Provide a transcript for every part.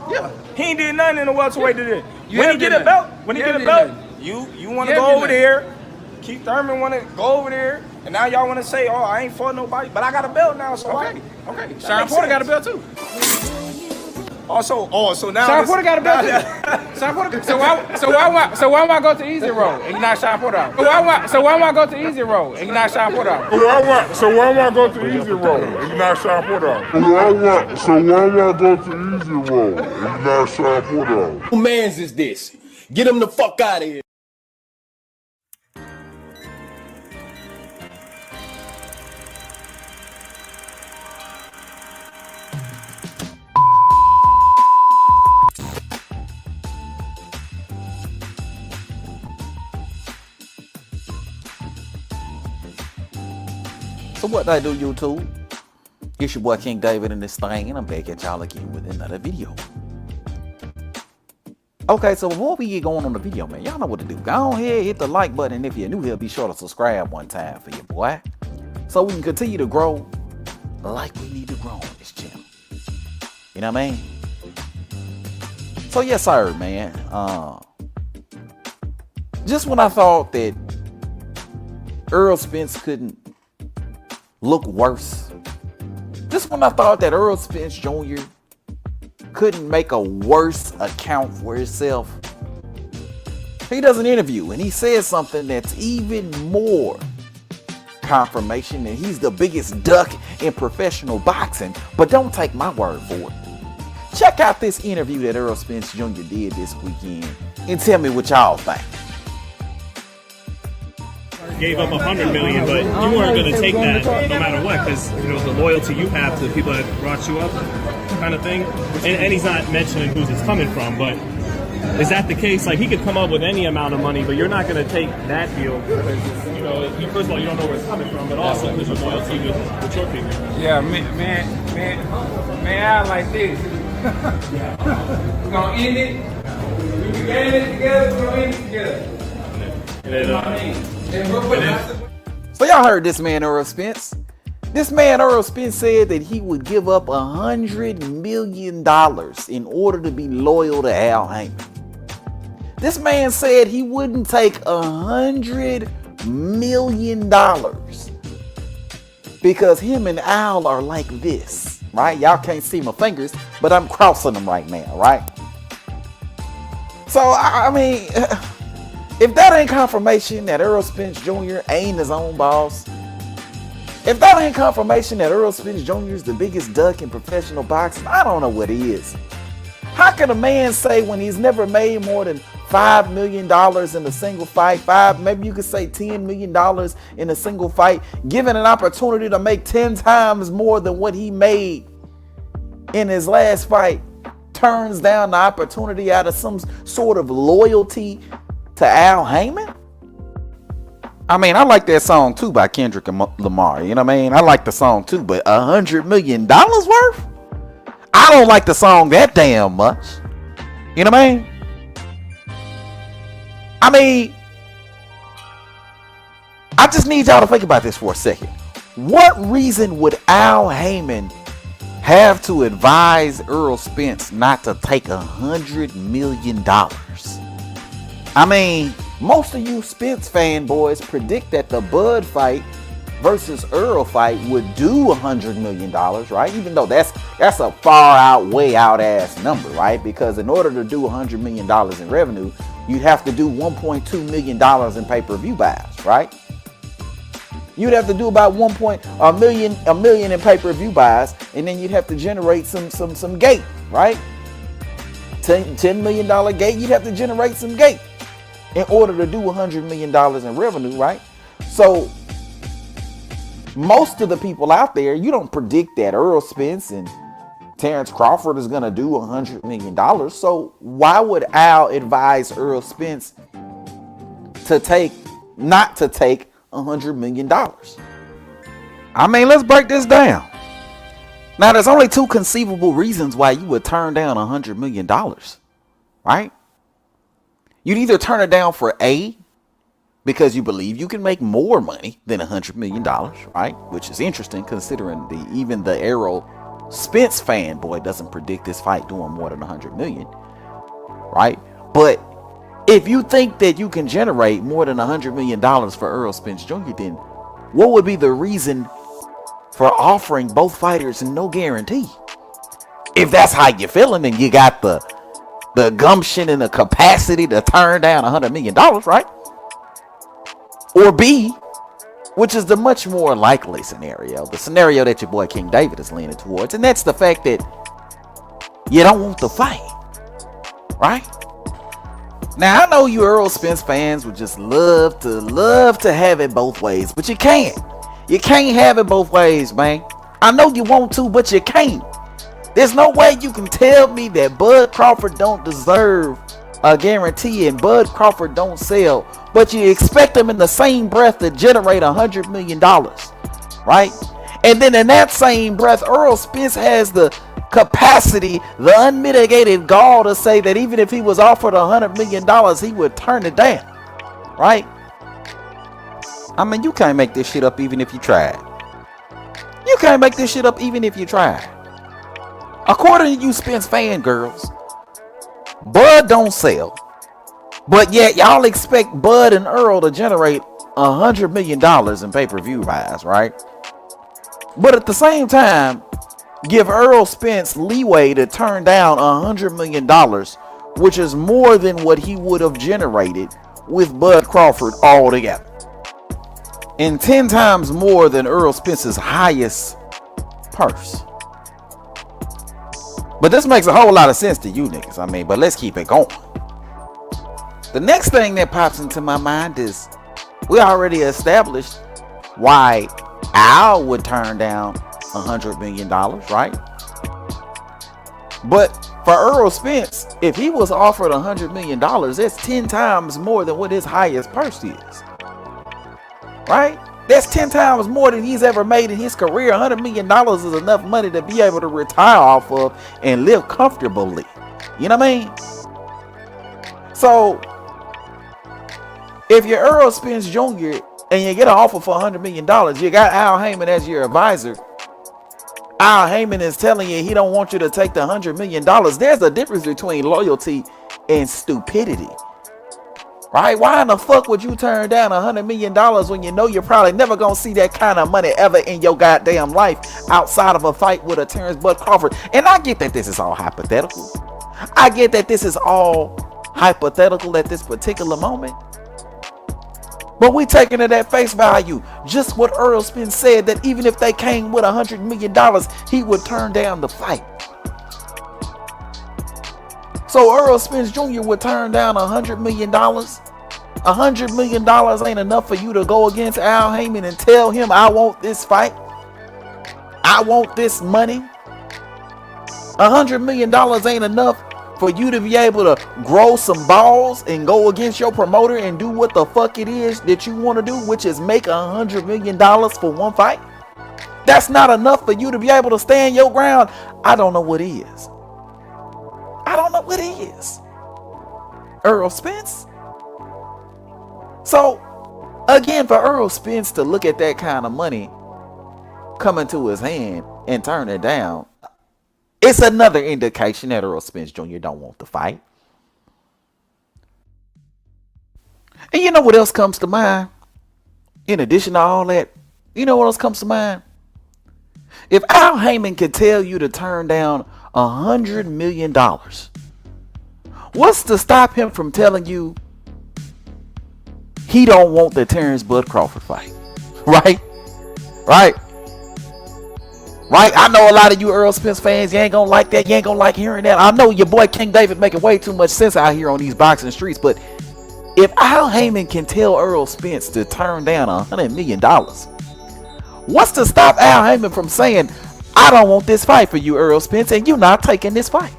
Yeah. He ain't did nothing in the welterweight division. You When he have get did a belt, nothing. you want to You go have over did there. Keith Thurman want to go over there, and now y'all want to say, "Oh, I ain't fought nobody," but I got a belt now, so Okay. why? Okay. Shawn Porter got a belt too. So now Shawn Porter got a belt too. Shawn Porter. So why am I go to easy road and not Shawn Porter out? So why am I go to easy road and not Shawn Porter out? So why am I go to easy road and not Shawn Porter out? So why am I go to easy road and not Shawn Porter out? Who mans is this? Get him the fuck out of here. So what I do, YouTube? It's your boy King David in this thing, and I'm back at y'all again with another video. Okay, so before we get going on the video, man, y'all know what to do. Go ahead, hit the like button, and if you're new here, be sure to subscribe one time for your boy, so we can continue to grow like we need to grow on this channel. You know what I mean? So yes, sir, man. Just when I thought that Errol Spence couldn't look worse, just when I thought that Errol Spence Jr. couldn't make a worse account for himself, he does an interview and he says something that's even more confirmation that he's the biggest duck in professional boxing. But don't take my word for it. Check out this interview that Errol Spence Jr. did this weekend and tell me what y'all think. Gave up $100 million, but you weren't going to take that no matter what, because the loyalty you have to the people that brought you up, kind of thing. And he's not mentioning who it's coming from, but is that the case? Like, he could come up with any amount of money, but you're not going to take that deal because first of all, you don't know where it's coming from, but also because of loyalty with your people. Yeah, man, I like this. We're gonna end it. We get it together. We're gonna end it together. You know what I mean? So y'all heard this man Errol Spence. This man Errol Spence said that he would give up $100 million in order to be loyal to Al Haymon. This man said he wouldn't take $100 million because him and Al are like this, right? Y'all can't see my fingers, but I'm crossing them right now, right? So I mean, if that ain't confirmation that Errol Spence Jr. ain't his own boss, if that ain't confirmation that Errol Spence Jr. is the biggest duck in professional boxing, I don't know what is. How can a man say when he's never made more than $5 million in a single fight, maybe you could say $10 million in a single fight, given an opportunity to make 10 times more than what he made in his last fight, turns down the opportunity out of some sort of loyalty to Al Haymon? I mean, I like that song too by Kendrick Lamar. You know what I mean? I like the song too, but $100 million worth? I don't like the song that damn much. You know what I mean? I just need y'all to think about this for a second. What reason would Al Haymon have to advise Errol Spence not to take $100 million? I mean, most of you Spence fanboys predict that the Bud fight versus Errol fight would do $100 million, right? Even though that's a far out, way out ass number, right? Because in order to do $100 million in revenue, you'd have to do $1.2 million in pay-per-view buys, right? You'd have to do about a million in pay-per-view buys, and then you'd have to generate some gate, right? $10 million gate, you'd have to generate some gate in order to do $100 million in revenue, right? So most of the people out there, you don't predict that Errol Spence and Terrence Crawford is going to do $100 million. So why would Al advise Errol Spence not to take $100 million? I mean, let's break this down. Now, there's only two conceivable reasons why you would turn down $100 million, right? You'd either turn it down for A, because you believe you can make more money than $100 million, right? Which is interesting considering even the Errol Spence fanboy doesn't predict this fight doing more than 100 million, right? But if you think that you can generate more than $100 million for Errol Spence Jr., then what would be the reason for offering both fighters no guarantee? If that's how you're feeling and you got the gumption and the capacity to turn down $100 million, right? Or B, which is the much more likely scenario, the scenario that your boy King David is leaning towards, and that's the fact that you don't want the fight, right? Now, I know you Errol Spence fans would just love to have it both ways, but you can't. You can't have it both ways, man. I know you want to, but you can't. There's no way you can tell me that Bud Crawford don't deserve a guarantee and Bud Crawford don't sell, but you expect him in the same breath to generate $100 million, right? And then in that same breath, Errol Spence has the capacity, the unmitigated gall to say that even if he was offered $100 million, he would turn it down, right? I mean, you can't make this shit up even if you tried. You can't make this shit up even if you tried. According to you Spence fangirls, Bud don't sell, but yet y'all expect Bud and Earl to generate $100 million in pay-per-view buys, right? But at the same time, give Errol Spence leeway to turn down $100 million, which is more than what he would have generated with Bud Crawford altogether, and 10 times more than Errol Spence's highest purse. But this makes a whole lot of sense to you niggas. I mean, but let's keep it going. The next thing that pops into my mind is we already established why Al would turn down $100 million, right? But for Errol Spence, if he was offered $100 million, that's 10 times more than what his highest purse is, right? That's 10 times more than he's ever made in his career. $100 million is enough money to be able to retire off of and live comfortably. You know what I mean? So, if you're Errol Spence Jr. and you get an offer for $100 million, you got Al Haymon as your advisor. Al Haymon is telling you he don't want you to take the $100 million. There's a difference between loyalty and stupidity. Right? Why in the fuck would you turn down $100 million when you know you're probably never gonna see that kind of money ever in your goddamn life outside of a fight with a Terrence Bud Crawford? And I get that this is all hypothetical. I get that this is all hypothetical at this particular moment. But we taking it at face value. Just what Errol Spence said, that even if they came with $100 million, he would turn down the fight. So Errol Spence Jr. would turn down $100 million. $100 million ain't enough for you to go against Al Haymon and tell him, I want this fight. I want this money. $100 million ain't enough for you to be able to grow some balls and go against your promoter and do what the fuck it is that you want to do, which is make $100 million for one fight. That's not enough for you to be able to stand your ground. I don't know what is. I don't know what is. Errol Spence. So, again, for Errol Spence to look at that kind of money coming to his hand and turn it down, it's another indication that Errol Spence Jr. don't want the fight. And you know what else comes to mind? In addition to all that, you know what else comes to mind? If Al Haymon could tell you to turn down $100 million, what's to stop him from telling you he don't want the Terrence Bud Crawford fight? Right? Right? Right? I know a lot of you Errol Spence fans, you ain't gonna like that. You ain't gonna like hearing that. I know your boy King David making way too much sense out here on these boxing streets, but if Al Haymon can tell Errol Spence to turn down $100 million, what's to stop Al Haymon from saying, I don't want this fight for you, Errol Spence, and you're not taking this fight?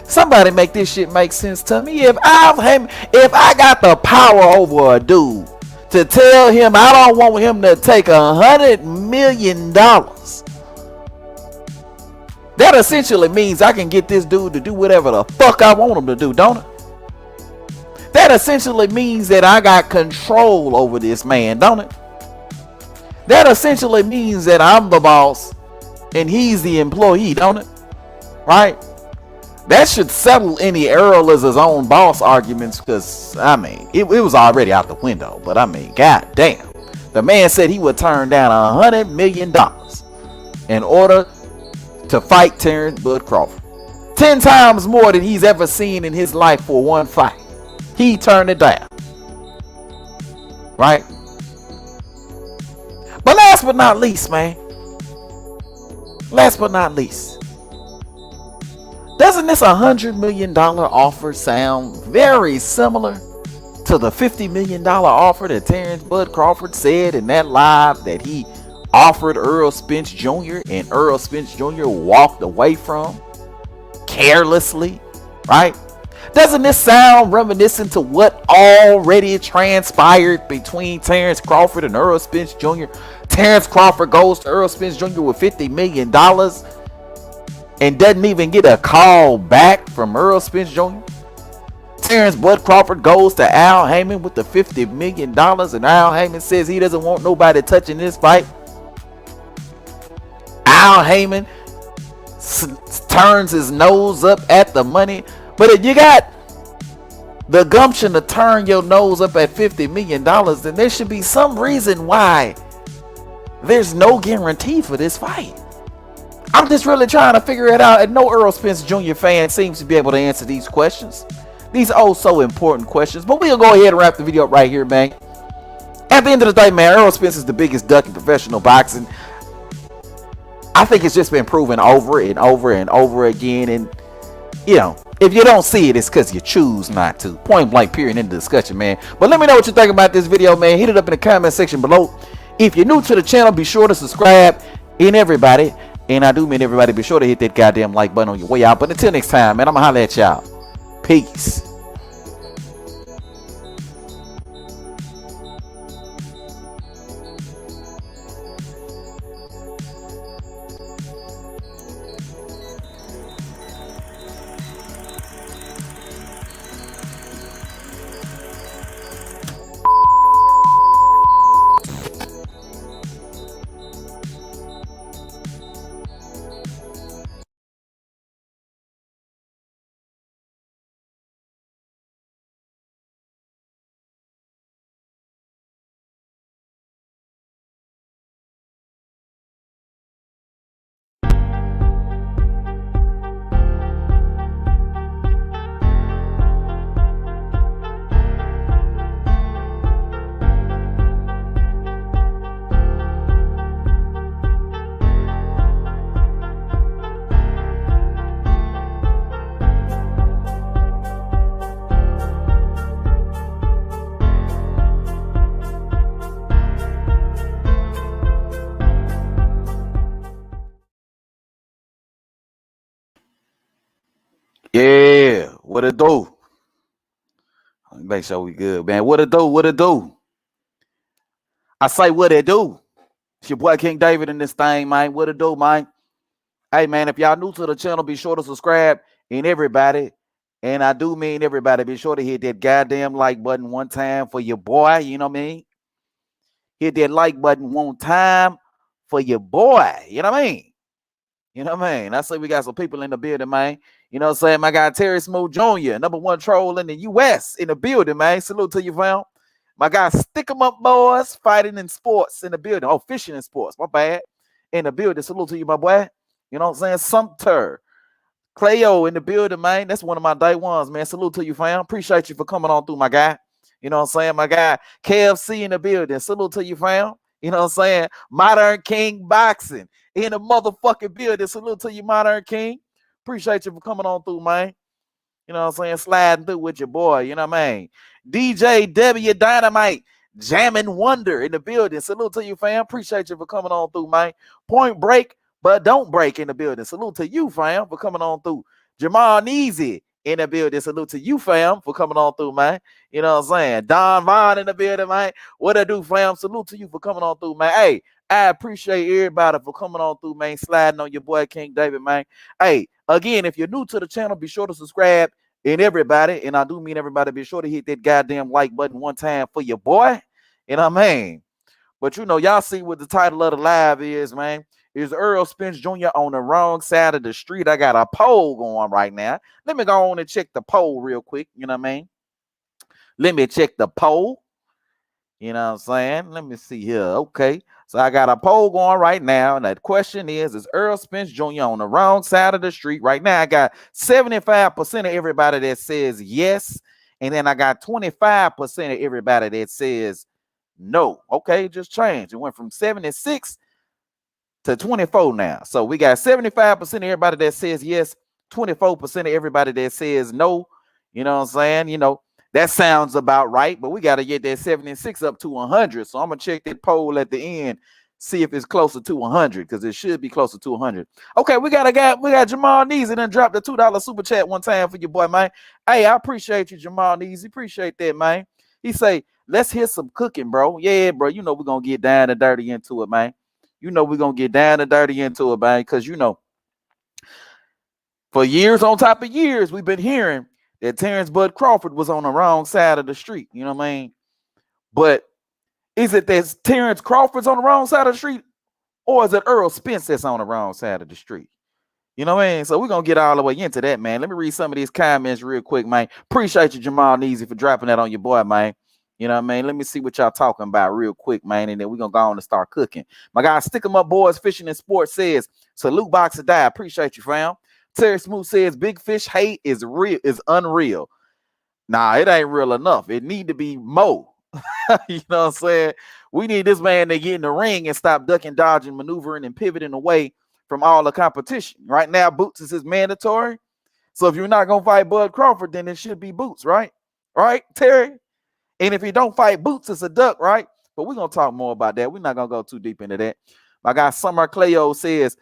Somebody make this shit make sense to me. If I got the power over a dude to tell him I don't want him to take $100 million, that essentially means I can get this dude to do whatever the fuck I want him to do, don't it? That essentially means that I got control over this man, don't it? That essentially means that I'm the boss and he's the employee, don't it? Right? That should settle any Errol as his own boss arguments, because, I mean, it was already out the window. But, I mean, god damn. The man said he would turn down $100 million in order to fight Terrence Bud Crawford. 10 times more than he's ever seen in his life for one fight. He turned it down. Right? But last but not least, man. Last but not least. Doesn't this $100 million offer sound very similar to the $50 million offer that Terrence Bud Crawford said in that live that he offered Errol Spence Jr. and Errol Spence Jr. walked away from carelessly, right? Doesn't this sound reminiscent to what already transpired between Terrence Crawford and Errol Spence Jr.? Terrence Crawford goes to Errol Spence Jr. with $50 million and doesn't even get a call back from Errol Spence Jr. Terrence Bud Crawford goes to Al Haymon with the $50 million, and Al Haymon says he doesn't want nobody touching this fight. Al Haymon turns his nose up at the money. But if you got the gumption to turn your nose up at $50 million, then there should be some reason why there's no guarantee for this fight. I'm just really trying to figure it out, and no Errol Spence Jr. fan seems to be able to answer these questions. These oh so important questions. But we'll go ahead and wrap the video up right here, man. At the end of the day, man, Errol Spence is the biggest duck in professional boxing. I think it's just been proven over and over and over again. And, you know, if you don't see it, it's because you choose not to. Point blank, period, in the discussion, man. But let me know what you think about this video, man. Hit it up in the comment section below. If you're new to the channel, be sure to subscribe. And everybody, and I do mean everybody, be sure to hit that goddamn like button on your way out. But until next time, man, I'm going to holler at y'all. Peace. Yeah, what it do? Make sure we good, man. What it do? What it do? I say what it do. It's your boy King David in this thing, man. What it do, man? Hey, man, if y'all new to the channel, be sure to subscribe. And everybody, and I do mean everybody, be sure to hit that goddamn like button one time for your boy. You know what I mean? Hit that like button one time for your boy. You know what I mean? You know what I mean? I say we got some people in the building, man. You know what I'm saying? My guy Terry Smooth Jr., #1 troll in the U.S. in the building, man. Salute to you, fam. My guy Stick 'em Up Boys, fighting in sports in the building. Oh, fishing in sports. My bad. In the building. Salute to you, my boy. You know what I'm saying? Sumter. Cleo in the building, man. That's one of my day ones, man. Salute to you, fam. Appreciate you for coming on through, my guy. You know what I'm saying? My guy KFC in the building. Salute to you, fam. You know what I'm saying? Modern King Boxing in the motherfucking building. Salute to you, Modern King. Appreciate you for coming on through, man. You know what I'm saying? Sliding through with your boy. You know what I mean? DJ W Dynamite, Jamming Wonder in the building. Salute to you, fam. Appreciate you for coming on through, man. Point Break, but don't break in the building. Salute to you, fam, for coming on through. Jamal Neezy in the building. Salute to you, fam, for coming on through, man. You know what I'm saying? Don Vaughn in the building, man. What I do, fam? Salute to you for coming on through, man. Hey, I appreciate everybody for coming on through, man. Sliding on your boy King David, man. Hey, again, if you're new to the channel, be sure to subscribe. And everybody, and I do mean everybody, be sure to hit that goddamn like button one time for your boy. You know what I mean? But you know, y'all see what the title of the live is, man. Is Errol Spence Jr. on the wrong side of the street? I got a poll going right now. Let me go on and check the poll real quick. You know what I mean? Let me check the poll. You know what I'm saying? Let me see here. Okay. So I got a poll going right now. And the question is Errol Spence Jr. on the wrong side of the street? Right now, I got 75% of everybody that says yes. And then I got 25% of everybody that says no. Okay, it just changed. It went from 76 to 24 now. So we got 75% of everybody that says yes, 24% of everybody that says no. You know what I'm saying? You know, that sounds about right, but we got to get that 76 up to 100. So I'm going to check that poll at the end, see if it's closer to 100, because it should be closer to 100. Okay, we got Jamal Neezy that dropped the $2 super chat one time for your boy, man. Hey, I appreciate you, Jamal Neezy. Appreciate that, man. He say, let's hear some cooking, bro. Yeah, bro. You know we're going to get down and dirty into it, man. You know we're going to get down and dirty into it, man, because, you know, for years on top of years, we've been hearing that Terrence Bud Crawford was on the wrong side of the street. You know what I mean? But is it that Terrence Crawford's on the wrong side of the street, or is it Errol Spence that's on the wrong side of the street? You know what I mean? So we're going to get all the way into that, man. Let me read some of these comments real quick, man. Appreciate you, Jamal Neezy, for dropping that on your boy, man. You know what I mean? Let me see what y'all talking about real quick, man, and then we're going to go on and start cooking. My guy, Stick 'em Up Boys Fishing and Sports says, salute Boxer Die. Appreciate you, fam. Terry Smooth says, big fish hate is real, is unreal. Nah, it ain't real enough. It need to be more. You know what I'm saying? We need this man to get in the ring and stop ducking, dodging, maneuvering, and pivoting away from all the competition. Right now, Boots is mandatory. So if you're not going to fight Bud Crawford, then it should be Boots, right? Right, Terry? And if you don't fight Boots, it's a duck, right? But we're going to talk more about that. We're not going to go too deep into that. My guy, Summer Cleo says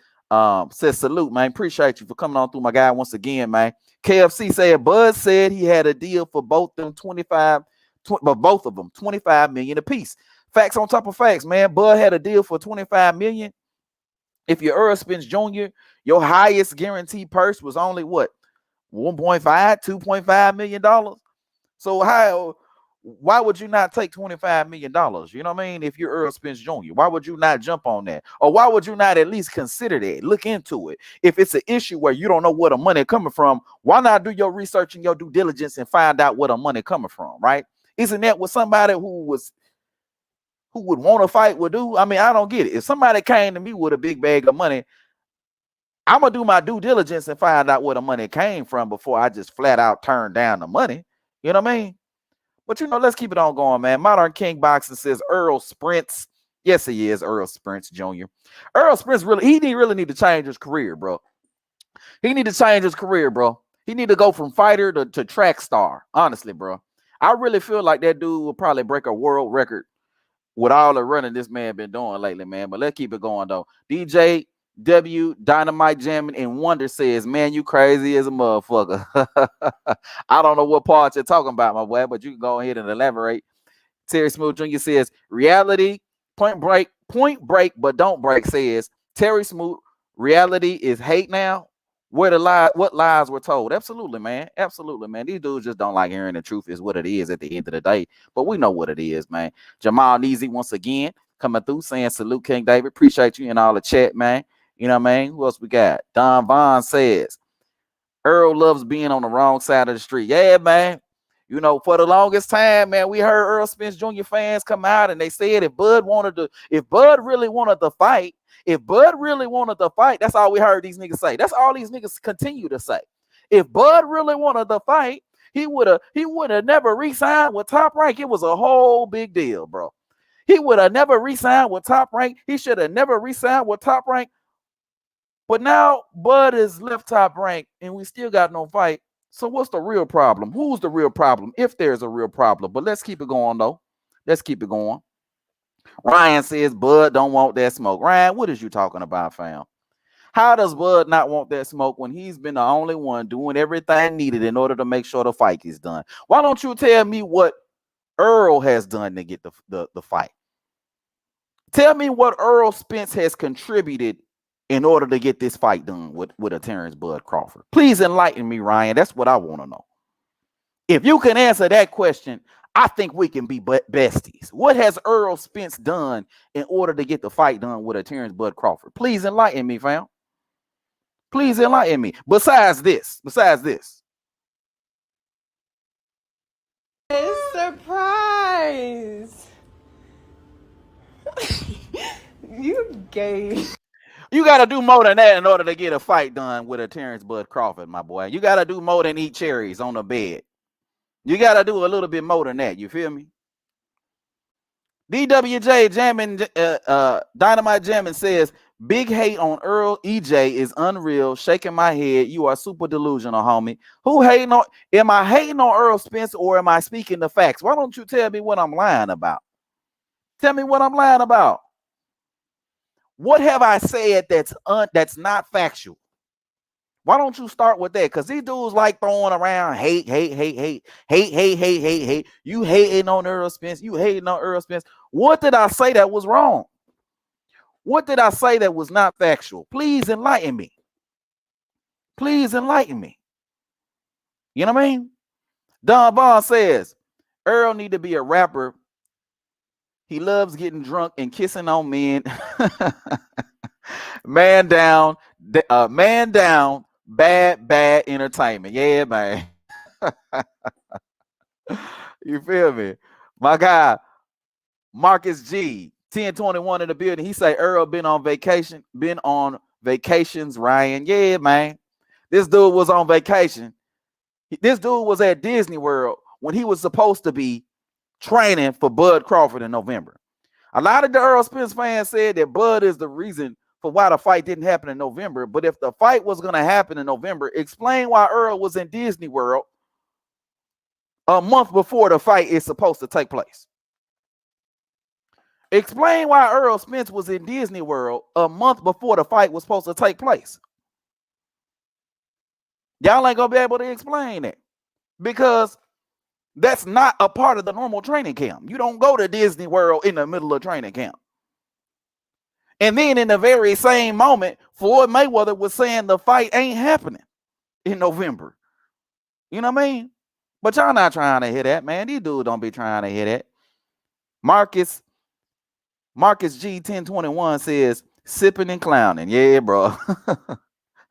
salute, man. Appreciate you for coming on through, my guy, once again, man. KFC said Bud said he had a deal for both them 25, but both of them 25 million apiece. Facts on top of facts, man. Bud had a deal for 25 million. If you're Errol Spence Jr., your highest guaranteed purse was only what? 1.5, 2.5 million dollars. So why would you not take $25 million? You know what I mean? If you're Errol Spence Jr., why would you not jump on that? Or why would you not at least consider that? Look into it. If it's an issue where you don't know where the money coming from, why not do your research and your due diligence and find out where the money coming from, right? Isn't that what somebody who would want to fight would do? I mean, I don't get it. If somebody came to me with a big bag of money, I'm going to do my due diligence and find out where the money came from before I just flat out turn down the money. You know what I mean? But, you know, let's keep it on going, man. Modern King Boxing says Errol Spence. Yes, he is Errol Spence Jr. Errol Spence really need to change his career, bro. He need to change his career, bro. He need to go from fighter to track star, honestly, bro. I really feel like that dude will probably break a world record with all the running this man been doing lately, man. But let's keep it going, though. DJ W Dynamite Jamming and Wonder says, man, you crazy as a motherfucker. I don't know what part you're talking about, my boy, but you can go ahead and elaborate. Terry Smooth Jr. says, reality, point break, but don't break, says Terry Smooth, reality is hate now. What lies were told. Absolutely, man. Absolutely, man. These dudes just don't like hearing the truth is what it is at the end of the day. But we know what it is, man. Jamal Neezy once again coming through saying salute King David. Appreciate you in all the chat, man. You know what I mean? Who else we got? Don Vaughn says, Earl loves being on the wrong side of the street. Yeah, man. You know, for the longest time, man, we heard Errol Spence Jr. fans come out and they said if Bud really wanted to fight, that's all we heard these niggas say. That's all these niggas continue to say. If Bud really wanted to fight, he would have never re-signed with Top Rank. It was a whole big deal, bro. He would have never re-signed with Top Rank. He should have never re-signed with Top Rank. But now Bud is left Top Rank and we still got no fight. So what's the real problem? Who's the real problem? If there's a real problem. But let's keep it going, though. Let's keep it going. Ryan says Bud don't want that smoke. Ryan, what is you talking about, fam? How does Bud not want that smoke when he's been the only one doing everything needed in order to make sure the fight is done? Why don't you tell me what Earl has done to get the fight? Tell me what Errol Spence has contributed in order to get this fight done with a Terrence Bud Crawford. Please enlighten me, Ryan. That's what I want to know. If you can answer that question, I think we can be besties. What has Errol Spence done in order to get the fight done with a Terrence Bud Crawford? Please enlighten me, fam. Please enlighten me. Besides this. Surprise! You gay. You got to do more than that in order to get a fight done with a Terrence Bud Crawford, my boy. You got to do more than eat cherries on the bed. You got to do a little bit more than that. You feel me? DWJ jamming, Dynamite jamming says, big hate on Earl EJ is unreal. Shaking my head. You are super delusional, homie. Who hating on? Am I hating on Errol Spence or am I speaking the facts? Why don't you tell me what I'm lying about? Tell me what I'm lying about. What have I said that's not factual? Why don't you start with that? Because these dudes like throwing around hate. You hating on Errol Spence. You hating on Errol Spence. What did I say that was wrong? What did I say that was not factual? Please enlighten me. Please enlighten me. You know what I mean? Don Vaughn says, Earl need to be a rapper. He loves getting drunk and kissing on men. Man down, bad entertainment. Yeah, man. You feel me? My guy, Marcus G, 1021 in the building. He say Earl been on vacations, Ryan. Yeah, man. This dude was on vacation. This dude was at Disney World when he was supposed to be training for Bud Crawford in November. A lot of the Errol Spence fans said that Bud is the reason for why the fight didn't happen in November. But if the fight was going to happen in November, explain why Earl was in Disney World a month before the fight is supposed to take place. Explain why Errol Spence was in Disney World a month before the fight was supposed to take place. Y'all ain't going to be able to explain that because that's not a part of the normal training camp. You don't go to Disney World in the middle of training camp. And then in the very same moment, Floyd Mayweather was saying the fight ain't happening in November. You know what I mean? But y'all not trying to hear that, man. These dudes don't be trying to hear that. Marcus G 1021 says, sipping and clowning. Yeah, bro.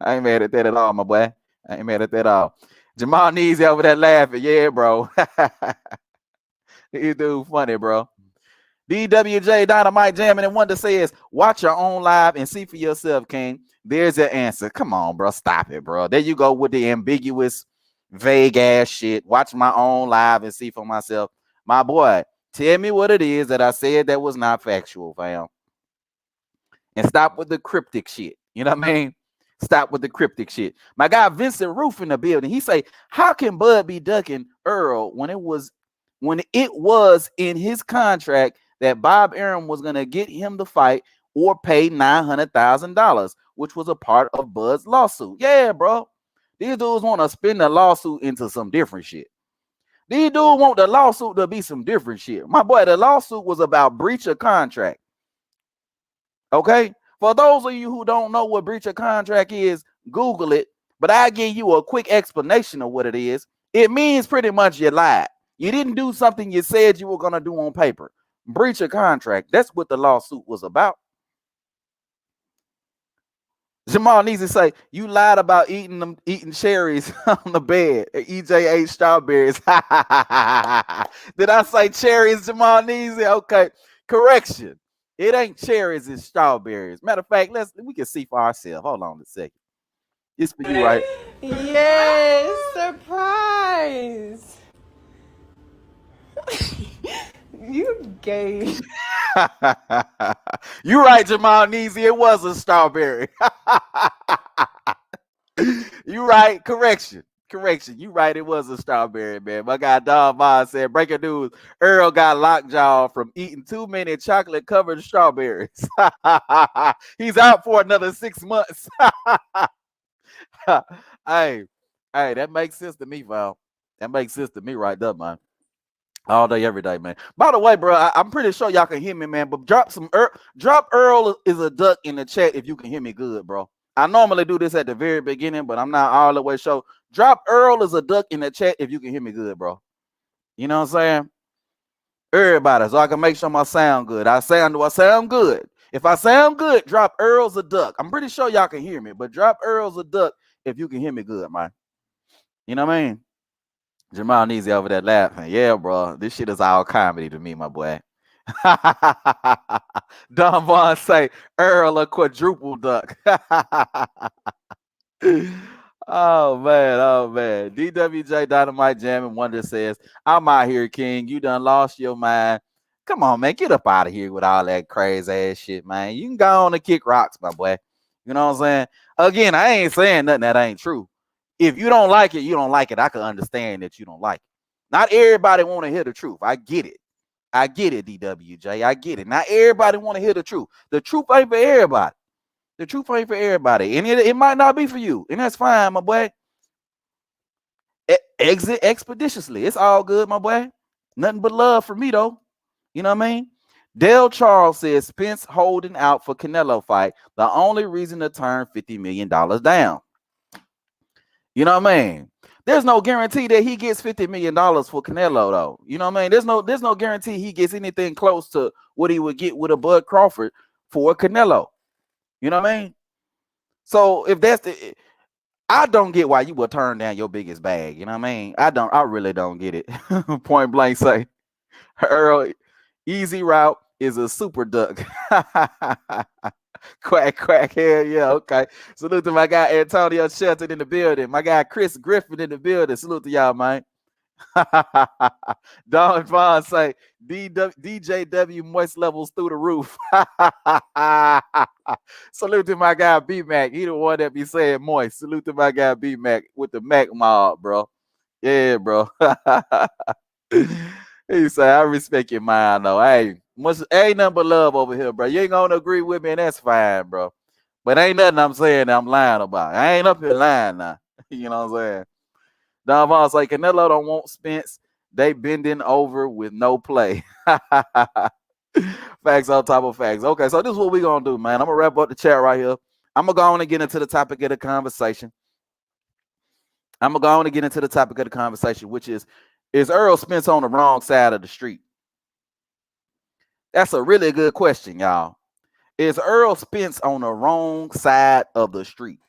I ain't mad at that at all, my boy. I ain't mad at that at all. Jamal Neesy over there laughing. Yeah, bro. This dude funny, bro. DWJ Dynamite jamming and Wonder says, watch your own live and see for yourself, King. There's your answer. Come on, bro. Stop it, bro. There you go with the ambiguous, vague ass shit. Watch my own live and see for myself. My boy, tell me what it is that I said that was not factual, fam. And stop with the cryptic shit. You know what I mean? Stop with the cryptic shit. My guy Vincent Roof in the building. He say, how can Bud be ducking Earl when it was in his contract that Bob Arum was going to get him the fight or pay $900,000, which was a part of Bud's lawsuit? Yeah, bro. These dudes want to spin the lawsuit into some different shit. These dudes want the lawsuit to be some different shit. My boy, the lawsuit was about breach of contract. Okay? For those of you who don't know what breach of contract is, Google it. But I'll give you a quick explanation of what it is. It means pretty much you lied. You didn't do something you said you were going to do on paper. Breach of contract. That's what the lawsuit was about. Jamal needs to say, you lied about eating cherries on the bed. EJ ate strawberries. Did I say cherries, Jamal needs it? Okay. Correction. It ain't cherries, it's strawberries. Matter of fact, we can see for ourselves. Hold on a second. It's for you, right? Yes, surprise. You gay. You right, Jamal Neesy. It was a strawberry. You right. Correction. You right. It was a strawberry, man. My guy Don Vaughn said, breaking news, Earl got lockjaw from eating too many chocolate-covered strawberries. He's out for another 6 months. Hey, that makes sense to me, Val. That makes sense to me right there, man. All day, every day, man. By the way, bro, I'm pretty sure y'all can hear me, man. But drop Earl is a duck in the chat if you can hear me good, bro. I normally do this at the very beginning, but I'm not all the way sure. Drop Earl is a duck in the chat if you can hear me good, bro. You know what I'm saying? Everybody, so I can make sure I sound good. Do I sound good? If I sound good, drop Earl's a duck. I'm pretty sure y'all can hear me, but drop Earl's a duck if you can hear me good, man. You know what I mean? Jamal Neezy over there laughing. Yeah, bro. This shit is all comedy to me, my boy. Don Vaughn say Earl a quadruple duck. Oh man. DWJ Dynamite Jam and Wonder says, I'm out here, King. You done lost your mind. Come on, man. Get up out of here with all that crazy ass shit, man. You can go on and kick rocks, my boy. You know what I'm saying? Again, I ain't saying nothing that ain't true. If you don't like it, you don't like it. I can understand that you don't like it. Not everybody want to hear the truth. I get it. DWJ. I get it. Not everybody want to hear the truth. The truth ain't for everybody. The truth ain't for everybody. And it might not be for you. And that's fine, my boy. Exit expeditiously. It's all good, my boy. Nothing but love for me, though. You know what I mean? Dale Charles says Spence holding out for Canelo fight. The only reason to turn $50 million down. You know what I mean? There's no guarantee that he gets $50 million for Canelo, though. You know what I mean? There's no guarantee he gets anything close to what he would get with a Bud Crawford for Canelo. You know what I mean? So if that's the, I don't get why you would turn down your biggest bag. You know what I mean? I really don't get it. Point blank say, Earl, easy route is a super duck. Quack, hell yeah, okay. Salute to my guy Antonio Shelton in the building. My guy Chris Griffin in the building. Salute to y'all, man. Don Vaughn say DJW moist levels through the roof. Salute to my guy B Mac. He the one that be saying moist. Salute to my guy B Mac with the Mac mob, bro. Yeah, bro. He say, I respect your mind, though. Hey, ain't nothing but love over here, bro. You ain't gonna agree with me, and that's fine, bro. But ain't nothing I'm saying that I'm lying about. I ain't up here lying now. You know what I'm saying? Don Vaughn's like, Canelo don't want Spence. They bending over with no play. Facts on top of facts. Okay, so this is what we're going to do, man. I'm going to wrap up the chat right here. I'm going to go on and get into the topic of the conversation. Which is Errol Spence on the wrong side of the street? That's a really good question, y'all. Is Errol Spence on the wrong side of the street?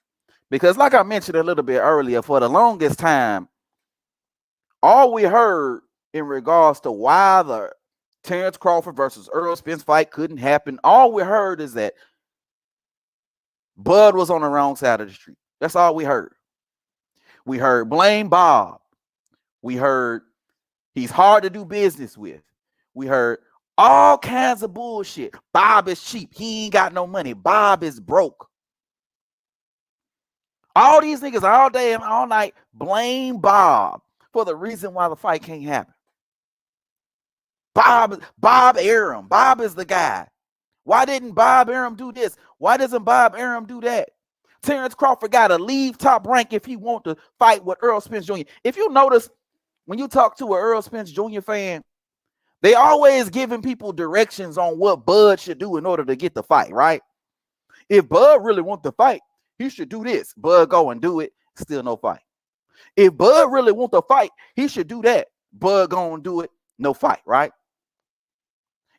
Because like I mentioned a little bit earlier, for the longest time, all we heard in regards to why the Terrence Crawford versus Errol Spence fight couldn't happen, all we heard is that Bud was on the wrong side of the street. That's all we heard. We heard blame Bob. We heard he's hard to do business with. We heard all kinds of bullshit. Bob is cheap. He ain't got no money. Bob is broke. All these niggas all day and all night blame Bob for the reason why the fight can't happen. Bob Arum. Bob is the guy. Why didn't Bob Arum do this? Why doesn't Bob Arum do that? Terrence Crawford got to leave Top Rank if he want to fight with Errol Spence Jr. If you notice, when you talk to an Errol Spence Jr. fan, they always giving people directions on what Bud should do in order to get the fight, right? If Bud really want the fight, he should do this. Bud go and do it. Still no fight. If Bud really want to fight, he should do that. Bud go and do it. No fight, right?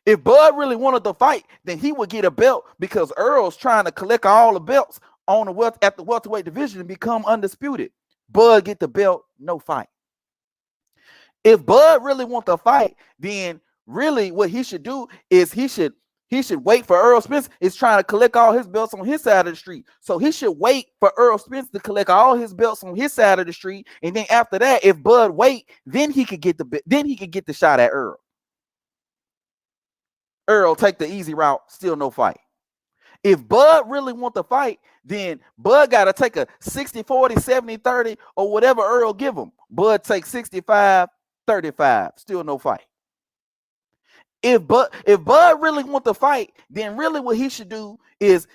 If Bud really wanted to fight, then he would get a belt because Earl's trying to collect all the belts on the at the welterweight division and become undisputed. Bud get the belt, no fight. If Bud really want to fight, then really what he should do is he should wait for Errol Spence is trying to collect all his belts on his side of the street. So he should wait for Errol Spence to collect all his belts on his side of the street. And then after that, if Bud wait, then he could get the shot at Errol. Errol take the easy route, still no fight. If Bud really want to fight, then Bud got to take a 60-40, 70-30, or whatever Errol give him. Bud takes 65-35, still no fight. If Bud really want to fight, then really what he should do is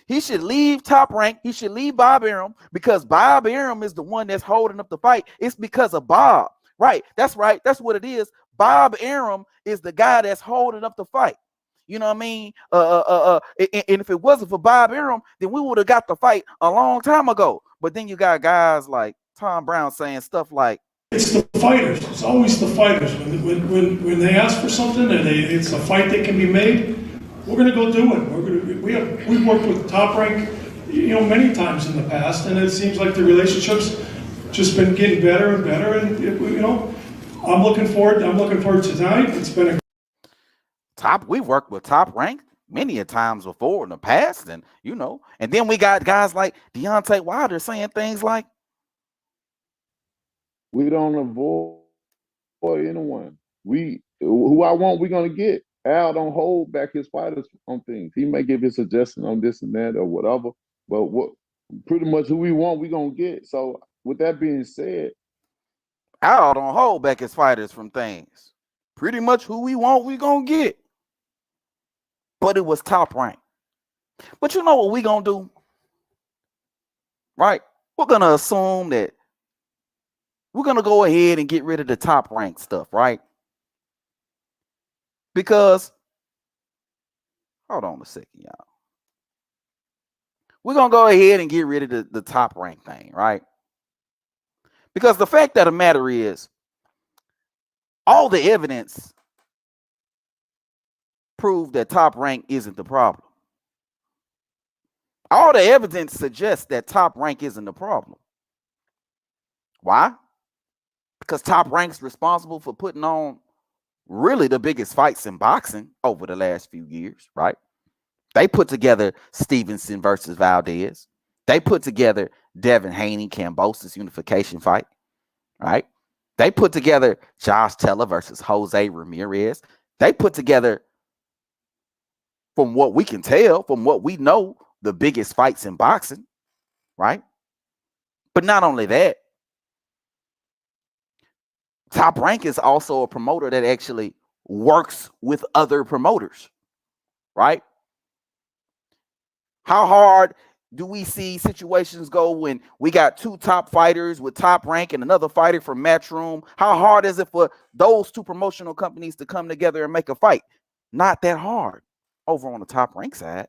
he should leave Top Rank. He should leave Bob Arum because Bob Arum is the one that's holding up the fight. It's because of Bob. Right. That's right. That's what it is. Bob Arum is the guy that's holding up the fight. You know what I mean? And if it wasn't for Bob Arum, then we would have got the fight a long time ago. But then you got guys like Tom Brown saying stuff like, It's the fighters. It's always the fighters. When they ask for something and it's a fight that can be made, we're going to go do it. We've worked with Top Rank, many times in the past, and it seems like the relationship's just been getting better and better. And I'm looking forward to tonight. It's been we worked with Top Rank many a times before in the past, and and then we got guys like Deontay Wilder saying things like, We don't avoid anyone. Who I want, we're gonna get. Al don't hold back his fighters on things. He may give his suggestion on this and that or whatever, but pretty much who we want, we're gonna get. So with that being said, Al don't hold back his fighters from things. Pretty much who we want, we gonna get. But it was Top Rank. But you know what we gonna do? Right? We're gonna assume that we're gonna go ahead and get rid of the Top Rank stuff, right? Because, hold on a second, y'all. We're gonna go ahead and get rid of the Top Rank thing, right? Because the fact of the matter is, all the evidence proved that Top Rank isn't the problem. All the evidence suggests that Top Rank isn't the problem. Why? Because Top Rank's responsible for putting on really the biggest fights in boxing over the last few years, right? They put together Stevenson versus Valdez. They put together Devin Haney, Kambosos unification fight, right? They put together Josh Taylor versus Jose Ramirez. They put together, from what we can tell, from what we know, the biggest fights in boxing, right? But not only that, Top Rank is also a promoter that actually works with other promoters, right? How hard do we see situations go when we got two top fighters with Top Rank and another fighter from Matchroom? How hard is it for those two promotional companies to come together and make a fight? Not that hard over on the Top Rank side.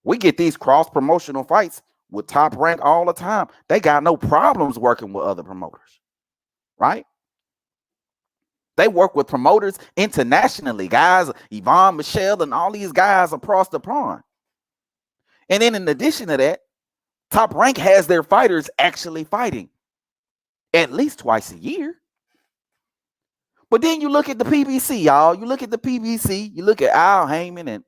We get these cross-promotional fights with Top Rank all the time. They got no problems working with other promoters, right? They work with promoters internationally, guys, Yvonne, Michelle, and all these guys across the pond. And then in addition to that, Top Rank has their fighters actually fighting at least twice a year. But then you look at the PBC, y'all. You look at the PBC, you look at Al Haymon, and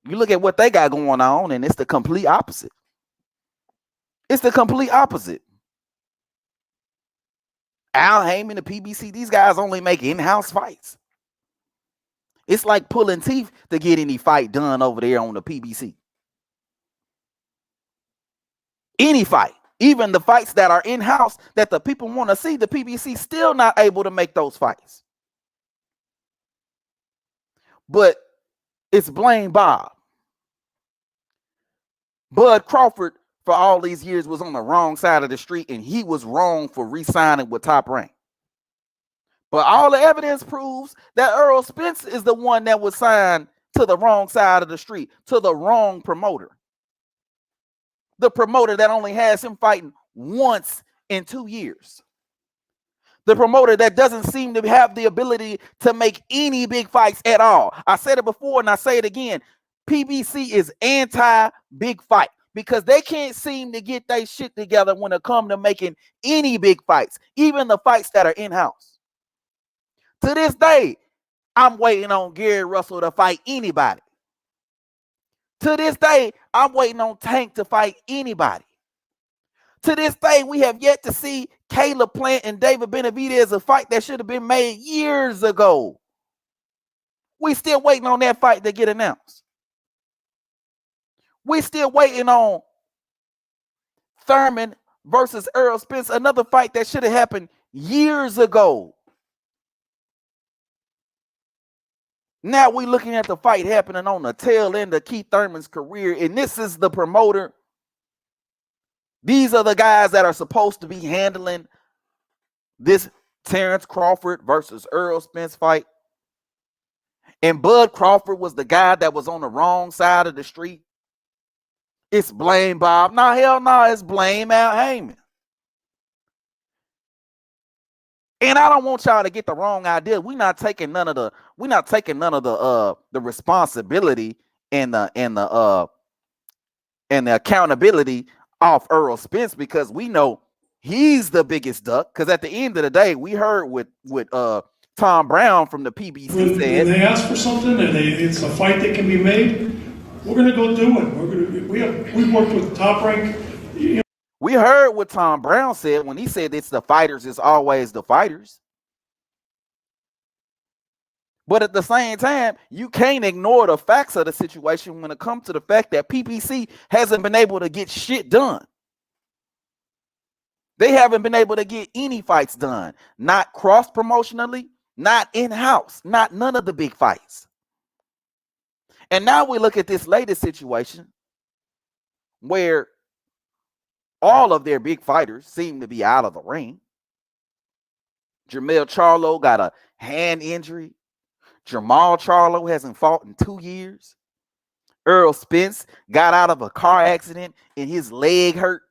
you look at what they got going on, and it's the complete opposite. It's the complete opposite. Al Haymon, the PBC, these guys only make in-house fights. It's like pulling teeth to get any fight done over there on the PBC. Any fight, even the fights that are in-house that the people want to see, the PBC still not able to make those fights. But it's blame Bob. Bud Crawford, for all these years, was on the wrong side of the street, and he was wrong for re-signing with Top Rank. But all the evidence proves that Errol Spence is the one that was signed to the wrong side of the street, to the wrong promoter. The promoter that only has him fighting once in 2 years. The promoter that doesn't seem to have the ability to make any big fights at all. I said it before and I say it again. PBC is anti-big fight because they can't seem to get their shit together when it comes to making any big fights, even the fights that are in-house. To this day, I'm waiting on Gary Russell to fight anybody. To this day, I'm waiting on Tank to fight anybody. To this day, we have yet to see Caleb Plant and David Benavidez, a fight that should have been made years ago. We still waiting on that fight to get announced. We still waiting on Thurman versus Errol Spence, another fight that should have happened years ago. Now we're looking at the fight happening on the tail end of Keith Thurman's career, and this is the promoter. These are the guys that are supposed to be handling this Terrence Crawford versus Errol Spence fight. And Bud Crawford was the guy that was on the wrong side of the street. It's blame Bob. No, hell no, it's blame Al Haymon. And I don't want y'all to get the wrong idea. We're not taking none of the responsibility and the accountability off Errol Spence, because we know he's the biggest duck. Because at the end of the day, we heard with Tom Brown from the PBC when said, they ask for something and it's a fight that can be made, we're going to go do it. We worked with Top Rank. We heard what Tom Brown said when he said it's the fighters, it's always the fighters. But at the same time, you can't ignore the facts of the situation when it comes to the fact that PPC hasn't been able to get shit done. They haven't been able to get any fights done. Not cross-promotionally, not in-house, not none of the big fights. And now we look at this latest situation where all of their big fighters seem to be out of the ring. Jermell Charlo got a hand injury. Jamal Charlo hasn't fought in 2 years. Errol Spence got out of a car accident and his leg hurt.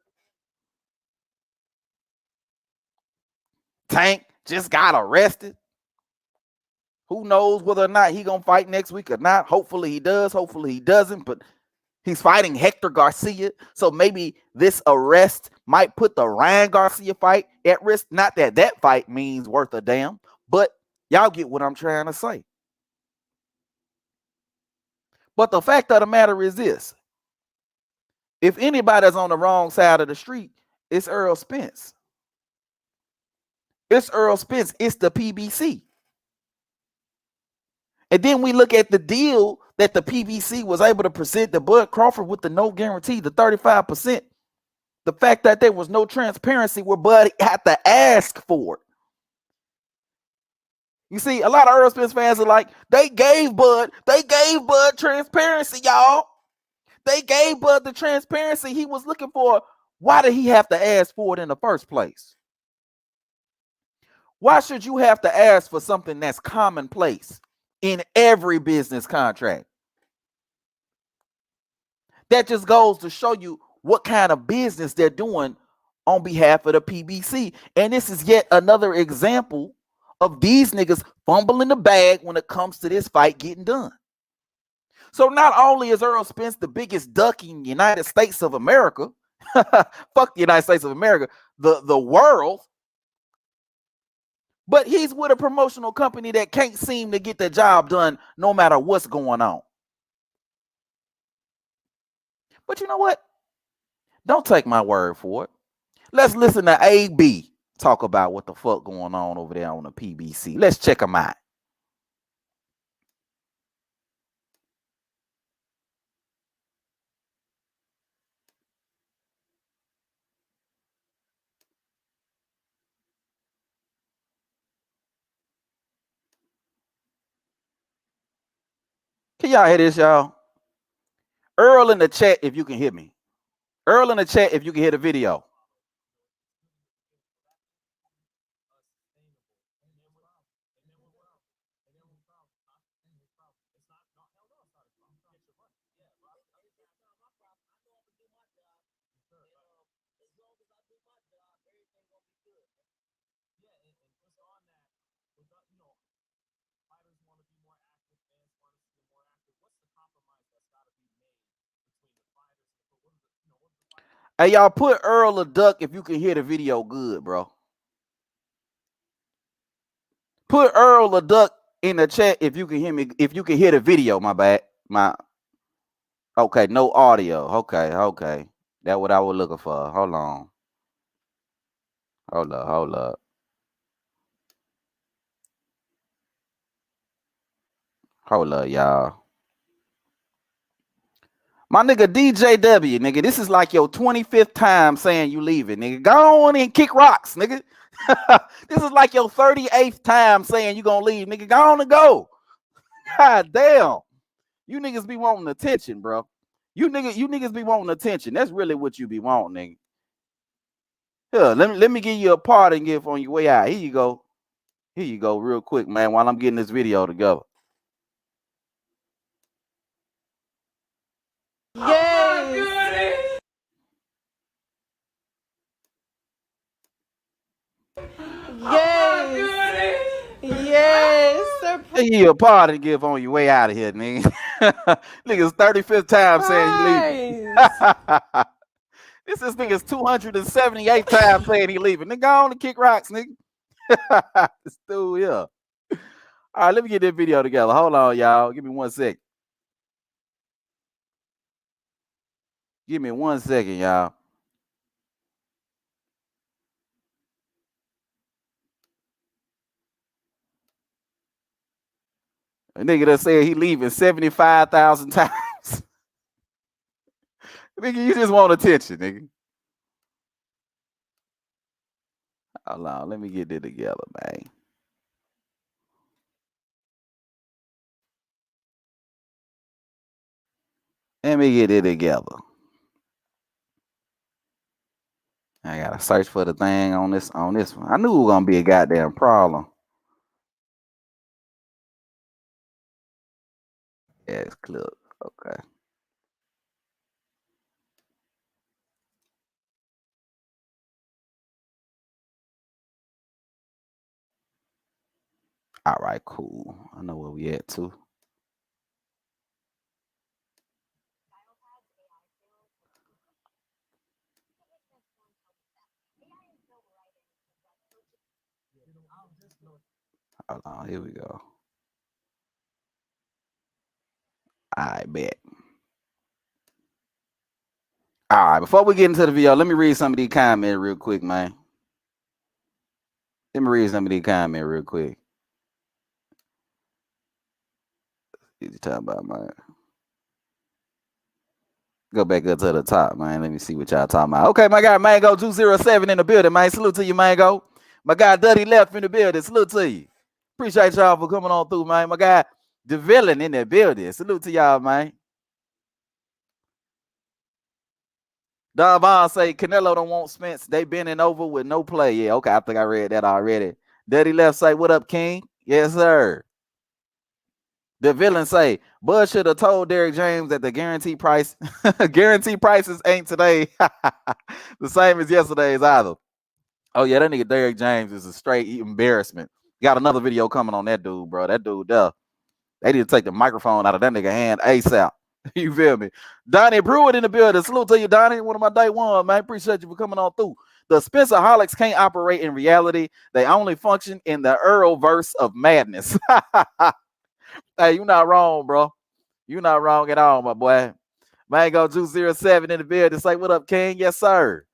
Tank just got arrested. Who knows whether or not he gonna fight next week or not. Hopefully he does. Hopefully he doesn't. But he's fighting Hector Garcia. So maybe this arrest might put the Ryan Garcia fight at risk. Not that that fight means worth a damn, but y'all get what I'm trying to say. But the fact of the matter is this. If anybody's on the wrong side of the street, it's Errol Spence. It's Errol Spence. It's the PBC. And then we look at the deal that the PBC was able to present to Bud Crawford with the no guarantee, the 35%. The fact that there was no transparency where Bud had to ask for it. You see, a lot of Errol Spence fans are like, they gave Bud transparency, y'all. They gave Bud the transparency he was looking for. Why did he have to ask for it in the first place? Why should you have to ask for something that's commonplace in every business contract? That just goes to show you what kind of business they're doing on behalf of the PBC. And this is yet another example of these niggas fumbling the bag when it comes to this fight getting done. So not only is Errol Spence the biggest duck in the United States of America, fuck the United States of America, the world, but he's with a promotional company that can't seem to get the job done no matter what's going on. But you know what? Don't take my word for it. Let's listen to AB talk about what the fuck going on over there on the PBC. Let's check them out. Can y'all hear this, y'all? Earl in the chat if you can hear me. Earl in the chat if you can hear the video. Hey, y'all, put Earl a duck if you can hear the video good, bro. Put Earl a duck in the chat if you can hear me, if you can hear the video, my bad. Okay, no audio. Okay. That's what I was looking for. Hold on. Hold up. Hold up, y'all. My nigga DJW, nigga, this is like your 25th time saying you leaving, nigga. Go on and kick rocks, nigga. This is like your 38th time saying you gonna leave, nigga. Go on and go. God damn. You niggas be wanting attention, bro. You niggas be wanting attention. That's really what you be wanting, nigga. Here, let me give you a parting gift on your way out. Here you go. Here you go, real quick, man, while I'm getting this video together. Yes. Yes. Give you a party to give on your way out of here, nigga. Nigga's 35th time saying he leaving. This is nigga's 278th time saying he leaving. Nigga, go on to kick rocks, nigga. This dude here. All right, let me get this video together. Hold on, y'all. Give me 1 second. Give me 1 second, y'all. A nigga that said he leaving 75,000 times. Nigga, you just want attention, nigga. Hold on, let me get it together, man. Let me get it together. I gotta search for the thing on this one. I knew it was gonna be a goddamn problem. Yeah, it's clip. Okay. All right, cool. I know where we at too. Hold on, here we go. I bet. All right, before we get into the video, let me read some of these comments real quick, man. Let me read some of these comments real quick. What you talking about, man? Go back up to the top, man. Let me see what y'all talking about. Okay, my guy Mango 207 in the building, man. Salute to you, Mango. My guy Duddy Left in the building. Salute to you. Appreciate y'all for coming on through, man. My guy the villain in the building. Salute to y'all, man. Don Vaughn say Canelo don't want Spence. They bending over with no play. Yeah, okay. I think I read that already. Duddy Left say, what up, King? Yes, sir. The villain say, Bud should have told Derrick James that the guarantee prices ain't today the same as yesterday's either. Oh, yeah, that nigga Derrick James is a straight embarrassment. Got another video coming on that dude, bro. That dude there. They need to take the microphone out of that nigga hand ASAP. You feel me? Donnie Pruitt in the building. Salute to you, Donnie. One of my day one, man. Appreciate you for coming on through. The Spencerholics can't operate in reality. They only function in the Earl verse of madness. Hey, you not wrong, bro. You not wrong at all, my boy. Mango 207 in the building. Say, what up, King? Yes, sir.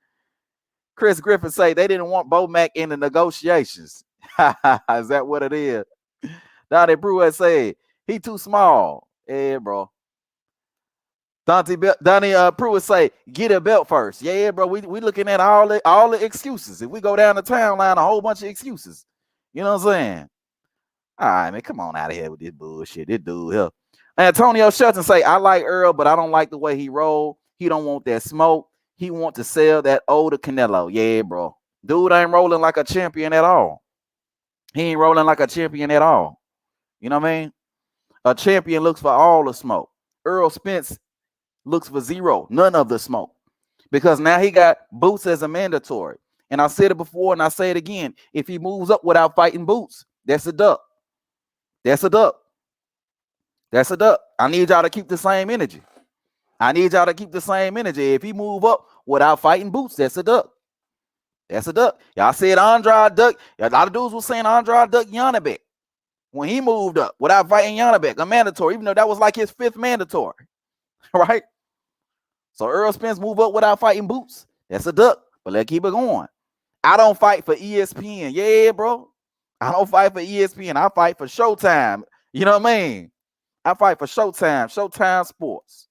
Chris Griffin say they didn't want Bo Mac in the negotiations. Is that what it is? Donnie Brewer say he too small. Yeah, bro. Donnie Pruitt say get a belt first. Yeah, bro. We looking at all the excuses. If we go down the town line, a whole bunch of excuses. You know what I'm saying? All right, man. Come on out of here with this bullshit. This dude here. Antonio Shelton say I like Earl, but I don't like the way he roll. He don't want that smoke. He want to sell that older Canelo. Yeah, bro. Dude ain't rolling like a champion at all. He ain't rolling like a champion at all. You know what I mean? A champion looks for all the smoke. Errol Spence looks for zero, none of the smoke. Because now he got Boots as a mandatory. And I said it before and I say it again. If he moves up without fighting Boots, that's a duck. That's a duck. That's a duck. I need y'all to keep the same energy. I need y'all to keep the same energy. If he move up without fighting Boots, that's a duck. That's a duck. Y'all said Andrade duck. A lot of dudes were saying Andrade duck Yanabek when he moved up without fighting Yanabek, a mandatory, even though that was like his 5th mandatory, right? So Errol Spence move up without fighting Boots. That's a duck, but let's keep it going. I don't fight for ESPN. Yeah, bro. I don't fight for ESPN. I fight for Showtime. You know what I mean? I fight for Showtime, Showtime Sports.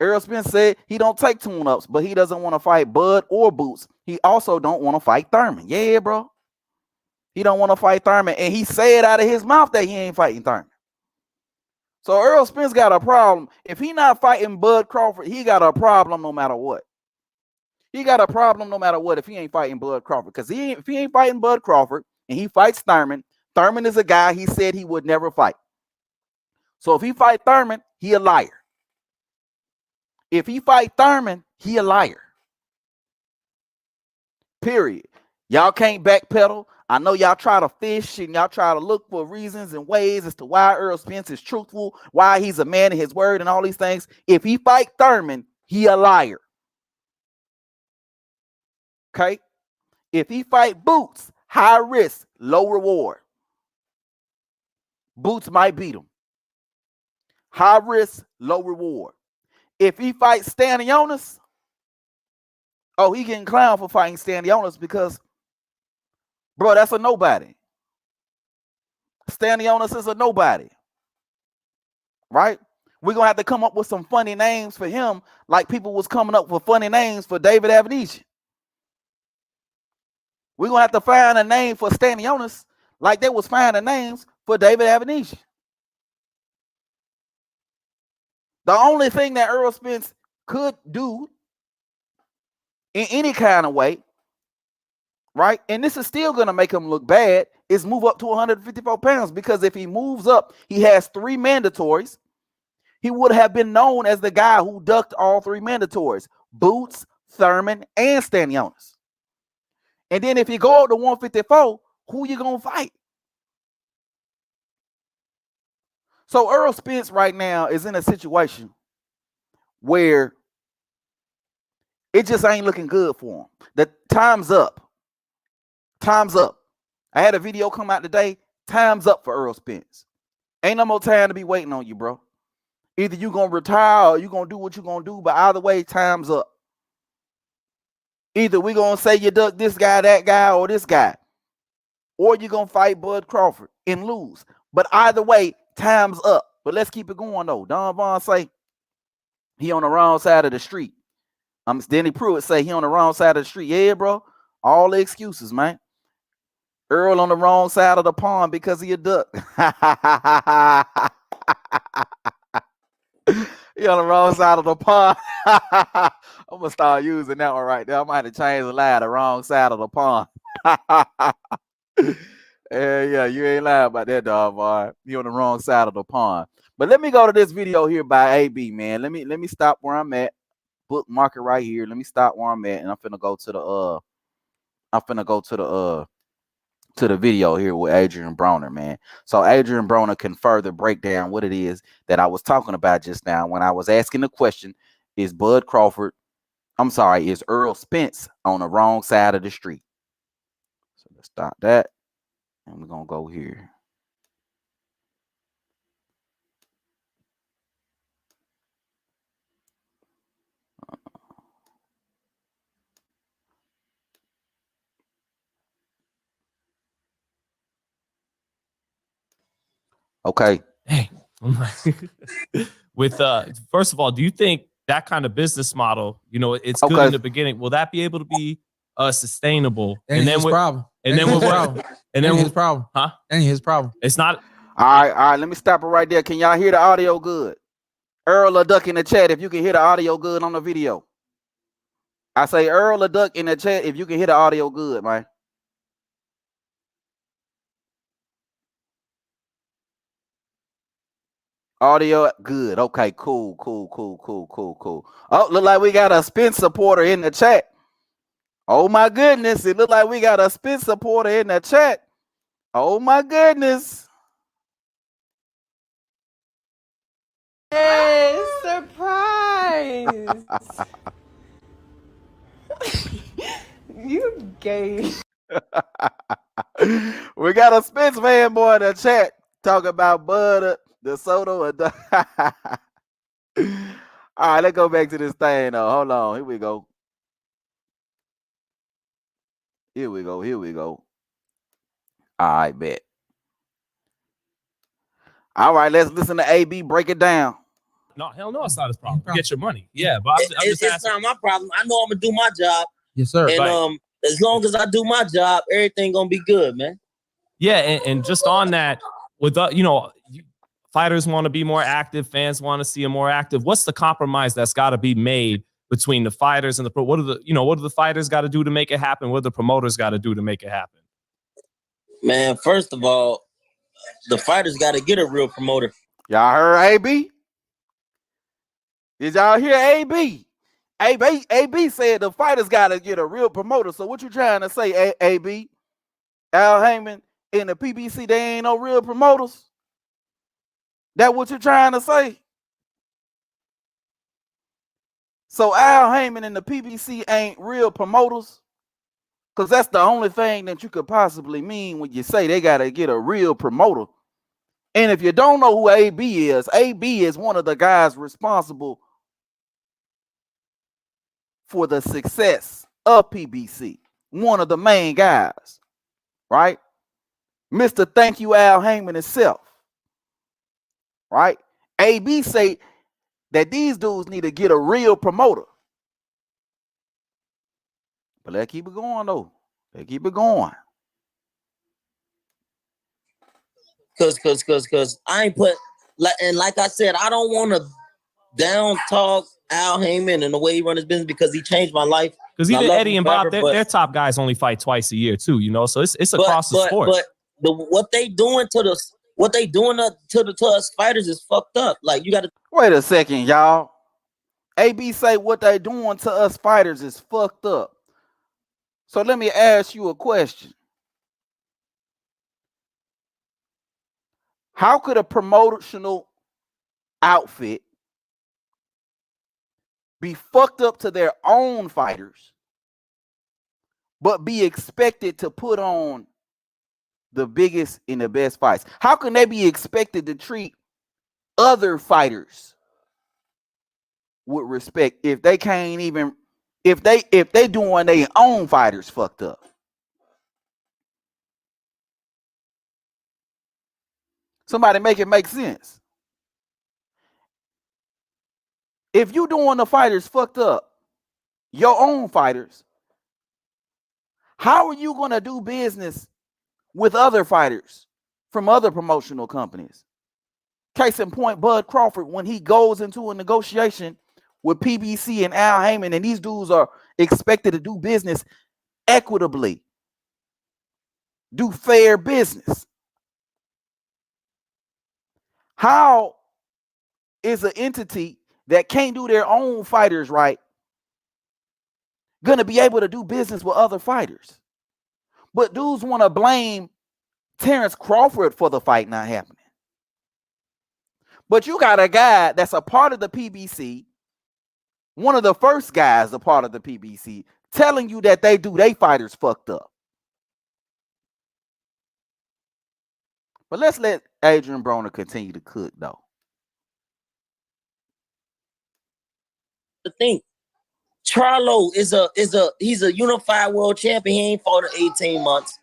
Errol Spence said he don't take tune-ups, but he doesn't want to fight Bud or Boots. He also don't want to fight Thurman. Yeah, bro. He don't want to fight Thurman. And he said out of his mouth that he ain't fighting Thurman. So Errol Spence got a problem. If he not fighting Bud Crawford, he got a problem no matter what. He got a problem no matter what if he ain't fighting Bud Crawford. Because if he ain't fighting Bud Crawford and he fights Thurman, Thurman is a guy he said he would never fight. So if he fight Thurman, he a liar. If he fight Thurman, he a liar. Period. Y'all can't backpedal. I know y'all try to fish and y'all try to look for reasons and ways as to why Errol Spence is truthful, why he's a man of his word and all these things. If he fight Thurman, he a liar. Okay? If he fight Boots, high risk, low reward. Boots might beat him. High risk, low reward. If he fights Stanionis, oh, he getting clowned for fighting Stanionis because, bro, that's a nobody. Stanionis is a nobody. Right? We're going to have to come up with some funny names for him like people was coming up with funny names for David Avenesian. We're going to have to find a name for Stanionis like they was finding names for David Avenesian. The only thing that Errol Spence could do in any kind of way, right, and this is still going to make him look bad, is move up to 154 pounds, because if he moves up, he has 3 mandatories. He would have been known as the guy who ducked all 3 mandatories, Boots, Thurman, and Stanionis. And then if you go up to 154, who you going to fight? So Errol Spence right now is in a situation where it just ain't looking good for him. The time's up. Time's up. I had a video come out today. Time's up for Errol Spence. Ain't no more time to be waiting on you, bro. Either you going to retire or you going to do what you going to do, but either way, time's up. Either we going to say you duck this guy, that guy, or this guy. Or you're going to fight Bud Crawford and lose. But either way, time's up. But let's keep it going, though. Don Vaughn say he on the wrong side of the street. Danny Pruitt say he on the wrong side of the street. Yeah, bro. All the excuses, man. Earl on the wrong side of the pond because he a duck. He on the wrong side of the pond. I'm going to start using that one right there. I might have to change the line, the wrong side of the pond. Yeah, you ain't lying about that, dog, boy. You on the wrong side of the pond. But let me go to this video here by AB, man. Let me stop where I'm at. Bookmark it right here. Let me stop where I'm at, and I'm finna go to the video here with Adrian Broner, man. So Adrian Broner can further break down what it is that I was talking about just now when I was asking the question, is Errol Spence on the wrong side of the street? So let's stop that. And we're going to go here. Okay. Hey, with first of all, do you think that kind of business model, it's good in the beginning, will that be able to be sustainable? And then his problem. And then his problem. And then his problem. Huh? And his problem. It's not. All right. Let me stop it right there. Can y'all hear the audio good? Earl or Duck in the chat if you can hear the audio good on the video. I say Earl or Duck in the chat if you can hear the audio good, man. Audio good. Okay, cool. Oh, look like we got a Spence supporter in the chat. Oh my goodness. It look like we got a Spence supporter in the chat. Oh my goodness. Hey, surprise. You gay. We got a Spence fanboy in the chat talking about Bud, the soda. All right, let's go back to this thing though. Hold on. Here we go. All right, bet. All right, let's listen to AB break it down. No, hell no, it's not his problem. Get your money. Yeah, but I'm just it's not my problem. I know I'm gonna do my job. Yes, sir. And as long as I do my job, everything gonna be good, man. Yeah, and just on that, with fighters want to be more active, fans want to see them more active. What's the compromise that's got to be made between the fighters and the pro? What do the fighters got to do to make it happen? What do the promoters got to do to make it happen? Man, first of all, the fighters got to get a real promoter. Y'all heard AB? Did y'all hear AB? AB said the fighters got to get a real promoter. So what you trying to say, AB? Al Haymon in the PBC, they ain't no real promoters? That what you trying to say? So Al Haymon and the PBC ain't real promoters? Because that's the only thing that you could possibly mean when you say they got to get a real promoter. And if you don't know who AB is one of the guys responsible for the success of PBC. One of the main guys, right? Mr. Thank You Al Haymon himself, right? AB say that these dudes need to get a real promoter. But let's keep it going, though. Let's keep it going. Cause I ain't put like I said, I don't want to down talk Al Haymon and the way he run his business because he changed my life. Because even Eddie and Bob, their top guys only fight twice a year too, you know. So it's across the sport. But what they doing to us fighters is fucked up. Like, you got to wait a second, y'all. AB say what they doing to us fighters is fucked up. So let me ask you a question. How could a promotional outfit be fucked up to their own fighters, but be expected to put on the biggest and the best fights? How can they be expected to treat other fighters with respect if they can't even, if they doing their own fighters fucked up? Somebody make it make sense. If you doing the fighters fucked up, your own fighters, how are you going to do business with other fighters from other promotional companies? Case in point, Bud Crawford, when he goes into a negotiation with PBC and Al Haymon, and these dudes are expected to do business equitably, do fair business. How is an entity that can't do their own fighters right gonna be able to do business with other fighters? But dudes want to blame Terrence Crawford for the fight not happening. But you got a guy that's a part of the PBC, one of the first guys a part of the PBC, telling you that they do their fighters fucked up. But let's let Adrian Broner continue to cook, though. to think. Charlo he's a unified world champion. He ain't fought in 18 months.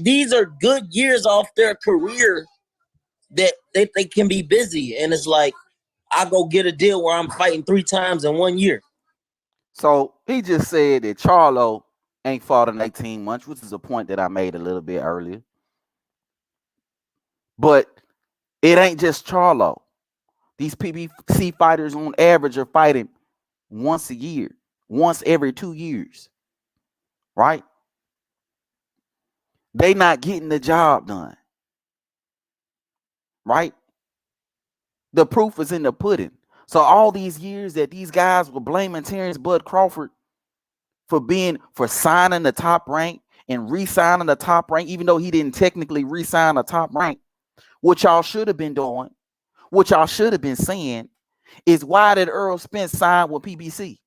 These are good years off their career that they can be busy. And it's like, I go get a deal where I'm fighting 3 times in 1 year. So he just said that Charlo ain't fought in 18 months, which is a point that I made a little bit earlier. But it ain't just Charlo. These PBC fighters on average are fighting once a year, once every 2 years, right? They not getting the job done, right? The proof is in the pudding. So all these years that these guys were blaming Terrence Bud Crawford for signing the Top Rank and re-signing the Top Rank, even though he didn't technically re-sign the Top Rank, what y'all should have been doing, what y'all should have been saying is, why did Errol Spence sign with PBC?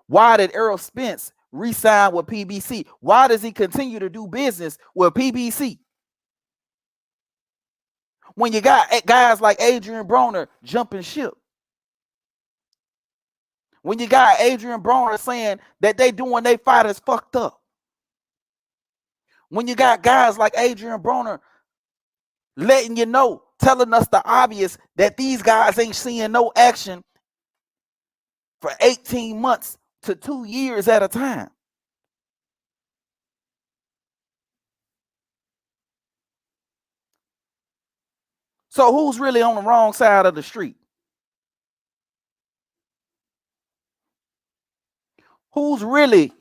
Why did Errol Spence re-sign with PBC? Why does he continue to do business with PBC? When you got guys like Adrian Broner jumping ship. When you got Adrian Broner saying that they doing their fighters fucked up. When you got guys like Adrian Broner letting you know, telling us the obvious, that these guys ain't seeing no action for 18 months to 2 years at a time. So who's really on the wrong side of the street? Who's really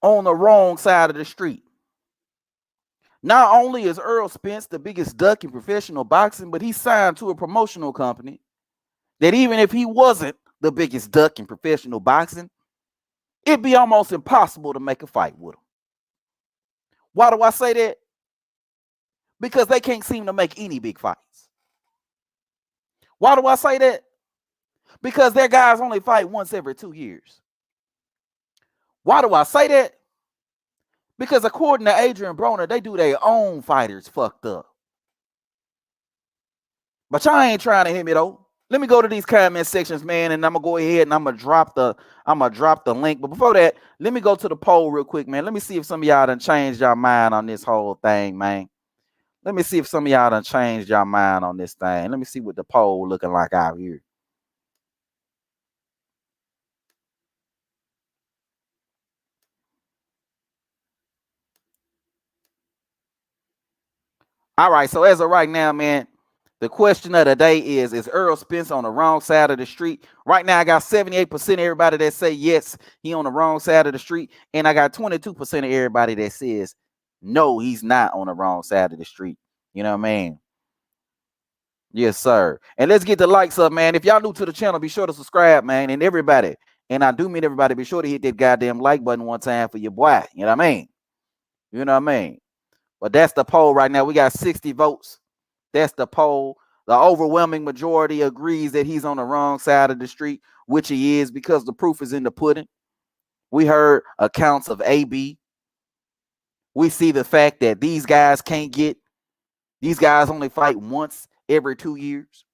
on the wrong side of the street? Not only is Errol Spence the biggest duck in professional boxing, but he signed to a promotional company that even if he wasn't the biggest duck in professional boxing, it'd be almost impossible to make a fight with him. Why do I say that? Because they can't seem to make any big fights. Why do I say that? Because their guys only fight once every 2 years. Why do I say that? Because according to Adrian Broner, they do their own fighters fucked up. But y'all ain't trying to hit me though. Let me go to these comment sections, man, and I'm gonna go ahead and I'm gonna drop the link. But before that, let me go to the poll real quick, man. Let me see if some of y'all done changed your mind on this whole thing, man. Let me see if some of y'all done changed your mind on this thing. Let me see what the poll looking like out here. All right, so as of right now, man, the question of the day is Errol Spence on the wrong side of the street? Right now, I got 78% of everybody that say yes, he on the wrong side of the street. And I got 22% of everybody that says no, he's not on the wrong side of the street. You know what I mean? Yes, sir. And let's get the likes up, man. If y'all new to the channel, be sure to subscribe, man. And everybody, and I do mean everybody, be sure to hit that goddamn like button one time for your boy. You know what I mean? You know what I mean? But that's the poll right now. We got 60 votes. That's the poll. The overwhelming majority agrees that he's on the wrong side of the street, which he is, because the proof is in the pudding. We heard accounts of AB. We see the fact that these guys only fight once every 2 years.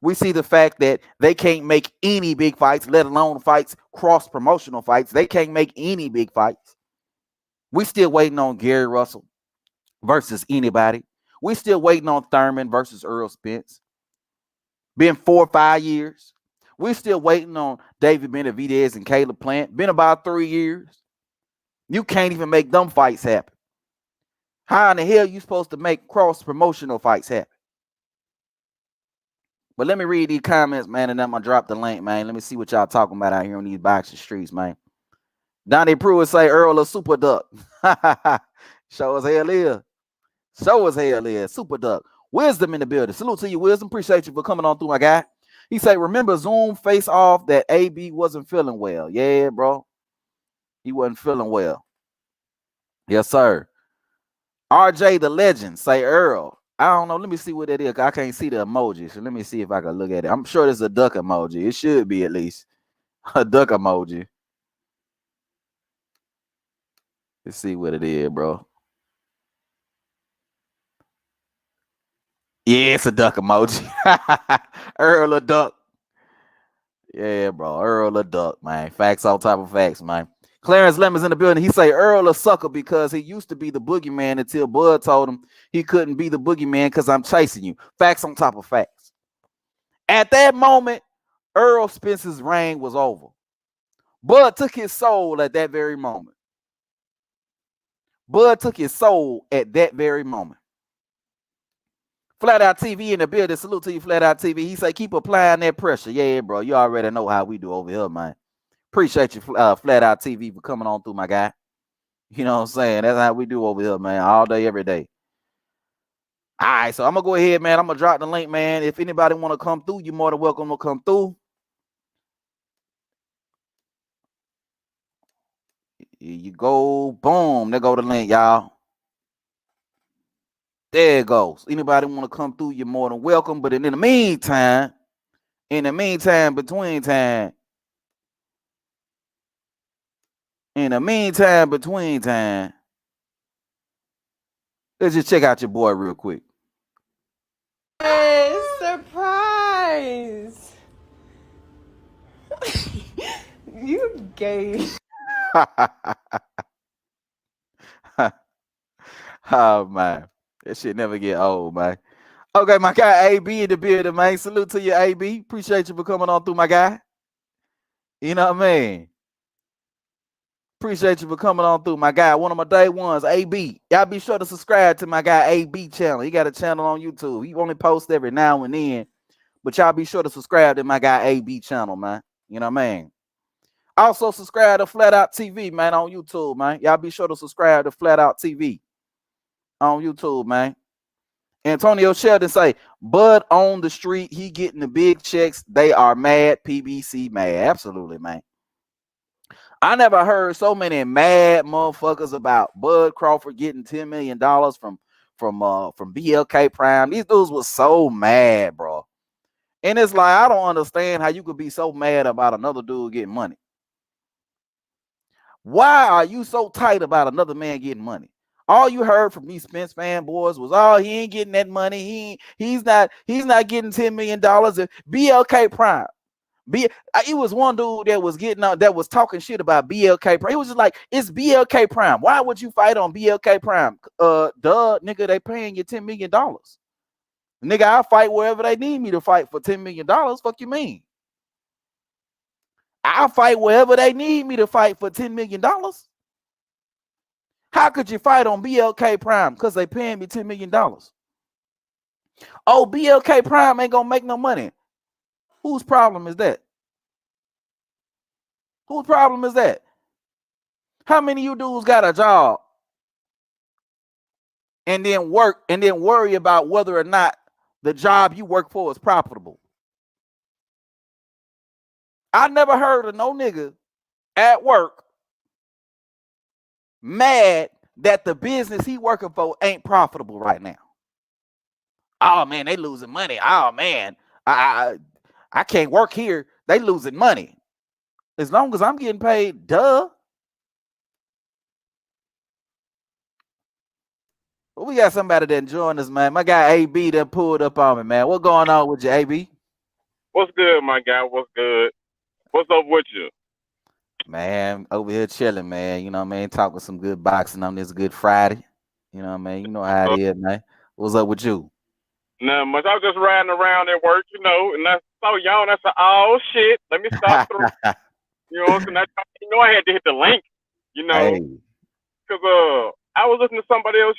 We see the fact that they can't make any big fights, let alone fights, cross-promotional fights. They can't make any big fights. We still waiting on Gary Russell versus anybody. We still waiting on Thurman versus Errol Spence. Been 4 or 5 years. We still waiting on David Benavidez and Caleb Plant. Been about 3 years. You can't even make them fights happen. How in the hell are you supposed to make cross-promotional fights happen? But let me read these comments, man, and then I'm going to drop the link, man. Let me see what y'all talking about out here on these boxing streets, man. Donnie Pruitt say Earl a super duck. Show as hell is. Show as hell is. Super duck. Wisdom in the building. Salute to you, Wisdom. Appreciate you for coming on through, my guy. He say, remember Zoom face off that AB wasn't feeling well. Yeah, bro. He wasn't feeling well. Yes, sir. RJ the Legend say Earl. I don't know. Let me see what that is. I can't see the emoji. So let me see if I can look at it. I'm sure there's a duck emoji. It should be at least a duck emoji. Let's see what it is, bro. Yeah, it's a duck emoji. Earl a duck. Yeah, bro. Earl a duck, man. Facts on top of facts, man. Clarence Lemon's in the building. He say Earl a sucker because he used to be the boogeyman until Bud told him he couldn't be the boogeyman because I'm chasing you. Facts on top of facts. At that moment, Errol Spence's reign was over. Bud took his soul at that very moment. Bud took his soul at that very moment. Flat Out TV in the building. Salute to you, Flat Out TV. He say, keep applying that pressure. Yeah, bro. You already know how we do over here, man. Appreciate you, Flat Out TV, for coming on through, my guy. You know what I'm saying? That's how we do over here, man. All day, every day. All right, so I'm going to go ahead, man. I'm going to drop the link, man. If anybody want to come through, you're more than welcome to come through. Here you go. Boom. There go the link, y'all. There it goes. Anybody want to come through, you're more than welcome. But in the meantime, between time, let's just check out your boy real quick. Surprise! You gay. Oh, man. That shit never get old, man. Okay, my guy AB in the building, man. Salute to you, AB. Appreciate you for coming on through, my guy. You know what I mean? Appreciate you for coming on through, my guy. One of my day ones, AB. Y'all be sure to subscribe to my guy AB channel. He got a channel on YouTube. He only posts every now and then. But y'all be sure to subscribe to my guy AB channel, man. You know what I mean? Also, subscribe to Flat Out TV, man, on YouTube, man. Y'all be sure to subscribe to Flat Out TV on YouTube, man. Antonio Sheldon say, Bud on the street, he getting the big checks. They are mad. PBC mad. Absolutely, man. I never heard so many mad motherfuckers about Bud Crawford getting $10 million from BLK Prime. These dudes was so mad, bro. And it's like, I don't understand how you could be so mad about another dude getting money. Why are you so tight about another man getting money? All you heard from these Spence fanboys was, oh, he ain't getting that money. He's not getting $10 million. BLK Prime. It was one dude that was getting out that was talking shit about BLK Prime. He was just like, it's BLK Prime. Why would you fight on BLK Prime? Duh, nigga, they paying you $10 million. Nigga, I'll fight wherever they need me to fight for $10 million. Fuck you mean? I'll fight wherever they need me to fight for $10 million. How could you fight on BLK Prime? Because they paying me $10 million. Oh, BLK Prime ain't gonna make no money. Whose problem is that? Whose problem is that? How many of you dudes got a job and then work and then worry about whether or not the job you work for is profitable? I never heard of no nigga at work mad that the business he working for ain't profitable right now. Oh man, they losing money. Oh man, I can't work here. They losing money. As long as I'm getting paid, duh. Well, we got somebody that joined us, man. My guy AB that pulled up on me, man. What going on with you, AB? What's good, my guy? What's good? What's up with you? Man, over here chilling, man. You know what I mean? Talking some good boxing on this Good Friday. You know what I mean? You know how it is, man. What's up with you? Not much. I was just riding around at work, and I saw y'all, and I said, oh, shit, let me stop through. You know what I'm saying? I had to hit the link, Hey. because I was listening to somebody else,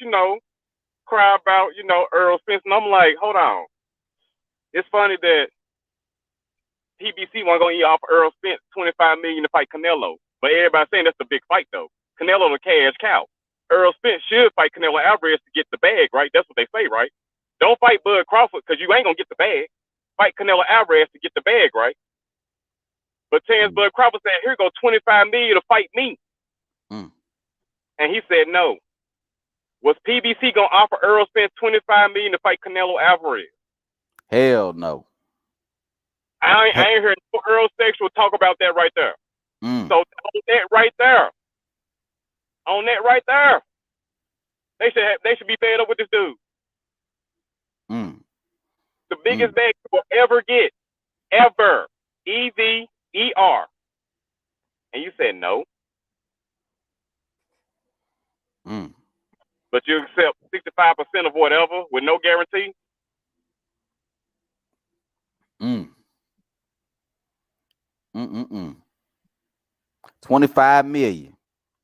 cry about, Errol Spence, and I'm like, hold on. It's funny that PBC wasn't going to eat off Errol Spence $25 million to fight Canelo, but everybody's saying that's the big fight, though. Canelo the cash cow. Errol Spence should fight Canelo Alvarez to get the bag, right? That's what they say, right? Don't fight Bud Crawford because you ain't going to get the bag. Fight Canelo Alvarez to get the bag, right? But Bud Crawford said, here go $25 million to fight me. And he said no. Was PBC going to offer Errol Spence $25 million to fight Canelo Alvarez? Hell no. I ain't heard no Earl Sexual talk about that right there. So on that right there, they should be fed up with this dude. The biggest bag you will ever get, ever. EVER. And you said no. But you accept 65% of whatever with no guarantee. 25 million.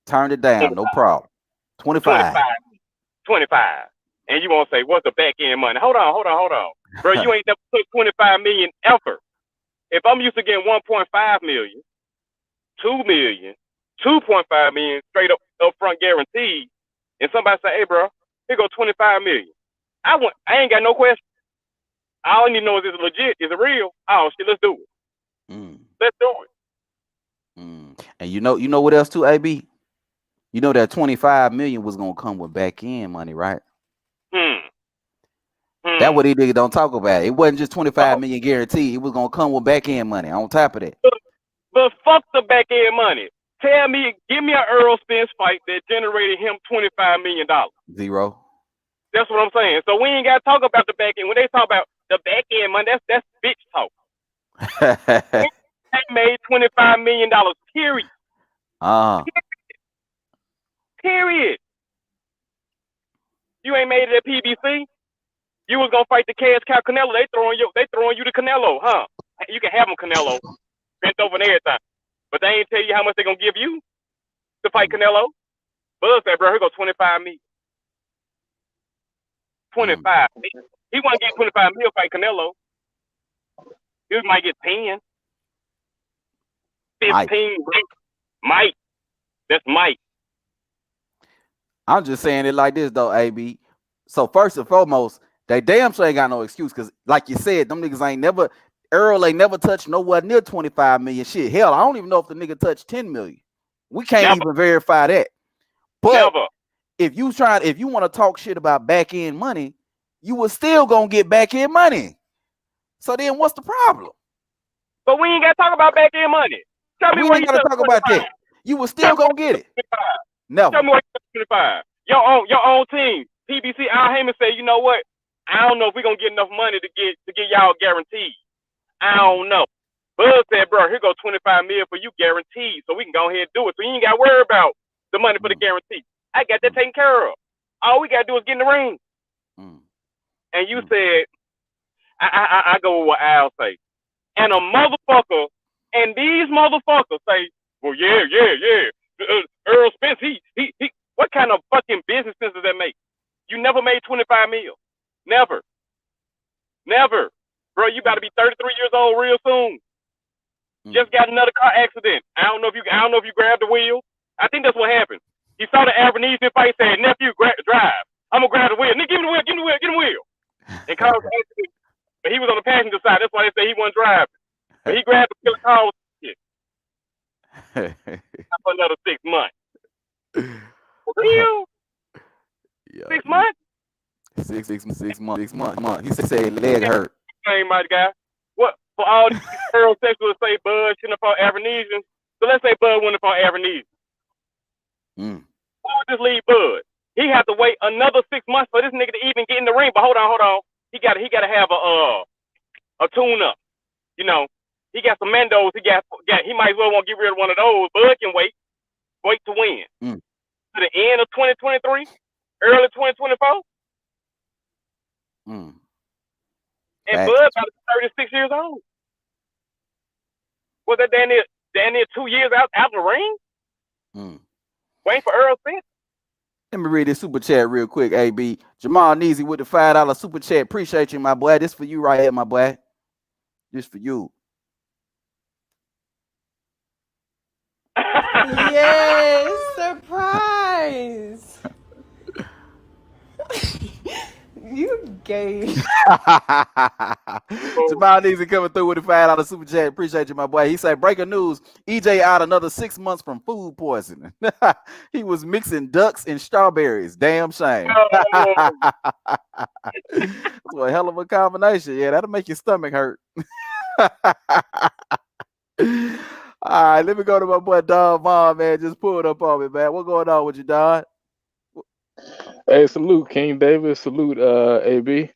Turned it down, no problem. 25. And you won't say, what's the back end money? Hold on. Bro, you ain't never put 25 million ever. If I'm used to getting 1.5 million, 2 million, 2.5 million straight up upfront guaranteed, and somebody say, hey bro, here go 25 million. I ain't got no question. All I need to know is it legit, is it real? Oh shit, let's do it. Let's do it. And you know what else too, AB? You know that 25 million was gonna come with back end money, right? That's what these niggas don't talk about. It wasn't just 25 million guaranteed. It was gonna come with back end money on top of that. But fuck the back end money. Give me an Errol Spence fight that generated him $25 million. Zero. That's what I'm saying. So we ain't gotta talk about the back end. When they talk about the back end money, that's bitch talk. They made $25 million. Period. Period. You ain't made it at PBC. You was gonna fight the cash cow Canelo. They throwing you to Canelo, huh? You can have him Canelo, bent over and everything, but they ain't tell you how much they gonna give you to fight Canelo. Buzz said, bro, here go 25 million. 25. He wasn't getting 25 million fight Canelo. He might get 10, 15. Might. That's might. I'm just saying it like this though, AB. So first and foremost, They damn sure ain't got no excuse, because like you said, them niggas ain't never, Earl ain't never touched nowhere near 25 million. Shit, hell, I don't even know if the nigga touched 10 million. We can't even verify that. But if you want to talk shit about back end money, you was still gonna get back end money. So then what's the problem? But we ain't gotta talk about back end money. Tell me We what ain't he gotta took talk about that. You was still gonna get it. Never. Tell me what he took 25. Your own team, PBC, Al Haymon said, you know what? I don't know if we're gonna get enough money to get y'all guaranteed. I don't know. Bud said, bro, here go 25 million for you guaranteed, so we can go ahead and do it. So you ain't gotta worry about the money for the guarantee. I got that taken care of. All we gotta do is get in the ring. And you said, I go with what Al say. And a motherfucker, and these motherfuckers say, well, yeah. Errol Spence, he, what kind of fucking business sense does that make? You never made 25 mil. Never. Bro, you about to be 33 years old real soon. Just got another car accident. I don't know if you grabbed the wheel. I think that's what happened. He saw the Avenesian fight, said, nephew, drive. I'm gonna grab the wheel. Nigga, give me the wheel. And caused an accident. But he was on the passenger side. That's why they say he wasn't driving. But he grabbed the car. For another 6 months. For real? Yeah. 6 months? 6 months. He said leg hurt. Same my guy. What for all these heterosexuals say Bud shouldn't have fought Avenesian? So let's say Bud wouldn't have fought Avenesian. Who would just leave Bud? He had to wait another 6 months for this nigga to even get in the ring. But hold on. He gotta have a tune up. You know, he got some Mendos. He might as well want to get rid of one of those. Bud can wait to win. To the end of 2023, early 2024. And Bud about 36 years old. Was that damn near 2 years out the ring? Waiting for Errol Spence. Let me read this super chat real quick, AB. Jamal Neezy with the $5 super chat. Appreciate you, my boy. This for you right here, my boy. This for you. Yes, surprise. You gay. Jamal Neezy coming through with the $5 super chat. Appreciate you, my boy. He said, breaking news, EJ out another 6 months from food poisoning. He was mixing ducks and strawberries. Damn shame. That's a hell of a combination. Yeah, that'll make your stomach hurt. All right, let me go to my boy Don Vaughn, man. Just pull it up on me, man. What's going on with you, Don? Hey, salute King David. Salute AB.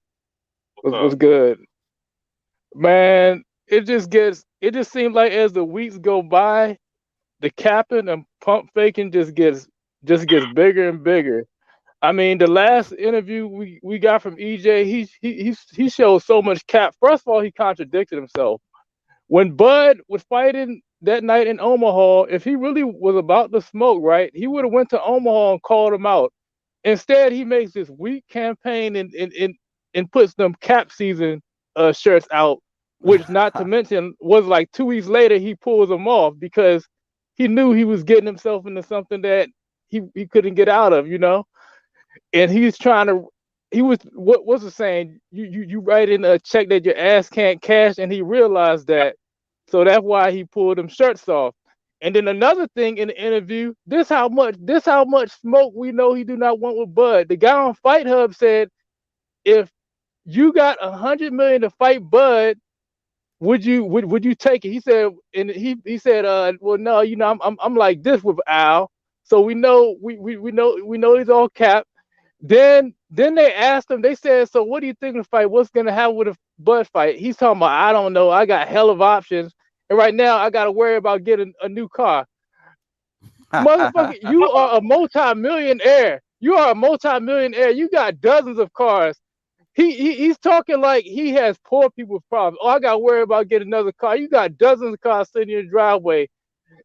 What's good? Man, it just seems like as the weeks go by, the capping and pump faking just gets bigger and bigger. I mean, the last interview we got from EJ, he showed so much cap. First of all, he contradicted himself. When Bud was fighting that night in Omaha, if he really was about to smoke, right, he would have went to Omaha and called him out. Instead, he makes this weak campaign and puts them cap season shirts out, which not to mention was like 2 weeks later he pulls them off because he knew he was getting himself into something that he couldn't get out of, you know. And what was the saying? You write in a check that your ass can't cash, and he realized that, so that's why he pulled them shirts off. And then another thing in the interview, this how much smoke we know he do not want with Bud. The guy on Fight Hub said, if you got $100 million to fight Bud, would you take it? He said, and he said, well, no, you know, I'm like this with Al, so we know he's all cap. Then they asked him, they said, so what do you think of the fight? What's gonna happen with a Bud fight? He's talking about, I don't know, I got hell of options. And right now, I got to worry about getting a new car. Motherfucker, you are a multi-millionaire. You got dozens of cars. He's talking like he has poor people's problems. Oh, I got to worry about getting another car. You got dozens of cars sitting in your driveway.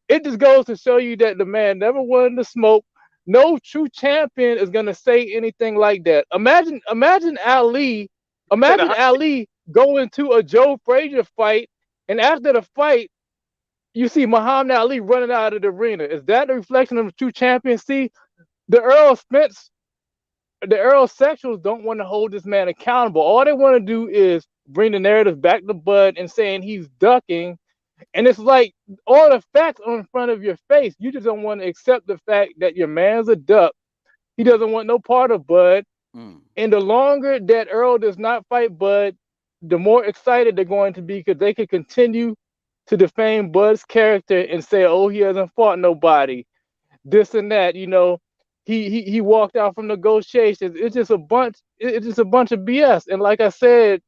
It just goes to show you that the man never wanted to smoke. No true champion is going to say anything like that. Imagine Ali going to a Joe Frazier fight, and after the fight, you see Muhammad Ali running out of the arena. Is that a reflection of a true champion? See, the Errol Spence Errol sexuals don't want to hold this man accountable. All they want to do is bring the narrative back to Bud and saying he's ducking. And it's like all the facts are in front of your face. You just don't want to accept the fact that your man's a duck. He doesn't want no part of Bud. And the longer that Errol does not fight Bud, the more excited they're going to be because they can continue to defame Bud's character and say, oh, he hasn't fought nobody, this and that. You know, he walked out from negotiations. It's just a bunch. It's just a bunch of BS. And like I said,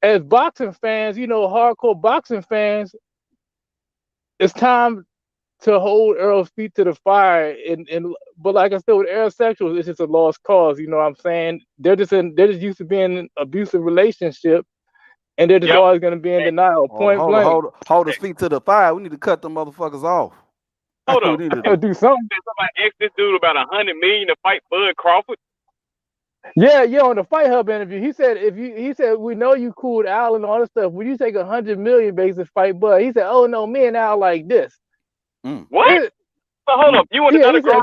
as boxing fans, you know, hardcore boxing fans, it's time to hold Errol's feet to the fire. But like I said, with aerosexuals, it's just a lost cause. You know what I'm saying? They're just used to being in an abusive relationship, and they're just always going to be in denial. Point blank. Hold his feet to the fire. We need to cut them motherfuckers off. Hold up. We need to do something. Somebody asked this dude about $100 million to fight Bud Crawford. Yeah, on the Fight Hub interview, he said we know you cooled Al and all this stuff. Would you take $100 million basically to fight Bud? He said, oh no, me and Al like this. What? So hold up, you want another girl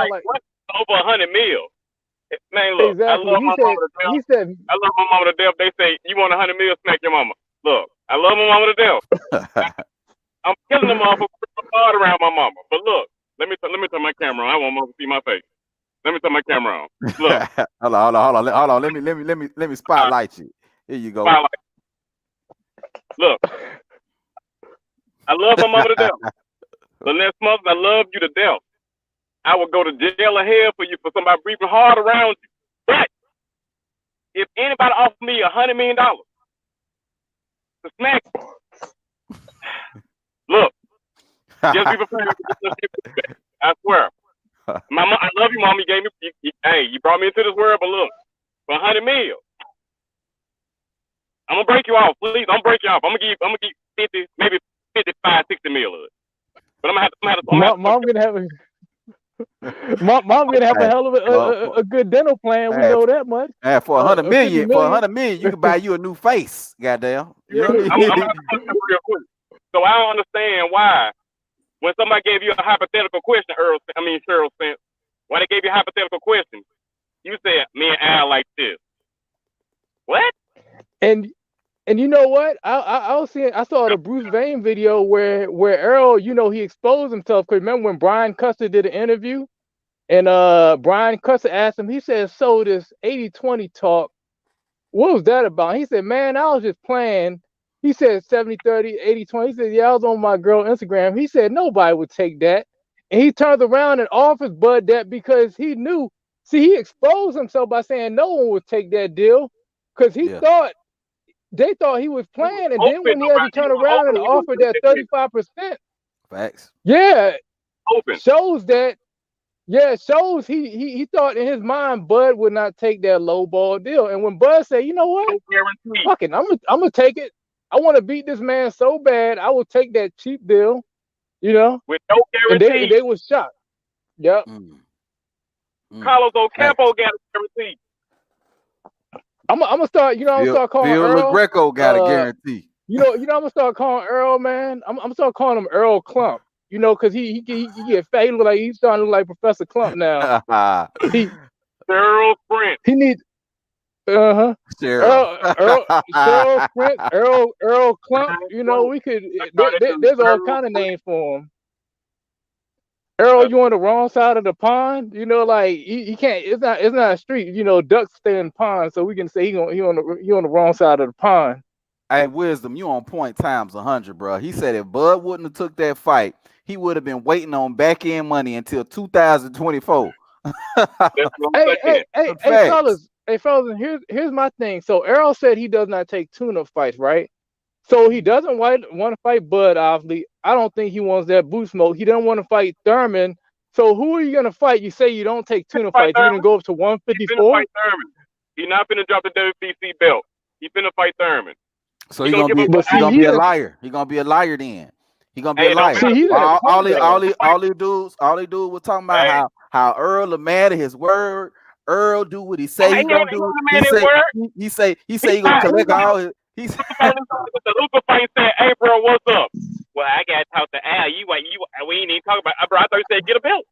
like over $100 million? Man, look, exactly. I love my mama to death. I love my mama to death. They say you want $100 million, smack your mama. Look, I love my mama to death. I'm killing the mama for hard around my mama. But look, let me turn my camera on. I want mama to see my face. Let me turn my camera on. Look. hold on. Let me spotlight you. Here you go. Spotlight. Look, I love my mama to death. But next month, I love you to death. I would go to jail or hell for you for somebody breathing hard around you. But if anybody offered me $100 million to smack, look, just be prepared. I swear. Mama, I love you, Mom. You gave me, you brought me into this world, but look, for $100 million, I'm gonna break you off. Please, don't break you off. I'm gonna give 50, maybe 55, 60 million of it. But I'm gonna have Mom gonna have a hell of a good dental plan. We know that much. And for $100 million, you can buy you a new face. Goddamn. You know what I mean? I'm real quick. So I don't understand why, when somebody gave you a hypothetical question, Errol Spence, why they gave you a hypothetical question, you said, me and Al like this. What? And you know what? I saw the Bruce Vane video where Errol, you know, he exposed himself. Cause remember when Brian Custer did an interview, and Brian Custer asked him, he said, so this 80-20 talk, what was that about? He said, man, I was just playing. He said 70-30, 80-20. He said, yeah, I was on my girl Instagram. He said nobody would take that. And he turns around and offers Bud that because he knew. See, he exposed himself by saying no one would take that deal because he thought they thought he was playing. And then when he had to turn around and offer that 35%, facts. Yeah, open. Shows that. Yeah, shows he thought in his mind Bud would not take that low ball deal. And when Bud said, you know what, fuck it, I'm gonna take it. I want to beat this man so bad, I will take that cheap deal, you know. With no guarantee. And they was shocked. Yep. Carlos Ocampo got a guarantee. I'm gonna start, you know, I'm gonna start calling Earl. Greco got a guarantee. You know, I'm gonna start calling Earl, man. I'm gonna start calling him Earl Clump. You know, cause he get fat. He look like he's starting to look like Professor Clump now. Errol Spence. He needs. Earl Spence, Earl Clump. You know, we could. There's all kind of names for him. Earl, you on the wrong side of the pond. You know, like he can't. It's not a street. You know, ducks stay in ponds, so we can say he on the wrong side of the pond. Hey, Wisdom, you on point times 100, bro. He said if Bud wouldn't have took that fight, he would have been waiting on back end money until 2024. Hey, fellas. Hey, fellas, here's my thing. So Errol said he does not take tune-up fights, right? So he doesn't want to fight Bud, obviously. I don't think he wants that boot smoke. He doesn't want to fight Thurman. So who are you going to fight? You say you don't take tune-up fights. You're going to go up to 154? He's not going to drop the WBC belt. He's going to fight Thurman. So he's gonna be a liar. He's gonna be a liar then. He's gonna be a liar. All they do was talking about how Earl is mad at his word. Earl do what he say he gonna do. He say he gonna collect all his. The Luca fight said, "Hey, bro, what's up?" Well, I gotta talk to Al. We ain't even talking about. Bro, I thought you said get a belt.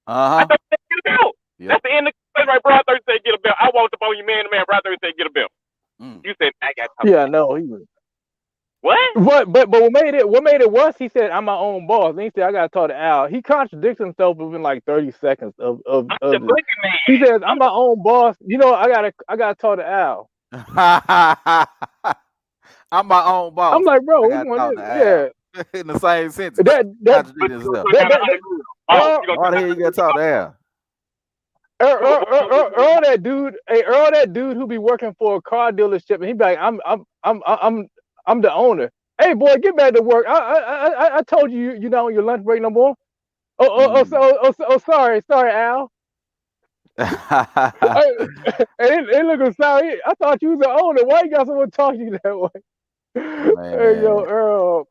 I thought you said get a belt. That's the end. right, bro. I thought you said get a belt. I walked up on you, man to man, bro. I thought you said get a belt. You said I got. Yeah, no, he was. What? But what made it worse? He said I'm my own boss. And he said I gotta talk to Al. He contradicts himself within like 30 seconds of this. He says I'm my own boss. You know, I gotta talk to Al. I'm my own boss. I'm like, bro, I gotta talk to Al. In the same sentence. Why the hell you gotta talk to Al? Earl, that dude. Hey, Earl, that dude who be working for a car dealership, and he be like, I'm the owner. Hey, boy, get back to work. I told you you're not on your lunch break no more. Sorry, Al. They looking sorry. I thought you was the owner. Why you got someone talking to you that way? Hey, yo, Earl.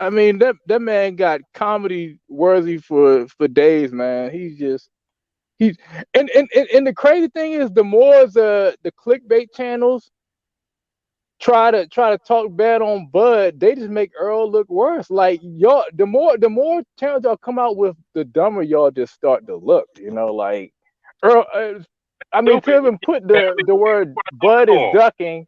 I mean, that man got comedy worthy for days, man. And the crazy thing is, the more the clickbait channels try to talk bad on Bud, they just make Earl look worse. Like y'all, the more channels y'all come out with, the dumber y'all just start to look. You know, like Earl. I mean, to even put the word Bud is ducking,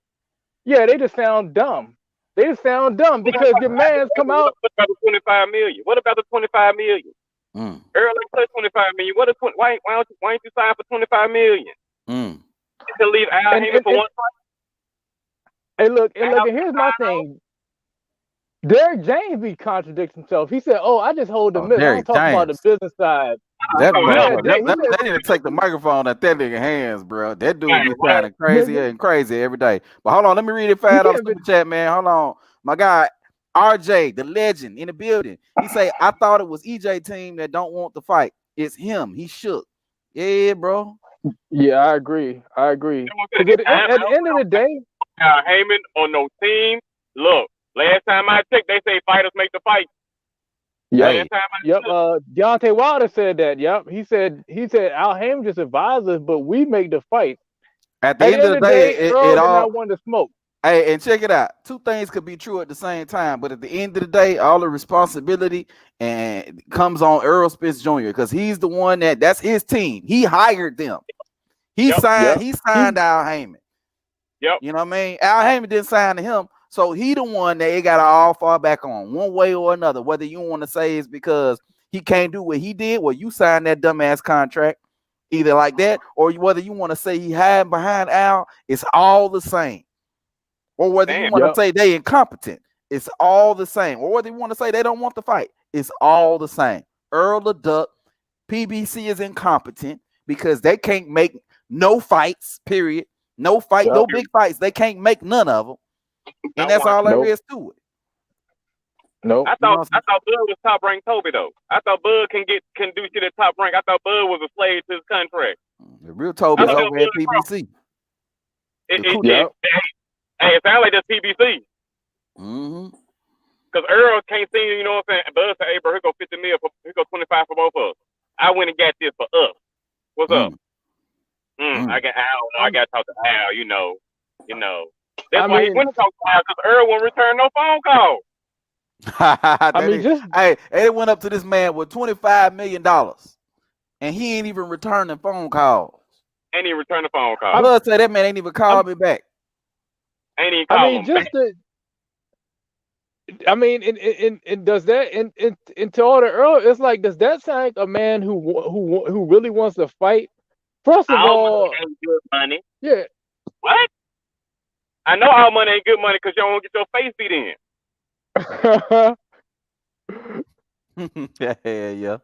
yeah, they just sound dumb. They just sound dumb because your man's come out. What about the 25 million? What about the 25 million? Earl ain't put 25 million. Why ain't you sign for 25 million? To leave Al Haymon for one fight. Hey, look, and here's my thing. Derek James be contradicting himself. He said, "Oh, I just hold the middle. I don't talk about the business side." That didn't take the microphone out that nigga hands, bro. That dude be sounding crazier and crazier every day. But hold on, let me read it fast on the super chat, man. Hold on. My guy, RJ, the legend in the building. He say, I thought it was EJ team that don't want to fight. It's him. He shook. Yeah, bro. Yeah, I agree. At the end of the day, Haymon on no team. Look, last time I checked, they say fighters make the fight. Yep. Deontay Wilder said that. Yep. He said Al Haymon just advises, but we make the fight. At the end of the day, it all want to smoke. Hey, and check it out. Two things could be true at the same time, but at the end of the day, all the responsibility and comes on Errol Spence Jr. because he's the one that's his team. He hired them. He signed Al Haymon. Yep. You know what I mean? Al Haymon didn't sign to him. So he the one that they got to all fall back on one way or another. Whether you want to say it's because he can't do what he did, well, you signed that dumbass contract, either like that, or whether you want to say he hiding behind Al, it's all the same. Or whether you want to say they incompetent, it's all the same. Or whether you want to say they don't want to fight, it's all the same. Earl the Duck, PBC is incompetent because they can't make no fights, period. No fight, no big fights. They can't make none of them. And that's all there is to it. Nope. I thought Bud was top ranked Toby though. I thought Bud can do shit at top rank. I thought Bud was a slave to his contract. The real Toby is over at PBC. Hey, it sounds like that's PBC. Because Earl can't see, you know what I'm saying? Bud said, hey, bro, here go 50 mil, here go 25 for both of us. I went and got this for us. What's up? I got Al. I got to talk to Al, you know. That's why he went to talk to Al, because Earl won't return no phone call. Hey, they went up to this man with $25 million, and he ain't even returning phone calls. Ain't even returning phone calls. I love to say that man ain't even called me back. Ain't even called me back. And does that and to all the Earl, it's like, does that sound like a man who really wants to fight? First of all, ain't good money. Yeah. What? I know all money ain't good money because you don't get your face beat in. Yeah.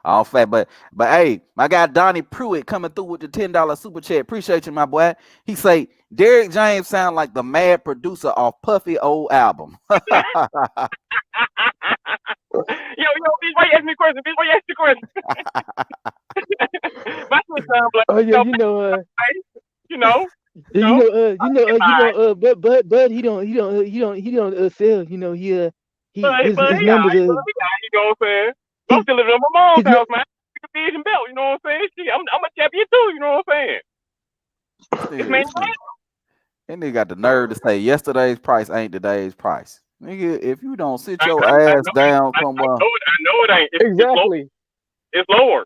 All fat, but hey, my guy Donnie Pruitt coming through with the $10 super chat. Appreciate you, my boy. He say Derek James sound like the mad producer of Puffy old album. Yo, bitch, why you ask me a question? Bitch, why you ask me a question? My shit sound like Bud, he don't sell, his numbers you know what I'm saying? I'm still living in my mom's house, man. Division belt, you know what I'm saying? Shit, I'm a champion too, you know what I'm saying? And they got the nerve to say yesterday's price ain't today's price. Nigga, if you don't sit your ass down somewhere. I know it ain't. Exactly. It's lower.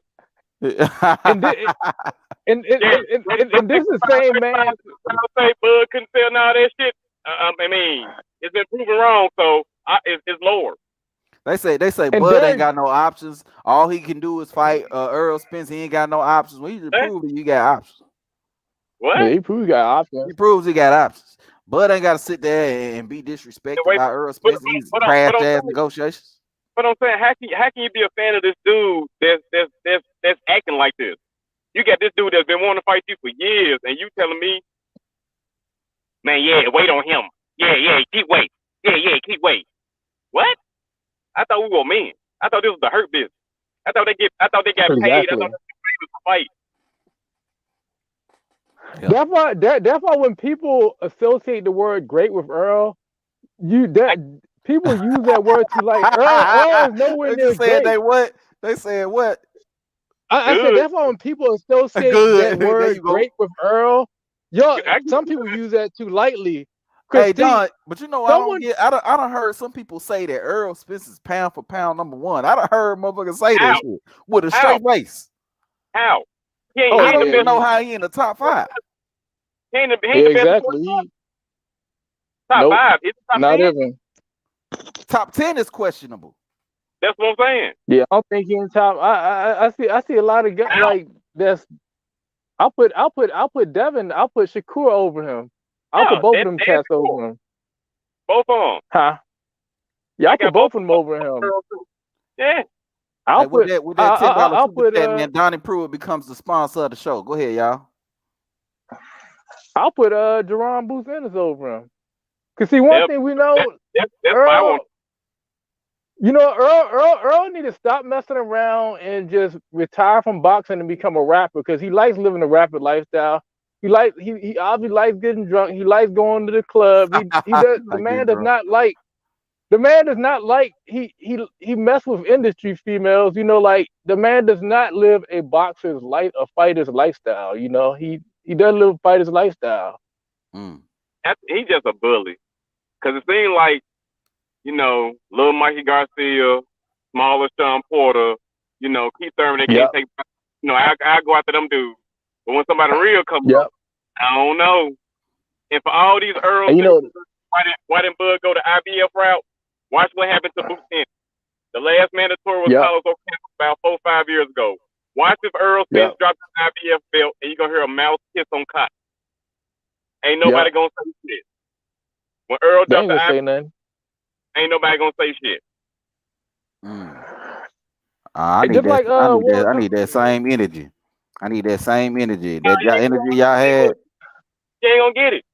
and this, and this is the same man. I say Bud couldn't sell all that shit. I mean, it's been proven wrong, so it's lower. They say And Bud ain't Derek, got no options. All he can do is fight Errol Spence. He ain't got no options. Well, he just proved you got options. What? yeah, he proves he got options. He proves he got options. Bud ain't got to sit there and be disrespected by Errol Spence. These crash ass negotiations. But I'm saying, how can you be a fan of this dude that's acting like this? You got this dude that's been wanting to fight you for years, and you telling me, man, yeah, wait on him. Yeah, keep wait. Yeah, keep wait. What? I thought we were men. I thought this was the hurt business. I thought they got paid. I thought they got paid to fight. Yep. That's why when people associate the word great with Earl, people use that word to like Earl is nowhere near great. They said what? I said that's why when people associate that word great with Earl, some people use that too lightly. Hey Don, but you know I don't heard some people say that Errol Spence is pound for pound #1. I don't heard motherfuckers say that shit with a straight face. How? I don't even know how he in the top 5. He ain't exactly. Top 5. It's top not 10. even. Top 10 is questionable. That's what I'm saying. Yeah, I'm thinking top. I see a lot of guys like that's. I'll put Devin. I'll put Shakur over him. I'll put both of them cats over him. Both of them. Huh? Yeah, I'll put both of them over him. Yeah. I'll put that man Donnie Pruitt becomes the sponsor of the show. Go ahead, y'all. I'll put Jerron Booth Ennis over him. Cause see, one thing we know, Earl, you know, Earl need to stop messing around and just retire from boxing and become a rapper because he likes living a rapper lifestyle. He obviously likes getting drunk. He likes going to the club. The man does not like he mess with industry females. You know, like the man does not live a boxer's life, a fighter's lifestyle. You know, he doesn't live a fighter's lifestyle. He's just a bully. Cause it seems like, you know, little Mikey Garcia, smaller Sean Porter, you know, Keith Thurman, they can't take, you know, I go after them dudes. But when somebody real comes up, I don't know. And for all these Earls, why didn't Bud go the IBF route? Watch what happened to Boots Ennis. The last mandatory was Carlos O'Connor about 4 or 5 years ago. Watch if Errol Spence drops the IBF belt and you're going to hear a mouth kiss on cotton. Ain't nobody going to say shit. When Earl drops the IBF, ain't nobody going to say shit. I need that same energy. I need that same energy. That energy y'all had. You ain't gonna get it.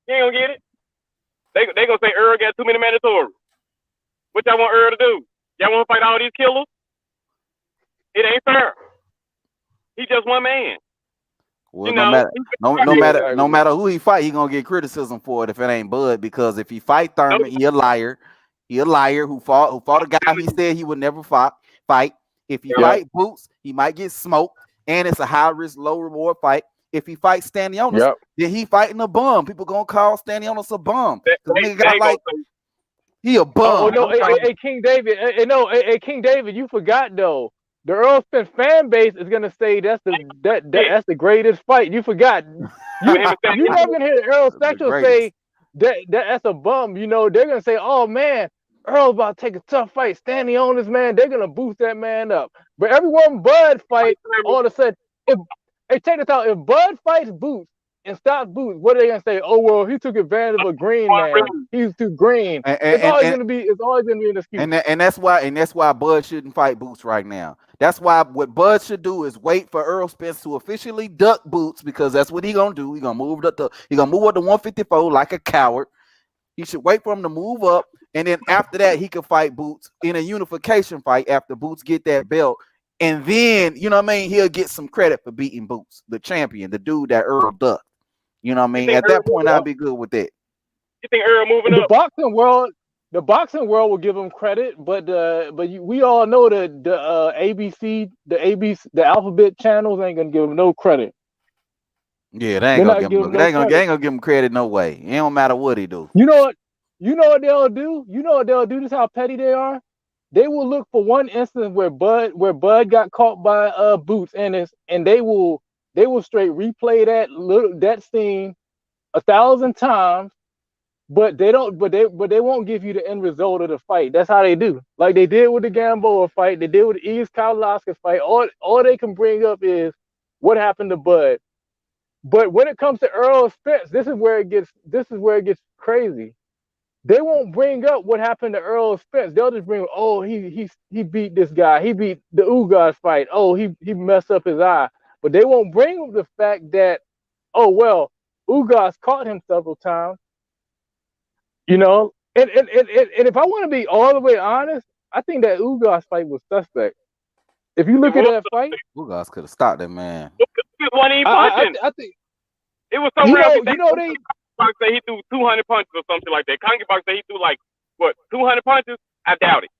You ain't gonna get it. They gonna say Earl got too many mandatories. What y'all want Earl to do? Y'all want to fight all these killers? It ain't fair. He just one man. Well, no matter who he fight, he gonna get criticism for it if it ain't Bud. Because if he fight Thurman, he a liar. He a liar who fought a guy he said he would never fight. If he fight Boots, he might get smoked. And it's a high risk, low reward fight. If he fights Stanionis, then he fighting a bum. People gonna call Stanionis a bum. He a bum. Oh no, hey King David. Hey King David, you forgot though. The Earl Spence fan base is gonna say that's the greatest fight. You forgot. You never gonna hear Errol Spence say that's a bum. You know they're gonna say, oh man, Earl's about to take a tough fight. Stanionis, man, they're gonna boost that man up. But everyone Bud fight, all of a sudden, check this out. If Bud fights Boots and stops Boots, what are they gonna say? Oh well, he took advantage of a green man. He's too green. It's always gonna be an excuse. And that's why Bud shouldn't fight Boots right now. That's why what Bud should do is wait for Errol Spence to officially duck Boots because that's what he gonna do. He gonna move up to 154 like a coward. He should wait for him to move up, and then after that, he can fight Boots in a unification fight after Boots get that belt. And then, you know what I mean, he'll get some credit for beating Boots, the champion, the dude that Earl ducked. You know what I mean? At that point, I'll be good with that. You think Earl moving up? The boxing world will give him credit, but we all know that the alphabet channels ain't gonna give him no credit. Yeah, they ain't gonna give him credit no way. It don't matter what he do. You know what they'll do? This is how petty they are. they will look for one instance where Bud got caught by Boots and they will straight replay that scene 1,000 times, but they won't give you the end result of the fight. That's how they do. Like they did with the Gamboa fight, they did with the East Kowalski fight. All they can bring up is what happened to Bud. But when it comes to Errol Spence, this is where it gets crazy. They won't bring up what happened to Errol Spence. They'll just bring, oh, he beat this guy. He beat the Ugas fight. Oh, he messed up his eye. But they won't bring up the fact that, oh, well, Ugas caught him several times. You know? And if I want to be all the way honest, I think that Ugas fight was suspect. If you look at that fight, Ugas could have stopped that man. I think it was so rare. They Box say he threw 200 punches or something like that. Kangi Box say he threw like what 200 punches? I doubt it.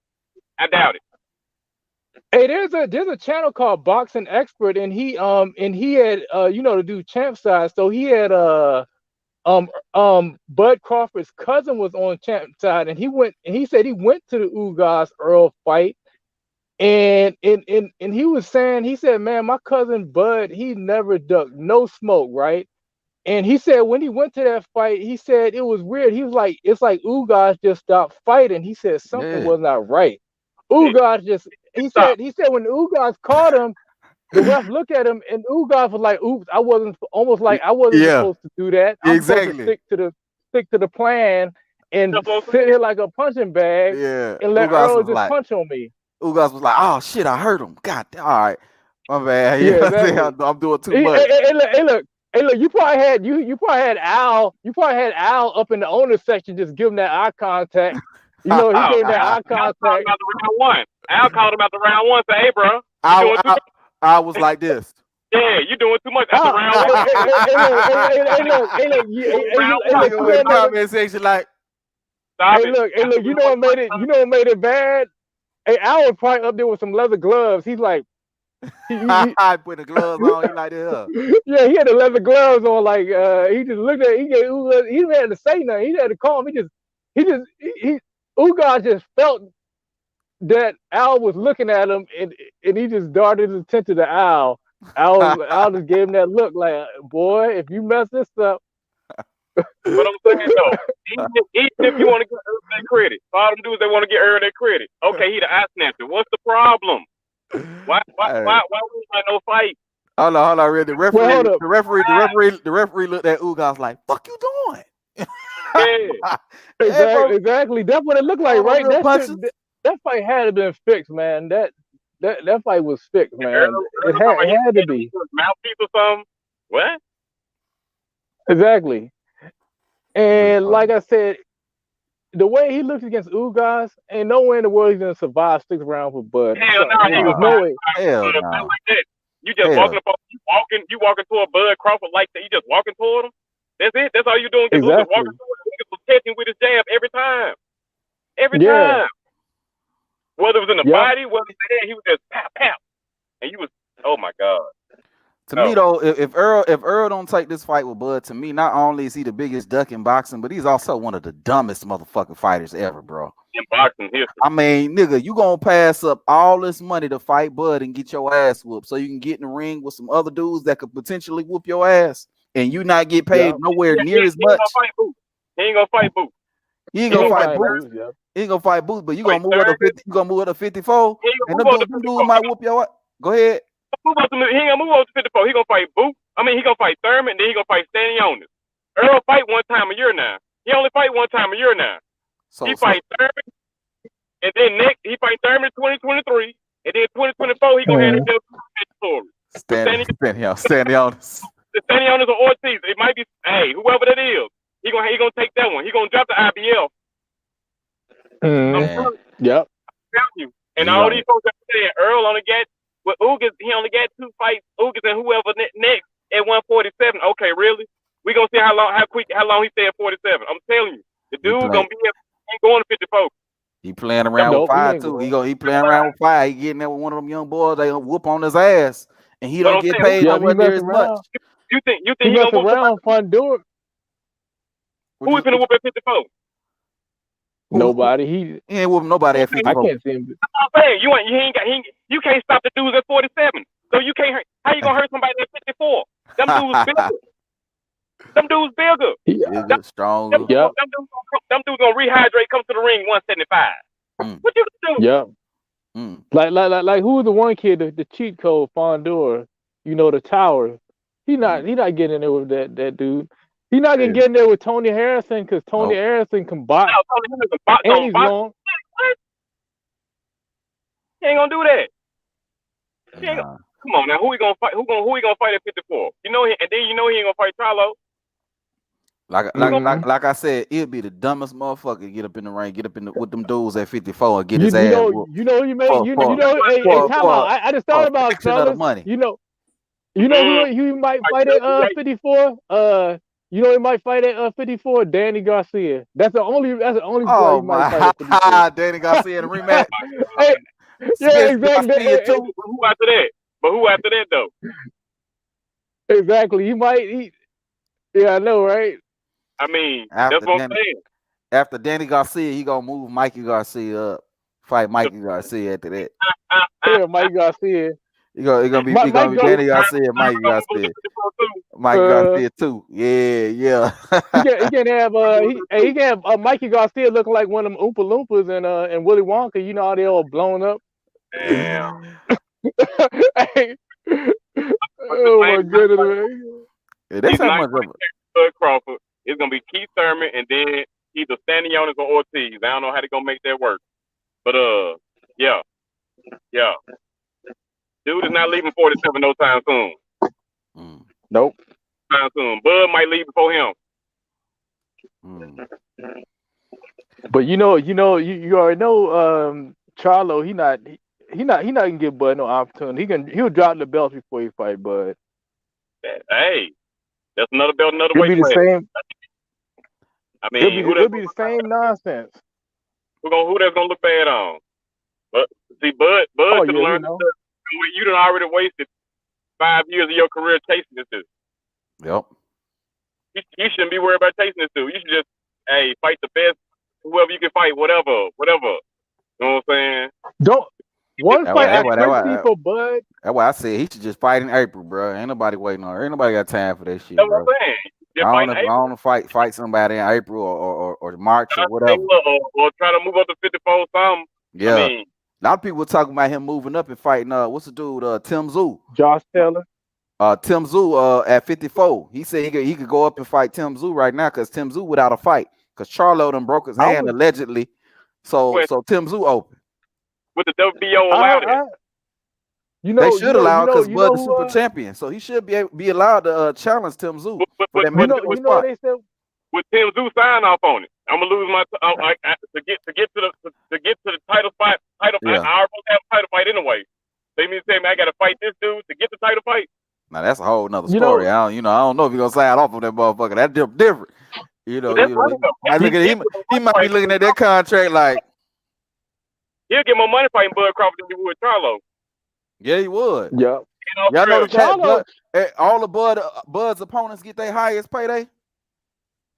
Hey, there's a channel called Boxing Expert, and he had to do champ side. So he had Bud Crawford's cousin was on champ side, and he said he went to the Ugas Earl fight, and he said, man, my cousin Bud, he never ducked no smoke, right? And he said when he went to that fight, he said it was weird. He was like, it's like Ugas just stopped fighting. He said something was not right. Ugas he said when Ugas caught him, the ref looked at him and Ugas was like, oops, I wasn't supposed to do that. I'm supposed to stick to the plan and sit here like a punching bag and let Ugas Earl just punch on me. Ugas was like, oh shit, I hurt him. God damn, all right. My bad. Yeah, exactly. I'm doing too much. Hey, look, you probably had Al up in the owner's section just giving that eye contact. You know, he gave that eye contact. About the round one. Al called about the round one. Say, hey, bro. I was like this. Yeah, you doing too much. That's the round one. Hey, comment section like. Hey, look, you know what made it bad? Hey, Al was probably up there with some leather gloves. He's like, I put the gloves on. He like that. Yeah, he had the leather gloves on. Like he just looked at. He didn't have to say nothing. He had to call him. Ugas just felt that Al was looking at him, and he just darted his attention to Al. Al just gave him that look, like, boy, if you mess this up. But I'm saying though, even if you want to get Earl that credit, all them dudes they want to get Earl that credit. Okay, he the eye snatcher. What's the problem? Why we had no fight? Hold on, real. The referee looked at Ugas like, "Fuck you doing?" Yeah, exactly. That's what it looked like, right? That fight had to been fixed, man. That fight was fixed, man. It had to be mouthpiece or something. What? Exactly. And like I said, the way he looks against Ugas, ain't no way in the world he's gonna survive 6 rounds with Bud. Hell no, no way. Hell no. Like that. You just walking toward Bud Crawford like that. You just walking toward him. That's it. That's all you doing. Just walking toward him. He was catching with his jab every time. Every time. Whether it was in the body, whether he was just pow pow, and you was, oh my god. To me though, if Earl don't take this fight with Bud, to me, not only is he the biggest duck in boxing, but he's also one of the dumbest motherfucking fighters ever, bro. In boxing history. I mean, nigga, you gonna pass up all this money to fight Bud and get your ass whooped, so you can get in the ring with some other dudes that could potentially whoop your ass, and you not get paid nowhere near as much. He ain't gonna fight Boots. He ain't gonna fight Boots. He ain't gonna fight Boots, but you gonna move up to 50. You gonna move up to 54, and them dudes might whoop your ass. Go ahead. He ain't gonna move up to 54. He gonna fight Boots. I mean, he gonna fight Thurman, then he gonna fight Stanionis. Earl fight one time a year now. He only fight one time a year now. He fight Thurman, and then next he fight Thurman 2023, and then 2024 he gonna have his story. Stanionis. The Stanionis or Ortiz. It might be whoever that is. He gonna take that one. He gonna drop the IBL. Yep. I'm telling you. And all these folks are saying Earl only got with Ugas, he only got 2 fights. Ugas and whoever next at 147. Okay, really? We gonna see how long he stay at 47. I'm telling you, the dude gonna be ain't going to 54. He playing around with fire too. He playing around with fire. He getting there with one of them young boys. They gonna whoop on his ass, and he don't get paid nowhere near as much. You think he gonna whoop fun doing? Who is gonna whoop at 54? Nobody. He ain't whooping nobody at I 54. can't see him. I'm saying you can't stop the dudes at 47. So you can't hurt. How you gonna hurt somebody at 54? Them dudes bigger. Them dudes bigger. Bigger, stronger. Them dudes gonna rehydrate, come to the ring 175. What you gonna do? Yep. Like who was the one kid, the cheat code Fondor, the tower. He not getting in there with that dude. He not gonna get in there with Tony Harrison because Tony Harrison can box. And he's long. What? He ain't gonna do that. Come on now, who he gonna fight? Who he gonna fight at 54? And then he ain't gonna fight Charlo. Like I said, it'd be the dumbest motherfucker to get up in the ring, with them dudes at 54 and get his ass whooped. Hey, time out. I just thought about it, fellas. Money. You know who he might fight at 54? He might fight at 54? Danny Garcia. That's the only boy he might fight at 54. Danny Garcia in the rematch. Hey, yeah, exactly. But who after that though? Exactly. Yeah, I know, right? I mean, that's what I'm saying. After Danny Garcia, he gonna move Mikey Garcia up. Fight Mikey Garcia after that. Yeah, Mikey Garcia. He gonna be Danny Garcia, Mikey Garcia. Mikey Garcia too. Yeah. He can have Mikey Garcia looking like one of them Oompa Loompas and Willy Wonka. You know how they all blown up. Damn. Hey. Oh my goodness, man. Yeah, that's how much of it. Bud Crawford. It's gonna be Keith Thurman and then either Stanionis or Ortiz. I don't know how they're gonna make that work. But yeah. Dude is not leaving 47 no time soon. Nope. Time soon. Bud might leave before him. But you already know Charlo, he not gonna give Bud no opportunity. He'll drop the belt before he fight Bud. Hey, that's another belt, another It'll weight be the class. same. I mean, it'll be the same nonsense. Who that's gonna look bad on? But see, Bud could learn. You done already wasted 5 years of your career chasing this dude. Yep. You shouldn't be worried about chasing this dude. You should just, fight the best, whoever you can fight, whatever. You know what I'm saying? One fight at 50 for Bud. That's why I said he should just fight in April, bro. Ain't nobody waiting on her. Ain't nobody got time for that shit, That's bro. what I'm saying. I don't know fight somebody in April or March or whatever. Or try to move up to 54 something. Yeah. I mean, a lot of people were talking about him moving up and fighting. What's the dude? Tim Tszyu. Josh Taylor. Tim Tszyu at 54. He said he could go up and fight Tim Tszyu right now because Tim Tszyu without a fight. Because Charlo done broke his hand allegedly. So Tim Tszyu open. With the WBO allowed it. They should allow because Bud the super champion. So he should be allowed to challenge Tim Tszyu. But they said with Tim Tszyu sign off on it, I'm gonna lose my to get to the title fight. I already have a title fight anyway. They mean to say, I gotta fight this dude to get the title fight. Now that's a whole nother story. I don't know if you're gonna sign off on that motherfucker. That's different. He might be looking at that contract like he'll get more money fighting Bud Crawford than he would Charlo. Yeah, he would. Yeah. Y'all know all the Bud's opponents get their highest payday.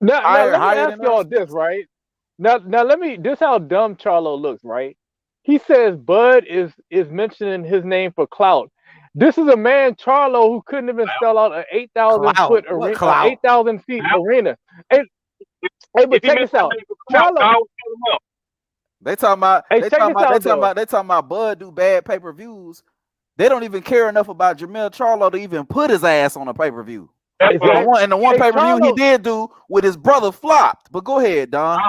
Now let me ask y'all this, right? Now this how dumb Charlo looks, right? He says Bud is mentioning his name for clout. This is a man, Charlo, who couldn't even sell out an 8,000 foot arena, 8,000 feet arena. Hey, but check this out. Charlo. They talking about Bud do bad pay-per-views. They don't even care enough about Jermell Charlo to even put his ass on a pay-per-view. And the one pay-per-view he did do with his brother flopped. But go ahead, Don.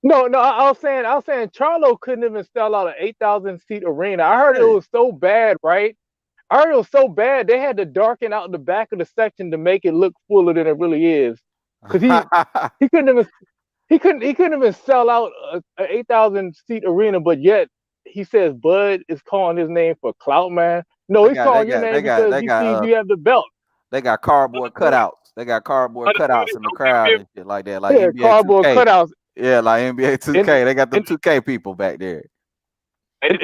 No, I was saying Charlo couldn't even sell out an 8,000 seat arena. I heard it was so bad, right? I heard it was so bad they had to darken out the back of the section to make it look fuller than it really is. Because he couldn't even sell out an 8,000 seat arena, but yet he says Bud is calling his name for clout, man. No, he's calling your name because he sees you have the belt. They got cardboard cutouts. They got cardboard cutouts in the crowd and shit like that. Like NBA cardboard 2K. cutouts. Yeah, like NBA 2K. They got them 2K people back there. And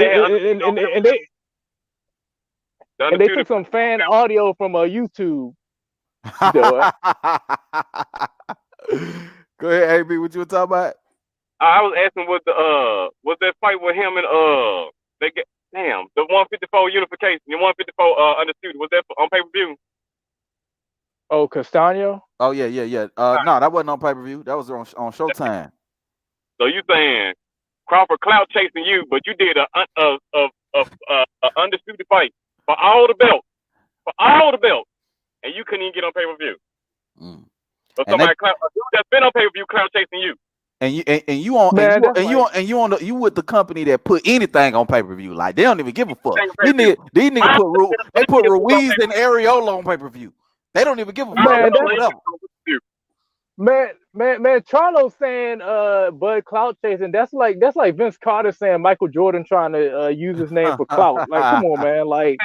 they took some fan audio from YouTube. Go ahead, AB. What you were talking about? I was asking what the was that fight with him and they get the 154 unification, the 154 undisputed, was that on pay-per-view? Oh, Castano? Oh yeah. No, that wasn't on pay-per-view. That was on Showtime. So you saying Crawford clout chasing you, but you did a undisputed fight for all the belts, and you couldn't even get on pay-per-view. But somebody that's been on pay-per-view clout chasing you. And you with the company that put anything on pay-per-view. Like they don't even give a fuck. These niggas put Ruiz and Areola on pay-per-view. They don't even give a fuck. Man, Charlo saying Bud clout chasing, that's like Vince Carter saying Michael Jordan trying to use his name for clout. Like, come on, man. Like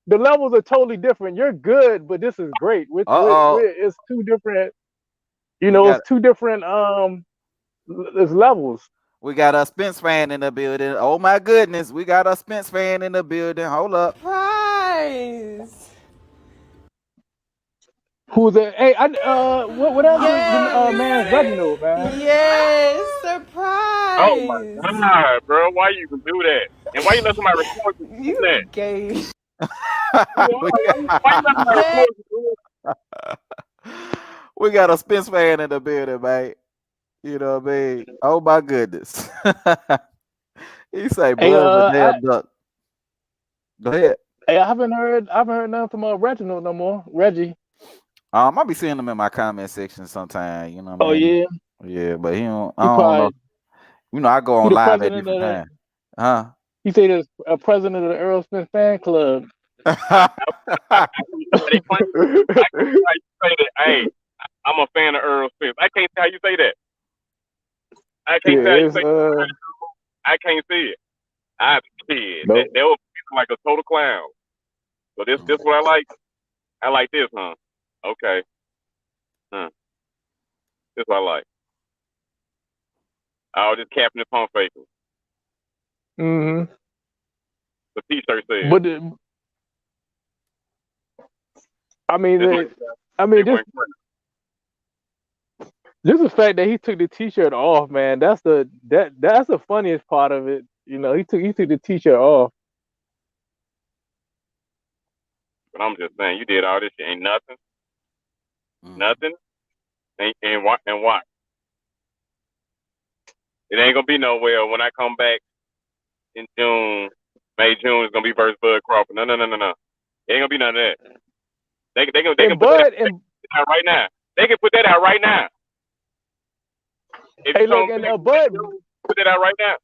the levels are totally different. You're good, but this is great. It's two different, it's two different there's levels. We got a Spence fan in the building. Oh my goodness, we got a Spence fan in the building. Hold up. Surprise. Who's that? Hey, what else is man Reginald, man? Yes, surprise. Oh my God, bro! Why you can do that? And why you let somebody record you? You gay. We got a Spence fan in the building, man. You know what I mean? Oh my goodness. He say, "Blood damn duck." Go ahead. Hey, I haven't heard nothing from Reginald no more. Reggie. I be seeing him in my comment section sometime. You know what I mean? Yeah, but he don't. I don't know. I go on live at different times. Huh? He said he's a president of the Errol Spence fan club. Hey, I'm a fan of Errol Spence. I can't see how you say that. I can't see how you say that. I can't see it. I kid. Nope. They were like a total clown. So this what I like. I like this, huh? Okay. This what I like. I was just capping the pump faker. Mm-hmm. The T-shirt says. But just the fact that he took the T-shirt off, man. That's the funniest part of it. He took the T-shirt off. But I'm just saying, you did all this shit, ain't nothing. Nothing. And what? It ain't gonna be nowhere when I come back in June. June is gonna be versus Bud Crawford. No. It ain't gonna be none of that. They can put that out right now. They can put that out right now. Bud put that out right now.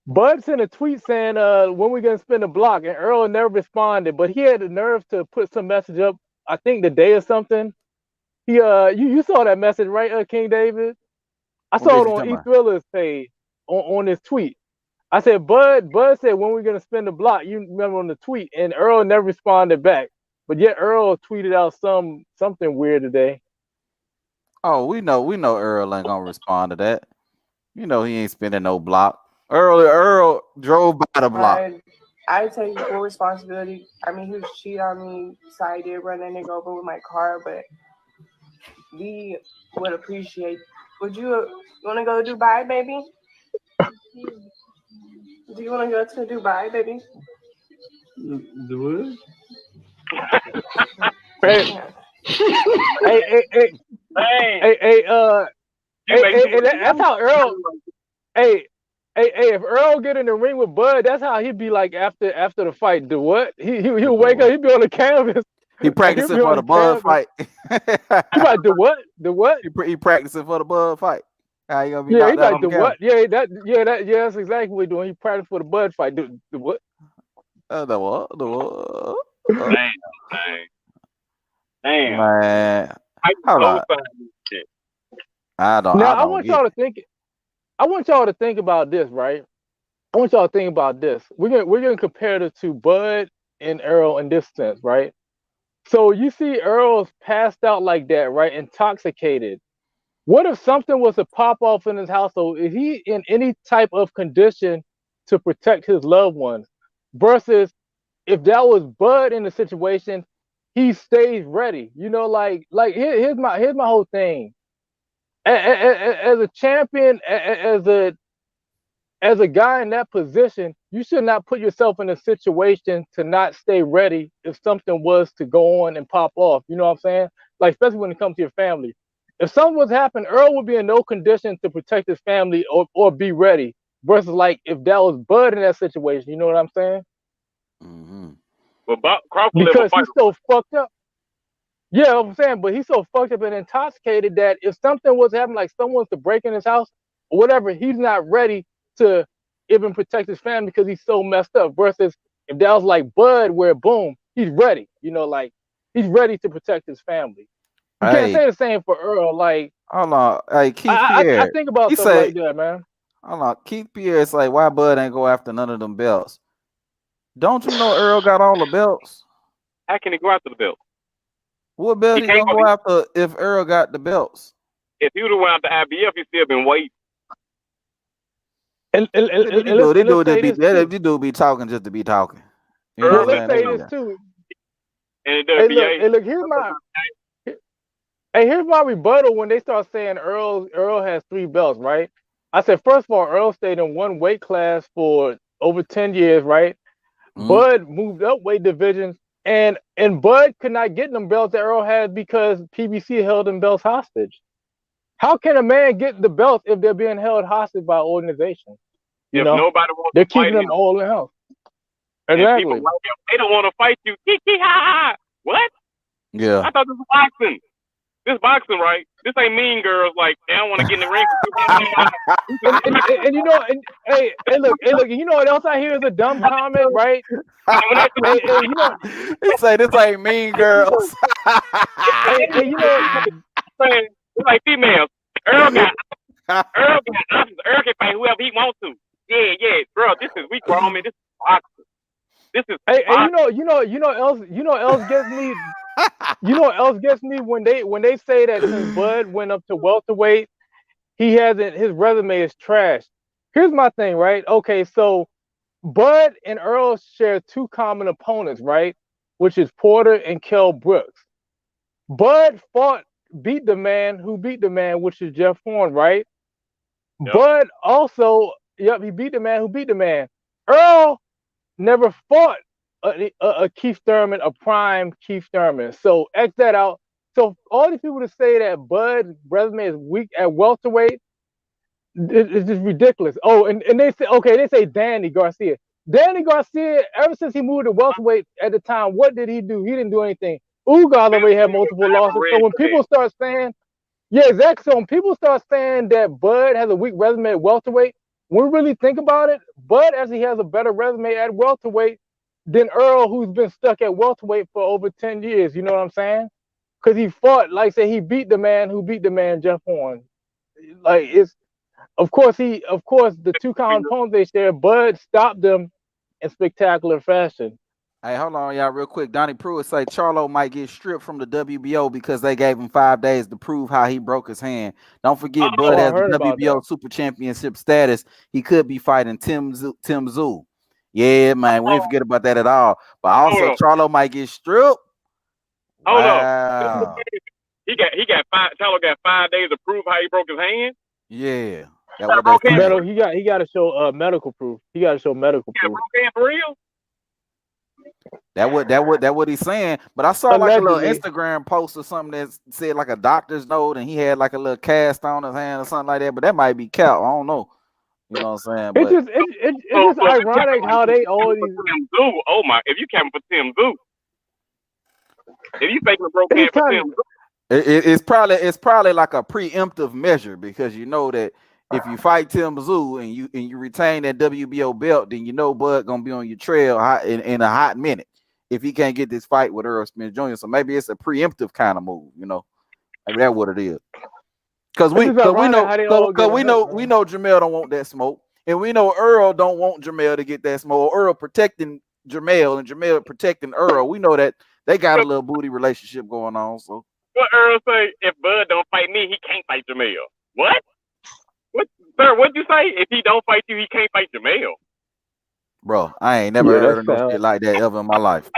Bud sent a tweet saying, when we gonna spin the block, and Earl never responded, but he had the nerve to put some message up, I think the day or something. He you saw that message, right, King David? I saw it on E Thriller's page on his tweet. I said, Bud said, when we gonna spin the block, you remember on the tweet, and Earl never responded back. But yet Earl tweeted out something weird today. Oh, we know Earl ain't gonna respond to that. He ain't spinning no block. Earl drove by the block. I take full responsibility. I mean, he was cheating on me, so I did run that nigga over with my car, but we would appreciate. Would you want to go to Dubai, baby? Do you want to go to Dubai, baby? Do Hey, that's how Earl. Hey, if Earl get in the ring with Bud, that's how he'd be like after the fight. Do what? He'll wake up. He'd be on the canvas. He practicing for the Bud fight. He like the what? The what? He practicing for the Bud fight. How you gonna be? Yeah, he like the what? Yeah, that's exactly what he's doing. He practicing for the Bud fight. The what? The what? The what? Damn. Man. I want y'all to think about this, right? I want y'all to think about this. We're gonna compare the two, Bud and Errol, in this sense, right? So you see Errol's passed out like that, right? Intoxicated. What if something was to pop off in his household? Is he in any type of condition to protect his loved ones? Versus if that was Bud in the situation, he stays ready. Here's my whole thing. as a champion, as a guy in that position, you should not put yourself in a situation to not stay ready if something was to go on and pop off. You know what I'm saying? Like, especially when it comes to your family. If something was to happen, Earl would be in no condition to protect his family or be ready. Versus, like, if that was Bud in that situation, you know what I'm saying? Mm-hmm. But Crawford because he's so fucked up. Yeah, I'm saying, but he's so fucked up and intoxicated that if something was to happen, like someone's to break in his house or whatever, he's not ready to even protect his family because he's so messed up. Versus if that was like Bud, where boom, he's ready. You know, like he's ready to protect his family. You can't say the same for Earl. Like, hold on, hey Keith I Pierre. think about He stuff say, like that, man. hold on, Keith Pierre. It's like, why Bud ain't go after none of them belts? Don't you know Earl got all the belts? How can he go after the belt? What belt he gonna go after if Earl got the belts? If he would have went after IBF, he'd still been waiting. And they do be talking just to be talking. You know let's say this too. And look, here's my rebuttal when they start saying Earl has 3 belts, right? I said, first of all, Earl stayed in one weight class for over 10 years, right? Mm-hmm. Bud moved up weight divisions, and Bud could not get them belts that Earl had because PBC held them belts hostage. How can a man get the belts if they're being held hostage by an organization? You know, nobody wants they're to fight keeping them all in house. Exactly. They don't want to fight you. What? Yeah. I thought this was boxing. This boxing, right? This ain't Mean Girls. Like, they don't want to get in the ring. and you know, hey, look, you know what else I hear is a dumb comment, right? Hey, you know, he say this ain't Mean Girls. hey, you know, it's like females. Earl can fight whoever he wants to. Yeah, bro. We grown, man. This is boxing. This is. Hey, you know else gets me. You know what else gets me when they say that since Bud went up to welterweight, his resume is trash. Here's my thing, right? Okay, so Bud and Earl share 2 common opponents, right? Which is Porter and Kell Brooks. Bud beat the man who beat the man, which is Jeff Horn, right? Yep. Bud also, he beat the man who beat the man. Earl never fought a Keith Thurman, a prime Keith Thurman. So X that out. So all these people to say that Bud's resume is weak at welterweight, it's just ridiculous. Oh, and they say Danny Garcia. Danny Garcia, ever since he moved to welterweight at the time, what did he do? He didn't do anything. Ugas already had multiple losses. So when people start saying, yeah, exactly. So when people start saying that Bud has a weak resume at welterweight, when we really think about it, Bud actually has a better resume at welterweight than Earl, who's been stuck at welterweight for over 10 years. You know what I'm saying? Because he fought, like I said, he beat the man who beat the man, Jeff Horn. Like, it's, of course, the 2 common opponents they share, Bud stopped them in spectacular fashion. Hey, hold on, y'all, real quick. Donnie Pruitt say Charlo might get stripped from the WBO because they gave him 5 days to prove how he broke his hand. Don't forget, Bud has the WBO Super Championship status. He could be fighting Tim Tszyu. Yeah, man, we ain't forget about that at all. But also, Charlo might get stripped. Wow. Charlo got 5 days to prove how he broke his hand. Yeah. He got to show medical proof. He got to show medical proof. For real? That what he's saying. But I saw like a little Instagram post or something that said like a doctor's note, and he had like a little cast on his hand or something like that. But that might be cap. I don't know. You know what I'm saying? It's just ironic how they all these. Oh my! If you came for Tim Tszyu, if you faking a broke hand for Tim Tszyu, it's probably like a preemptive measure because you know that if you fight Tim Tszyu and you retain that WBO belt, then you know Bud gonna be on your trail in a hot minute if he can't get this fight with Errol Spence Jr. So maybe it's a preemptive kind of move, you know. Maybe that's what it is. Because we know Jermell don't want that smoke, and we know Earl don't want Jermell to get that smoke. Earl protecting Jermell and Jermell protecting Earl. We know that they got a little booty relationship going on. So what Earl say? If Bud don't fight me, he can't fight Jermell. What? Sir, what'd you say? If he don't fight you, he can't fight Jermell. Bro, I ain't never heard of no shit like that ever in my life.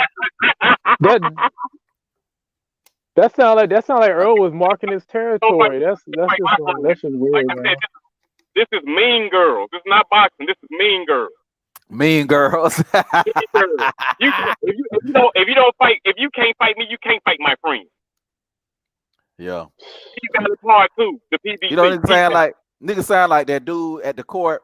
That sound like Earl was marking his Don't fight, territory. That's fight my friend. that's just Like weird, I man. said, this is Mean Girls. This is not boxing. This is Mean Girls. Mean Girls. Mean Girls. If you can't fight me, you can't fight my friend. Yeah. He's got his part too. The PBC. You know what niggas sound like that dude at the court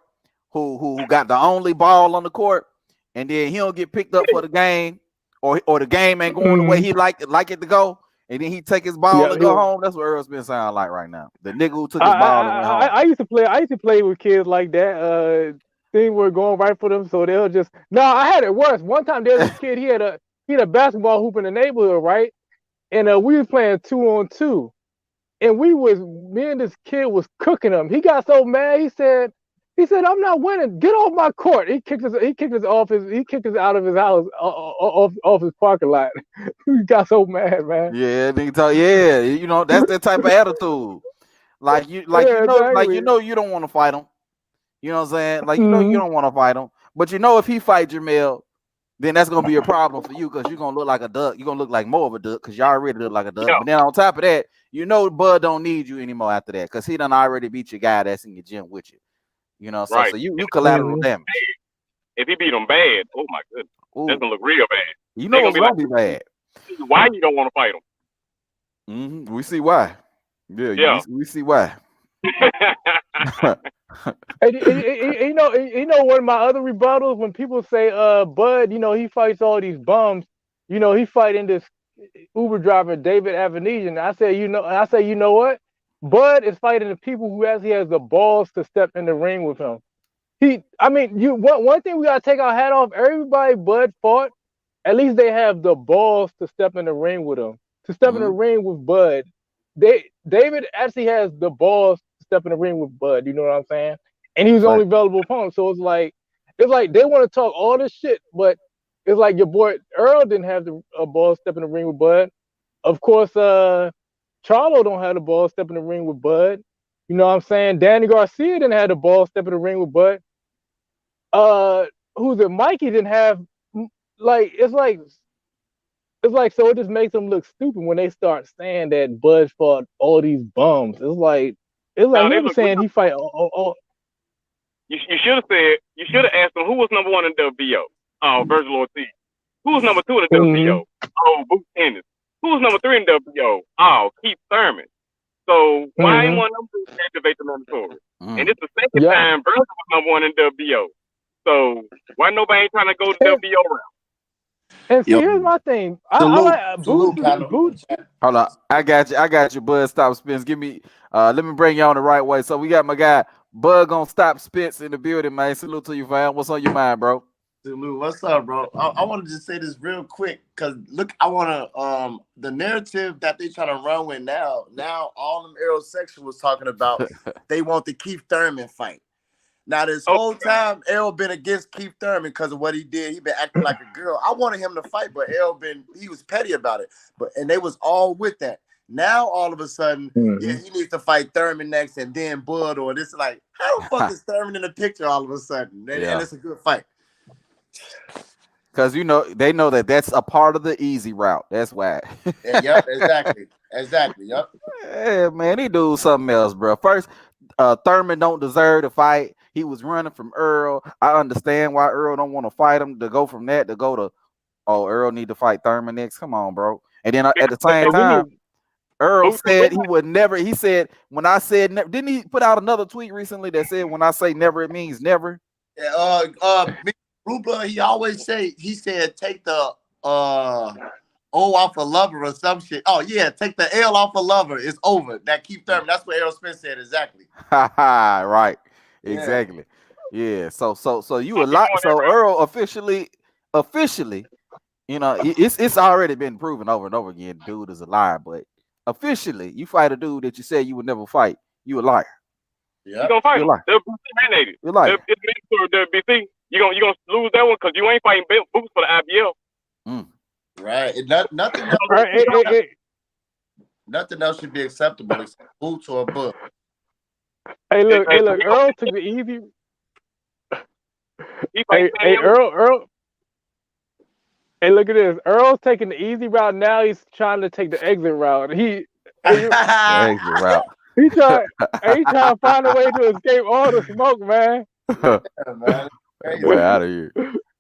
who got the only ball on the court, and then he don't get picked up for the game, or the game ain't going the way he like it to go, and then he take his ball and go home. That's what Errol Spence sound like right now. The nigga who took his ball and went home. I used to play with kids like that. Things were going right for them, so they'll just. No, I had it worse. One time there was a kid. He had a basketball hoop in the neighborhood, right? And we was playing 2-on-2, and me and this kid was cooking him. He got so mad. He said, "I'm not winning. Get off my court." He kicked us out of his house, off his parking lot. He got so mad, man. Yeah, nigga talk. Yeah, you know that's that type of attitude. You don't want to fight him. You know what I'm saying? Like you know you don't want to fight him, but you know if he fight Jamel, then that's gonna be a problem for you because you're gonna look like a duck. You're gonna look like more of a duck because you already look like a duck. Yeah. But then on top of that, you know Bud don't need you anymore after that because he done already beat your guy that's in your gym with you. You know, so you collateral damage. If he beat him bad, oh my goodness, that's gonna look real bad. You know it's gonna be bad. Why you don't want to fight him? We see why. Yeah. We see why. You know one of my other rebuttals when people say Bud, he fights all these bums, he fighting this Uber driver David Avenesian. I say you know what, Bud is fighting the people who actually has the balls to step in the ring with him. One thing we gotta take our hat off. Everybody Bud fought, at least they have the balls to step in the ring with him. To step in the ring with Bud, David actually has the balls to step in the ring with Bud. You know what I'm saying? And he was the only available opponent. So it's like they want to talk all this shit, but it's like your boy Earl didn't have the ball step in the ring with Bud. Of course, Charlo don't have the ball step in the ring with Bud. You know what I'm saying? Danny Garcia didn't have the ball step in the ring with Bud. Who's it? Mikey didn't have so it just makes them look stupid when they start saying that Bud fought all these bums. It's like never saying he fight all. You should have asked him who was number one in WBO. Oh, Virgil Ortiz. Who was number two in the WBO? Oh, Boots Ennis. Who was number three in WBO? Oh, Keith Thurman. So why ain't one of them to activate the mandatory? And it's the second time Virgil was number one in WBO. So why nobody ain't trying to go to WBO round? And see, here's my thing. I like Boots. Hold on, I got you, Bud. Stop Spence. Give me. Let me bring you on the right way. So we got my guy Bud gonna stop Spence in the building, man. Salute to you, fam. What's on your mind, bro? Salute. What's up, bro? I want to just say this real quick because look, I want to the narrative that they trying to run with now all them Aerosexuals talking about they want the Keith Thurman fight. Now this whole time Errol been against Keith Thurman because of what he did. He been acting like a girl. I wanted him to fight, but he was petty about it. And they was all with that. Now all of a sudden, he needs to fight Thurman next and then Bud or this. Like, how the fuck is Thurman in the picture all of a sudden? And it's a good fight. Because they know that that's a part of the easy route. That's why. Yep, exactly. Yep. Yeah, man, he do something else, bro. First, Thurman don't deserve to fight. He was running from Earl. I understand why Earl don't want to fight him. To go from that to go to, Earl need to fight Thurman next. Come on, bro. And then at the same time, Earl said he would never. He said when I said never. Didn't he put out another tweet recently that said when I say never, it means never? Rubla, he always said take the O off a lover or some shit. Oh yeah, take the L off a lover. It's over. That Keith Thurman. That's what Errol Spence said exactly. Right. Exactly. Yeah. So you a lot. So Earl officially, it's already been proven over and over again. Dude is a liar, but officially, you fight a dude that you said you would never fight. You a liar. Yeah. You gonna fight him? WBC mandated. You're liar. It's WBC. You gonna lose that one because you ain't fighting Boots for the IBL. Right. Nothing else should be acceptable except Boots or a Bud. Hey, look, Earl took the easy. Earl. Hey, look at this. Earl's taking the easy route. Now he's trying to take the exit route. He The exit route. he trying to find a way to escape all the smoke, man. Man. That boy out of here.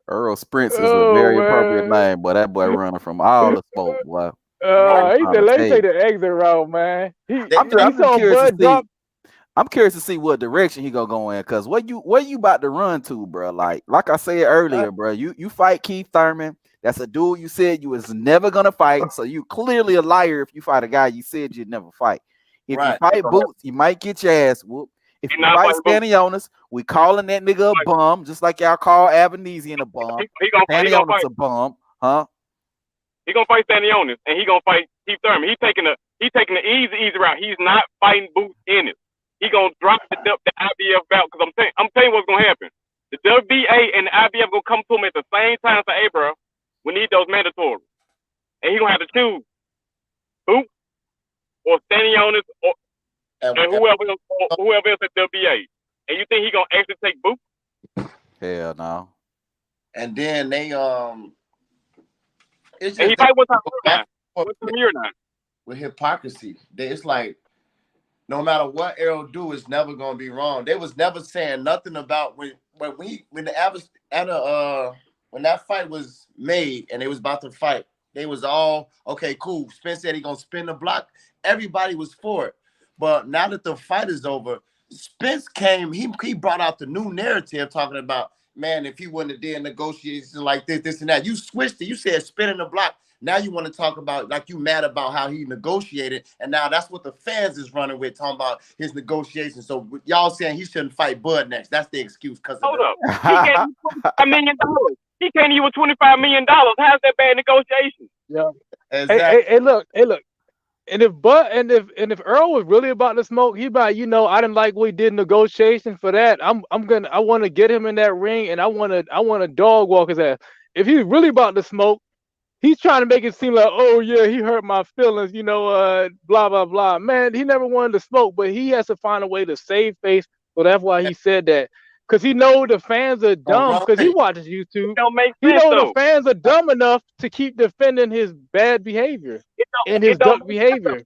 Errol Spence is a Oh very appropriate man. name, boy. That boy running from all the smoke, boy. He I'm said, trying to "Let's tell take you. the exit route, man." I'm He just saw curious to Bud see. drop. I'm curious to see what direction he gonna go in, cause where you about to run to, bro? Like I said earlier, bro. You fight Keith Thurman. That's a dude you said you was never gonna fight. So you clearly a liar if you fight a guy you said you'd never fight. If you Right. fight Boots, you might get your ass whooped. If He you not fight fighting Boots. Stanionis, we calling that nigga a bum, just like y'all call Avanesian a bum. He gonna Stanionis fight. a bum, huh? He gonna fight Stanionis, and he gonna fight Keith Thurman. He taking the easy route. He's not fighting Boots in it. He gonna drop the IBF bout, because I'm telling you what's gonna happen. The WBA and the IBF gonna come to him at the same time and say, "Hey, bro, we need those mandatory," and he gonna have to choose Boots or Stanionis or and whoever else at WBA. And you think he gonna actually take Boots? Hell no. And then they it's And he just fight what's the year now? with hypocrisy. It's like no matter what Errol do, it's never gonna be wrong. They was never saying nothing about when that fight was made and they was about to fight. They was all okay, cool. Spence said he gonna spin the block. Everybody was for it. But now that the fight is over, Spence came. He brought out the new narrative, talking about, man, if he wouldn't have did negotiations like this and that. You switched it. You said spinning the block. Now you want to talk about, like, you mad about how he negotiated, and now that's what the fans is running with, talking about his negotiations. So y'all saying he shouldn't fight Bud next. That's the excuse. Hold up. He gave you $25 million. He can't even $25 million. How's that bad negotiation? Yeah. Exactly. Hey, look. And if Earl was really about to smoke, he'd be like, I didn't like we did negotiations for that. I want to get him in that ring, and I want to dog walk his ass. If he's really about to smoke, he's trying to make it seem like, oh yeah, he hurt my feelings, blah blah blah. Man, he never wanted to smoke, but he has to find a way to save face. So that's why he said that. Because he know the fans are dumb, because he watches YouTube. It don't make He sense, know though. the fans are dumb enough to keep defending his bad behavior and his duck behavior.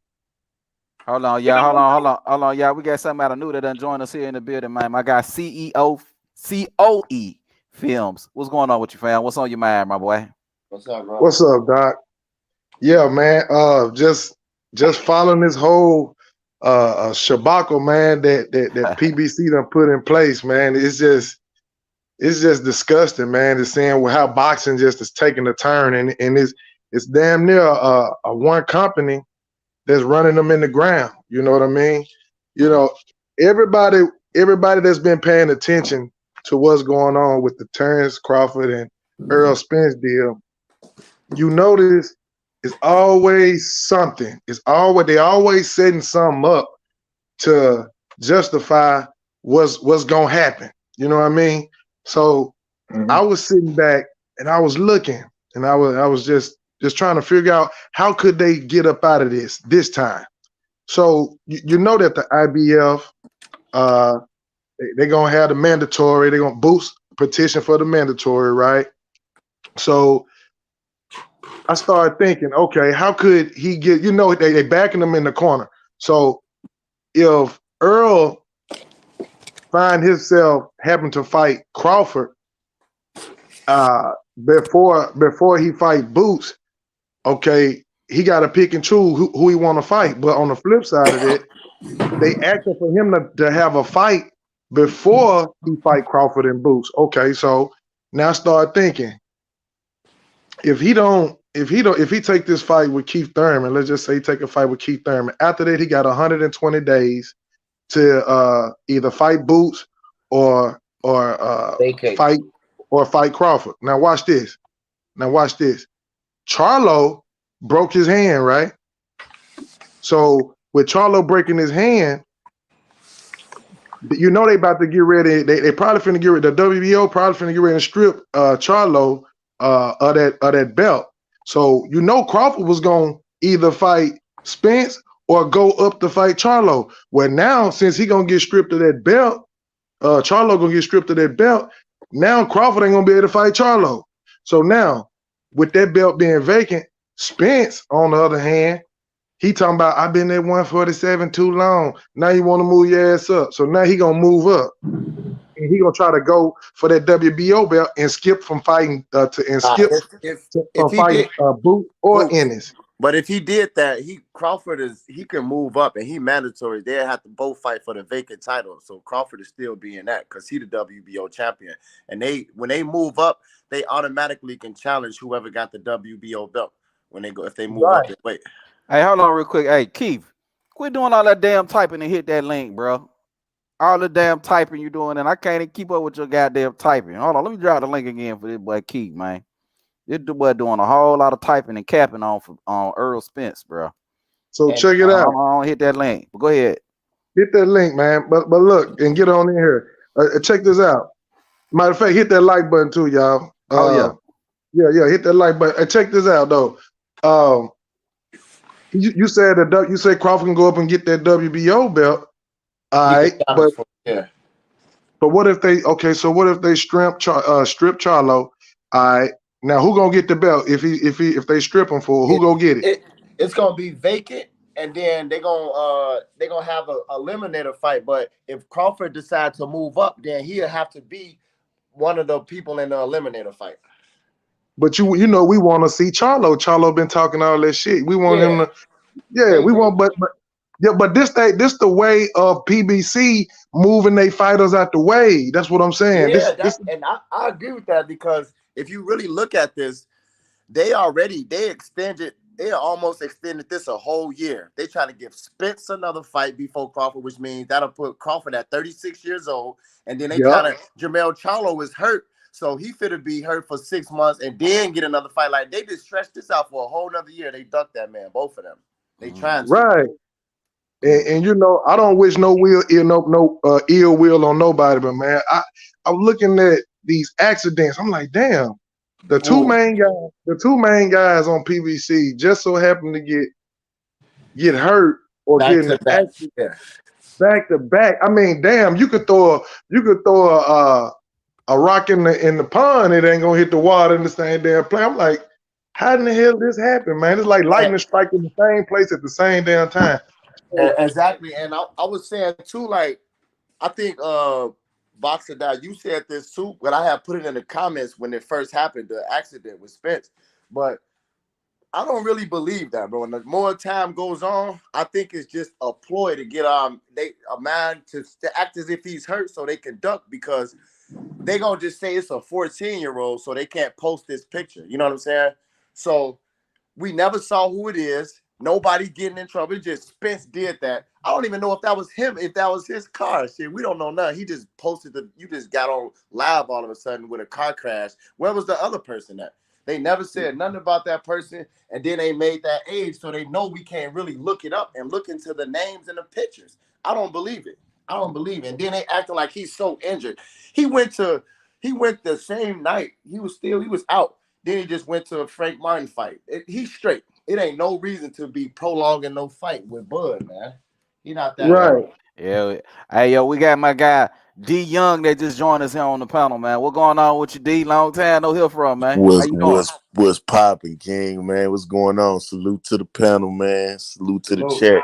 Hold on, y'all. We got something out of new that done joined us here in the building, man. My guy COE Films. What's going on with you, fam? What's on your mind, my boy? What's up, bro? What's up, Doc? Yeah, man. Just following this whole shabacle, man, that PBC done put in place, man. It's just disgusting, man. It's seeing how boxing just is taking a turn, and it's damn near a one company that's running them in the ground. You know what I mean? Everybody that's been paying attention to what's going on with the Terrence Crawford and Errol Spence deal, you notice it's always something. They always setting something up to justify what's gonna happen. You know what I mean? So I was sitting back and I was looking, and I was just trying to figure out how could they get up out of this time. So you know that the IBF they're gonna have the mandatory. They're gonna boost petition for the mandatory, right? So I started thinking, okay, how could he get? They backing him in the corner. So if Earl find himself having to fight Crawford before he fight Boots, okay, he got to pick and choose who he want to fight. But on the flip side of it, they asking for him to have a fight before he fight Crawford and Boots. Okay, so now I start thinking, if he take this fight with Keith Thurman, let's just say he take a fight with Keith Thurman. After that, he got 120 days to either fight Boots or fight Crawford. Now watch this. Charlo broke his hand, right? So with Charlo breaking his hand, they about to get ready. They probably finna get ready. The WBO probably finna get ready to strip Charlo of that belt. So Crawford was gonna either fight Spence or go up to fight Charlo. Well, now since he gonna get stripped of that belt, Charlo gonna get stripped of that belt. Now Crawford ain't gonna be able to fight Charlo. So now with that belt being vacant, Spence, on the other hand, he talking about I've been at 147 too long. Now you want to move your ass up. So now he gonna move up. And he gonna try to go for that WBO belt and skip from fighting If from he fighting did Boot or Boots, Ennis. but if he did that, Crawford he can move up and he mandatory. They have to both fight for the vacant title. So Crawford is still being that because he the WBO champion. And when they move up, they automatically can challenge whoever got the WBO belt when they go if they move up their weight. Hey, hold on real quick. Hey, Keith, quit doing all that damn typing and hit that link, bro. All the damn typing you doing, and I can't even keep up with your goddamn typing. Hold on, let me drop the link again for this boy Keith, man. This boy doing a whole lot of typing and capping on Errol Spence, bro. So check it out. I don't hit that link. But go ahead. Hit that link, man. But look and get on in here. Check this out. Matter of fact, hit that like button too, y'all. Yeah. Hit that like button. Check this out though. You said Crawford can go up and get that WBO belt. All right, but what if they strip Charlo? All right, now who gonna get the belt if they strip him for? Who gonna get it? It's gonna be vacant, and then they gonna have a eliminator fight. But if Crawford decides to move up, then he'll have to be one of the people in the eliminator fight. But you know we want to see Charlo. Charlo been talking all that shit. We want him to. Yeah, we want, but this the way of PBC moving their fighters out the way. That's what I'm saying. And I agree with that because if you really look at this, they almost extended this a whole year. They trying to give Spence another fight before Crawford, which means that'll put Crawford at 36 years old, and then Jamel Charlo is hurt. So he finna be hurt for 6 months and then get another fight. Like they just stretched this out for a whole nother year. They ducked that man, both of them. They trying to. Right. And you know, I don't wish no ill will on nobody, but man, I'm looking at these accidents. I'm like, damn, the two main guys on PBC just so happen to get hurt or get in an accident back to back. I mean, damn, you could throw a rock in the pond, it ain't gonna hit the water in the same damn play. I'm like, how in the hell this happen, man? It's like lightning striking the same place at the same damn time. Exactly, and I was saying too, like I think Boxer Dad, you said this too, but I had put it in the comments when it first happened, the accident with Spence. But I don't really believe that, bro. And the more time goes on, I think it's just a ploy to get a man to act as if he's hurt so they can duck because they gonna just say it's a 14-year-old, so they can't post this picture. You know what I'm saying? So we never saw who it is. Nobody getting in trouble. It just Spence did that. I don't even know if that was him, if that was his car. Shit, we don't know nothing. He just posted you just got on live all of a sudden with a car crash. Where was the other person at? They never said nothing about that person, and then they made that age so they know we can't really look it up and look into the names and the pictures. I don't believe it. And then they acting like he's so injured. He went the same night. He was out. Then he just went to a Frank Martin fight. He's straight. It ain't no reason to be prolonging no fight with Bud, man. He not that right. Yeah. Hey, yo, we got my guy D Young that just joined us here on the panel, man. What going on with you, D? Long time no hear from, man. How you doing? What's popping, King, man? What's going on? Salute to the panel, man. Salute to the chat.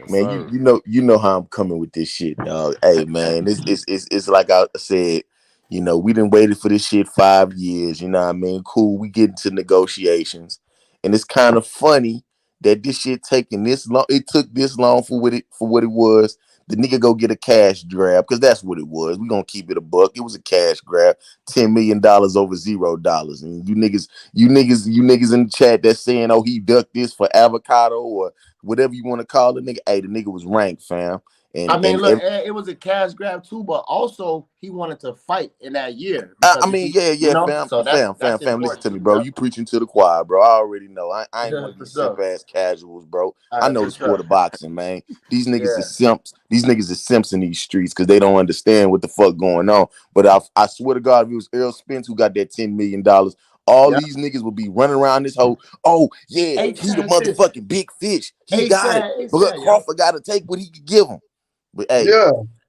Man, you know how I'm coming with this shit, dog. Hey, man, it's like I said, you know, we done waited for this shit 5 years, you know what I mean? Cool, we get into negotiations. And it's kind of funny that this shit taking this long. It took this long for what it was. The nigga go get a cash grab, because that's what it was. We gonna keep it a buck. It was a cash grab. $10 million over $0. And you niggas in the chat that's saying, oh, he ducked this for avocado or whatever you want to call it, nigga. Hey, the nigga was ranked, fam. And it was a cash grab too, but also he wanted to fight in that year. Fam. Listen to me, bro. You preaching to the choir, bro. I already know. I ain't one of these simp ass casuals, bro. I know the sport of boxing, man. These niggas is simps. These niggas is simps in these streets because they don't understand what the fuck going on. But I swear to God, if it was Errol Spence who got that $10 million, all these niggas will be running around this whole, oh yeah, he the motherfucking big fish. He got it. But Crawford got to take what he could give him. But hey,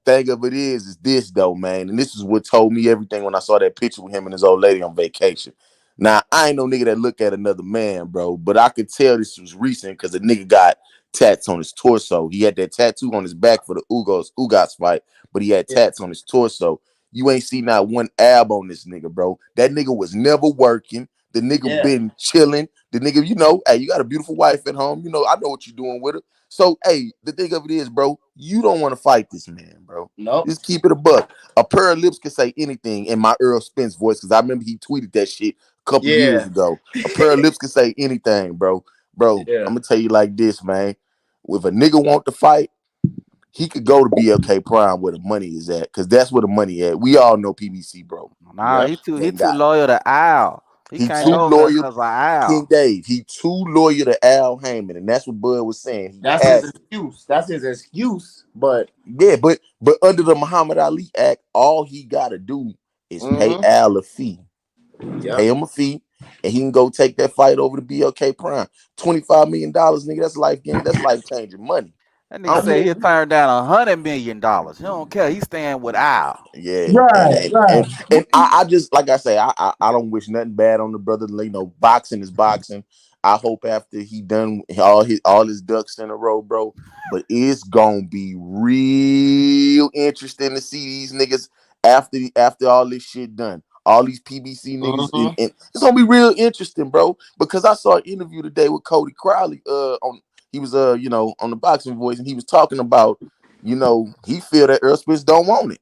thing of it is this though, man, and this is what told me everything when I saw that picture with him and his old lady on vacation. Now, I ain't no nigga that look at another man, bro, but I could tell this was recent because the nigga got tats on his torso. He had that tattoo on his back for the Ugas fight, but he had tats on his torso. You ain't seen not one ab on this nigga, bro. That nigga was never working. The nigga been chilling. The nigga, you know, hey, you got a beautiful wife at home. You know, I know what you're doing with her. So, hey, the thing of it is, bro, you don't want to fight this man, bro. Nope. Just keep it a buck. A pair of lips can say anything in my Errol Spence voice, because I remember he tweeted that shit a couple years ago. A pair of lips can say anything, bro. Bro, I'm gonna tell you like this, man. If a nigga want to fight, he could go to BLK Prime where the money is at, because that's where the money at. We all know PBC, bro. Nah, he too loyal to Al. He can't too go loyal. because of Al. King Dave, he too loyal to Al Haymon, and that's what Bud was saying. That's his excuse. That's his excuse. But yeah, but under the Muhammad Ali Act, all he gotta do is pay Al a fee. Pay him a fee, and he can go take that fight over to BLK Prime. $25 million, nigga. That's life game. That's life changing money. That nigga say he'll turn down $100 million. He don't care. He's staying with Al. Yeah, and I just, like I say, I don't wish nothing bad on the brother. You know, boxing is boxing. I hope after he done all his ducks in a row, bro. But it's gonna be real interesting to see these niggas after all this shit done. All these PBC niggas, and it's gonna be real interesting, bro. Because I saw an interview today with Cody Crowley. He was you know, on the Boxing Voice, and he was talking about, you know, he feel that Errol Spence don't want it.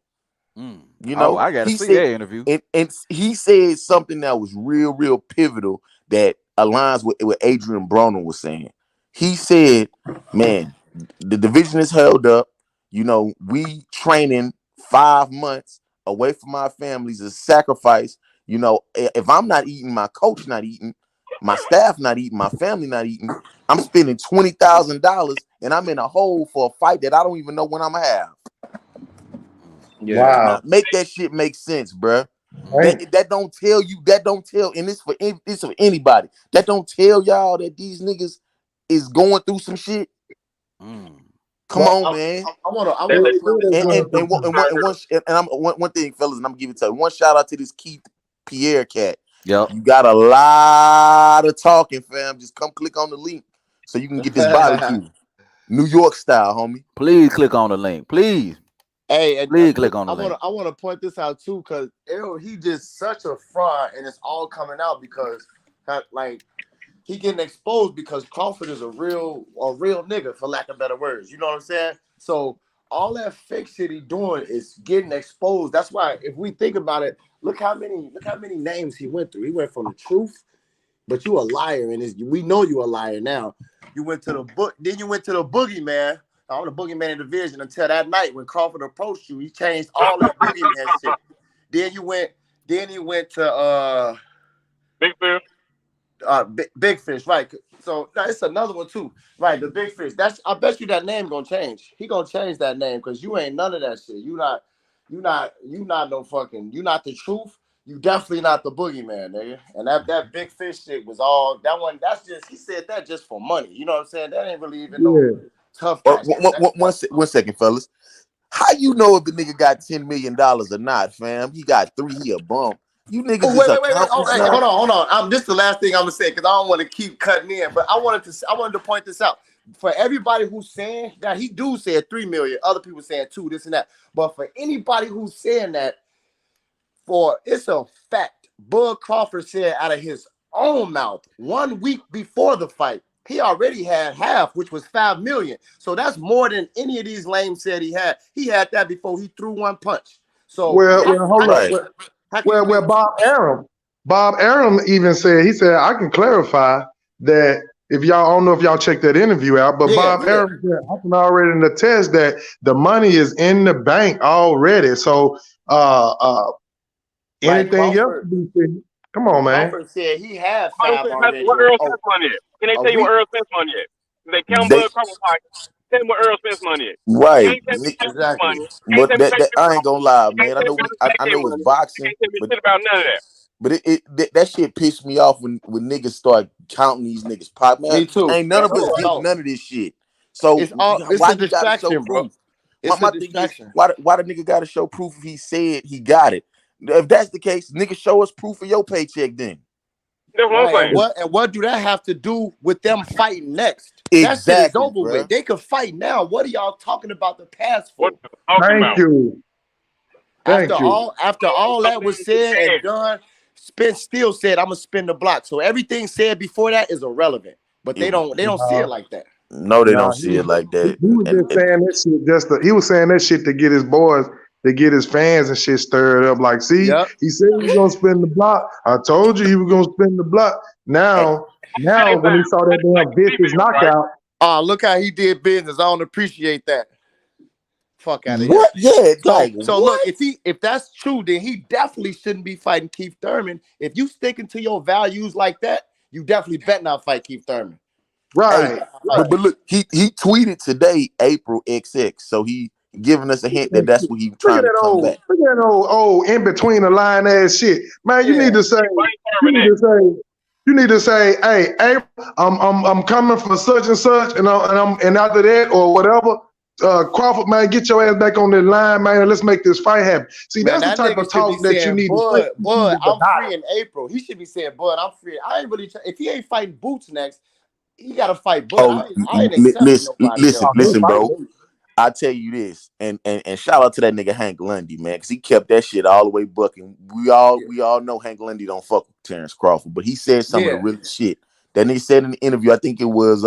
You know, I gotta he see said, that interview. And he said something that was real pivotal that aligns with what Adrian Broner was saying. He said, man, the division is held up. You know, we training 5 months away from our families is sacrifice. You know, if I'm not eating, my coach not eating, my staff not eating, my family not eating, I'm spending $20,000 and I'm in a hole for a fight that I don't even know when I'm gonna have. Wow. Now, make that shit make sense, bruh. That don't tell you, and it's for anybody. That don't tell y'all that these niggas is going through some shit. Come on, man. I want to one thing, fellas, and I'm gonna give it to you. One shout out to this Keith Pierre cat. Yep. You got a lot of talking, fam. Just come click on the link so you can get this barbecue, New York style, homie. Please click on the link, please. Hey, and please click on the link. I want to point this out too, because Errol, he just such a fraud, and it's all coming out because like he getting exposed because Crawford is a real nigga, for lack of better words. You know what I'm saying? So all that fake shit he doing is getting exposed. That's why if we think about it, look how many names he went through. He went from the truth, but you a liar, and we know you a liar now. You went to the book, then you went to the boogeyman. I'm the boogeyman in the division until that night when Crawford approached you. He changed all that boogeyman shit. Then he went to Big Fish. Big Fish, right? So it's another one too, right? The Big Fish. I bet you that name gonna change. He gonna change that name because you ain't none of that shit. You not no fucking. You not the truth. You definitely not the boogeyman, nigga. And that Big Fish shit was all that one. That's just he said that just for money. You know what I'm saying? That ain't really even no tough. One second, fellas. How you know if the nigga got $10 million or not, fam? He got 3. He a bum. You niggas wait. Oh, hey, hold on. This is the last thing I'm gonna say because I don't want to keep cutting in, but I wanted to point this out for everybody who's saying that he do say 3 million. Other people saying 2, this and that. But for anybody who's saying that, it's a fact. Bud Crawford said out of his own mouth 1 week before the fight, he already had half, which was 5 million. So that's more than any of these lames said he had. He had that before he threw one punch. So Bob Arum even said, he said, I can clarify that if y'all, I don't know if y'all checked that interview out, but Bob Arum said, I can already attest that the money is in the bank already. So anything else? Come on, man. Crawford said he had 5 already. What Errol Spence money is? Can they tell you what Errol Spence money is? They count Bud Crawford like, tell me what Errol Spence money is. Right. Exactly. But that I ain't gonna lie, man. I know it's boxing, about none of that. But that shit pissed me off when niggas start counting these niggas pop. Man, me too. Ain't none of us getting none of this shit. So it's why a distraction, bro. It's my thing is, why the nigga gotta show proof if he said he got it? If that's the case, nigga, show us proof of your paycheck then. That's what I'm saying. And what do that have to do with them fighting next? Exactly, that shit is over bro. with. They could fight now. What are y'all talking about the past for? Thank you. After all that was said and done, Spence still said, "I'm gonna spin the block." So everything said before that is irrelevant. But they don't see it like that. No, they don't see it like that. He was just saying that shit. He was saying that shit to get his boys, to get his fans and shit stirred up. Like, see, he said he was gonna spin the block. I told you he was gonna spin the block. Now when he saw that damn vicious knockout, look how he did business. I don't appreciate that. Fuck out of here. What? Yeah, So look, if that's true, then he definitely shouldn't be fighting Keith Thurman. If you sticking to your values like that, you definitely bet not fight Keith Thurman. Right. Hey, but look, he tweeted today, April XX. So he giving us a hint that that's what he trying to come back. Look at that old in between the line ass shit, man. You need to say, hey, April, I'm coming for such and such, and after that or whatever. Crawford, man, get your ass back on the line, man, and let's make this fight happen. See, Man, that's the type of talk that you need Bud, to say. Bud, I'm free in April. He should be saying, Bud, I'm free. I ain't really. If he ain't fighting Boots next, he got to fight Bud. I ain't Listen, bro. I tell you this, and shout out to that nigga Hank Lundy, man, because he kept that shit all the way bucking. We all know Hank Lundy don't fuck with Terrence Crawford, but he said some of the real shit that nigga said in the interview. I think it was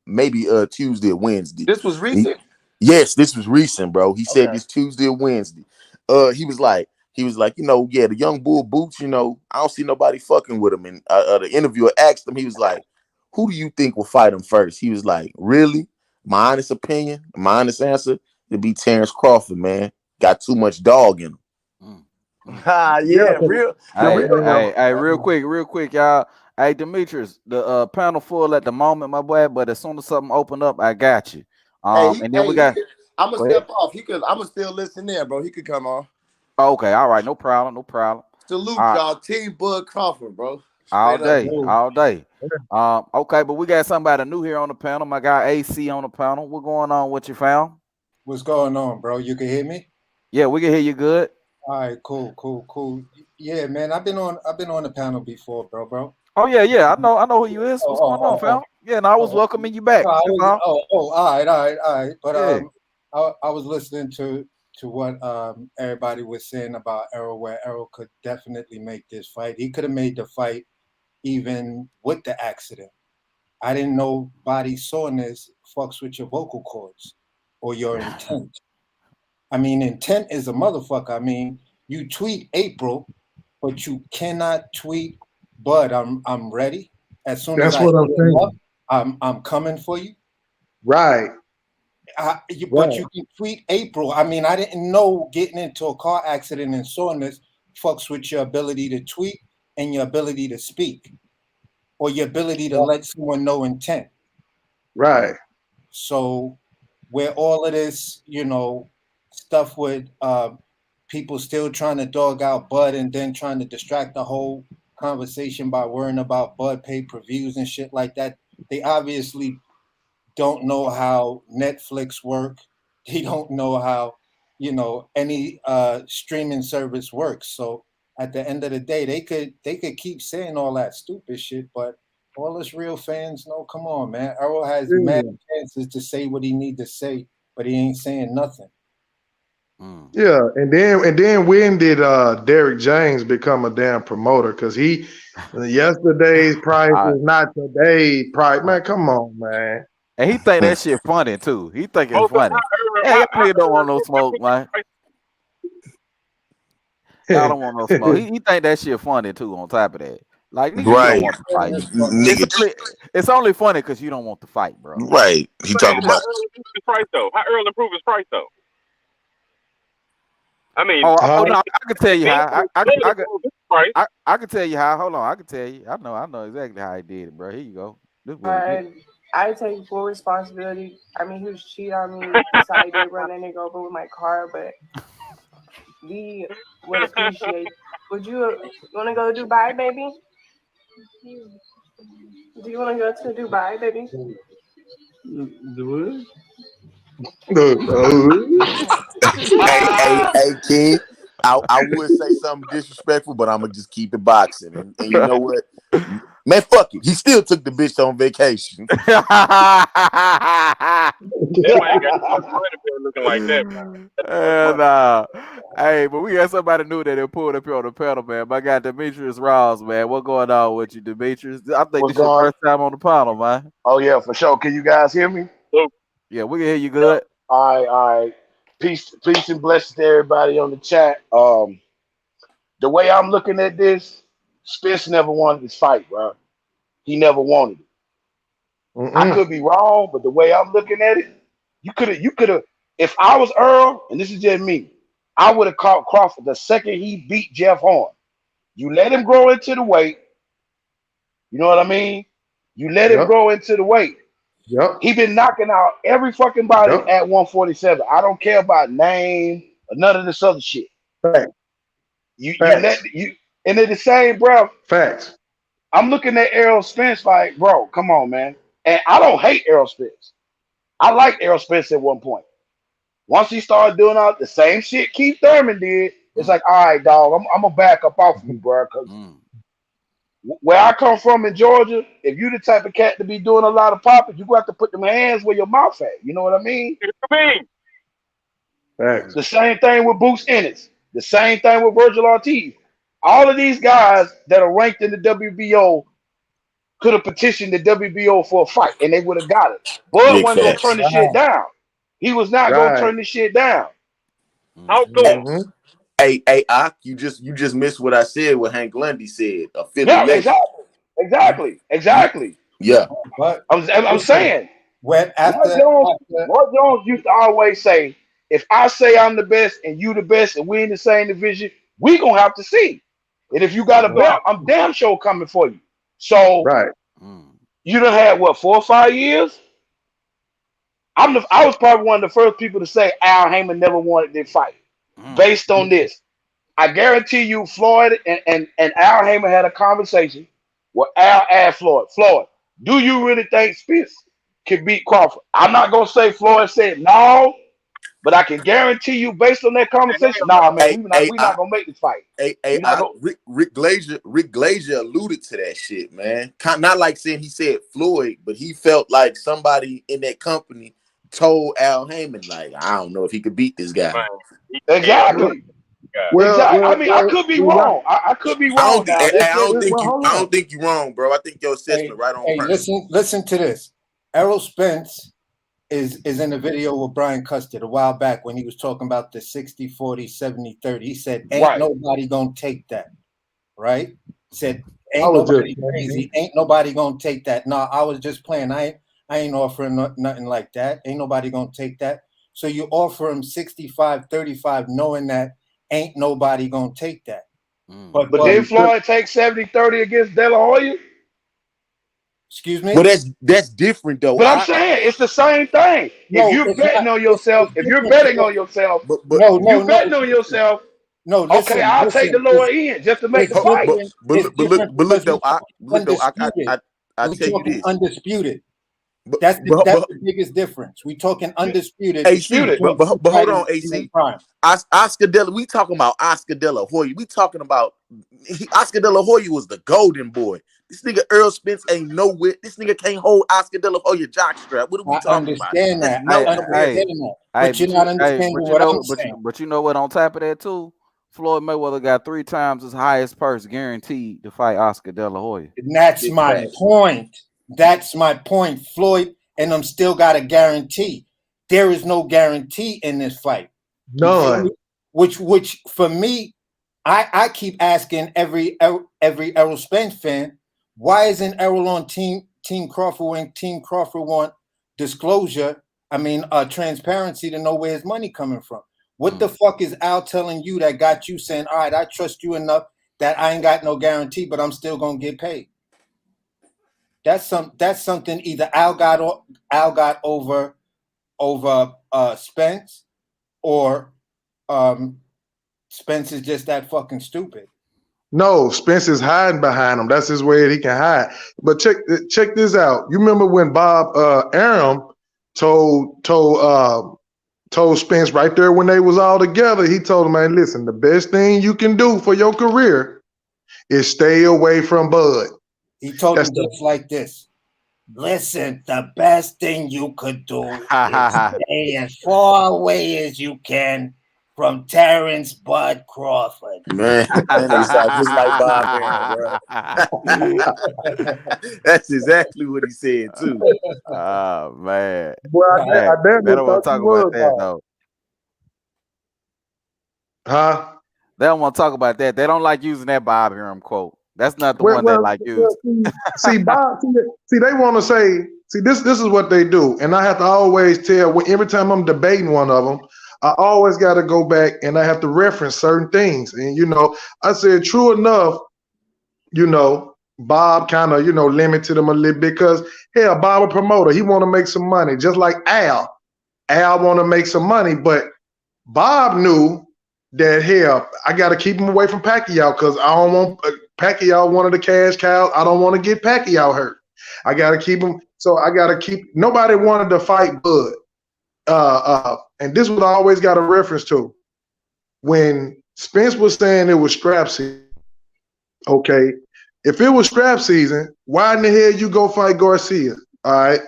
maybe Tuesday or Wednesday. This was recent. Yes, this was recent, bro. He said this Tuesday or Wednesday. He was like, the young bull Boots, I don't see nobody fucking with him. And the interviewer asked him, he was like, who do you think will fight him first? He was like, really? My honest opinion, my honest answer, it'd be Terrence Crawford, man. Got too much dog in him. Real. Hey, real quick, y'all. Hey, Demetrius, the panel full at the moment, my boy, but as soon as something open up, I got you. And then we got. I'm gonna step off. I'm gonna still listen in, bro. He could come on. Okay, all right, no problem. Salute y'all, Team Bud Crawford, bro. All day. Okay, but we got somebody new here on the panel. My guy AC on the panel. What's going on? What you found? What's going on, bro? You can hear me? Yeah, we can hear you good. All right, cool. Yeah, man, I've been on the panel before, bro. Oh yeah. I know who you is. What's going on, fam? Yeah, and I was welcoming you back. All right. But I was listening to what everybody was saying about Errol, where Errol could definitely make this fight. He could have made the fight even with the accident. I didn't know body soreness fucks with your vocal cords or your intent. I mean, intent is a motherfucker. I mean, you tweet April, but you cannot tweet Bud. I'm ready. As soon as what I'm saying. I'm coming for you. Right. But you can tweet April. I mean, I didn't know getting into a car accident and soreness fucks with your ability to tweet and your ability to speak, or your ability to let someone know intent. Right. So where all of this, stuff with people still trying to dog out Bud and then trying to distract the whole conversation by worrying about Bud pay-per-views and shit like that, they obviously don't know how Netflix work. They don't know how, any streaming service works. So at the end of the day, they could keep saying all that stupid shit, but all us real fans know, come on, man. Errol has mad chances to say what he need to say, but he ain't saying nothing. Yeah, and then when did Derrick James become a damn promoter? Because yesterday's price is not today's price. Man, come on, man. And he think that shit funny too. He think it's funny. Hey, y'all don't want no smoke, man. Y'all don't want no smoke. He think that shit funny too. On top of that, like nigga, right? You don't want to fight. It's only funny because you don't want to fight, bro. Right? He talking about his price though. How Earl improve his price though? I mean, no, I can tell you how. I can tell you how. Hold on, I can tell you. I know exactly how he did it, bro. Here you go. I take full responsibility. I mean, he was cheating on me. Decided to run that nigga over with my car, but we would appreciate. Would you want to go to Dubai, baby? Do you want to go to Dubai, baby? hey, King. I would say something disrespectful, but I'm gonna just keep it boxing. And you know what? Man, fuck it. He still took the bitch on vacation. That man ain't got too much money to be looking like that, man. And hey, but we got somebody new that they pulled up here on the panel, man. My guy Demetrius Ross, man. What going on with you, Demetrius? I think What's this your going? first time on the panel, man. Oh yeah, for sure. Can you guys hear me? Yeah, we can hear you good. All right. Peace and blessings to everybody on the chat. The way I'm looking at this, Spence never wanted this fight, bro. He never wanted it. I could be wrong, but the way I'm looking at it, you could have. If I was Earl, and this is just me, I would have caught Crawford the second he beat Jeff Horn. You let him grow into the weight. You know what I mean? You let him grow into the weight. He been knocking out every fucking body at 147. I don't care about name or none of this other shit. You let you, and in the same breath. I'm looking at Errol Spence like, bro, come on, man. And I don't hate Errol Spence. I liked Errol Spence at one point. Once he started doing all the same shit Keith Thurman did, it's like, all right, dog, I'm gonna back up off of you, bro. Because where I come from in Georgia, if you the type of cat to be doing a lot of popping, you gonna have to put them hands where your mouth at. You know what I mean? The same thing with Boots Ennis. The same thing with Virgil Ortiz. All of these guys that are ranked in the WBO could have petitioned the WBO for a fight, and they would have got it. Bud wasn't gonna turn the shit down. He was not gonna turn the shit down. Hey, Ak, you just missed what I said. What Hank Lundy said. Yeah, exactly. Yeah, but I'm saying. When Roy Jones used to always say, if I say I'm the best and you the best and we in the same division, we gonna have to see. And if you got a belt, I'm damn sure coming for you. So you done had what, 4 or 5 years? I was probably one of the first people to say Al Haymon never wanted this fight. Based on this, I guarantee you, Floyd and Al Haymon had a conversation where Al asked Floyd, do you really think Spence can beat Crawford? I'm not gonna say Floyd said no, but I can guarantee you, based on that conversation, nah, man, we not gonna make this fight. Rick Glazier alluded to that shit, man. Not like saying he said Floyd, but he felt like somebody in that company told Al Haymon, like, I don't know if he could beat this guy. Exactly. I mean, I could be wrong. I could be wrong. I don't think you're wrong, bro. I think your assessment right on. Hey, listen to this. Errol Spence is in a video with Brian Custer a while back when he was talking about the 60-40, 70-30. He said, ain't nobody gonna take that. Right? Said, ain't nobody crazy. Ain't nobody gonna take that. No, I was just playing. I ain't offering nothing like that. Ain't nobody gonna take that. So you offer him 65-35, knowing that ain't nobody gonna take that. But did Floyd take 70-30 against De La Hoya? Excuse me? Well, that's different though. But I'm saying it's the same thing. If you're betting on yourself, okay, I'll take the lower end just to make the fight. But look though, I tell you this. Undisputed. That's the biggest difference. We talking undisputed. But hold on, AC. Oscar De La, we talking about Oscar De La Hoya. We talking about Oscar De La Hoya was the golden boy. This nigga Errol Spence ain't nowhere. This nigga can't hold Oscar De La Hoya jockstrap. What are we talking about? I understand that. But you're not understanding what I'm saying. But you know what? On top of that too, Floyd Mayweather got 3 times his highest purse guaranteed to fight Oscar De La Hoya. And that's my point. That's my point. Floyd and them still got a guarantee. There is no guarantee in this fight. None. Which for me, I keep asking every Errol Spence fan, why isn't Errol on Team Crawford when Team Crawford want disclosure? I mean, transparency to know where his money coming from. What the fuck is Al telling you that got you saying, all right, I trust you enough that I ain't got no guarantee, but I'm still gonna get paid? That's something either Al got over Spence, or Spence is just that fucking stupid. No, Spence is hiding behind him. That's his way that he can hide. But check this out. You remember when Bob Arum told told Spence right there when they was all together, he told him, man, listen, the best thing you can do for your career is stay away from Bud. He told him just like this. Listen, the best thing you could do is stay as far away as you can from Terrence Bud Crawford. Man, they sound just like Bob Aaron, bro. That's exactly what he said too. Oh man. Boy, I damn They near don't want thought to you talk about was, that Bob. though. Huh? They don't want to talk about that. They don't like using that Bob Arum quote. That's not the Well, one they like using. see, Bob, see, they want to say, see, this is what they do, and I have to always tell. Every time I'm debating one of them, I always got to go back and I have to reference certain things. And I said, true enough, Bob kind of limited him a little bit because hell, Bob a promoter, he want to make some money, just like Al. Al want to make some money, but Bob knew that hell, I got to keep him away from Pacquiao because I don't want Pacquiao one of the cash cows. I don't want to get Pacquiao hurt. I got to keep him. So I got to keep. Nobody wanted to fight Bud. And this was always got a reference to when Spence was saying it was scrap season. Okay, if it was scrap season, why in the hell you go fight Garcia? All right,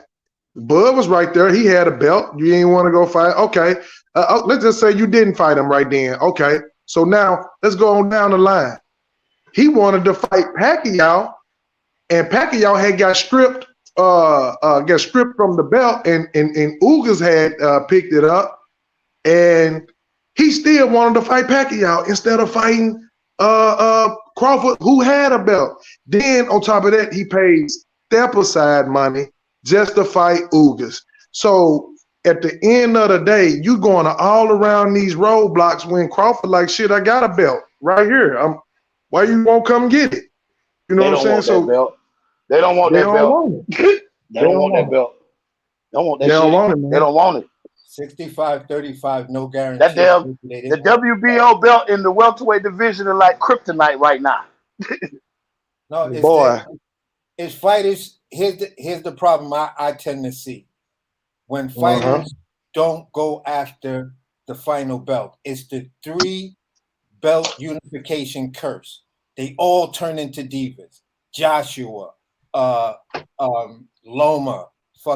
Bud was right there. He had a belt. You didn't want to go fight. Okay. Let's just say you didn't fight him right then. Okay, so now let's go on down the line. He wanted to fight Pacquiao, and Pacquiao had got stripped from the belt, and Ugas had picked it up, and he still wanted to fight Pacquiao instead of fighting Crawford, who had a belt. Then on top of that, he paid step aside money just to fight Ugas. So at the end of the day, you going to all around these roadblocks when Crawford like, shit, I got a belt right here. Why you won't come get it? You know what I'm saying? So they don't want that belt. Want it. They don't want that belt. They don't want that They don't shit. want it, man. They don't want it. 65-35, no guarantee. That damn the WBO belt in the welterweight division is like kryptonite right now. No, it's Boy. It's fighters. Here's the problem I tend to see. When fighters don't go after the final belt, it's the 3-belt unification curse. They all turn into divas. Joshua, Loma.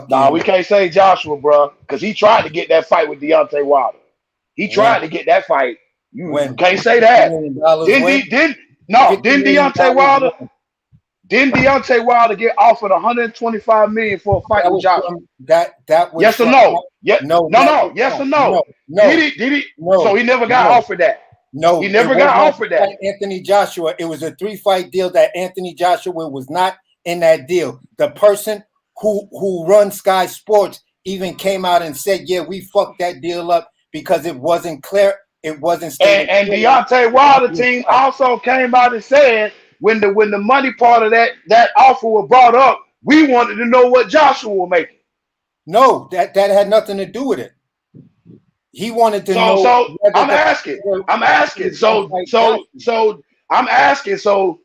Nah, we can't say Joshua, bro, because he tried to get that fight with Deontay Wilder. He tried to get that fight. You can't say that. Didn't Deontay Wilder? Didn't Deontay Wilder get offered $125 million for a fight with Joshua? That was yes or no? Yes or no? Did he? No, so he never got offered that. No, he never got offered that. Anthony Joshua, it was a 3-fight deal that Anthony Joshua was not in that deal. The person who runs Sky Sports even came out and said, "Yeah, we fucked that deal up because it wasn't clear, it wasn't." And Deontay Wilder team also came out and said, when the money part of that offer was brought up, we wanted to know what Joshua was making. No, that had nothing to do with it. He wanted to know. So I'm asking. So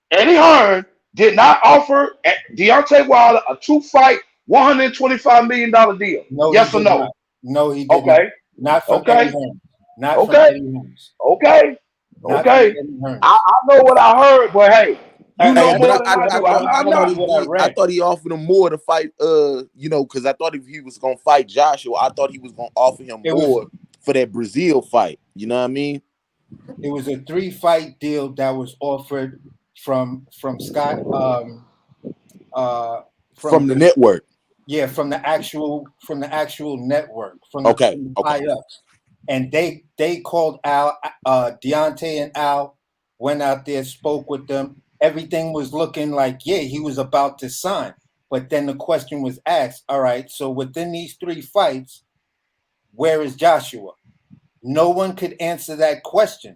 Eddie Hearn did not offer Deontay Wilder a 2-fight, $125 million deal. No, yes or no? Not. No, he did not. Not from Eddie Hearn. Not from Eddie Hearn. Okay. I know what I heard, but hey, you know more than I thought he offered him more to fight. Because I thought if he was gonna fight Joshua, I thought he was gonna offer him more for that Brazil fight. You know what I mean? It was a 3-fight deal that was offered from Scott from the network. Yeah, from the actual network. From the high-ups. And they called Al, Deontay and Al went out there, spoke with them. Everything was looking like, yeah, he was about to sign. But then the question was asked, all right, so within these 3 fights, where is Joshua? No one could answer that question.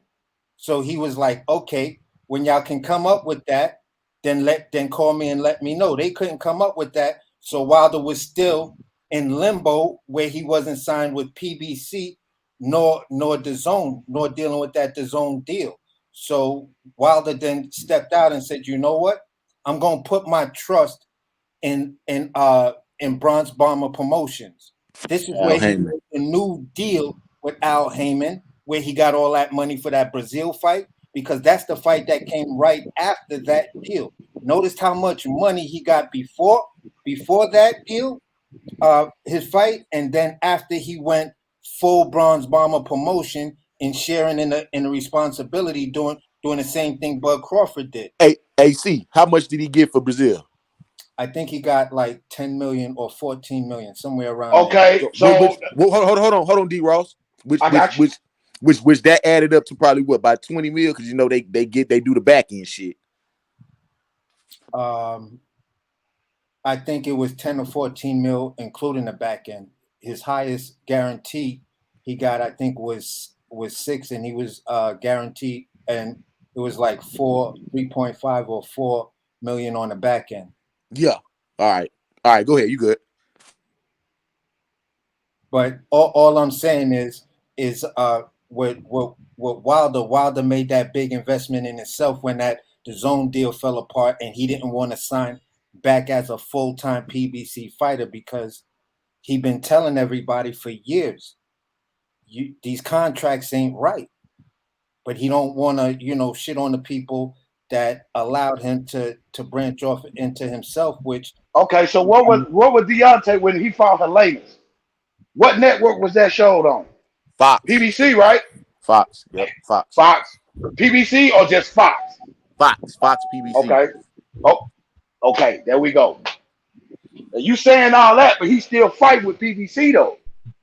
So he was like, okay, when y'all can come up with that, then call me and let me know. They couldn't come up with that. So Wilder was still in limbo where he wasn't signed with PBC, nor DAZN, nor dealing with that DAZN deal. So Wilder then stepped out and said, you know what? I'm gonna put my trust in Bronze Bomber Promotions. This is Al where he Haymon. made a new deal with Al Haymon, where he got all that money for that Brazil fight, because that's the fight that came right after that deal. Notice how much money he got before that deal, his fight, and then after he went full Bronze Bomber promotion and sharing in the responsibility, doing the same thing Bud Crawford did. Hey, AC, how much did he get for Brazil? I think he got like 10 million or 14 million, somewhere around Okay, hold on, D. Ross. Which that added up to probably what, about 20 mil? Because you know they do the back end shit. I think it was 10 or 14 mil, including the back end. His highest guarantee he got, I think, was 6, and he was guaranteed, and it was like 3.5 or 4 million on the back end. Yeah. All right. Go ahead. You good? But all I'm saying is what Wilder made that big investment in himself when the zone deal fell apart, and he didn't want to sign back as a full-time PBC fighter because he'd been telling everybody for years, these contracts ain't right. But he don't want to, shit on the people that allowed him to branch off into himself, which... Okay, so what was Deontay when he fought Helenas? What network was that showed on? Fox. PBC, right? Fox. Yep, Fox. Fox. PBC or just Fox? Fox PBC. Okay. Okay, there we go. Now, you saying all that, but he still fight with PBC though.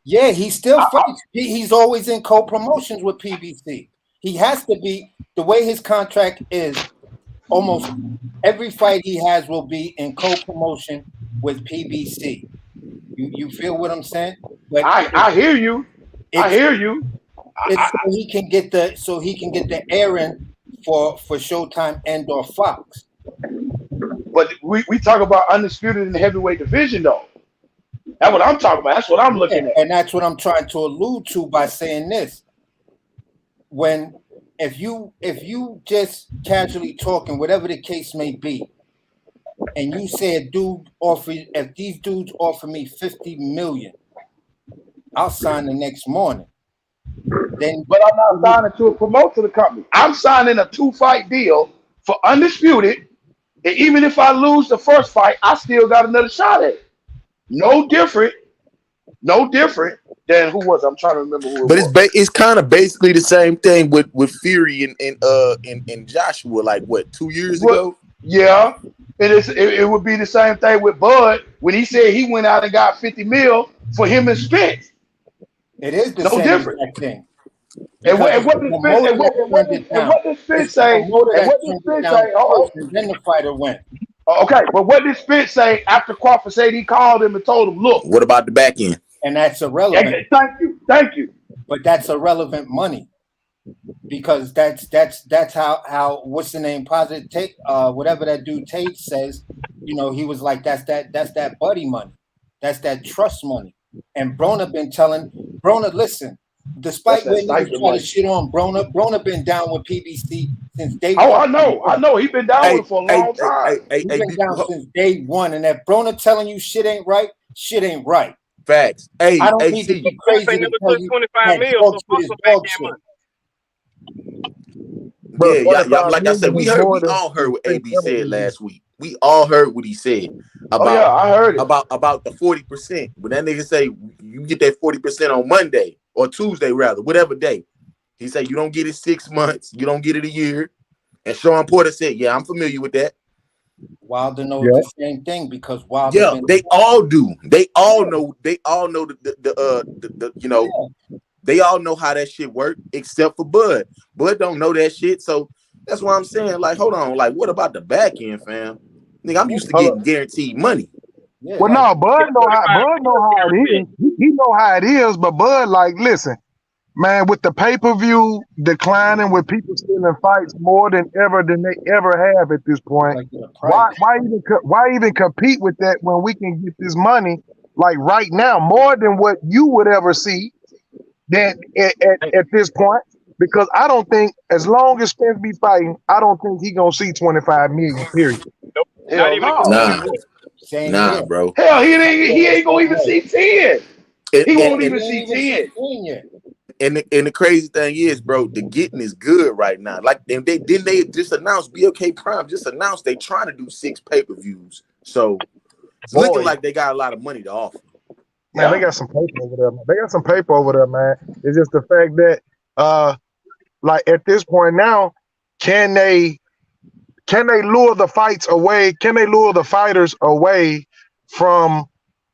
Yeah, he still fights. He's always in co-promotions with PBC. He has to be. The way his contract is, almost every fight he has will be in co-promotion with PBC. You feel what I'm saying? But I hear you. I hear you. It's so he can get the airing for Showtime and or Fox. But we talk about undisputed in the heavyweight division though. That's what I'm talking about. That's what I'm looking at. And that's what I'm trying to allude to by saying this. If you just casually talking, whatever the case may be, and you say if these dudes offer me 50 million, I'll sign the next morning. But I'm not signing to a promoter company. I'm signing a 2-fight deal for undisputed. And even if I lose the first fight, I still got another shot at it. No different than who was. I'm trying to remember who it was. But it's kind of basically the same thing with Fury and Joshua, like what, 2 years ago? Yeah. It would be the same thing with Bud when he said he went out and got 50 mil for him and Spence. It is the no same different thing. And what did Spence say? And what did Spence say? Then the fighter went. Okay, but what did Spence say after Crawford said he called him and told him, look? What about the back end? And that's irrelevant. Thank you. But that's irrelevant money. Because that's how what's the name? Positive Tate, whatever that dude Tate says, he was like, that's that buddy money. That's that trust money. And Broner been telling listen, despite when he was trying to shit on Broner been down with PBC since day one. I know. He's been down with it for a long time. He's been down since day one. And if Broner telling you shit ain't right, shit ain't right. Facts. Hey, I don't need to be crazy to tell you 25 mil, dog shit is dog shit. Yeah, like I said, we all heard what AB said last week. We all heard what he said about, I heard it. about the 40%. When that nigga say you get that 40% on Monday or Tuesday, rather, whatever day. He said you don't get it 6 months, you don't get it a year. And Sean Porter said, yeah, I'm familiar with that. Wilder knows the same thing because Wilder. Yeah, they all do. They all know. They all know they all know how that shit work, except for Bud. Bud don't know that shit. So that's why I'm saying, like, hold on, like, what about the back end, fam? Nigga, I'm used to getting guaranteed money. Yeah, well, no, Bud know how it is. He know how it is, but Bud, like, listen, man, with the pay-per-view declining, with people still in fights more than they ever have at this point, why even compete with that when we can get this money like right now more than what you would ever see at this point? Because I don't think, as long as Spence be fighting, I don't think he gonna see 25 million. Period. Hell no. Nah, bro. Hell, he ain't gonna even see 10. He And, won't and, even see 10. and the crazy thing is, bro, the getting is good right now. Like, and they just announced BLK Prime just announced they trying to do 6 pay-per-views. So it's looking like they got a lot of money to offer. Man, they got some paper over there. Man. They got some paper over there, man. It's just the fact that, like at this point now, can they lure the fights away? Can they lure the fighters away from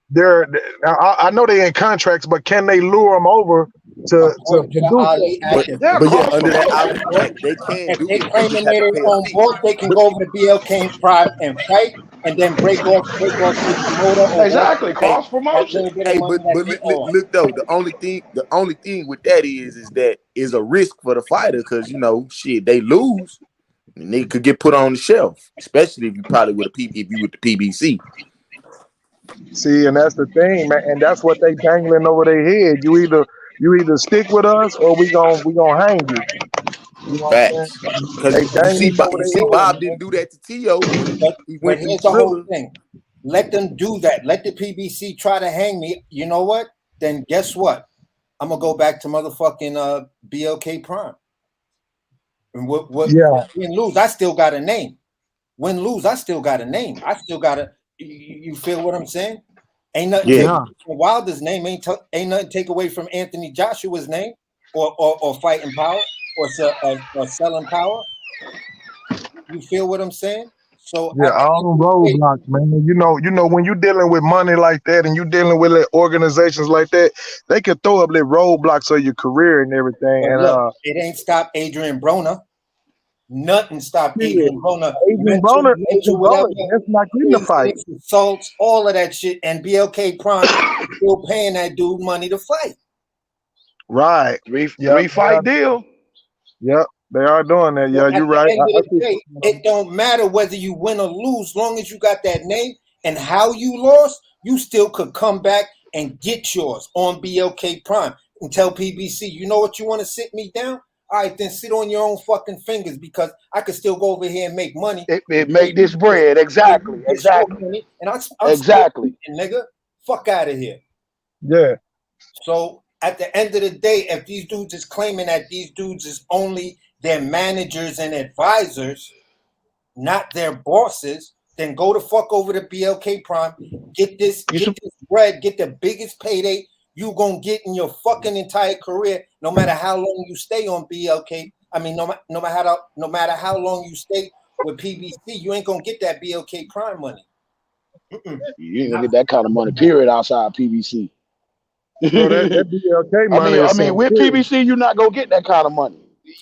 their? I know they in contracts, but can they lure them over to do But yeah, under that Ali Act, they can If do they it. They claiming just have to they're pay a on fee. board, they can go over to BLK Prime and fight, and then break off their promoter or Exactly, whatever. cross That promotion. little bit of Hey, money that but they owe 'em. look though, the only thing with that is that is a risk for the fighter because shit, they lose and they could get put on the shelf, especially if you probably with if you with the PBC. See, and that's the thing, man, and that's what they dangling over their head. You either stick with us or we gonna hang you. You know what I'm Facts, saying? because They dangling over you their see, head, Bob man. didn't do that to Tio when he But went through here's the whole Triller. thing. Let them do that. Let the PBC try to hang me. You know what? Then guess what? I'm gonna go back to motherfucking BLK Prime. And what win lose? I still got a name. Win lose? I still got a name. I still got a. You feel what I'm saying? Ain't nothing take away from Wilder's name. Ain't nothing take away from Anthony Joshua's name or fighting power or selling power. You feel what I'm saying? So Yeah, all them roadblocks, man. You know when you dealing with money like that and you dealing with organizations like that, they could throw up their roadblocks of your career and everything. But And look, it ain't stopped Adrian Broner. Nothing stopped Adrian Broner. Adrian Mental whatever. Broner, that's not getting the fight. Assaults, all of that shit. And BLK Prime is still paying that dude money to fight. Right. Three fight deal. Yep, they are doing that. Yeah, you're right. At the end of the day, it don't matter whether you win or lose, long as you got that name and how you lost, you still could come back and get yours on BLK Prime and tell PBC, you know what, you want to sit me down? All right, then sit on your own fucking fingers because I could still go over here and make money. It make this bread. Exactly. Money, and I'm exactly. Still, nigga, fuck out of here. Yeah. So at the end of the day, if these dudes is claiming that these dudes is only their managers and advisors, not their bosses, then go the fuck over to BLK Prime, get this bread, get the biggest payday you gonna get in your fucking entire career, no matter how long you stay on BLK. I mean, no matter how long you stay with PBC, you ain't gonna get that BLK Prime money. You ain't gonna get that kind of money, period, outside PBC. Bro, that BLK money. I mean, with PBC, you're not gonna get that kind of money.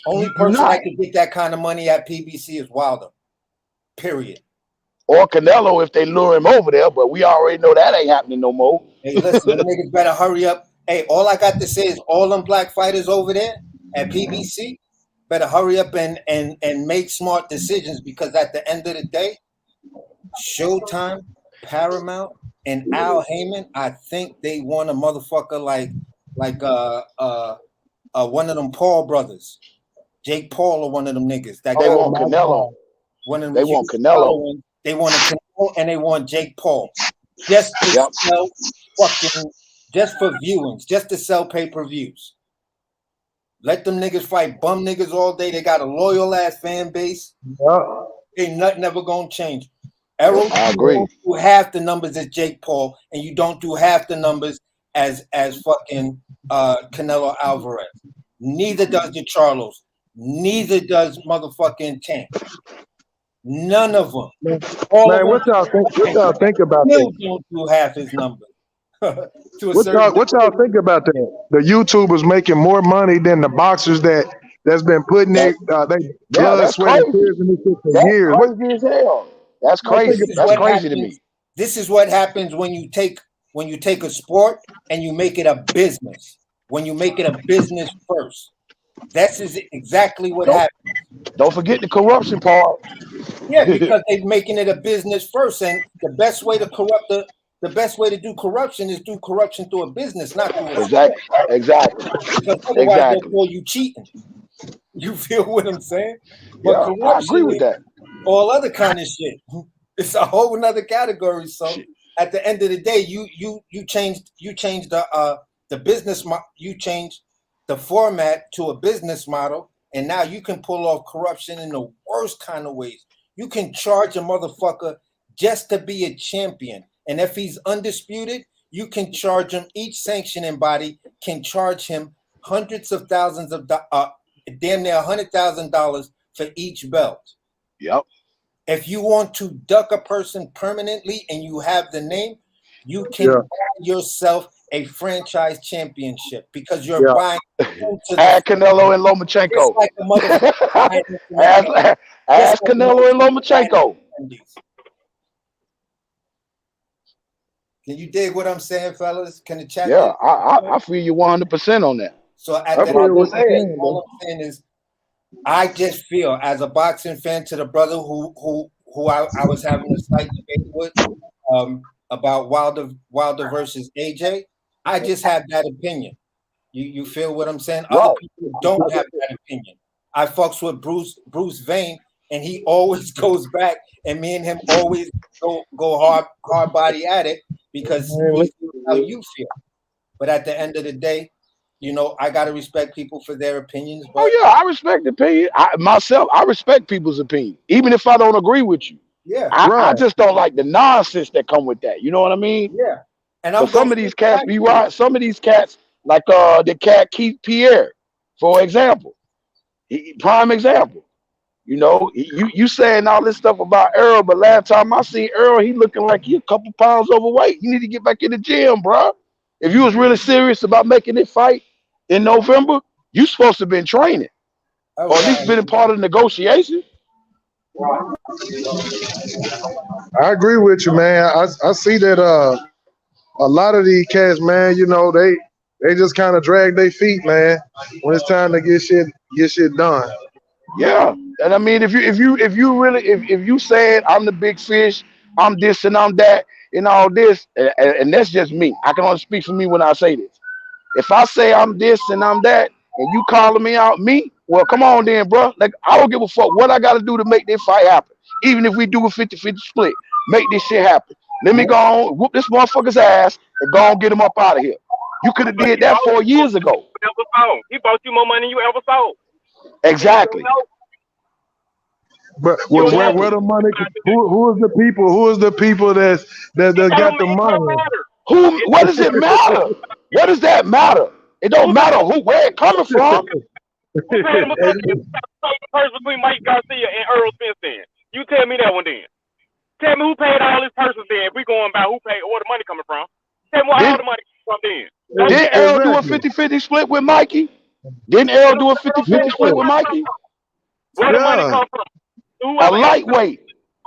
Only person that can get that kind of money at PBC is Wilder. Period. Or Canelo if they lure him over there, but we already know that ain't happening no more. Hey, listen, them niggas better hurry up. Hey, all I got to say is all them black fighters over there at PBC better hurry up and make smart decisions because at the end of the day, Showtime, Paramount, and Al Haymon, I think they want a motherfucker like one of them Paul brothers, Jake Paul or one of them niggas. They want Canelo. One of them they want Canelo. They want a Canelo and they want Jake Paul. Just to sell just for viewings, just to sell pay-per-views. Let them niggas fight bum niggas all day. They got a loyal ass fan base. Ain't nothing ever gonna change. Errol, you don't do half the numbers as Jake Paul, and you don't do half the numbers as fucking Canelo Alvarez. Neither does the Charlos. Neither does motherfucking Tank. None of them. Man, what y'all think about that? Don't do half his numbers. What y'all think about that? The YouTubers making more money than the boxers that's been putting their blood, sweat, and tears in this shit for years. Crazy as hell. That's crazy. That's crazy to me. This is what happens when you take a sport and you make it a business. When you make it a business first. That's exactly what happens. Don't forget the corruption part. Yeah, because they're making it a business first, and the best way to do corruption is do corruption through a business, not through a sport. Exactly. Because otherwise they'll call you cheating. You feel what I'm saying? But corruption, I agree with that. All other kind of shit. It's a whole nother category. So at the end of the day, you changed the business you changed the format to a business model, and now you can pull off corruption in the worst kind of ways. You can charge a motherfucker just to be a champion, and if he's undisputed, you can charge him. Each sanctioning body can charge him hundreds of thousands of damn near $100,000 for each belt. Yep. If you want to duck a person permanently and you have the name, you can buy yourself a franchise championship because you're buying. Add Canelo and Lomachenko. Like a motherfucker. Ask Canelo and Lomachenko. Can you dig what I'm saying, fellas? Can the chat? Yeah, I feel you 100% on that. So at the end of the day, all I'm saying is, I just feel as a boxing fan, to the brother who I was having a slight debate with about Wilder versus AJ, I just have that opinion. You feel what I'm saying? Other people don't have that opinion. I fucks with Bruce Vane, and he always goes back, and me and him always go hard body at it because he feels how you feel. But at the end of the day, you know, I gotta respect people for their opinions. But I respect opinion. I respect people's opinion, even if I don't agree with you. Yeah, I just don't like the nonsense that come with that. You know what I mean? Yeah. And some of these cats be right. Some of these cats, like the cat Keith Pierre, for example, prime example. You know, you saying all this stuff about Errol, but last time I seen Errol, he looking like he a couple pounds overweight. You need to get back in the gym, bro. If you was really serious about making it fight in November, you supposed to have been training, or at least been a part of the negotiation. I agree with you, man. I see that a lot of these cats, man, you know, they just kind of drag their feet, man, when it's time to get shit done. Yeah, and I mean, if you saying I'm the big fish, I'm this and I'm that and all this, and that's just me. I can only speak for me when I say this. If I say I'm this and I'm that, and you calling me out, well, come on then, bro. Like, I don't give a fuck what I got to do to make this fight happen. Even if we do a 50-50 split, make this shit happen. Let me go on, whoop this motherfucker's ass, and go on get him up out of here. You could have did that 4 years ago. He bought you more money than you ever sold. Exactly. But where the money? Who is the people? Who is the people that got the money? What does it matter? What does that matter? It don't matter where it coming from. Who paid him the person between Mike Garcia and Errol Spence then? You tell me that one then. Tell me who paid all his persons then. If we going by who paid, where the money coming from? Tell me where all the money from then. Did Errol do a 50-50 split with Mikey? Didn't Errol do a 50-50 split with Mikey? Where the money come from? A lightweight.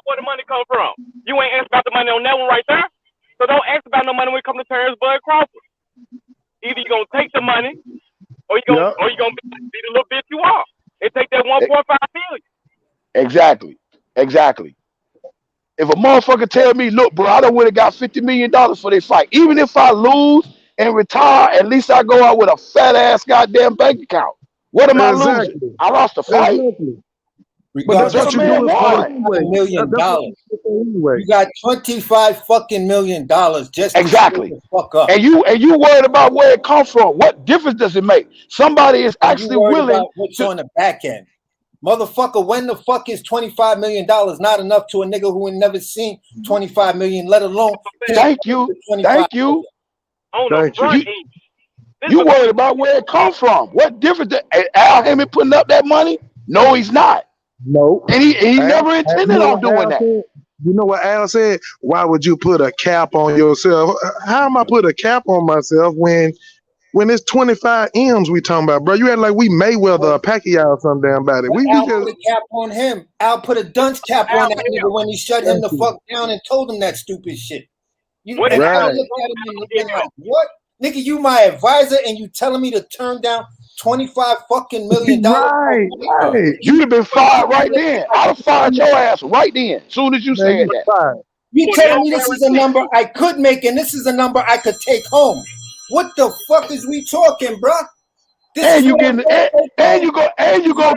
Where the money come from? You ain't asked about the money on that one right there. So don't ask about no money when it comes to Terrence Bud Crawford. Either you gonna take the money, or you gonna be the little bitch you are. And take that 1.5 billion. Exactly. If a motherfucker tell me, look, bro, I done would have got $50 million for this fight. Even if I lose and retire, at least I go out with a fat ass goddamn bank account. What am I losing? I lost the fight. But that's what you do for $1 million. You got $25 million just exactly. To fuck up. And you worried about where it comes from. What difference does it make? Somebody is actually willing about what's on the back end. Motherfucker, when the fuck is $25 million not enough to a nigga who ain't never seen $25 million, let alone Thank you. You worried about where it comes from. What difference? Al Haymon putting up that money? No, he's not. No. And he never intended on doing that. You know what Al said? Why would you put a cap on yourself? How am I put a cap on myself when it's 25 M's we talking about, bro? You had like we Mayweather or Pacquiao or some damn body. Al put a cap on him. Al put a dunce cap on that nigga when he shut him the fuck down and told him that stupid shit. You looked at him and been like, what? Nigga, you my advisor and you telling me to turn down $25 million? Right. You'd have been fired right then. I'd have fired your ass right then. As soon as you said that. You telling me this is a number I could make and this is a number I could take home. What the fuck is we talking, bro? And you gonna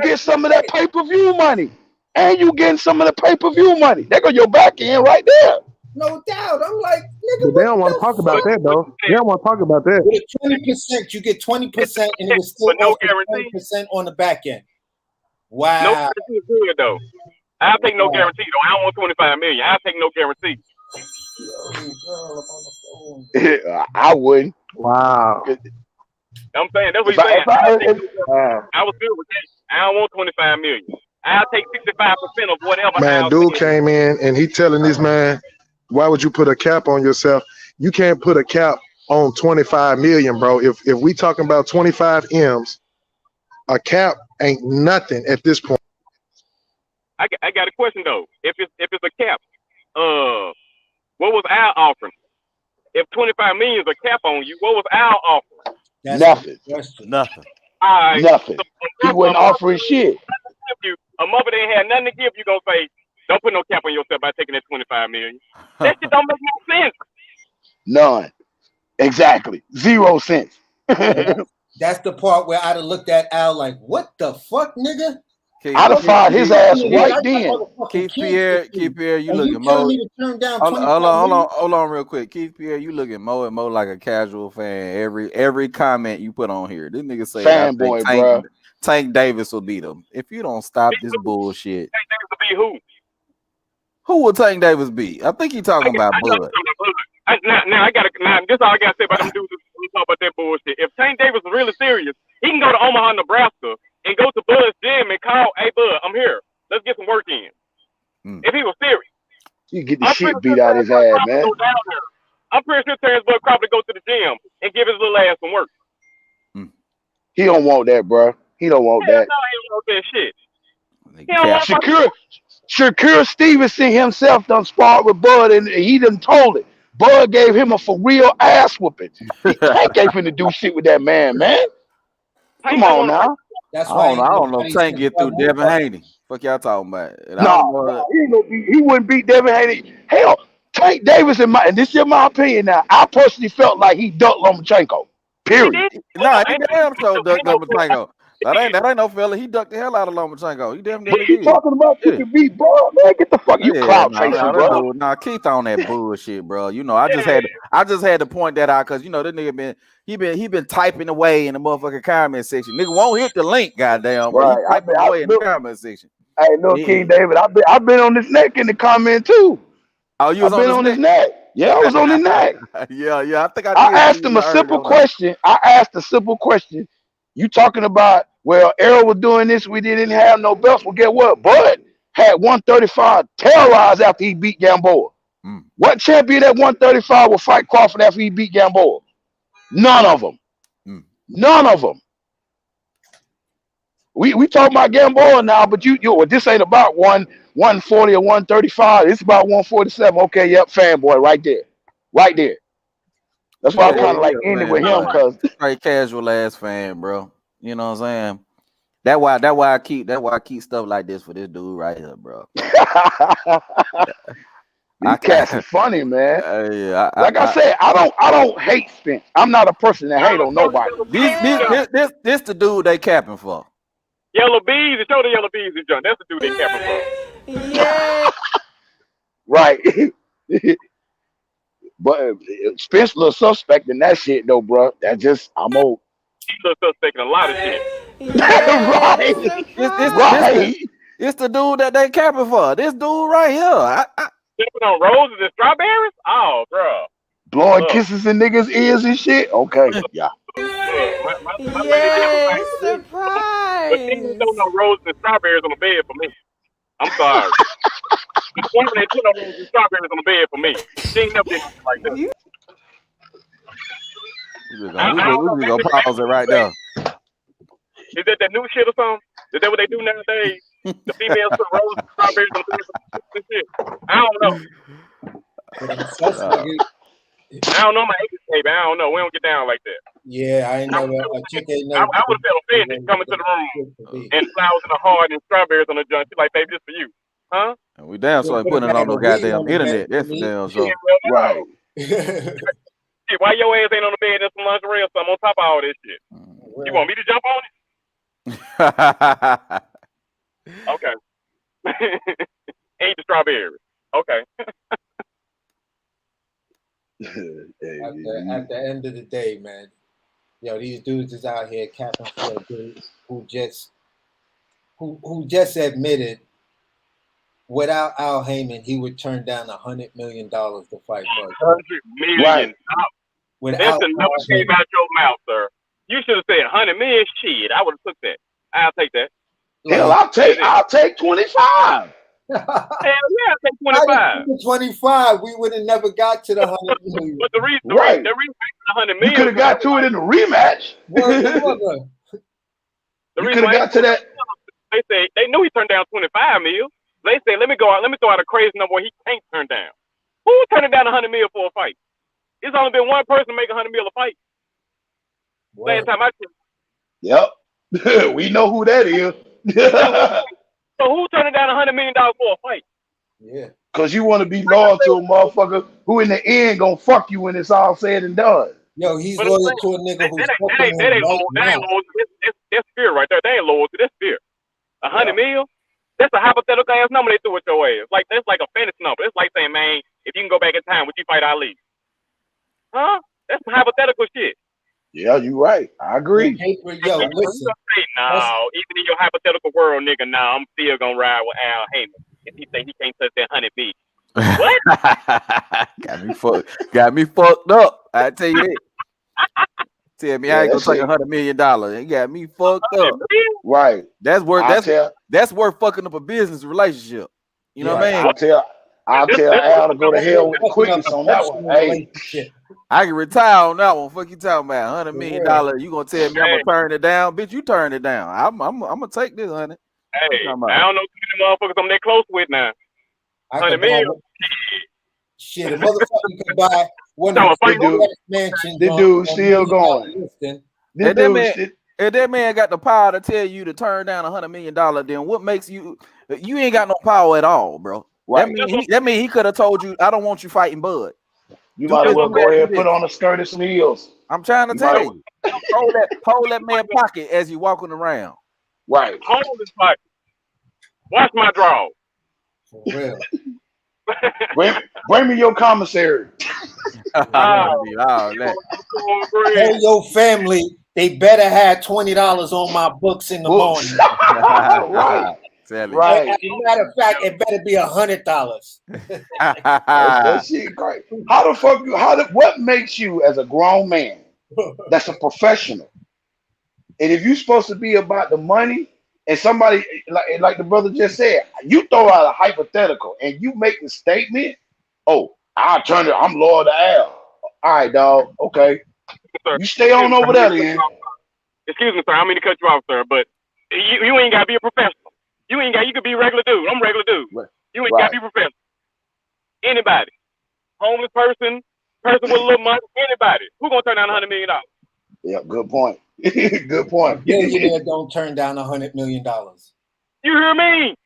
get some of that pay-per-view money. And you getting some of the pay-per-view money. There go your back end right there. No doubt. I'm like, nigga, But they don't want to talk about that though. They don't want to talk about that. with a 20%, you get 20%, and it was still But no off the guarantee. 20% on the back end. No Wow. guarantee is good though. I'll take no guarantee though. I don't want 25 million. I'll take no guarantee. I wouldn't. Wow. I'm saying that's what he's saying. I was good with that. I don't want 25 million. I'll take 65% of whatever. Man, dude came in and he telling this man, why would you put a cap on yourself? You can't put a cap on 25 million, bro. If we talking about 25 M's, a cap ain't nothing at this point. I got a question though. If it's a cap, what was our offering? If 25 million is a cap on you, what was our offering? Nothing. Nothing. All right. Nothing. He wasn't offering shit. A mother that ain't had nothing to give you gonna say, don't put no cap on yourself by taking that 25 million. That shit don't make no sense. None. Exactly. 0 cents. That's the part where I'd have looked at Al like, what the fuck, nigga? I'd have fired his ass right then. Keith Pierre, you and looking you telling more. me to turn down Hold on, real quick. Keith Pierre, you looking more and more like a casual fan. Every comment you put on here, this nigga say Fanboy, bro. Tank Davis will beat him if you don't stop this bullshit. Tank Davis will beat who? Who will Tank Davis beat? I think he talking about Bud. Now, this is all I gotta say about them dudes who talk about that bullshit. If Tank Davis is really serious, he can go to Omaha, Nebraska, and go to Bud's gym and call, hey Bud, I'm here. Let's get some work in. If he was serious. You get the shit beat out of his ass, man. I'm pretty sure Terrence Bud probably go to the gym and give his little ass some work. He don't want that, bro. He don't want Hell that. no, he don't want that shit. He don't want Shakur Stevenson himself done sparred with Bud, and he done told it. Bud gave him a for real ass whooping. Tank ain't finna do shit with that man. Come on now. That's I don't know if Tank get through Devin Haney. Fuck y'all talking about? No, he wouldn't beat Devin Haney. Hell, Tank Davis, and this is my opinion now, I personally felt like he ducked Lomachenko. Period. Nah, he damn sure ducked Lomachenko. That ain't no fella. He ducked the hell out of Lomachenko. He definitely What you did. talking about? You can beat Bud, man. Get the fuck you clout chaser, bro. Nah, Keith on that bullshit, bro. You know, I just had to point that out because you know this nigga been typing away in the motherfucking comment section. Nigga won't hit the link, goddamn. But he typing away in the comment section. Hey, look, King David, I've been on this neck in the comment too. Oh, you was on his neck. Yeah, I was on his neck. Yeah. I think I asked him a simple question. I asked a simple question. You talking about, well, Errol was doing this, we didn't have no belts. Well, get what? Bud had 135 terrorized after he beat Gamboa. What champion at 135 will fight Crawford after he beat Gamboa? None of them. None of them. We talking about Gamboa now, but this ain't about 140 or 135. It's about 147. Okay, yep, fanboy right there. Right there. That's why I kind of like ended with him, because straight casual ass fan, bro. You know what I'm saying? That's why I keep stuff like this for this dude right here, bro. These cats are funny, man. I said, I don't hate Spence. I'm not a person that hate on nobody. This the dude they capping for. Yellow Bees, show the Yellow Bees, John. That's the dude they capping for. Yeah. Right. But Spence little suspect in that shit though, bro. That just I'm old. He looks suspect in a lot of shit. Right. It's the dude that they capping for. This dude right here. Stepping on roses and strawberries? Oh, bro. Blowing kisses in niggas' ears and shit. Okay, yeah. Yes, surprise. But niggas don't know roses and strawberries on the bed for me. I'm sorry. The woman that put on roses and strawberries on the bed for me. She ain't never did shit like that. We gonna pause it right there. Is that new shit or something? Is that what they do nowadays? The females put roses and strawberries on the bed and shit. I don't know. I don't know my age, baby. I don't know. We don't get down like that. Yeah, I ain't know that. I would have felt offended coming to the room and flowers in the heart and strawberries on the junk. She's like, baby, this for you. Huh? And we damn so putting it on the goddamn internet. That's for damn sure. Right. Hey, why your ass ain't on the bed in some lingerie or something on top of all this shit? You want me to jump on it? Okay. Ain't the strawberries. Okay. At the end of the day, man, these dudes is out here capping for a dude who just admitted without Al Haymon he would turn down $100 million to fight Bud. $100 million. Right. That's the number came out your mouth, sir. You should have said 100 million. Shit, I would have took that. I'll take that. Hell, I'll take 25. Hell yeah, I'll take 25. 25, we would have never got to the 100 million. But the reason, Right. the reason 100 million. You could have got to it in the rematch. You could have got to that. They say they knew he turned down 25 mil. They say, let me throw out a crazy number where he can't turn down. Who's turning down 100 mil for a fight? It's only been one person make 100 mil a fight. Last time I checked. Yep. We know who that is. So who's turning down $100 million for a fight? Yeah. Because you want to be loyal to a motherfucker who in the end gonna fuck you when it's all said and done. Yo, he's loyal to a nigga who's fucking him right now. That's fear right there. They ain't loyalty. That's fear. 100 mil? That's a hypothetical ass number they threw at your ass. Like that's like a fantasy number. It's like saying, man, if you can go back in time, would you fight Ali? Huh? That's some hypothetical shit. Yeah, you right. I agree. Yo, listen. No, even in your hypothetical world, nigga, I'm still gonna ride with Al Haymon. If he think he can't touch that 100 million. What? Got me fucked up. I tell you that. Tell me I ain't gonna take $100 million. It got me fucked up. Right. That's worth fucking up a business relationship. You know what I mean? I'll tell Al to go to hell with the quickness on that one. Hey, I can retire on that one. Fuck you talking about $100 million. You gonna tell me I'm gonna turn it down? Bitch, you turn it down. I'm gonna take this, honey. Hey, I don't know too many motherfuckers I'm that close with now. 100 million. Shit, a motherfucker can buy one of the mansions. The dude's still going. If that man got the power to tell you to turn down $100 million, then what makes you ain't got no power at all, bro. Right. That mean he could have told you, I don't want you fighting Bud. You might as well go ahead and put on a skirt and some heels. I'm trying to tell you. Hold that man pocket as you walking around. Right. Hold this pocket. Watch my draw. For real. Bring me your commissary. Tell your family they better have $20 on my books in the morning. Right. Right. As a matter of fact, it better be $100. That shit great. How the fuck? What makes you as a grown man that's a professional? And if you're supposed to be about the money, and somebody like the brother just said, you throw out a hypothetical and you make the statement, oh, I'll turn it. I'm loyal to Al. All right, dog. Okay. You stay on over there, then. Excuse me, sir. I don't mean to cut you off, sir, but you ain't gotta be a professional. You could be a regular dude. I'm a regular dude. Right. You ain't gotta be professional. Anybody. Homeless person with a little money, anybody. Who gonna turn down $100 million? Yeah, good point. Good point. Billionaire don't turn down $100 million. You hear me?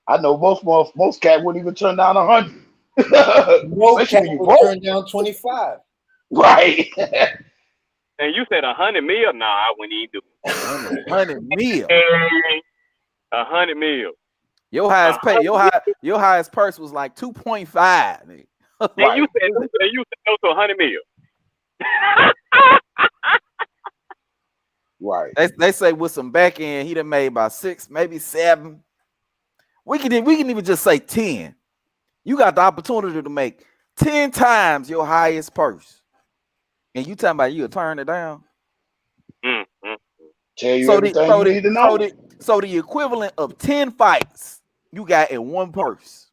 I know most cats wouldn't even turn down 100. Most cats would turn down 25. Right. And you said 100 mil? Nah, I wouldn't even do it. 100 mil. 100 mil. Your highest pay, your highest purse was like 2.5. And you said no to 100 mil. Right. They say with some back end, he done made about 6, maybe 7. We can even just say 10. You got the opportunity to make 10 times your highest purse, and you talking about you'll turn it down? Tell you everything you need to know. So the equivalent of 10 fights you got in one purse.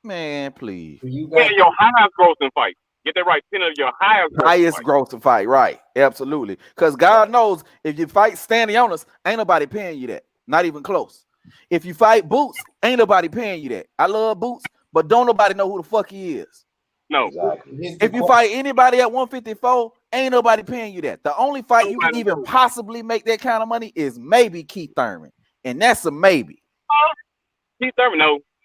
Man, please. You got your highest grossing fight. Get that right. 10 of your highest grossing fight, right? Absolutely. Because God knows if you fight Stanley Owners, ain't nobody paying you that. Not even close. If you fight Boots, ain't nobody paying you that. I love Boots, but don't nobody know who the fuck he is. No. Exactly. If you fight anybody at 154, ain't nobody paying you that. The only fight you can even possibly make that kind of money is maybe Keith Thurman. And that's a maybe. Keith Thurman,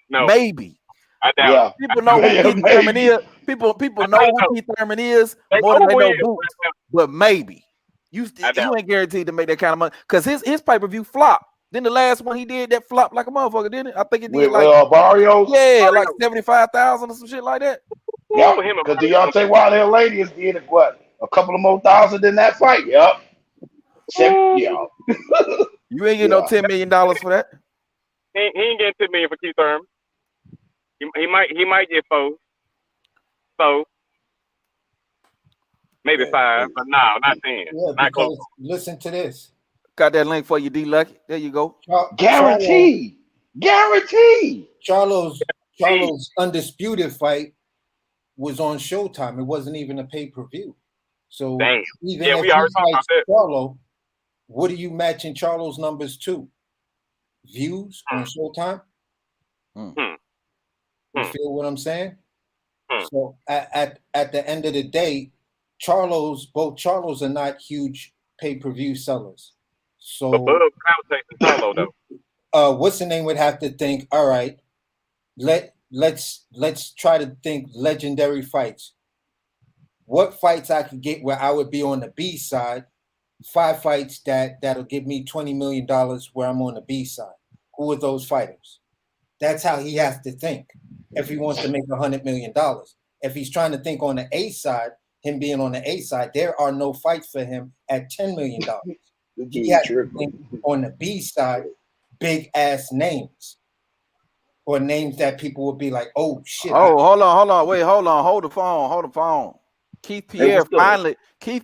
no. Maybe. I doubt it. People know who Keith Thurman is. People know who Keith Thurman is more than they know Boots. But maybe. You ain't guaranteed to make that kind of money. Because his pay-per-view flopped. Then the last one he did that flopped like a motherfucker, didn't it? I think it did with Barrios? Yeah, like 75,000 or some shit like that. Yep. him and Because Broner gonna Deontay Wilder and lady is getting what? A couple of more thousand in that fight. Yep. Yeah. You ain't getting no $10 million for that. he ain't getting 10 million for Keith Thurman. He might get 4. So maybe 5, but no, not 10. Yeah, Not close. because listen to this. Got that link for you, D Lucky. There you go. Guaranteed. Charlo's undisputed fight was on Showtime. It wasn't even a pay-per-view. So Damn. even Yeah, if we already talked about that. Charlo, what are you matching Charlo's numbers to? Views on Showtime? You feel what I'm saying? So at the end of the day, both Charlos are not huge pay-per-view sellers. So But Bud chasing Charlo though. What's the name would have to think, all right, let's try to think legendary fights. What fights I could get where I would be on the B side, 5 fights that'll give me $20 million where I'm on the B side. Who are those fighters? That's how he has to think if he wants to make $100 million. If he's trying to think on the A side, him being on the A side, there are no fights for him at $10 million. He has to think on the B side, big ass names. Or names that people would be like, oh shit. Oh, hold on. Hold the phone. Keith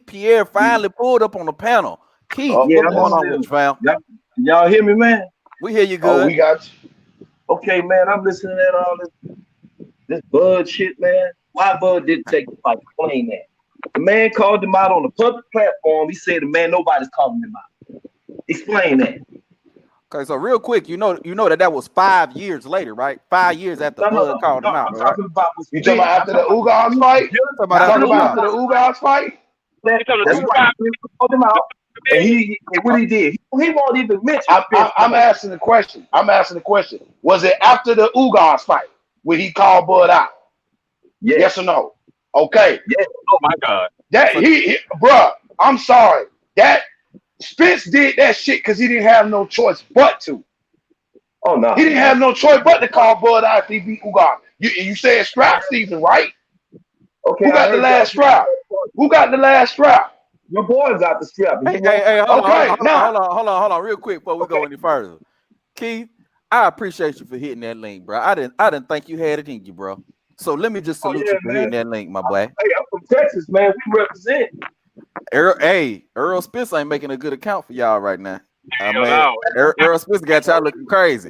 Pierre finally pulled up on the panel. Keith, what's going on with you, fam? Y'all hear me, man? We hear you good. We got you. Okay, man, I'm listening at all this Bud shit, man. Why Bud didn't take the fight? Explain that. The man called him out on the public platform. He said, man, nobody's calling him out. Explain that. Okay, so real quick, you know that was 5 years later, right? 5 years after Bud called him out, I'm right? talking about You talking about after the Ugas fight? After the Ugas fight? That's right. He called him out. And what he did, he won't even mention. I'm asking the question. Was it after the Ugas fight when he called Bud out? Yes or no? Okay. Yeah. Oh my God. That bruh, I'm sorry. That Spence did that shit because he didn't have no choice but to. Oh no. He didn't have no choice but to call Bud out if he beat Ugas. You said strap season, right? Okay. Who got the last strap? Who got the last strap? Your boy got the strap. Hey, hold on, real quick before we go any further. Keith, I appreciate you for hitting that link, bro. I didn't think you had it in you, bro. So let me just salute you for hitting that link, my boy. Hey, I'm from Texas, man. We represent. Errol Spence ain't making a good account for y'all right now. Errol Spence got y'all looking crazy.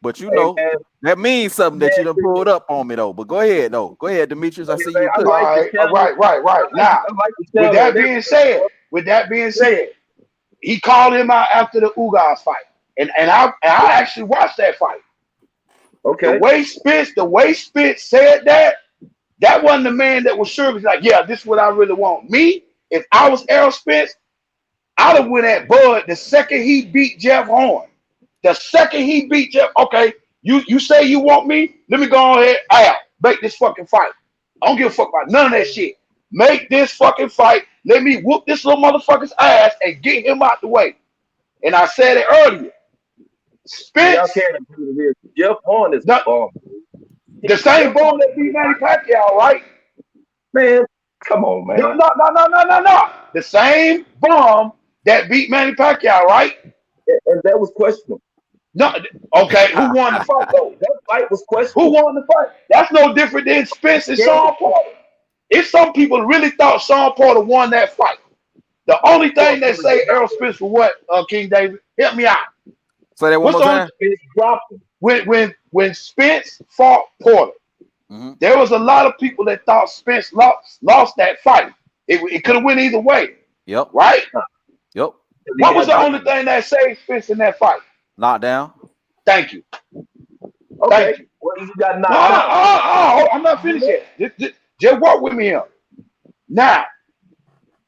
But you know, that means something that you done pulled up on me, though. But go ahead, Demetrius. I see you. All right. Now, with that being said, he called him out after the Ugas fight. And I actually watched that fight. Okay. The way Spence said that wasn't the man that was sure. He's like, yeah, this is what I really want. Me, if I was Errol Spence, I'd have went at Bud the second he beat Jeff Horn. The second he beat Jeff, okay, you say you want me? Let me go ahead, make this fucking fight. I don't give a fuck about none of that shit. Make this fucking fight. Let me whoop this little motherfucker's ass and get him out the way. And I said it earlier. Spence. Y'all can't agree with this. Jeff Horn is the same bomb that beat Manny Pacquiao, right? Man, come on, man. No. The same bomb that beat Manny Pacquiao, right? And that was questionable. No, okay. Who won the fight though? That fight was questionable. Who won the fight? That's no different than Spence and Sean Porter. If some people really thought Sean Porter won that fight, the only thing they say Errol Spence for what, King David? Help me out. Say that one more time. When Spence fought Porter, there was a lot of people that thought Spence lost that fight. It could have went either way. Yep. Right? Yep. What was the only thing that saved Spence in that fight? Knockdown. Thank you. Okay. Thank you. Well, you got knocked out. I'm not finished yet. Just walk with me here. Now,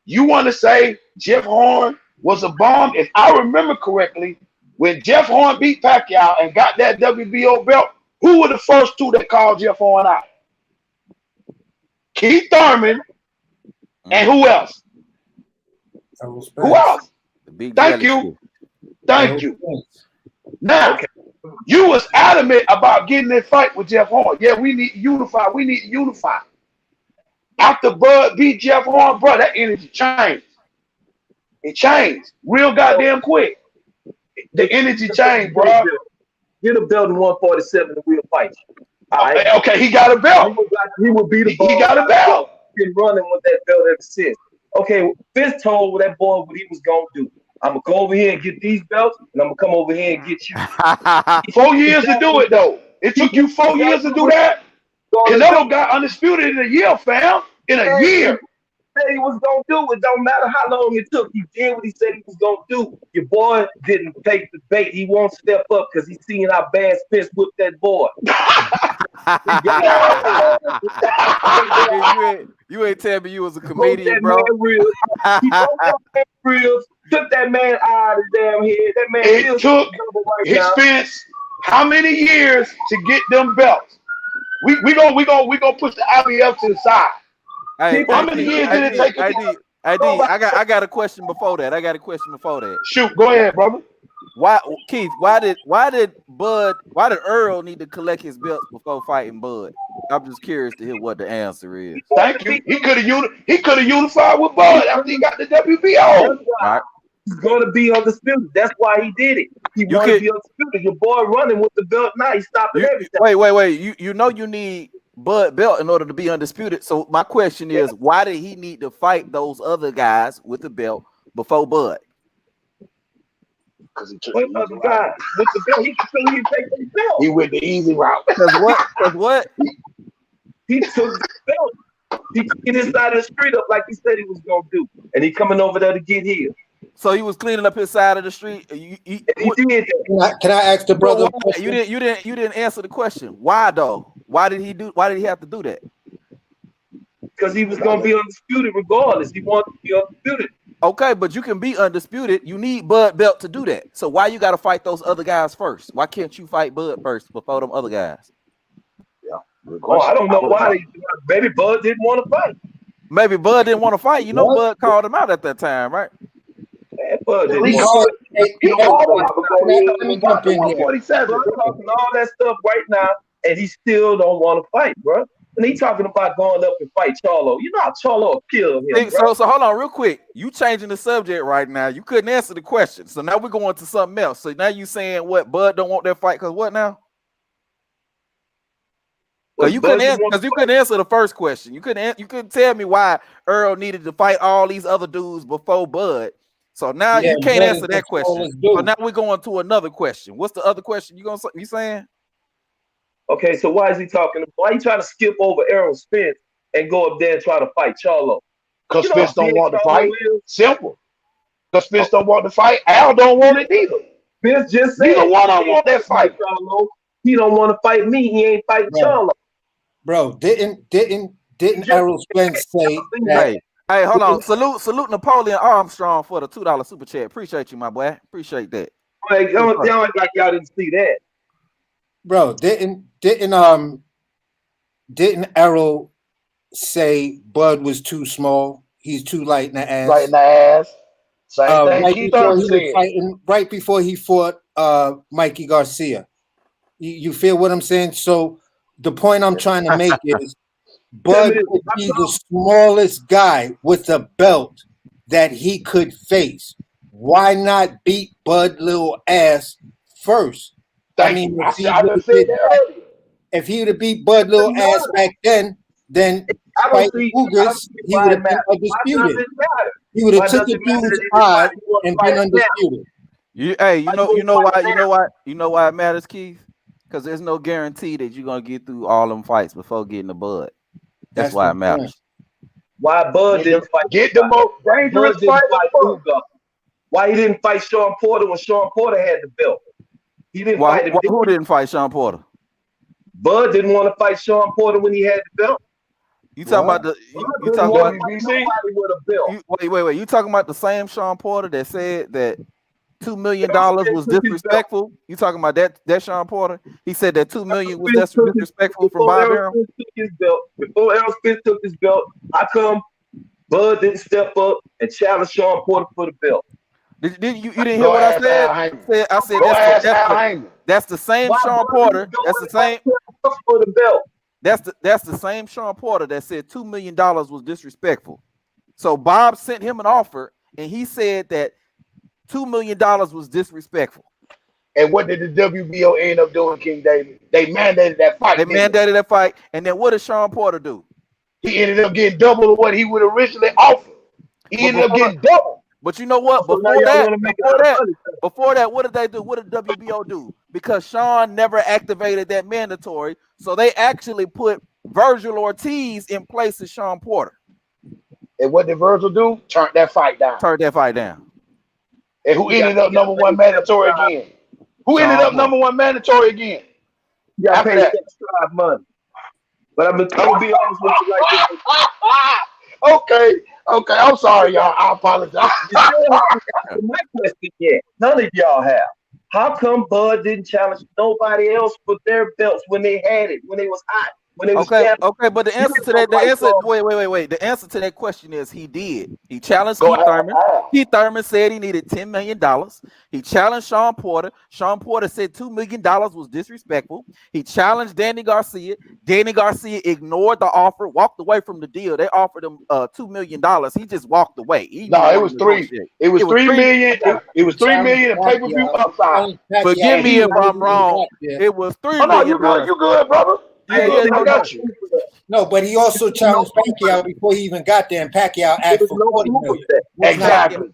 you want to say Jeff Horn was a bomb? If I remember correctly, when Jeff Horn beat Pacquiao and got that WBO belt, who were the first two that called Jeff Horn out? Keith Thurman and who else? Who else? Thank you. Now, you was adamant about getting that fight with Jeff Horn. Yeah, we need to unify. After Bud beat Jeff Horn, bro, that energy changed. It changed real goddamn quick. The energy changed, bro. Get a belt in 147 and we'll fight you. All right. Okay, he got a belt. He would be the ball. He got a belt. Been running with that belt ever since. Okay, Fist told that boy what he was gonna do. I'm gonna go over here and get these belts, and I'm gonna come over here and get you. 4 years to do it though. It took you 4 years to do that. Canelo got undisputed in a year, fam. In a year. Said he was gonna do it. Don't matter how long it took. He did what he said he was gonna do. Your boy didn't take the bait. He won't step up because he's seeing how bad Spence whipped that boy. you ain't tell me you was a comedian, bro. He broke that man ribs, took that man out of his damn head. That man it took Spence how many years to get them belts? We gonna push the IBF to the side. Hey, how many years did it take? I got a question before that. Shoot, go ahead, brother. Why, Keith? Why did Earl need to collect his belts before fighting Bud? I'm just curious to hear what the answer is. Thank you. He could have unified with Bud after he got the WBO. Right. He's gonna be undisputed. That's why he did it. He wanted to be undisputed. Your boy running with the belt now. He's stopping everything. Wait. You know you need Bud belt in order to be undisputed. So my question is, why did he need to fight those other guys with the belt before Bud? Because he took the other guy with the belt. He could take the belt. He went the easy route. Because what? He took the belt. He cleaned his side of the street up like he said he was gonna do, and he coming over there to get here. So he was cleaning up his side of the street. He did that. Can I ask the brother? You didn't answer the question. Why though? Why did he have to do that? Because he was gonna be undisputed regardless. He wanted to be undisputed. Okay, but you can be undisputed. You need Bud belt to do that. So why you got to fight those other guys first? Why can't you fight Bud first before them other guys? Yeah. Oh, I don't know why. Maybe Bud didn't want to fight. Maybe Bud didn't want to fight. You know, Bud called him out at that time, right? Man, Bud didn't want to fight. Talking all that stuff right now, and he still don't want to fight, bro. And he talking about going up and fight Charlo. You know how Charlo will kill him. So hold on real quick. You changing the subject right now. You couldn't answer the question. So now we're going to something else. So now you saying what? Bud don't want that fight because what now? Because you couldn't answer the first question. You couldn't tell me why Earl needed to fight all these other dudes before Bud. So now you can't answer that question. So now we're going to another question. What's the other question you saying? Okay, so why is he talking? Why are you trying to skip over Errol Spence and go up there and try to fight Charlo? Because Spence don't want to fight. Simple. Because Spence don't want to fight. Al don't want it either. Spence just said neither one don't want that fight. Charlo. He don't want to fight me. He ain't fighting Charlo. Bro, didn't Errol Spence say that? Hey, hold on. Salute Napoleon Armstrong for the $2 super chat. Appreciate you, my boy. Appreciate that. Like, don't act like y'all didn't see that. Bro, didn't Errol say Bud was too small? He's too light in the ass. Light in the ass. Same thing. Right before he fought Mikey Garcia. You feel what I'm saying? So the point I'm trying to make is Bud would be the smallest guy with a belt that he could face. Why not beat Bud little ass first? If he would have beat Bud little ass back then fight Ugas, he would have been undisputed. He would have took the dude's eye and been undisputed. You know why it matters, Keith? Because there's no guarantee that you're gonna get through all them fights before getting the Bud. That's why it matters. Why Bud didn't fight? Get the most dangerous fight. Why he didn't fight Sean Porter when Sean Porter had the belt? He didn't fight him. Who didn't fight Sean Porter? Bud didn't want to fight Sean Porter when he had the belt. You talking about the? You talking about with a belt? Wait. You talking about the same Sean Porter that said that $2 million was disrespectful? You talking about that Sean Porter? He said that $2 million was disrespectful from Bob Arum. Before Errol Spence took his belt, how come Bud didn't step up and challenge Sean Porter for the belt? You didn't hear what I said? I said that's the same Sean Porter. That's the same. That's the same Sean Porter that said $2 million was disrespectful. So Bob sent him an offer, and he said that $2 million was disrespectful. And what did the WBO end up doing, King David? They mandated that fight. They mandated that fight, and then what did Sean Porter do? He ended up getting double of what he would originally offer. He ended up getting double. But you know what? So now y'all wanna make it out of money. Before that, what did they do? What did WBO do? Because Sean never activated that mandatory, so they actually put Virgil Ortiz in place of Sean Porter. And what did Virgil do? Turned that fight down. And who ended up number one mandatory again? Who ended up number one mandatory again? You gotta pay that subscribe money. But I'm gonna be honest with you like this. Okay. I'm sorry, y'all. I apologize. You still haven't answered my question yet. None of y'all have. How come Bud didn't challenge nobody else for their belts when they had it, when they was hot, when they was Okay, but the answer to that, wait. The answer to that question is he did. He challenged Keith Thurman. Keith Thurman said he needed $10 million. He challenged Sean Porter. Sean Porter said $2 million was disrespectful. He challenged Danny Garcia. Danny Garcia ignored the offer, walked away from the deal. They offered him $2 million. He just walked away. It was $3. It was $3 million. It was $3 million in pay-per-view upside. Forgive me if I'm wrong. It was $3 million. You good, brother. I got you. No, but he also challenged Pacquiao before he even got there, and Pacquiao asked for $40 million. Exactly.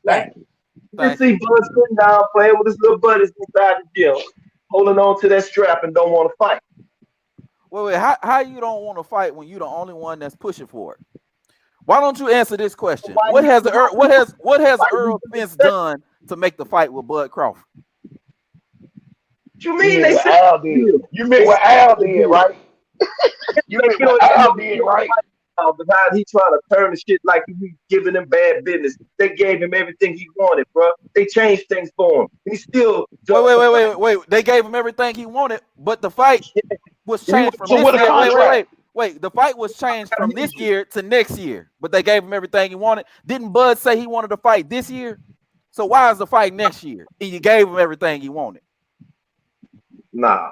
You see Bud sitting down playing with his little buddies inside the gym, holding on to that strap and don't want to fight. Wait. How you don't want to fight when you're the only one that's pushing for it? Why don't you answer this question? What has Errol Spence done to make the fight with Bud Crawford? What you mean? They Al did. You meant what Al did, right? You meant what Al did, right? Behind he trying to turn the shit like he giving them bad business. They gave him everything he wanted, bro. They changed things for him. He still wait. They gave him everything he wanted, but the fight was changed from this year. Wait. The fight was changed from this year to next year, but they gave him everything he wanted. Didn't Bud say he wanted to fight this year? So why is the fight next year? And you gave him everything he wanted. Nah.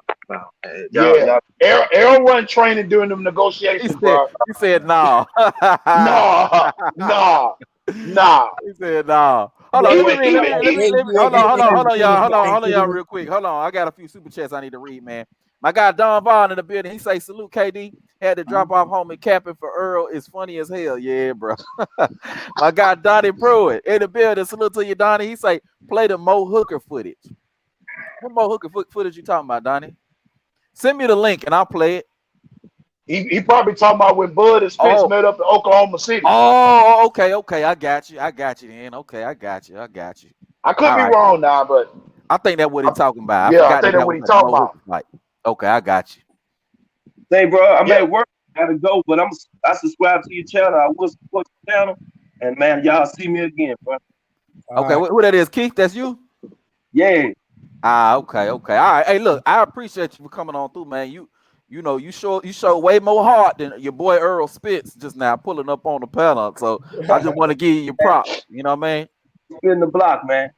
Errol wasn't training during them negotiations, bro. He said no. No. He said no. Hold on, y'all, real quick. Hold on, I got a few super chats I need to read, man. My guy Don Vaughn in the building. He say salute KD. Had to drop off home and capping for Earl. Is funny as hell. Yeah, bro. My guy Donnie Pruitt in the building. Salute to you, Donnie. He say play the Mo Hooker footage. What Mo Hooker footage you talking about, Donnie? Send me the link and I'll play it. He probably talking about when Bud and Spence met up in Oklahoma City. Oh, okay. I got you then. Okay, I got you. I could be wrong now, but I think that's what he's talking about. I think that's what he's talking about. Like, okay, I got you. Say, bro, I'm at work. I gotta go, but I subscribe to your channel. I will support your channel, and man, y'all see me again, bro. Okay, who that is? Keith? That's you? Yeah. Okay. All right. Hey, look, I appreciate you for coming on through, man. You show way more heart than your boy Errol Spence just now pulling up on the panel. So I just want to give you your props. You know what I mean? In the block, man.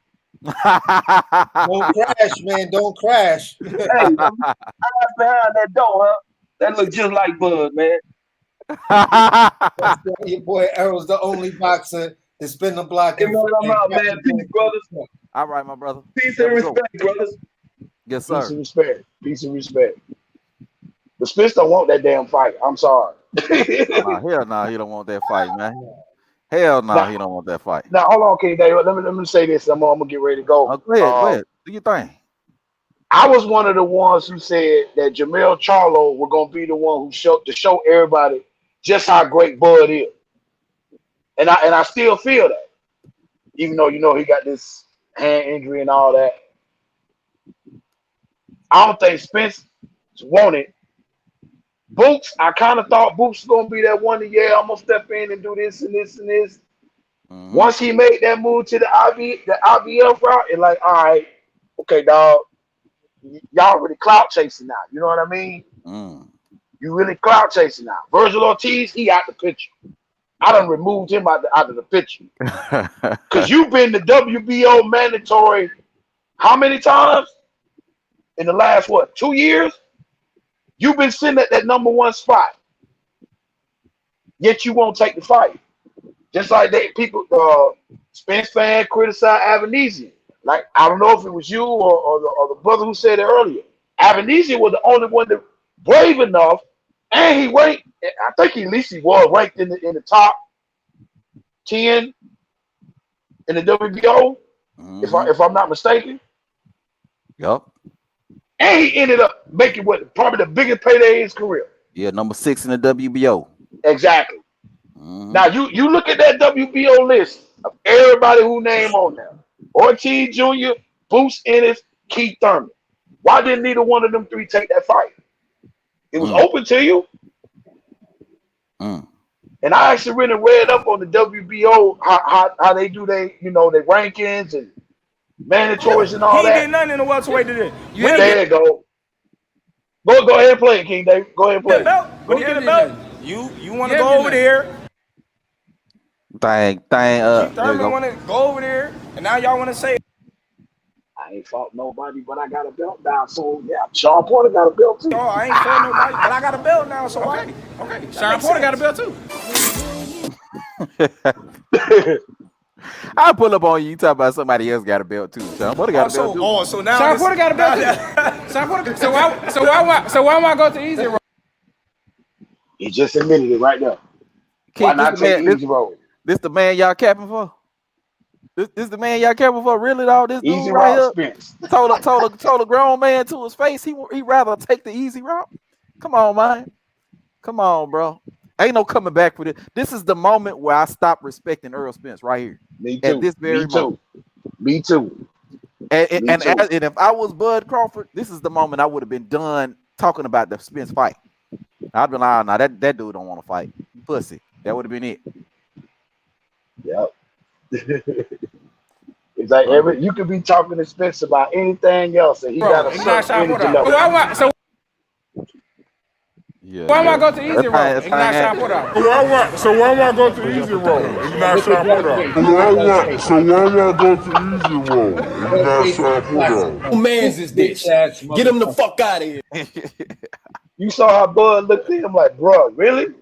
Don't crash, man. Don't crash. Hey, I'm behind that door, huh? That look just like Bud, man. Your boy Errol's the only boxer to spin the block. Hey, man, I'm out, man. Peace, brothers. All right, my brother. Peace and respect, brothers. Yes, sir. Peace and respect. The Spence don't want that damn fight. I'm sorry. Hell no, he don't want that fight, man. Hell no, he don't want that fight. Now, hold on, King David. Let me say this. I'm gonna get ready to go. Go ahead. Do your thing. I was one of the ones who said that Jermell Charlo was gonna be the one who show everybody just how great Bud is, and I still feel that, even though he got this hand injury and all that. I don't think Spence wanted. Boots, I kind of thought Boots was gonna be that one. I'm gonna step in and do this and this and this. Mm-hmm. Once he made that move to the IBF route, it's like, all right, okay, dog, y'all really clout chasing now. You know what I mean? You really clout chasing now. Virgil Ortiz, he out the picture. I done removed him out of the picture because you've been the WBO mandatory how many times in the last 2 years? You've been sitting at that number one spot, yet you won't take the fight. Just like people, Spence fan criticize Avanesian. Like, I don't know if it was you or the brother who said it earlier. Avanesian was the only one that brave enough, and he ranked. I think at least he was ranked in the top 10 in the WBO, if I'm not mistaken. Yup. And he ended up making probably the biggest payday in his career. Yeah, number 6 in the WBO. Exactly. Now you look at that WBO list of everybody who name on there: Ortiz Jr., Boots Ennis, Keith Thurman. Why didn't neither one of them three take that fight? It was open to you. And I actually really read up on the WBO how they do their rankings and mandatories and all He that. ain't did nothing in the welterweight today. There you go. Go ahead and play it, King Dave. Go ahead and play it. Go get the belt. You want to go over there? Dang. Keith There we Thurman go. want to go over there, and now y'all want to say, I ain't fought nobody, but I got a belt now. So yeah, Sean Porter got a belt too. "Oh, I ain't fought nobody, but I got a belt now." So Okay. Sean Porter got a belt too. I pull up on you. You talk about somebody else got a belt too. Sean Porter got a belt too. So now Sean Porter got a belt too. Sean Porter. So why am I go to easy road? He just admitted it right now. Keith, Why not take the easy road? This the man y'all capping for? This the man y'all capping for? Really, though? This Easy dude right route, here Spence. told a grown man to his face he rather take the easy route. Come on, man. Come on, bro. Ain't no coming back for this. This is the moment where I stop respecting Errol Spence right here. Me too. At this very moment. Me too. And if I was Bud Crawford, this is the moment I would have been done talking about the Spence fight. I'd been like, nah, that dude don't want to fight. Pussy. That would have been it. Yep. It's like you could be talking to Spence about anything else, and he got a certain energy level. Why am I go to easy road? It's not Sean Porter. So why am I going to easy road? It's not Sean Porter. So why am I going to easy road? It's not Sean Porter. Who mans is this? Get him the fuck out of here. You saw how Bud looked at him like, bro, really?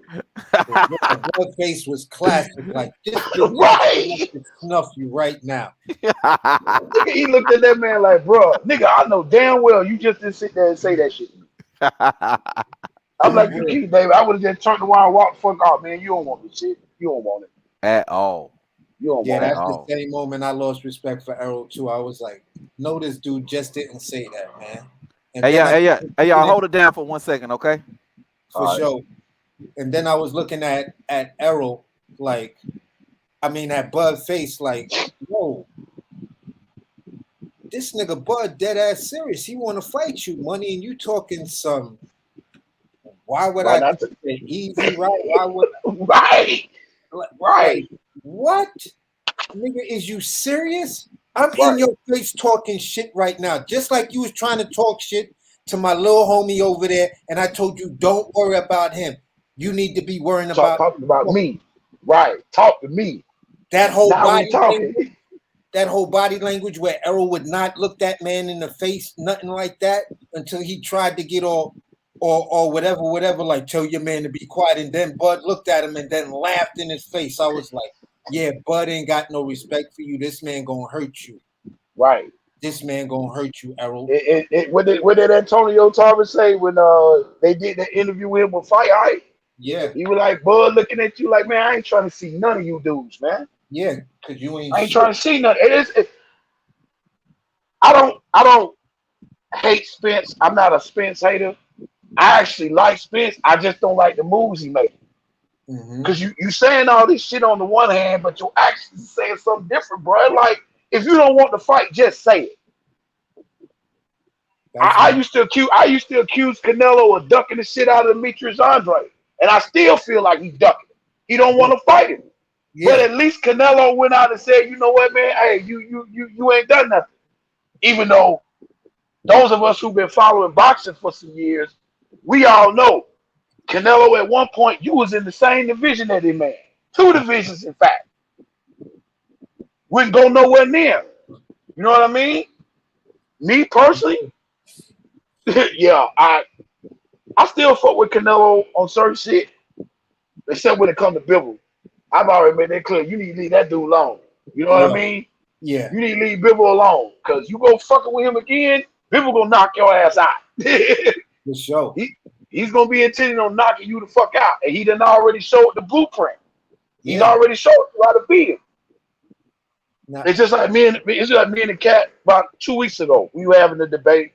Bud face was classic. Like, this right. Snuff you right now. He looked at that man like, bro, nigga, I know damn well you just didn't sit there and say that shit. I'm like, you keep, baby. I would have just turned around and walked the fuck out, man. You don't want this shit. You don't want it. At all. You don't want that's it. the same moment I lost respect for Errol too. I was like, no, this dude just didn't say that, man. And Hey, y'all, hold it down for 1 second, okay? For sure. And then I was looking at Errol, like, I mean, at Bud face, like, whoa, this nigga Bud dead ass serious. He want to fight you, money, and you talking some. Why would I not easy, right? Why would right? Like, what? Nigga, is you serious? I'm in your face talking shit right now. Just like you was trying to talk shit to my little homie over there, and I told you don't worry about him. You need to be worrying talking about me. Right. Talk to me. That whole now body language, that whole body language where Errol would not look that man in the face, nothing like that, until he tried to get all or whatever, like tell your man to be quiet. And then Bud looked at him and then laughed in his face. I was like, yeah, Bud ain't got no respect for you. This man gonna hurt you. Right. This man gonna hurt you, Errol. What did Antonio Tarver say when they did the interview with him with Fight Hype? Yeah. He was like, Bud looking at you like, man, I ain't trying to see none of you dudes, man. Yeah, because you ain't. I ain't trying to see none. I don't hate Spence. I'm not a Spence hater. I actually like Spence. I just don't like the moves he made. Because you saying all this shit on the one hand, but your actions saying something different, bro. Like, if you don't want to fight, just say it. I used to accuse Canelo of ducking the shit out of Demetrius Andre, and I still feel like he's ducking. He don't want to fight him. Yeah. But at least Canelo went out and said, you know what, man? Hey, you ain't done nothing. Even though those of us who've been following boxing for some years, we all know Canelo at one point, you was in the same division that him, man. 2 divisions, in fact. Wouldn't go nowhere near. You know what I mean? Me personally, yeah, I still fuck with Canelo on certain shit, except when it comes to Bivol. I've already made that clear. You need to leave that dude alone. You know what I Yeah, mean? yeah, You need to leave Bivol alone. Because you go fucking with him again, Bivol gonna knock your ass out. for sure. He's gonna be intending on knocking you the fuck out. And he done already showed the blueprint. He's Yeah. already showed you how to beat him. Now, It's just like me and the cat about 2 weeks ago. We were having a debate,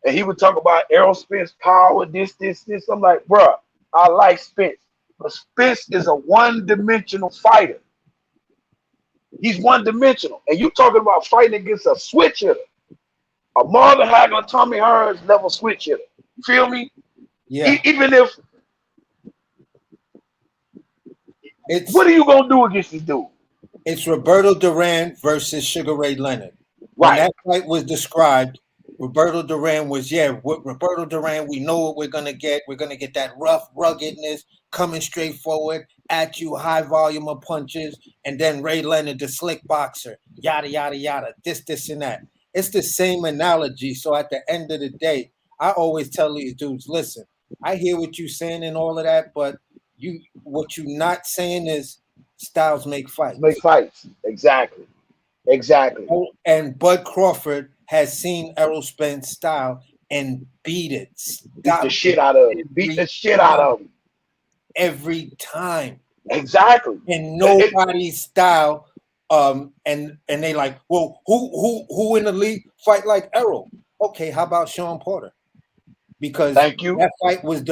and he would talk about Errol Spence power, this. I'm like, bruh, I like Spence, but Spence is a one-dimensional fighter. He's one-dimensional, and you talking about fighting against a switch hitter, a Marvin Hagler, Tommy Hearns level switch hitter. You feel me? yeah. Even if, what are you gonna do against this dude? It's Roberto Duran versus Sugar Ray Leonard. When Right. that fight was described, Roberto Duran was, with Roberto Duran, we know what we're going to get. We're going to get that rough ruggedness, coming straight forward at you, high volume of punches, and then Ray Leonard, the slick boxer, yada, yada, yada, this, and that. It's the same analogy. So at the end of the day, I always tell these dudes, listen, I hear what you're saying and all of that, but what you're not saying is styles make fights. Make fights. Exactly. And Bud Crawford has seen Errol Spence style and beat it. Beat the shit out of him. Every time. Exactly. And nobody's style. And they like, well, who in the league fight like Errol? Okay, how about Sean Porter? Because that fight was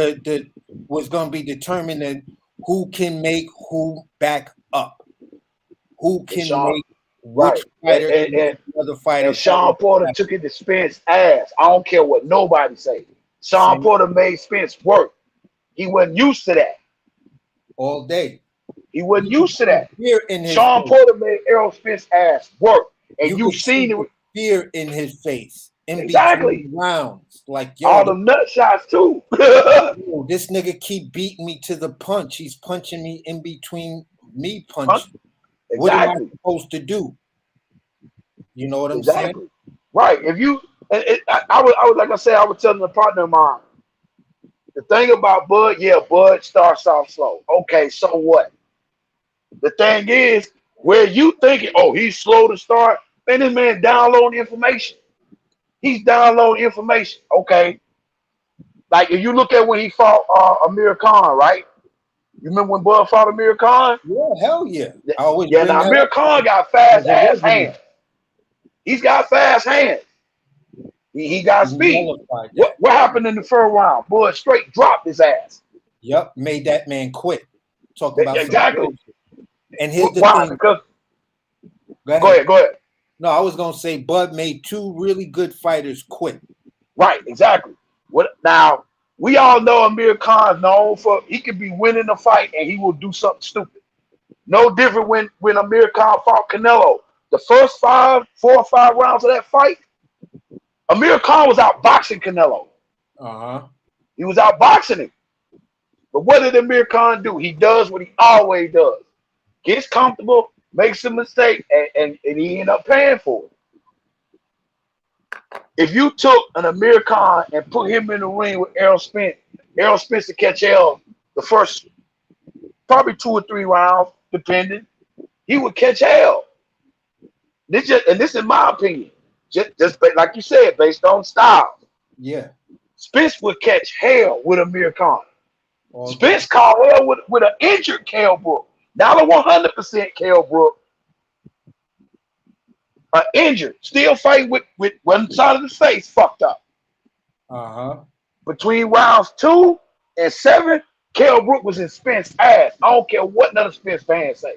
was going to be determining who can make who back up, who can make which fighter and other fighter. And Sean Porter took it to Spence's ass. I don't care what nobody say. Sean Porter made Spence work. He wasn't used to that. All day. He wasn't used to that. Fear in his Sean face. Porter made Errol Spence's ass work. And you've seen it. Fear in his face. In Exactly. between rounds. Like, yo, all them nut shots too. Yo, this nigga keep beating me to the punch. He's punching me in between me punching. Exactly. What am I supposed to do? You know what I'm saying? Right. If you, I was like I said, I was telling a partner of mine. The thing about Bud, Bud starts off slow. Okay, so what? The thing is, where you thinking, oh, he's slow to start, man, this man downloading information. He's downloading information. Okay. Like if you look at when he fought Amir Khan, right? You remember when Bud fought Amir Khan? Yeah, hell yeah. Now Amir Khan got fast ass hands. He's got fast hands. He got speed. What happened in the first round? Bud straight dropped his ass. Yep, made that man quit. Talk about exactly. And here's the Why? thing. Because Go ahead. No, I was gonna say Bud made two really good fighters quit. Right, exactly. What now? We all know Amir Khan's known for he could be winning a fight and he will do something stupid. No different when Amir Khan fought Canelo. The first 4 or 5 rounds of that fight, Amir Khan was outboxing Canelo. He was outboxing him. But what did Amir Khan do? He does what he always does. Gets comfortable, makes a mistake, and he end up paying for it. If you took an Amir Khan and put him in the ring with Errol Spence to catch hell the first probably 2 or 3 rounds, depending, he would catch hell. This is my opinion. Just like you said, based on style. Yeah. Spence would catch hell with Amir Khan. Spence caught hell with an injured Kell Brook. Not a 100% Kell Brook. Injured. Still fighting with one side of the face fucked up. Between rounds 2 and 7, Kell Brook was in Spence's ass. I don't care what none of Spence fans say.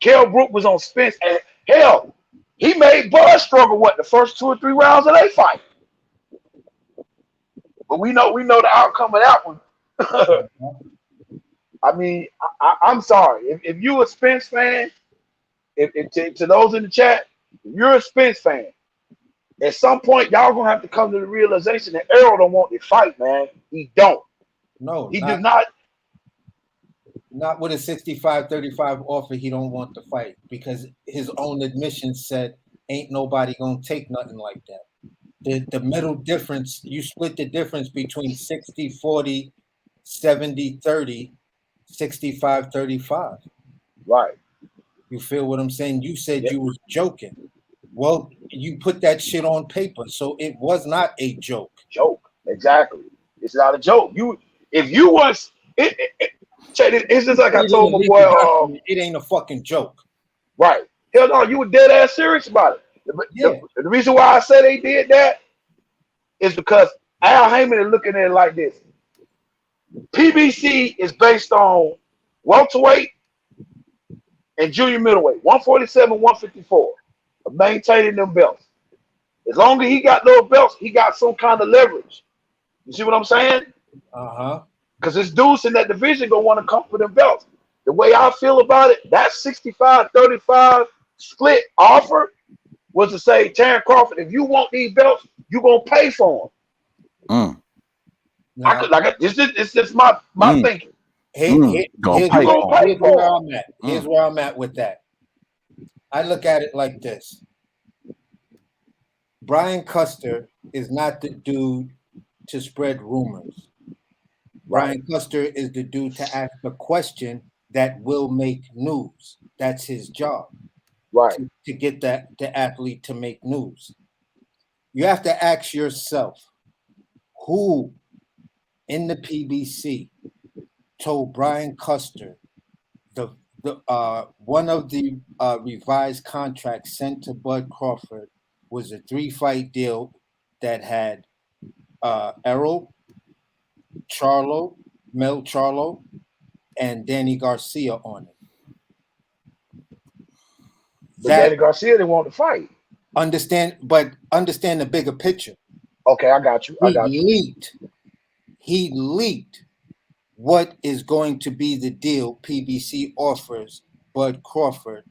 Kell Brook was on Spence, and hell, he made Bud struggle the first 2 or 3 rounds of that fight. But we know the outcome of that one. I mean, I'm sorry. If you a Spence fan, to those in the chat, if you're a Spence fan, at some point y'all gonna have to come to the realization that Errol don't want to fight, man. He don't. No, he does not. Not with a 65-35 offer, he don't want to fight because his own admission said ain't nobody gonna take nothing like that. the middle difference, you split the difference between 60-40, 70-30, 65-35. Right. You feel what I'm saying? You said you was joking. Well, you put that shit on paper, so it was not a joke. Joke, exactly. It's not a joke. If you was, it's just like I told my boy. It ain't a fucking joke. Right. Hell no, you were dead ass serious about it. The reason why I say they did that is because Al Haymon is looking at it like this. PBC is based on welterweight and junior middleweight, 147, 154, of maintaining them belts. As long as he got those belts, he got some kind of leverage. You see what I'm saying? Because this dudes in that division gonna want to come for them belts. The way I feel about it, that 65-35 split offer was to say, Terrence Crawford, if you want these belts, you gonna pay for them. It's just my thinking. Here's where I'm at. Here's where I'm at with that. I look at it like this. Brian Custer is not the dude to spread rumors. Brian Custer is the dude to ask a question that will make news. That's his job. Right. To get the athlete to make news. You have to ask yourself, who in the PBC told Brian Custer one of the revised contracts sent to Bud Crawford was a 3-fight deal that had Errol, Mel Charlo, and Danny Garcia on it. Danny Garcia didn't want to fight. Understand the bigger picture. Okay, I got you. He leaked what is going to be the deal PBC offers Bud Crawford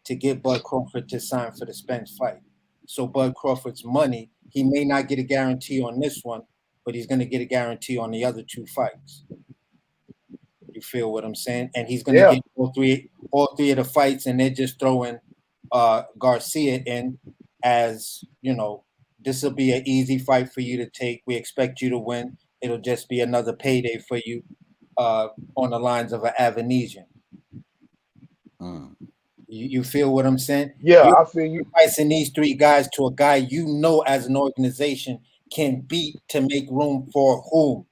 to get Bud Crawford to sign for the Spence fight. So Bud Crawford's money, he may not get a guarantee on this one, but he's going to get a guarantee on the other 2 fights. You feel what I'm saying? And he's going to get all three of the fights, and they're just throwing Garcia in as, this will be an easy fight for you to take. We expect you to win. It'll just be another payday for you on the lines of an Avanesian. You feel what I'm saying? Yeah, I feel you. Pricing these 3 guys to a guy as an organization can beat to make room for whom?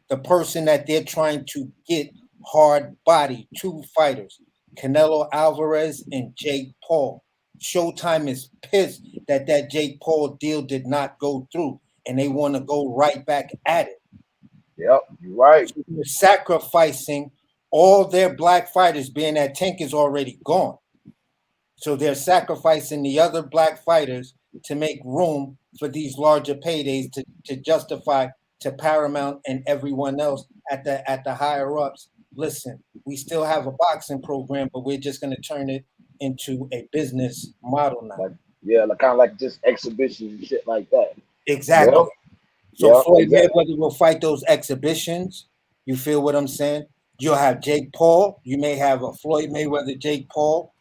The person that they're trying to get hard body, 2 fighters, Canelo Alvarez and Jake Paul. Showtime is pissed that Jake Paul deal did not go through, and they want to go right back at it. Yep, you're right. So they're sacrificing all their black fighters, being that Tank is already gone. So they're sacrificing the other black fighters to make room for these larger paydays to justify to Paramount and everyone else at the higher ups. Listen, we still have a boxing program, but we're just going to turn it into a business model now. Kind of like just exhibitions and shit like that. Exactly. Yep. So Floyd Mayweather will fight those exhibitions. You feel what I'm saying? You'll have Jake Paul. You may have a Floyd Mayweather Jake Paul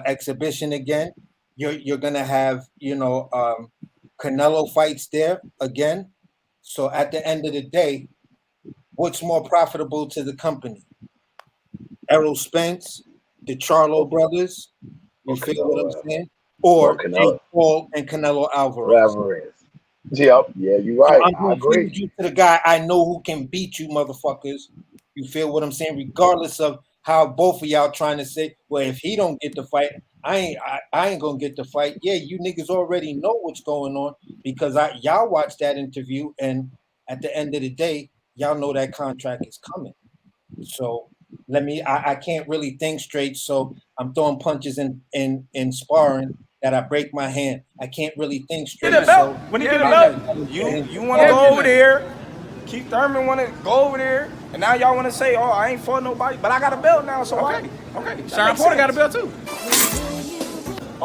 exhibition again. You're gonna have Canelo fights there again. So at the end of the day, what's more profitable to the company? Errol Spence, the Charlo brothers. You feel what I'm saying? Or Jake Paul and Canelo Alvarez. Yep. Yeah, you're right. I'm going to feed you to the guy I know who can beat you, motherfuckers. You feel what I'm saying? Regardless of how both of y'all trying to say, well, if he don't get the fight, I ain't gonna get the fight. Yeah, you niggas already know what's going on because y'all watched that interview, and at the end of the day, y'all know that contract is coming. So I can't really think straight, so I'm throwing punches in sparring that I break my hand. I can't really think straight. Get a belt. When you get a belt, you want to go over there. Keith Thurman want to go over there, and now y'all want to say, "Oh, I ain't fought nobody," but I got a belt now, so okay. Sean Porter got a belt too.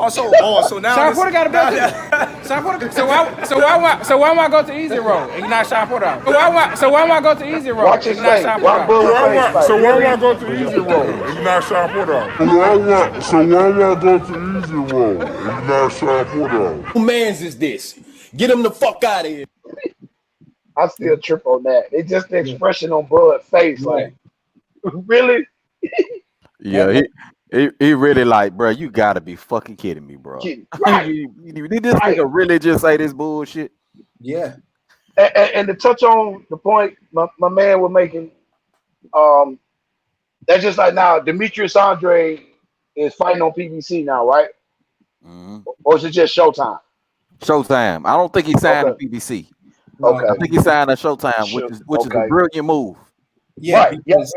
So now Sean Porter got a belt too. So why am I go to easy road and not shot put out? So why am I go to easy road Watch and his not face. shot put Why out? Bud face fight? So why Really? I go to easy road and you not shot put out? So why I go to easy road and you not shot put out? Who mans is this? Get him the fuck out of here. I still trip on that. It's just the expression on Bud's face, like, really? Yeah, he really like, bro. You gotta be fucking kidding me, bro. Right. Did this nigga really just say this bullshit? Yeah. And to touch on the point my man was making, that's just like now Demetrius Andre is fighting on PBC now, right? Or is it just Showtime? Showtime. I don't think he signed to PBC. Okay. I think he signed to Showtime, which is a brilliant move. Yeah, Right. because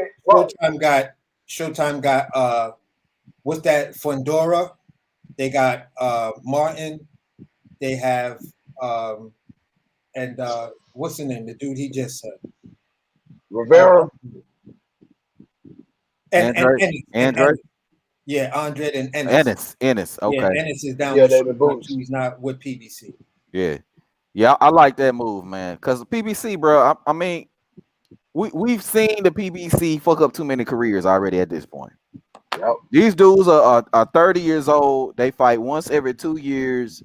Showtime got what's that? Fondora. They got Martin. They have and what's the name? The dude he just said. Rivera. Andre. Yeah, Andre and Ennis. Ennis. Okay. Yeah, Ennis is down. Yeah, with David Showtime, Boots. so he's not with PBC. Yeah, I like that move, man. Cause the PBC, bro. I mean, we've seen the PBC fuck up too many careers already at this point. Yep. These dudes are 30 years old. They fight once every 2 years.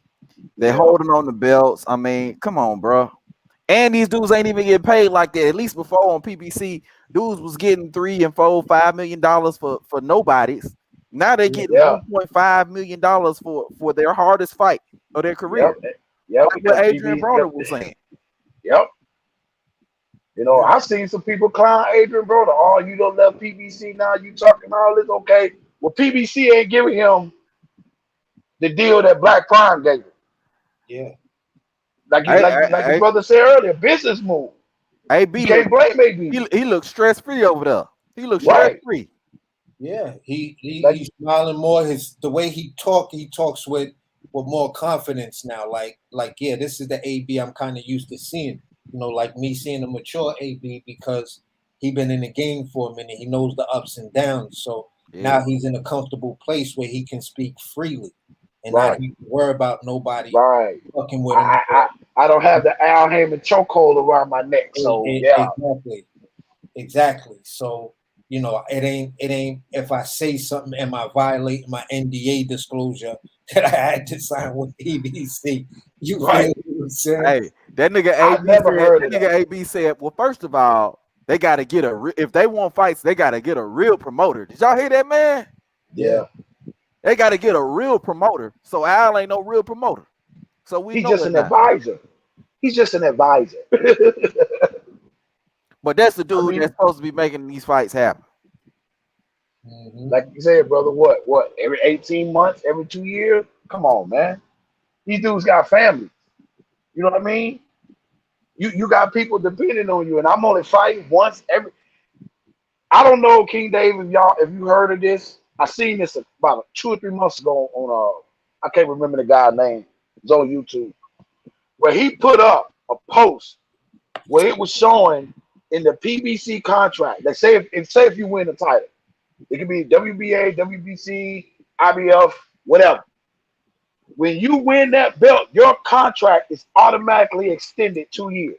They're holding on the belts. I mean, come on, bro. And these dudes ain't even getting paid like that. At least before on PBC, dudes was getting $3 and $4, $5 million for nobodies. Now they're getting $1.5 million for their hardest fight of their career. Yep. Like what Adrian Broner was saying. Yep. You know, I've seen some people clown Adrian Broner. Oh, you don't love PBC now. You talking all this? Okay. Well, PBC ain't giving him the deal that Black Prime gave him. Yeah. Like the brother said earlier, business move. AB you can't blame AB. He looks stress free over there. He looks stress free. Yeah, he's smiling more. The way he talks with more confidence now. Like yeah, this is the AB I'm kind of used to seeing. You know, like me seeing a mature AB because he been in the game for a minute. He knows the ups and downs. So now he's in a comfortable place where he can speak freely and not need to worry about nobody fucking with him. I don't have the Al Haymon chokehold around my neck. So Exactly. So, you know, it ain't if I say something, am I violating my NDA disclosure that I had to sign with PBC? You feel what I'm saying? Hey, that nigga AB said, well, first of all, they got to get if they want fights, they got to get a real promoter. Did y'all hear that, man? Yeah. They got to get a real promoter. So Al ain't no real promoter. So he's just an advisor. He's just an advisor. But that's the dude that's supposed to be making these fights happen. Like you said, brother, what? Every 18 months, every 2 years? Come on, man. These dudes got families. You know what I mean? You got people depending on you, and I'm only fighting once every. I don't know, King Dave, if you heard of this. I seen this about 2 or 3 months ago on I can't remember the guy's name. It's on YouTube, where he put up a post where it was showing in the PBC contract. They say if you win the title, it could be WBA, WBC, IBF, whatever. When you win that belt, your contract is automatically extended 2 years.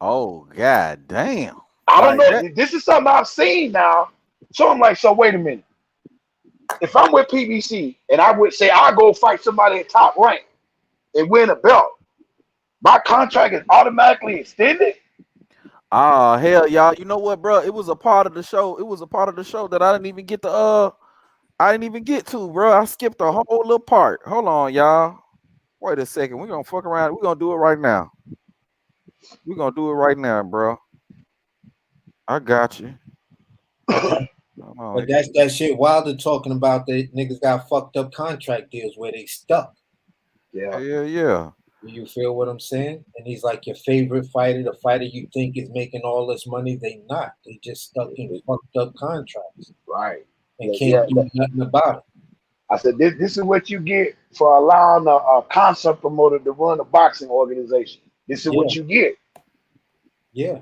Oh, god damn. I don't know. This is something I've seen now. So I'm like, so wait a minute. If I'm with PBC and I would say I go fight somebody at top rank and win a belt, my contract is automatically extended? Oh, hell, y'all. You know what, bro? It was a part of the show. It was a part of the show that I didn't even get to, bro. I skipped a whole little part. Hold on, y'all. Wait a second. We're gonna fuck around. We're gonna do it right now. We're gonna do it right now, bro. I got you. But that's that shit Wilder talking about. That niggas got fucked up contract deals where they stuck. Yeah. You feel what I'm saying? And he's like your favorite fighter, the fighter you think is making all this money. They not. They just stuck in fucked up contracts. Right. And can't do nothing about it. I said, this is what you get for allowing a concept promoter to run a boxing organization. This is what you get. Yeah.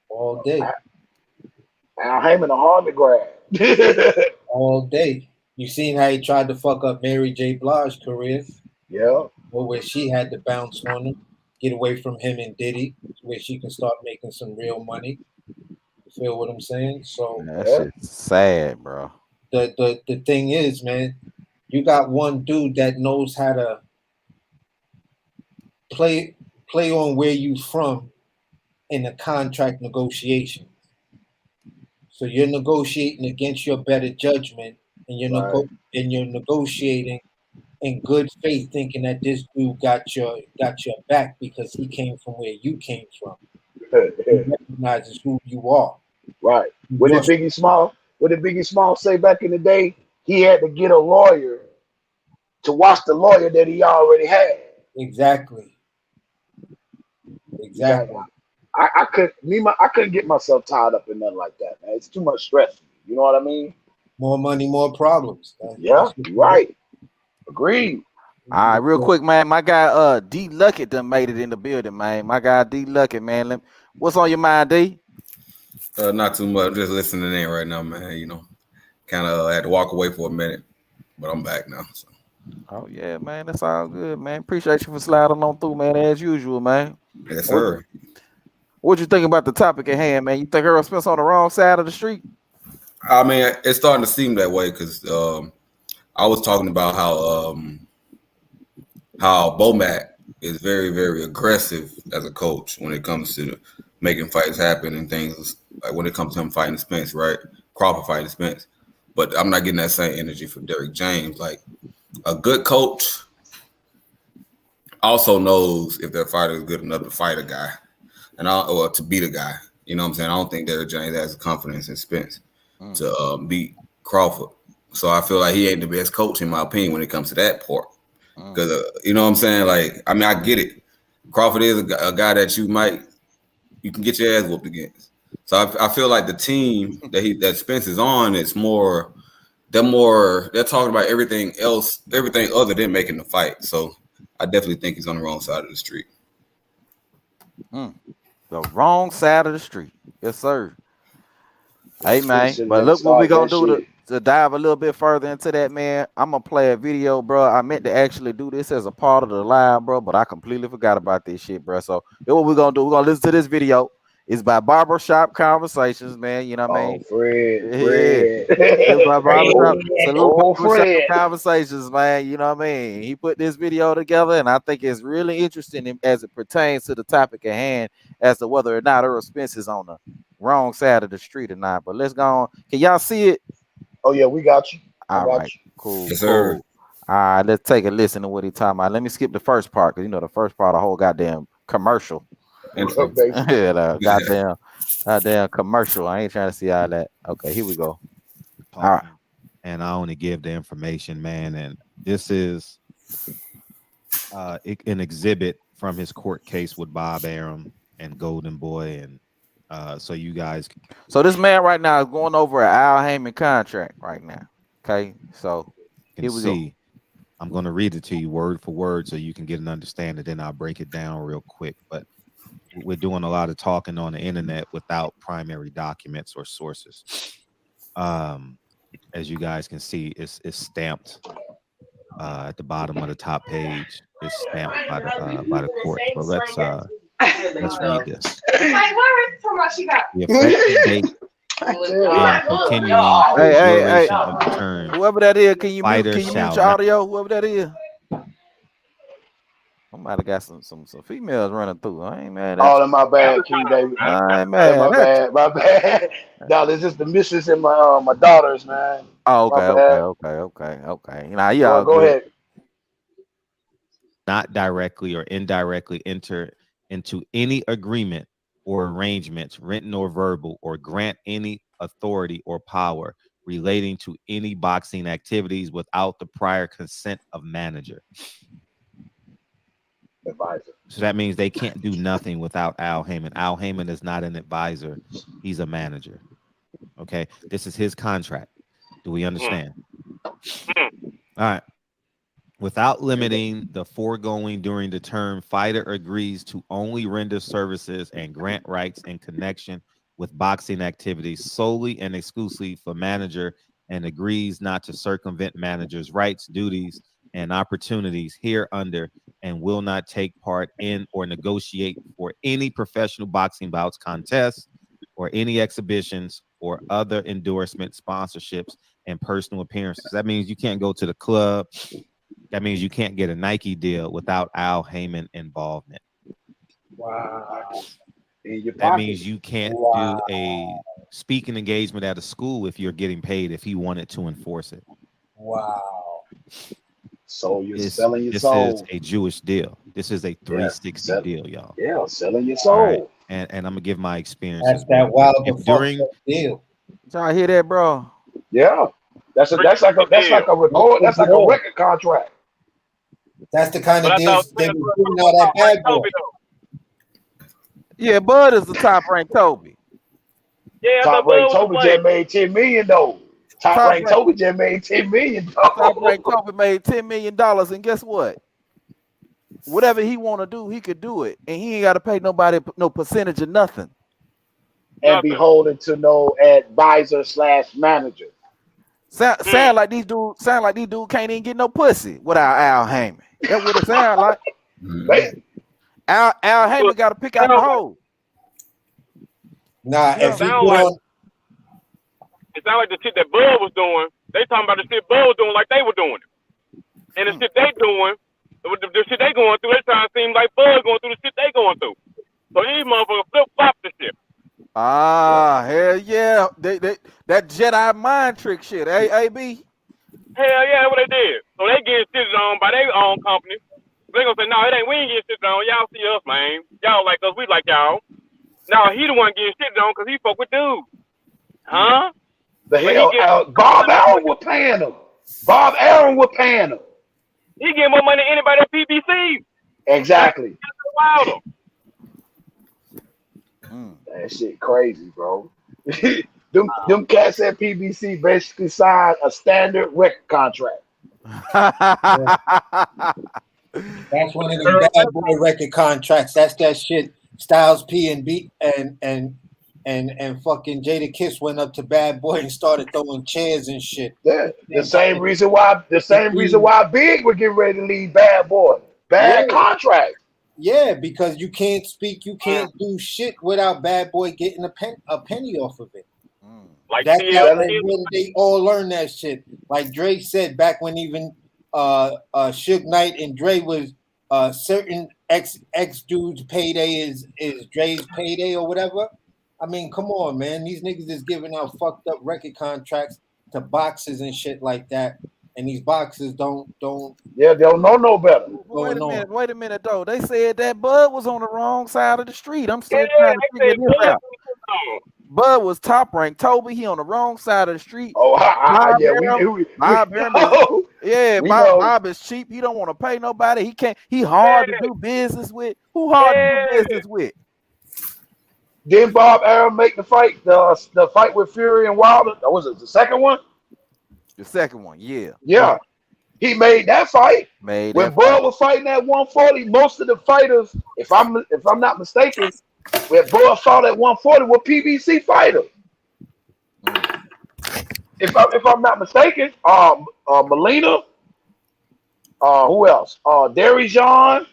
All day. Al Haymon a hard to grab. All day. You seen how he tried to fuck up Mary J. Blige's career? Yeah. Where she had to bounce on him, get away from him and Diddy, where she can start making some real money. You feel what I'm saying? So Man, that shit's sad, bro. the thing is, man, you got one dude that knows how to play on where you from in a contract negotiation. So you're negotiating against your better judgment, and you're negotiating in good faith, thinking that this dude got your back because he came from where you came from. He recognizes who you are. Right. What did Biggie Small say back in the day? He had to get a lawyer to watch the lawyer that he already had. Exactly. I couldn't get myself tied up in nothing like that, man. It's too much stress for me. You know what I mean? More money, more problems. Yeah, right. Agreed. All right, real quick, man. My guy D Luckett done made it in the building, man. My guy D Luckett, man. What's on your mind, D? Not too much. Just listening in right now, man. You know, kind of had to walk away for a minute, but I'm back now. So. Oh yeah, man. That's all good, man. Appreciate you for sliding on through, man, as usual, man. Yes, sir. What you think about the topic at hand, man? You think Errol Spence on the wrong side of the street? I mean, it's starting to seem that way because I was talking about how Bomac is very, very aggressive as a coach when it comes to making fights happen and things like when it comes to him fighting Spence, right? Crawford fighting Spence. But I'm not getting that same energy from Derrick James. Like a good coach also knows if their fighter is good enough to fight a guy or to beat a guy. You know what I'm saying? I don't think Derrick James has the confidence in Spence to beat Crawford. So I feel like he ain't the best coach, in my opinion, when it comes to that part. Because, you know what I'm saying? Like, I mean, I get it. Crawford is a guy that you can get your ass whooped against. So I feel like the team that Spence is on is they're talking about everything else, everything other than making the fight. So I definitely think he's on the wrong side of the street. The wrong side of the street. Yes, sir. Hey, man. Spence But look what we going to do shit. to dive a little bit further into that, man. I'm going to play a video, bro. I meant to actually do this as a part of the live, bro, but I completely forgot about this shit, bro. So here's what we're going to do. We're going to listen to this video. It's by Barbershop Conversations, man. You know what I mean? Fred. It's by Barbershop. Salute Barbershop Fred. Conversations, man. You know what I mean? He put this video together, and I think it's really interesting as it pertains to the topic at hand as to whether or not Errol Spence is on the wrong side of the street or not. But let's go on. Can y'all see it? Oh, yeah, we got you. All right. Cool. Yes, sir. All right, let's take a listen to what he's talking about. Let me skip the first part because, you know, the first part of the whole goddamn commercial. Yeah, goddamn commercial. I ain't trying to see all that. Okay, here we go. All right. And I only give the information, man. And this is an exhibit from his court case with Bob Arum and Golden Boy. And so you guys. So this man right now is going over an Al Haymon contract right now. Okay, so here we go. I'm going to read it to you word for word so you can get an understanding. Then I'll break it down real quick. But we're doing a lot of talking on the internet without primary documents or sources. As you guys can see, it's stamped at the bottom of the top page. It's stamped by the court. But let's read this. The effective date and continuing duration of the term. Whoever that is, can you mute your audio? Whoever that is. I might have got some females running through. I ain't mad at All in my bad, King David. I ain't mad. My bad. No, this is the missus and my daughters, man. Oh, okay. Now, yeah, go ahead. Not directly or indirectly enter into any agreement or arrangements, written or verbal, or grant any authority or power relating to any boxing activities without the prior consent of manager. Advisor. So that means they can't do nothing without Al Haymon. Al Haymon is not an advisor. He's a manager. Okay. This is his contract. Do we understand? All right. Without limiting the foregoing during the term, fighter agrees to only render services and grant rights in connection with boxing activities solely and exclusively for manager and agrees not to circumvent managers' rights, duties, and opportunities hereunder, and will not take part in or negotiate for any professional boxing bouts, contests, or any exhibitions or other endorsement, sponsorships, and personal appearances. That means you can't go to the club. That means you can't get a Nike deal without Al Haymon involvement. Wow. In your That pocket. means you can't Wow. do a speaking engagement at a school if you're getting paid if he wanted to enforce it. Wow. So you're This selling your is soul. a Jewish deal. This is a 360 deal, y'all. Yeah, selling your All right. soul. And I'm gonna give my experience. That's that wild If the during fuck deal. Y'all hear that, bro? Yeah. That's like a record. That's like a record contract. That's the kind But of I thought deals they was doing all that bad boy. Yeah, Bud is the top ranked Toby. Yeah, Top ranked Toby just made $10 million though. Top ranked Toby just made $10 million. Top ranked Toby made $10 million, and guess what? Whatever he want to do, he could do it, and he ain't got to pay nobody no percentage of nothing. And beholden to no advisor / manager. Sound like these dudes can't even get no pussy without Al Haymon. That's what it sound like. Al Haymon got to pick out the hole. Nah, It sound like the shit that Bud was doing. They talking about the shit Bud was doing like they were doing it. And the shit they doing, the shit they going through, they trying to seem like Bud going through the shit they going through. So these motherfuckers flip-flop the shit. Ah, hell yeah. They that Jedi mind trick shit, AB. Hell yeah, that's what they did. So they getting shitted on by their own company. They gonna say, no, it ain't, we ain't getting shitted on. Y'all see us, man. Y'all like us, we like y'all. No, he the one getting shitted on because he fuck with dudes. Huh? The hell, Bob Allen was paying him. Bob Allen was paying him. He getting more money than anybody at PBC. Exactly. Wilder. That shit crazy, bro. them cats at PBC basically signed a standard record contract. That's one of the bad boy record contracts. That's that shit. Styles P and B and fucking Jada Kiss went up to Bad Boy and started throwing chairs and shit. Yeah, the same reason why Big would get ready to leave Bad Boy. Bad contract. Yeah, because you can't speak, you can't do shit without Bad Boy getting a penny off of it. Like That's how they all learn that shit. Like Dre said back when even Suge Knight and Dre was certain ex dudes' payday is Dre's payday or whatever. I mean, come on, man. These niggas is giving out fucked up record contracts to boxers and shit like that. And these boxers don't. Yeah, they don't know no better. Wait a minute, though. They said that Bud was on the wrong side of the street. I'm still trying to figure this out. Bud was top ranked. Toby, he on the wrong side of the street. Oh, Bob is cheap. He don't want to pay nobody. He can't. He hard to do business with. Who hard to do business with? Didn't Bob Arum make the fight? The fight with Fury and Wilder. Was it the second one? The second one, yeah. Yeah. He made that fight. When Bud was fighting at 140, most of the fighters, if I'm not mistaken, when Bud fought at 140 were PBC fighters. If I'm not mistaken, Molina, who else? Darijan.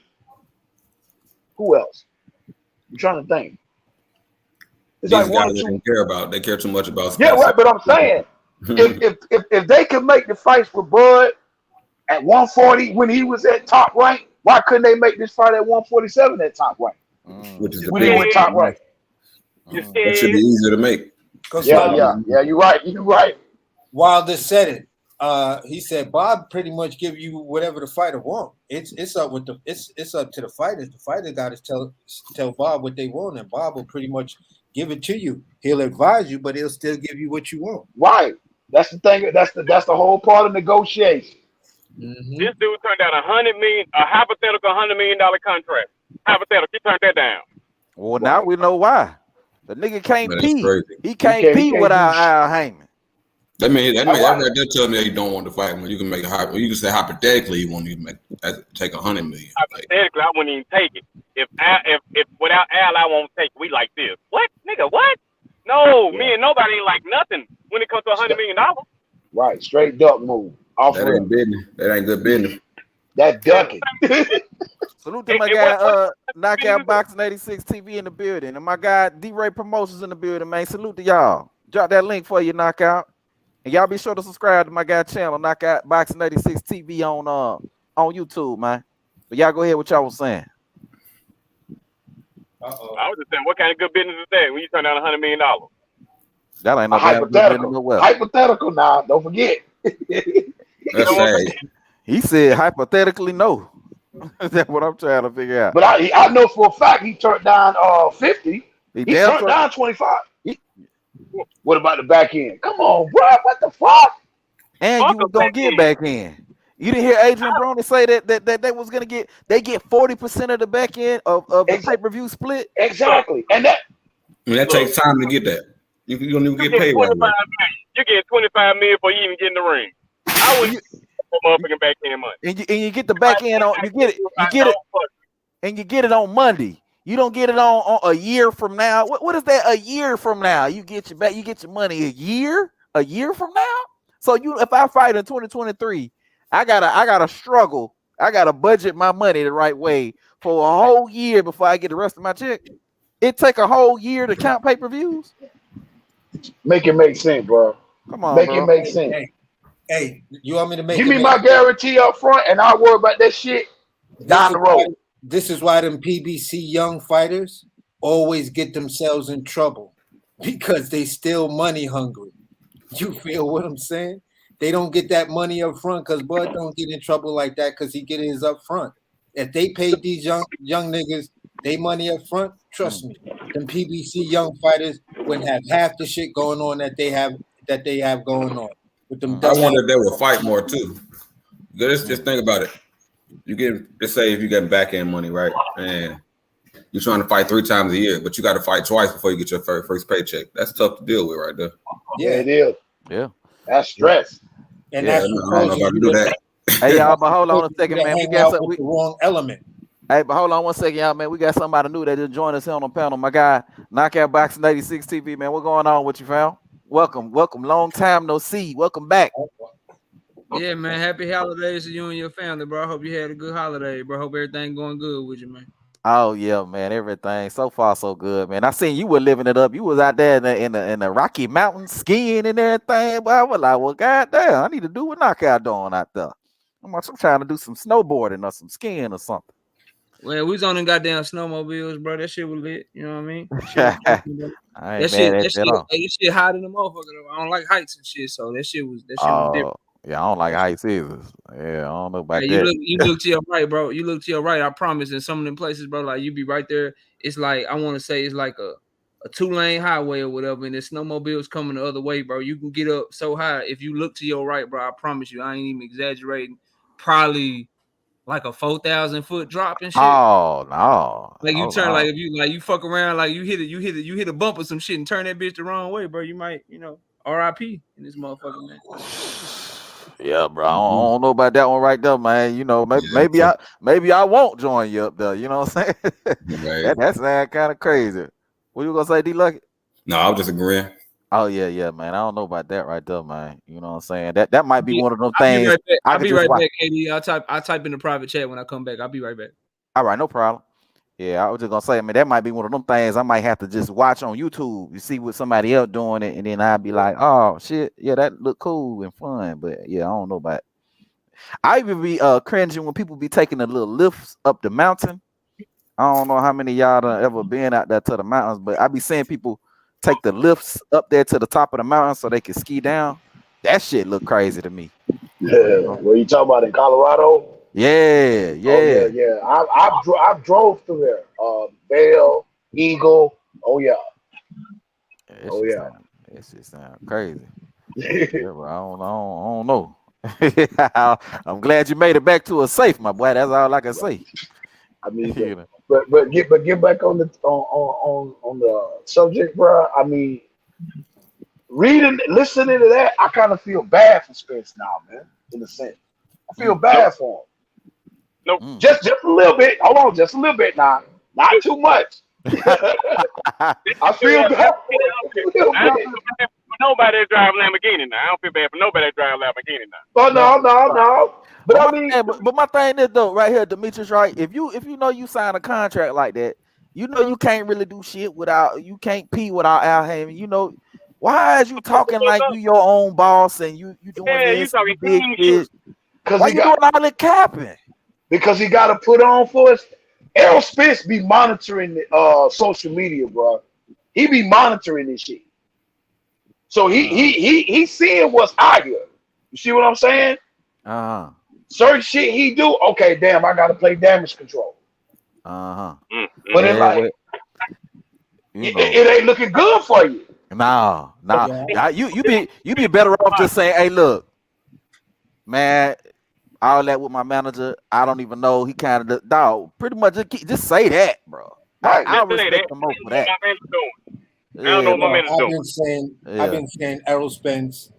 Who else? I'm trying to think. It's These like one guys or two. don't care about. They care too much about. Yeah, right. But I'm saying, if they could make the fights with Bud at 140 when he was at top rank, why couldn't they make this fight at 147 at top rank? Which is the When he went top rank. That should be easier to make. Yeah. You're right. Wilder said it. He said Bob pretty much give you whatever the fighter want. It's up with it's up to the fighters. The fighter got to tell Bob what they want, and Bob will pretty much give it to you. He'll advise you, but he'll still give you what you want. Right. That's the thing. That's the whole part of negotiation. Mm-hmm. This dude turned down a hypothetical $100 million contract. Hypothetical, he turned that down. Well, now we know why. The nigga can't pee. Crazy. He can't pee without Al Haymon. That right there tells me that you don't want to fight. When you can make you can say hypothetically you want to take $100 million. Hypothetically, I wouldn't even take it. If without Al, I won't take it. We like this. What, nigga? What? No, me and nobody ain't like nothing when it comes to $100 million. Right, straight duck move. Off That rip. ain't business. That ain't good business. That ducking. Salute to my guy, Knockout Boxing 86 TV in the building, and my guy D-Ray Promotions in the building, man. Salute to y'all. Drop that link for you, Knockout, and y'all be sure to subscribe to my guy channel, Knockout Boxing 86 TV on YouTube, man. But y'all go ahead with y'all was saying. I was just saying, what kind of good business is that when you turn down $100 million? That ain't no hypothetical. Hypothetical now. Don't forget. That's sad. He said hypothetically no. That's what I'm trying to figure out. But I know for a fact he turned down 50. He damn turned down 25. What about the back end? Come on, bro. What the fuck? And you was gonna get back in. You didn't hear Adrian Broner say that they was gonna get 40% of the back end of the pay-per-view split. Exactly. And that takes time to get that. You don't even get paid right away. You're getting $25 million before you even get in the ring. I wouldn't motherfucking back end money. And you get the back end on you get it on Monday. You don't get it on a year from now. What is that? A year from now, you get your money a year from now. So if I fight in 2023, I gotta struggle. I gotta budget my money the right way for a whole year before I get the rest of my check. It take a whole year to count pay-per-views. Make it make sense, bro. Come on, make it make sense. Hey, you want me to give me my guarantee up front, and I'll worry about that shit down the road. This is why them PBC young fighters always get themselves in trouble because they still money hungry. You feel what I'm saying? They don't get that money up front because Bud don't get in trouble like that because he get his up front. If they paid these young niggas they money up front, trust me, them PBC young fighters wouldn't have half the shit going on that they have going on. With them I wonder if they will fight more too. Just think about it. You get, let's say if you get back end money, right? And you're trying to fight 3 times a year, but you got to fight twice before you get your first paycheck. That's tough to deal with right there. Yeah, it is. Yeah. That's stress. And yeah, that's I don't know if I can do that. Hey y'all, but hold on a second, man. We got the wrong element. Hey, but hold on 1 second, y'all, man. We got somebody new that just joined us here on the panel. My guy, Knockout Boxing 86 TV, man. What's going on with you, fam? Welcome. Long time no see. Welcome back. Yeah, man. Happy holidays to you and your family, bro. I hope you had a good holiday, bro. Hope everything going good with you, man. Oh yeah, man. Everything so far so good, man. I seen you were living it up. You was out there in the Rocky Mountains skiing and everything. But I was like, well, goddamn, I need to do what Knockout doing out there. I'm trying to do some snowboarding or some skiing or something. Well, we was on them goddamn snowmobiles, bro. That shit was lit. You know what I mean? That shit hot in the motherfucker. I don't like heights and shit, so that shit was different. Yeah, I don't like heights either. Yeah, I don't know about that. You look to your right, bro. You look to your right. I promise. In some of them places, bro, like you be right there. It's like I want to say it's like a 2-lane highway or whatever, and the snowmobiles coming the other way, bro. You can get up so high if you look to your right, bro. I promise you, I ain't even exaggerating. Probably like a 4,000 foot drop and shit. Oh no! Like you turn like if you fuck around, like you hit a bump or some shit and turn that bitch the wrong way, bro. You might, RIP in this motherfucker, man. Yeah, bro. I don't know about that one right there, man. Maybe I won't join you up there. You know what I'm saying? Right. That's kind of crazy. What you gonna say, D Lucky? No, I was just agreeing. Oh yeah, man. I don't know about that right there, man. You know what I'm saying? That might be one of those things. I'll be right back, AD. I'll type in the private chat when I come back. I'll be right back. All right, no problem. Yeah, I was just gonna say, that might be one of them things I might have to just watch on YouTube. You see what somebody else doing it, and then I'd be like, oh shit, yeah, that look cool and fun. But yeah, I don't know about it. I even be cringing when people be taking the little lifts up the mountain. I don't know how many of y'all done ever been out there to the mountains, but I be seeing people take the lifts up there to the top of the mountain so they can ski down. That shit look crazy to me. Yeah, what you talking about in Colorado? Yeah. Oh, yeah. I've drove through there. Vail, Eagle. Oh yeah. That shit sound crazy. Yeah, bro, I don't know. I'm glad you made it back to a safe, my boy. That's all I can say. I mean, but get back on the subject, bro. I mean, listening to that, I kind of feel bad for Spence now, man. In a sense, I feel bad for him. Nope. Just a little bit. Hold on, just a little bit now. Not too much. I feel bad. nobody that drive Lamborghini now. I don't feel bad for nobody that drive Lamborghini now. But no. But I mean, but my thing is though, right here, Demetrius, right? If you know you sign a contract like that, you know you can't really do shit without, you can't pee without Al Haymon. You know, why is you talking like you your own boss and you doing You this, talking you big king fish? Why you doing all that capping? Because he got to put on for us. Errol Spence be monitoring social media, bro. He be monitoring this shit. So he's seeing what's out here. You see what I'm saying? Certain shit he do. Okay, damn, I gotta play damage control. But it's like it ain't looking good for you. Nah. You be better off just saying, hey, look, man, all that with my manager, I don't even know. He kind of dog. Pretty much just say that, bro. I respect him more for that. I don't know what I've been saying Errol Spence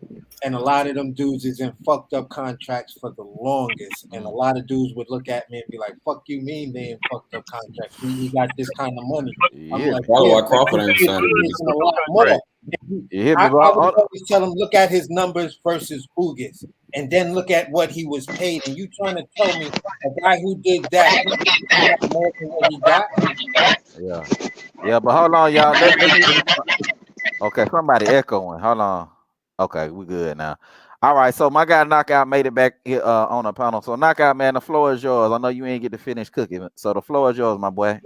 and a lot of them dudes is in fucked up contracts for the longest. And a lot of dudes would look at me and be like, fuck you mean they in fucked up contracts? We got this kind of money. I'm like, probably why Crawford ain't signed a lot more. I would always tell him, look at his numbers versus Ugas, and then look at what he was paid. And you trying to tell me a guy who did that more than what he got? Yeah, but hold on, y'all. Let me. Okay, somebody echoing. Hold on. Okay, we good now. All right, so my guy Knockout made it back here, on the panel. So Knockout, man, the floor is yours. I know you ain't get to finish cooking, so the floor is yours, my boy.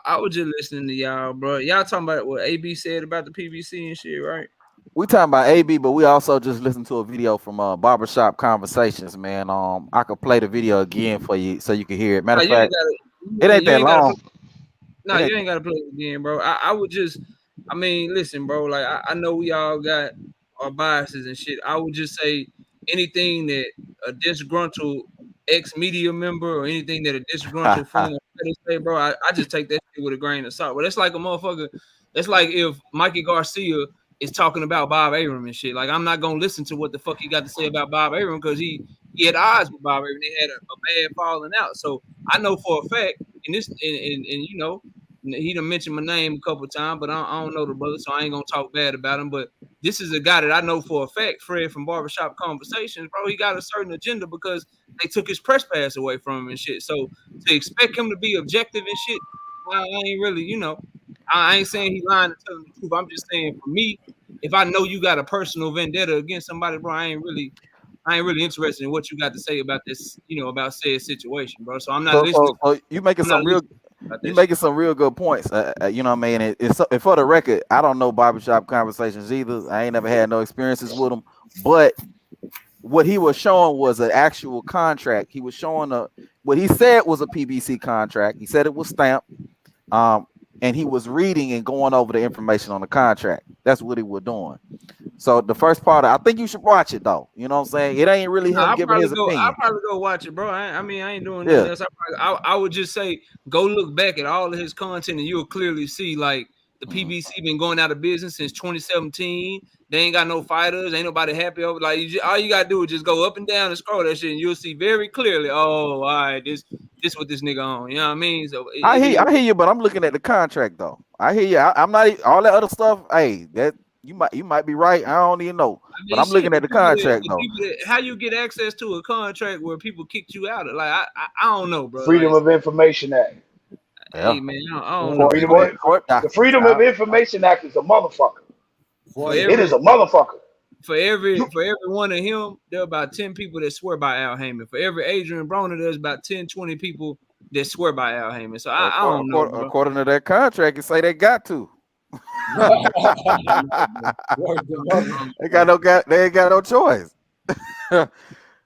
I was just listening to y'all, bro. Y'all talking about what AB said about the PBC and shit, right? We talking about AB, but we also just listened to a video from Barbershop Conversations, man. I could play the video again for you so you can hear it. Matter of fact, it ain't that long. No, you ain't gotta play it again, bro. I would just, I mean, listen, bro. Like I know we all got our biases and shit. I would just say anything that a disgruntled ex-media member or anything that a disgruntled fan say, bro, I just take that shit with a grain of salt. But it's like a motherfucker. It's like if Mikey Garcia is talking about Bob Arum and shit. Like I'm not gonna listen to what the fuck he got to say about Bob Arum because he had odds with Bob Arum. They had a bad falling out. So I know for a fact, and you know, he done mentioned my name a couple of times, but I don't know the brother, so I ain't gonna talk bad about him. But this is a guy that I know for a fact, Fred from Barbershop Conversations, bro. He got a certain agenda because they took his press pass away from him and shit. So to expect him to be objective and shit, I ain't really, you know, I ain't saying he lying and telling the truth. I'm just saying for me, if I know you got a personal vendetta against somebody, bro, I ain't really interested in what you got to say about this, you know, about said situation, bro. So I'm not listening. So you making some real good points. You know what I mean? And for the record, I don't know Barbershop Conversations either. I ain't never had no experiences with them. But what he was showing was an actual contract. He was showing what he said was a PBC contract. He said it was stamped. And he was reading and going over the information on the contract. That's what he was doing. So the first part, I think you should watch it though. You know what I'm saying? It ain't really him giving his opinion. I'll probably go watch it, bro. I mean, I ain't doing nothing else. I would just say go look back at all of his content and you'll clearly see like the PBC been going out of business since 2017. They ain't got no fighters. Ain't nobody happy over. Like all you gotta do is just go up and down and scroll that shit, and you'll see very clearly. Oh, all right, this what this nigga on. You know what I mean? So I hear you, but I'm looking at the contract though. I hear you. I'm not all that other stuff. Hey, that you might be right. I don't even know, but I'm looking at the contract though. How you get access to a contract where people kicked you out? Like I don't know, bro. Freedom of Information Act. Hey man, I don't know. The Freedom of Information Act is a motherfucker. It is a motherfucker. For every one of him, there are about 10 people that swear by Al Haymon. For every Adrian Broner, there's about 10, 20 people that swear by Al Haymon. So I don't know. According to that contract, it say they got to. They ain't got no choice.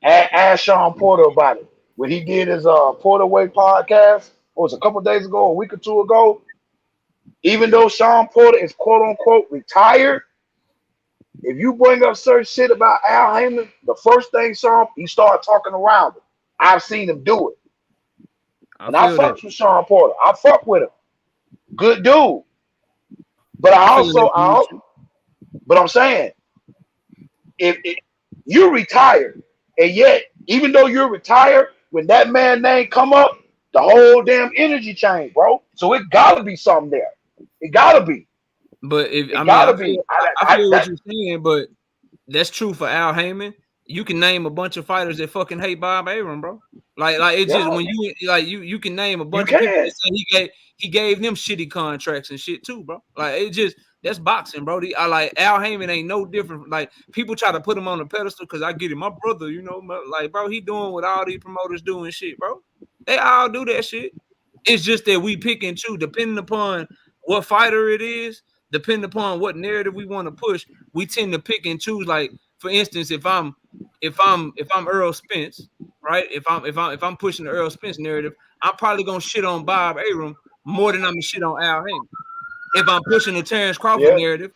Ask Sean Porter about it. When he did his Porter Way podcast, what was it, a couple days ago, a week or two ago, even though Sean Porter is quote unquote retired, if you bring up certain shit about Al Haymon, the first thing he started talking around it. I've seen him do it. And I fuck with Sean Porter. I fuck with him. Good dude. But but I'm saying, if you're retired, and yet, even though you're retired, when that man name come up, the whole damn energy change, bro. So it gotta be something there. It gotta be. But if It I mean, gotta be. I feel what you're saying, but that's true for Al Haymon. You can name a bunch of fighters that fucking hate Bob Arum, bro. Like it's just Yeah. when you can name a bunch You of people can. that say he gave them shitty contracts and shit too, bro. Like it just that's boxing, bro. I like Al Haymon ain't no different. Like people try to put him on the pedestal because I get it. My brother, like bro, he doing what all these promoters do and shit, bro. They all do that shit. It's just that we pick and choose depending upon what fighter it is, depending upon what narrative we want to push. We tend to pick and choose. Like for instance, if I'm Errol Spence, right? If I'm pushing the Errol Spence narrative, I'm probably gonna shit on Bob Arum more than I'm gonna shit on Al Haymon. If I'm pushing the Terrence Crawford narrative,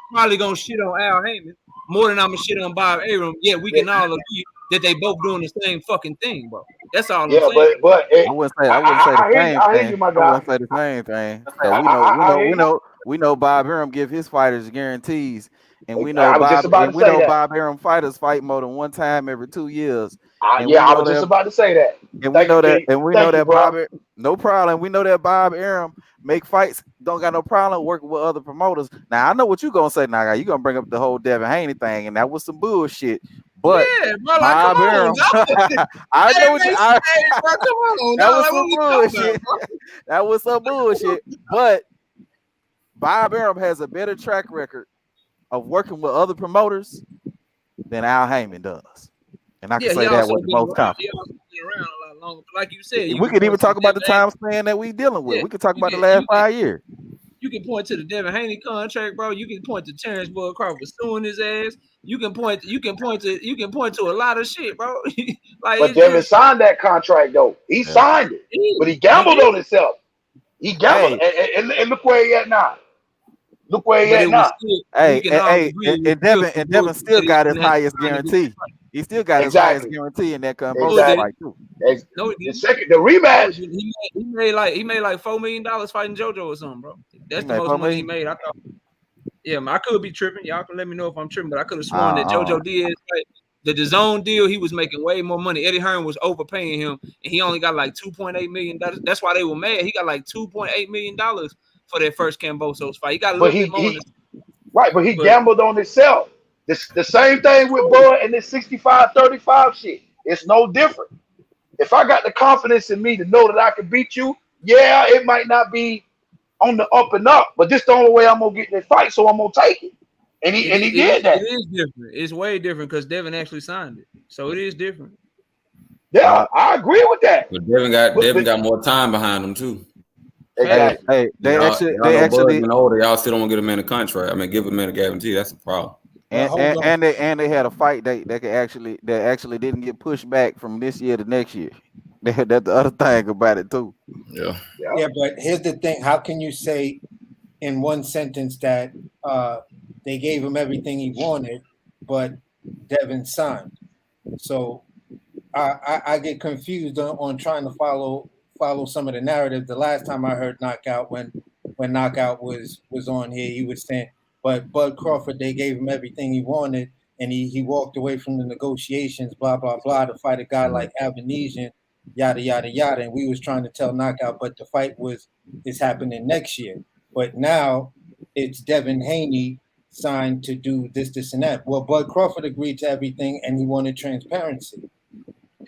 I'm probably gonna shit on Al Haymon more than I'm gonna shit on Bob Arum. Yeah, we can all agree that they both doing the same fucking thing, bro. That's all I'm Yeah, saying. but I wouldn't say the same I hear thing. you, my I guy. wouldn't say the same thing. So I hear you. we know Bob Arum give his fighters guarantees, and we know I was just about to say that. Bob Arum fighters fight more than one time every 2 years. And Yeah, I was just about to say that. And we know that bro. no problem. We know that Bob Arum make fights, don't got no problem working with other promoters. Now I know what you gonna say. Now you gonna bring up the whole Devin Haney thing, and that was some bullshit. But yeah, bro, like, Bob come on, Arum, I know what you. bro, come on, That was like, some bullshit. That was some bullshit. But Bob Arum has a better track record of working with other promoters than Al Haymon does. And I can say that with the most confidence. He also been around a lot longer. Like you said, We could even talk about the time span that we dealing with. We could talk about the last 5 years. You can point to the Devin Haney contract, bro. You can point to Terrence Bud Crawford suing his ass. You can point to a lot of shit, bro. Like, But Devin signed that contract though. He signed it, but he gambled on himself. He gambled, and look where he at now. Look where he at now. And Devin still got his highest guarantee. He still got his highest guarantee in that Cambodia fight too. No, the rematch. He made like $4 million fighting JoJo or something, bro. That's the most money he made. I thought. Yeah, I could be tripping. Y'all can let me know if I'm tripping, but I could have sworn that JoJo Diaz, the DAZN deal, he was making way more money. Eddie Hearn was overpaying him, and he only got like $2.8 million. That's why they were mad. He got like $2.8 million for that first Cambosos fight. He got a little bit more. But he gambled on himself. The same thing with Bud and this 65-35 shit. It's no different. If I got the confidence in me to know that I can beat you, yeah, it might not be on the up and up, but this the only way I'm gonna get in that fight, so I'm gonna take it. And he did that. It is different. It's way different because Devin actually signed it, so it is different. Yeah, I agree with that. But Devin got more time behind him too. Exactly. They actually been older. Y'all still don't want to get a man a contract. I mean, give a man a guarantee. That's the problem. And they had a fight that actually didn't get pushed back from this year to next year. That's the other thing about it too. Yeah. But here's the thing: how can you say in one sentence that they gave him everything he wanted, but Devin signed? So I get confused on trying to follow some of the narrative. The last time I heard Knockout, when Knockout was on here, he was saying, but Bud Crawford, they gave him everything he wanted, and he walked away from the negotiations, blah blah blah, to fight a guy like Albanesian, yada yada yada. And we was trying to tell Knockout, but the fight is happening next year. But now it's Devin Haney signed to do this and that. Well, Bud Crawford agreed to everything, and he wanted transparency.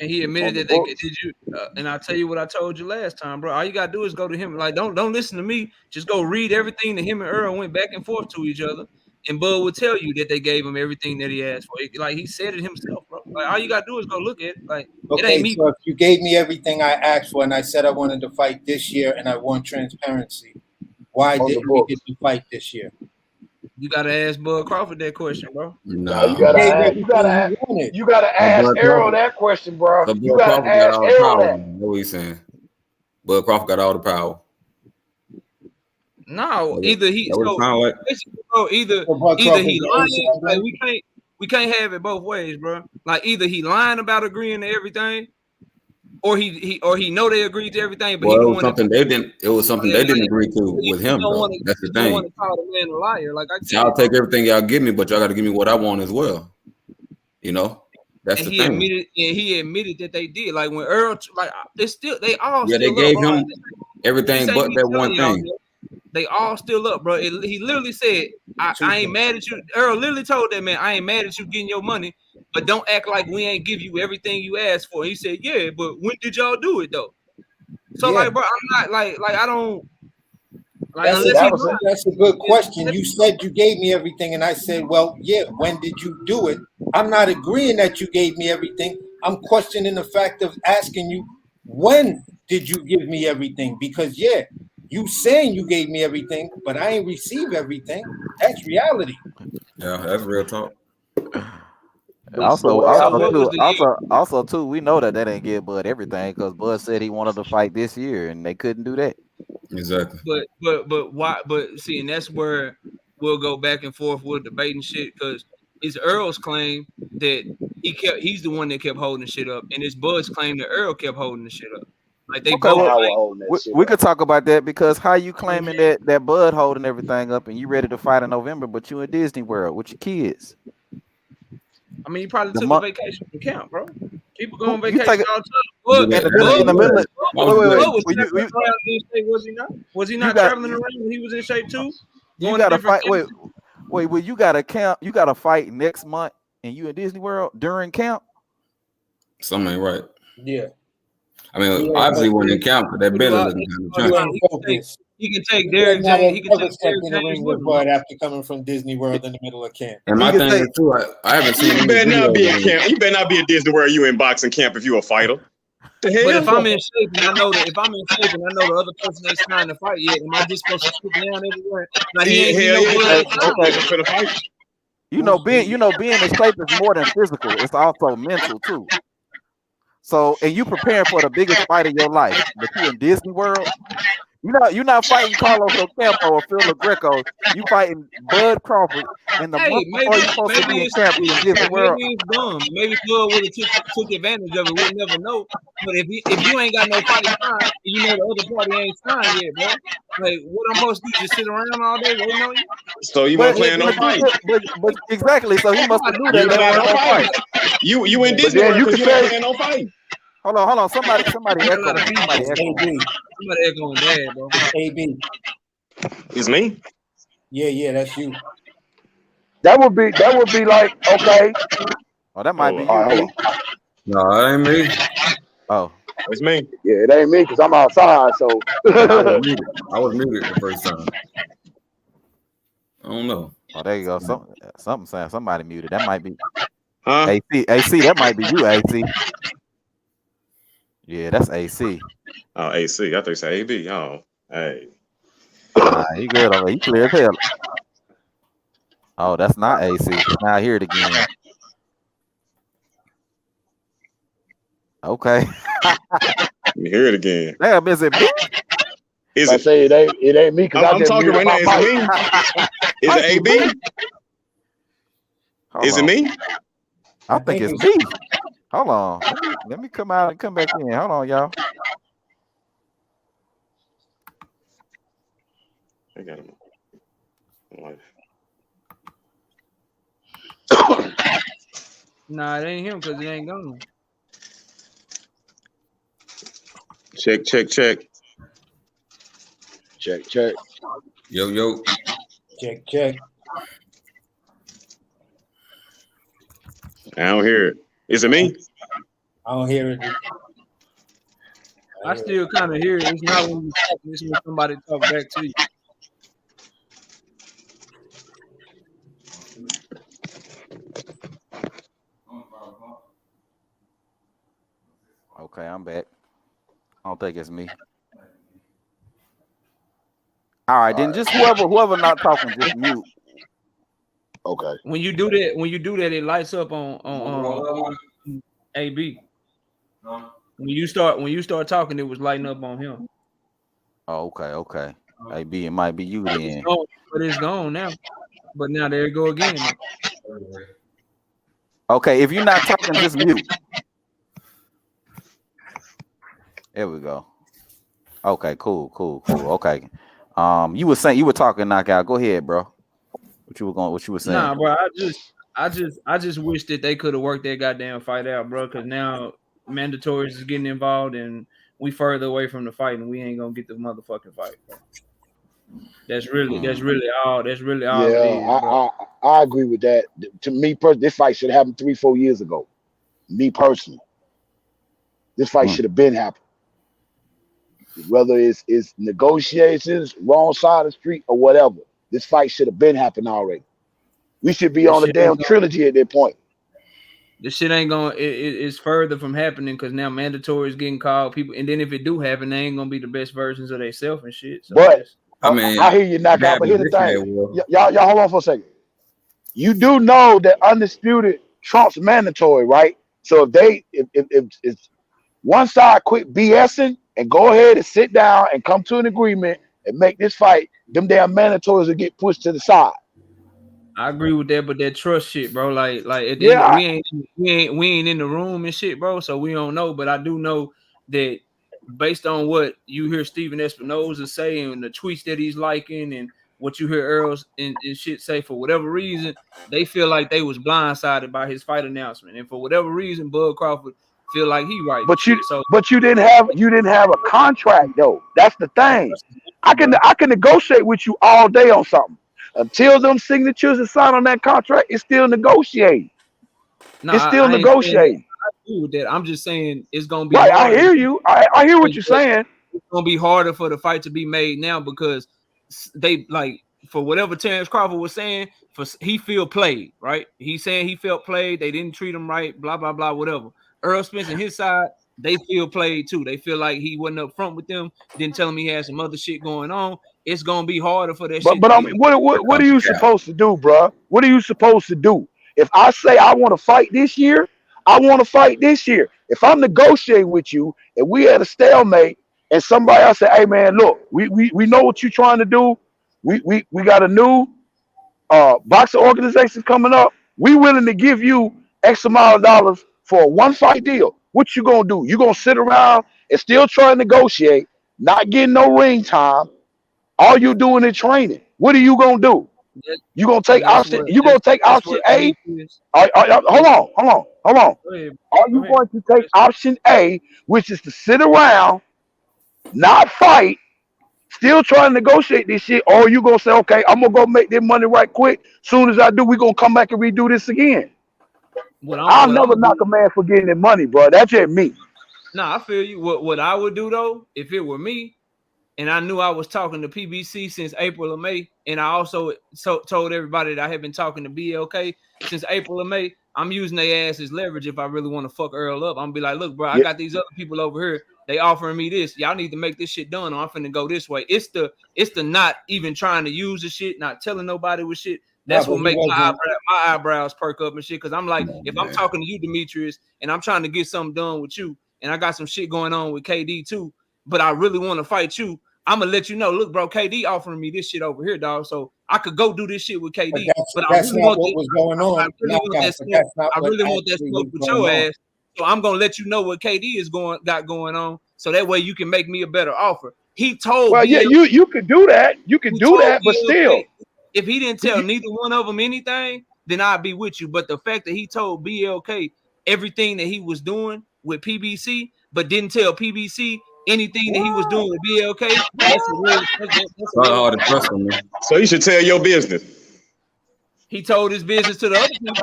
And he admitted that they did you. And I'll tell you what I told you last time, bro. All you gotta do is go to him. Like, don't listen to me. Just go read everything that him and Earl went back and forth to each other. And Bud will tell you that they gave him everything that he asked for. Like, he said it himself, bro. Like, all you gotta do is go look at it. Like, it ain't me. So if you gave me everything I asked for, and I said I wanted to fight this year, and I want transparency, why didn't we get to fight this year? You gotta ask Bud Crawford that question, bro. No, you gotta ask Errol that question, bro. So You Bud gotta Crawford got ask all the Errol power. that. What he's saying? Bud Crawford got all the power. No, either he That what it sound like? bro, either he lying, like we can't have it both ways, bro. Like either he lying about agreeing to everything, or he know they agreed to everything, but Well, he it was something they didn't. It was something they didn't agree to with him, though. That's the don't thing. want to call the man a liar. Like Y'all take everything y'all give me, but y'all got to give me what I want as well. You know, that's and the thing. he admitted that they did. Like when Earl, like they all Yeah, they still gave up, him everything but that one thing. They all still up, bro. He literally said, I ain't mad at you. Earl literally told that man, I ain't mad at you getting your money, but don't act like we ain't give you everything you asked for. He said, yeah, but when did y'all do it though? So like, bro, I'm not like I don't like That's a good question. You said you gave me everything, and I said, well, yeah, when did you do it? I'm not agreeing that you gave me everything. I'm questioning the fact of asking you, when did you give me everything? Because yeah, you saying you gave me everything, but I ain't received everything. That's reality. Yeah, that's real talk. Also too, we know that ain't give Bud everything because Bud said he wanted to fight this year and they couldn't do that. Exactly. But why? But see, and that's where we'll go back and forth with debating shit because it's Earl's claim that he's the one that kept holding the shit up, and it's Bud's claim that Earl kept holding the shit up. Like they both. We could talk about that because how you claiming that Bud holding everything up and you ready to fight in November, but you in Disney World with your kids. I mean, you probably took a vacation from camp, bro. People go on vacation all In the time. the middle of, Was he not? Was he not traveling around when he was in shape too? You got to fight. Wait. Well, you got to camp. You got to fight next month, and you in Disney World during camp. Something ain't right. Yeah. I mean, obviously when in camp, that belly looking kind of chunky. He can take Derek James. He can take Derek in the ring with Bud after coming from Disney World in the middle of camp. And my thing is too, I haven't seen. You better not be in camp. You better not be at Disney World. You in boxing camp if you a fighter. But if I'm in shape and I know that the other person ain't trying to fight yet, am I just supposed to sit down everywhere? Like he ain't fight. Being in shape is more than physical. It's also mental too. So, and you preparing for the biggest fight of your life, but you in Disney World. You're not fighting Carlos Ocampo or Phil LaGreco. You fighting Bud Crawford in the month before you're supposed to be in camp in Disney World. Maybe it's dumb. Maybe Bud would have took advantage of it. We'll never know. But if you ain't got no fight time, and you know the other party ain't signed yet, bro. Like what I'm supposed to do? Just sit around all day waiting on you? So you weren't playing no fight. But exactly. So he must have knew that there was no fight. You in Disney World because you weren't playing no fight. Hold on. Somebody echo. Somebody echoing bad, bro. AB. It's me? Yeah, that's you. That would be like, okay. Oh, that might be you. No, it ain't me. Oh. It's me. Yeah, it ain't me because I'm outside, so I was muted the first time. I don't know. Oh, there you go. Something saying somebody muted. That might be AC, that might be you, AC. Yeah, that's AC. Oh, AC. I thought you said AB. Oh, hey. He good over. He clear as hell. Oh, that's not AC. Now I hear it again. Okay. You hear it again. Damn, is it me? Is it? Say it ain't me because I'm talking right now. Is it me? Is it AB? Is it me? I think it's me. Hold on. Let me come out and come back in. Hold on, y'all. I got him. Nah, it ain't him because it ain't going. Check. Yo. Check. I don't hear it. Is it me? I don't hear it. I still kind of hear it. It's not when you talk. It's when somebody talk back to you. Okay, I'm back. I don't think it's me. All right, then just whoever not talking, just mute. Okay. When you do that, it lights up on AB. When you start talking, it was lighting up on him. Oh, okay. AB, it might be you then. But it's gone now. But now there you go again. Okay, if you're not talking, just mute. There we go. Okay, cool. Okay. You were talking knockout. Go ahead, bro. What you were saying? Nah, bro. I just wish that they could have worked that goddamn fight out, bro. Because now mandatories is getting involved, and we further away from the fight, and we ain't gonna get the motherfucking fight. That's really all. That's really all it Yeah, is, bro. I agree with that. To me, this fight should have happened 3-4 years ago. Me personally, this fight should have been happened. Whether it's negotiations, wrong side of the street, or whatever, this fight should have been happened already. We should be on a damn trilogy at that point. This shit ain't gonna. It's further from happening because now mandatory is getting called people, and then if it do happen, they ain't gonna be the best versions of themselves and shit. So But I mean, I hear you knock out. But here's the thing, y'all hold on for a second. You do know that undisputed trumps mandatory, right? So if one side quit BSing and go ahead and sit down and come to an agreement and make this fight, them damn mandatories will get pushed to the side. I agree with that, but that trust shit, bro. Like at the Yeah, end, we ain't in the room and shit, bro. So we don't know. But I do know that based on what you hear Steven Espinoza say and the tweets that he's liking and what you hear Errol and shit say, for whatever reason, they feel like they was blindsided by his fight announcement, and for whatever reason, Bud Crawford feel like he right. but So you didn't have a contract though. That's the thing. I can negotiate with you all day on something. Until them signatures are signed on that contract, it's still negotiating. It's still I ain't saying negotiating. I agree with that. I'm just saying it's gonna be Right, harder. I hear you. I hear what you're saying. It's gonna be harder for the fight to be made now because they like for whatever Terrence Crawford was saying. He feel played, right? He's saying he felt played. They didn't treat him right. Blah blah blah. Whatever. Errol Spence and his side, they feel played too. They feel like he wasn't up front with them. Didn't tell him he had some other shit going on. It's gonna be harder for that shit. But I mean, what are you supposed to do, bro? What are you supposed to do? If I say I want to fight this year, I want to fight this year. If I'm negotiating with you and we at a stalemate, and somebody else say, "Hey man, look, we know what you're trying to do. We got a new boxing organization coming up. We willing to give you X amount of dollars for a one fight deal." What you gonna do? You gonna sit around and still try to negotiate, not getting no ring time? All you doing is training. What are you gonna do? You gonna take option? You gonna take option A? Hold on. Are you going to take option A, which is to sit around, not fight, still trying to negotiate this shit, or are you gonna say, okay, I'm gonna go make this money right quick. Soon as I do, we gonna come back and redo this again? I'll never knock a man for getting the money, bro. That's just me. Nah, I feel you. What I would do though, if it were me, and I knew I was talking to PBC since April or May, and I also told everybody that I had been talking to BLK since April or May, I'm using their ass as leverage if I really want to fuck Earl up. I'm gonna be like, look, bro, I got these other people over here. They offering me this. Y'all need to make this shit done, or I'm finna go this way. It's the not even trying to use the shit, not telling nobody with shit. That's what makes my eyebrows perk up and shit. Cause I'm like, if I'm talking to you, Demetrius, and I'm trying to get something done with you, and I got some shit going on with KD too, but I really want to fight you, I'm gonna let you know, look, bro, KD offering me this shit over here, dog. So I could go do this shit with KD. But that's not what was going on. I really want that smoke with your ass. So I'm gonna let you know what KD is got going on. So that way you can make me a better offer. He told Well, yeah, you could do that. You can do that, but still. If he didn't tell neither one of them anything, then I'd be with you. But the fact that he told BLK everything that he was doing with PBC, but didn't tell PBC anything that he was doing with BLK, that's a real. Hard to trust him, man. So you should tell your business. He told his business to the other people.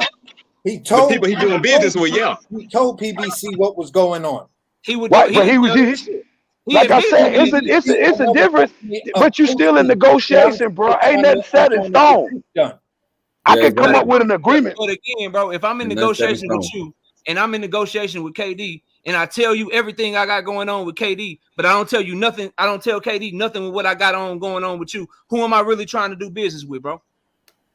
He told the people he doing business with. Yeah, he told PBC what was going on. He would, right, but he was. Like I said, it's a difference, but you still in negotiation, bro. Ain't nothing set in stone. I can come up with an agreement. But again, bro, if I'm in negotiation with you and I'm in negotiation with KD, and I tell you everything I got going on with KD, but I don't tell you nothing. I don't tell KD nothing with what I got going on with you. Who am I really trying to do business with, bro?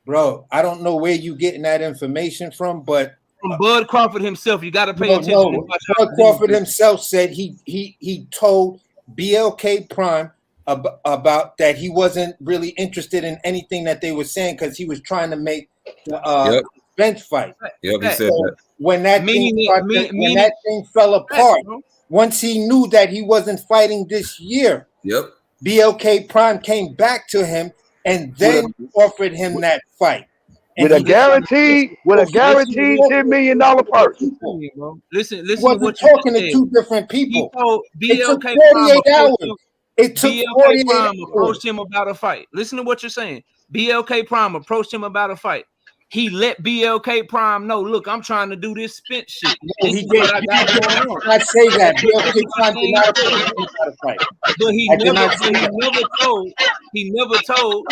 Bro, I don't know where you getting that information from, but from Bud Crawford himself. You got to pay attention. No. Bud Crawford himself said he told BLK Prime about that he wasn't really interested in anything that they were saying because he was trying to make the bench fight. Yep, he said that. When that thing fell apart, once he knew that he wasn't fighting this year, BLK Prime came back to him and then offered him that fight. With a guaranteed $10 million purse. Listen. Wasn't talking to two different people. He told BLK 48 hours. It took BLK 48 Prime hours. approached him about a fight. Listen to what you're saying. BLK Prime approached him about a fight. He let BLK Prime know, look, I'm trying to do this Spence shit. No, This he is did. what I got going on. I say that BLK This is Prime did not what approach him about a fight. But he I did not say that. never told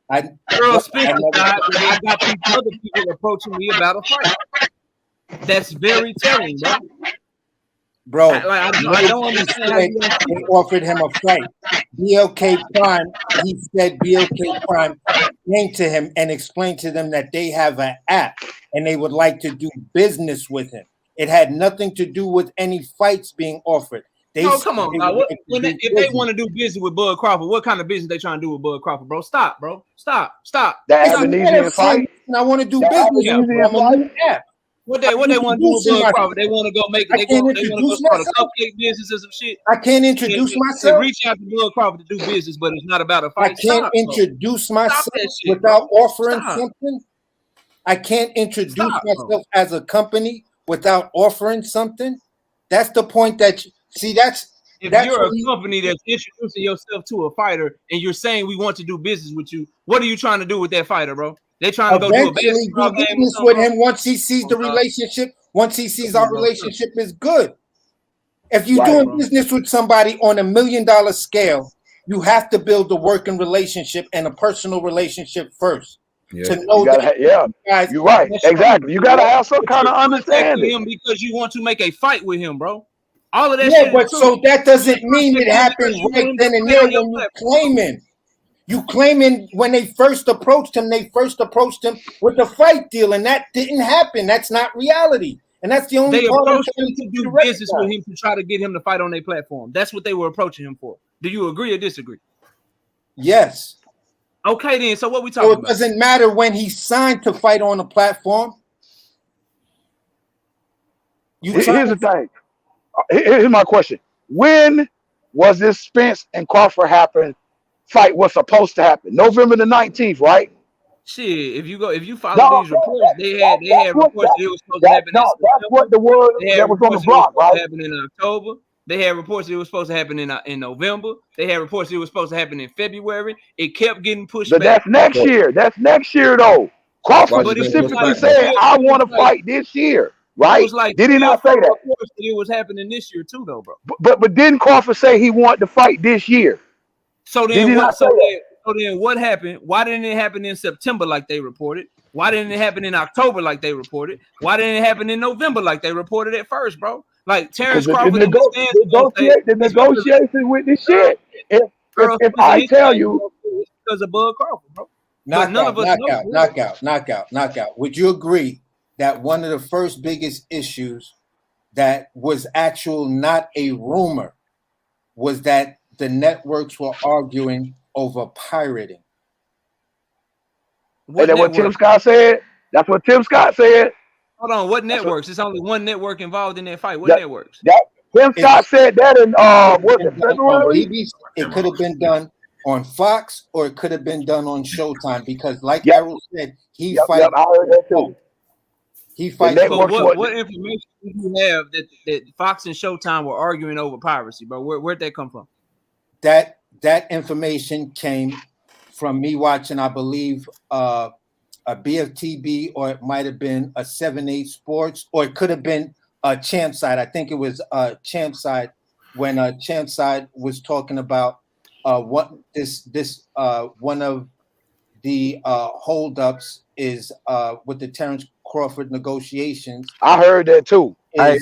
I Earl Spence never- that I got these other people approaching me about a fight. That's very telling, bro. Bro, I don't understand how you don't they offered him a fight. BLK Prime, he said BLK Prime came to him and explained to them that they have an app and they would like to do business with him. It had nothing to do with any fights being offered. No, come on. Now, if they want to do business with Bud Crawford, what kind of business they trying to do with Bud Crawford, bro? Stop, bro. Stop. The Abenesian fight. I want to do The business with Abenesian him on the app. What they want to do with Bud Crawford? They want to go make. I They can't want to go introduce start a myself. cupcake business or some shit. I can't introduce They myself. reach out to Bud Crawford to do business, but it's not about a I fight. can't Stop, introduce myself that shit, without bro. offering Stop. something. I can't introduce Stop, myself as a company without offering something. That's the point that that's If that's you're what a company that's introducing yourself to a fighter and you're saying we want to do business with you, what are you trying to do with that fighter, bro? They trying to go do a eventually basketball do game or business something, with bro? him once he sees the relationship. Once he sees our relationship is good. If you're Right, doing bro. business with somebody on $1 million scale, you have to build a working relationship and a personal relationship first. To know that guys, you're right. Exactly. You gotta have some kind of understanding. Him because you want to make a fight with him, bro. All of that Yeah, shit but is true. so that doesn't mean it happened Because you right want him then to and play there on your when you platform. claiming. You claiming when they first approached him with a fight deal, and that didn't happen. That's not reality. And that's the only They part I'm approached trying him to to do recognize. business with him to try to get him to fight on their platform. That's what they were approaching him for. Do you agree or disagree? Yes. Okay, then. So what we talking So it about? doesn't matter when he signed to fight on the platform. Here's the thing. Here's my question. When was this Spence and Crawford fight was supposed to happen? November the 19th, right? Shit, if you follow these reports, they had reports that it was supposed to happen in September. That's what the word They had that was on the reports that it was block, supposed to right? happen in October. They had reports that it was supposed to happen in November. They had reports that it was supposed to happen in February. It kept getting pushed But back. that's next year. That's next year, though. Crawford But it was specifically like- said, it I was want to like- fight this year, It right? was like Did he 3 or not 4 say that? reports that it was happening this year too, though, bro. But didn't Crawford say he wanted to fight this year? So Did then he what? not say that? So then what happened? Why didn't it happen in September like they reported? Why didn't it happen in October like they reported? Why didn't it happen in November like they reported at first, bro? Like Terrence Because Crawford and his fans gonna say the negotiation with this shit. If I tell you, it's because of Bud Crawford, bro. But none of us know. Knockout. Would you agree that one of the first biggest issues that was actual, not a rumor, was that the networks were arguing over pirating? and that's what Tim Scott said. That's what Tim Scott said. Hold on, what networks? It's only one network involved in that fight. What networks? Tim Scott said that in was it February? BBC. It could have been done on Fox or it could have been done on Showtime because, like Errol said, he fights. I heard that too. He fights. So what information do you have that Fox and Showtime were arguing over piracy, bro? Where'd that come from? That information came from me watching, I believe, a BFTB, or it might have been a 7-8 Sports, or it could have been a Champ Side. I think it was Champ Side when Champ Side was talking about what this one of the holdups is with the Terrence Crawford negotiations. I heard that too. Hey,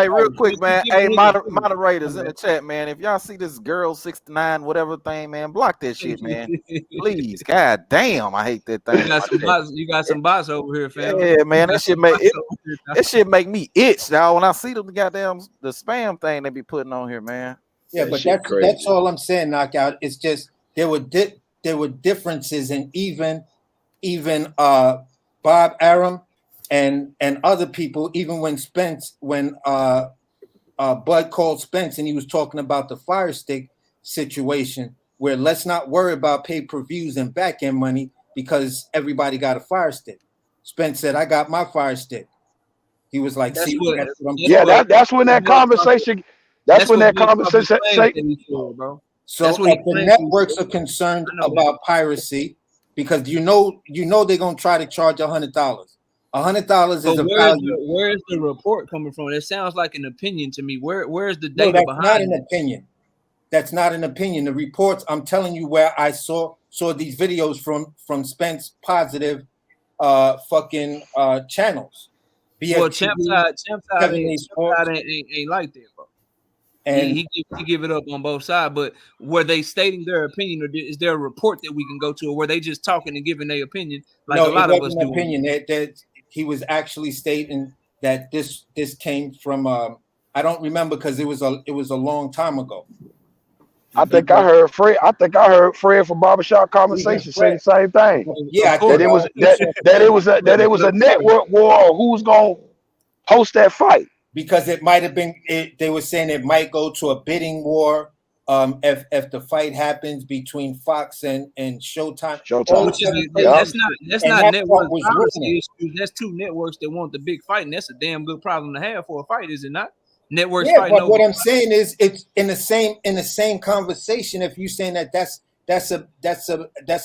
real quick, man. Hey, moderators in the chat, man. If y'all see this girl 69 whatever thing, man, block that shit, man. Please, god damn, I hate that thing. You got some bots over here, fam. Yeah, man, that shit make me itch, dog. When I see the spam thing they be putting on here, man. Yeah, but that's all I'm saying, Knockout. It's just there were differences, and even Bob Arum and other people, even when Bud called Spence and he was talking about the Fire Stick situation, where let's not worry about pay-per-views and back-end money because everybody got a Fire Stick. Spence said, I got my Fire Stick. He was like, that's when that conversation That's when what that Big Papa conversation claims say. that he said, bro. So That's if what he the claims. networks are concerned I know that. about piracy, because you know they're gonna try to charge $100. $100 But is a value. where's the report coming from? It sounds like an opinion to me. Where's the No, data that's not behind an it? opinion. That's not an opinion. The reports, I'm telling you where I saw these videos from Spence positive fucking channels. Well, BFTV, Champ side 7 ain't, Day Sports, ain't like that, bro. and He give it up on both sides, but were they stating their opinion, or is there a report that we can go to, or were they just talking and giving their opinion like no, a it lot of us wasn't an do? opinion. That he was actually stating that this came from I don't remember because it was a long time ago. I think I heard Fred from Barbershop Even Conversation say Fred, the same thing. yeah, I That think it was a network war on who's gonna host that fight. because it might have been. They were saying it might go to a bidding war. If the fight happens between Fox and Showtime, all Which is seven that's stations, not and that network part was piracy ruining. issues. That's two networks that want the big fight, and that's a damn good problem to have for a fight, is it not? Networks Yeah, fighting but over. what I'm saying is, it's in the same conversation. If you're saying that that's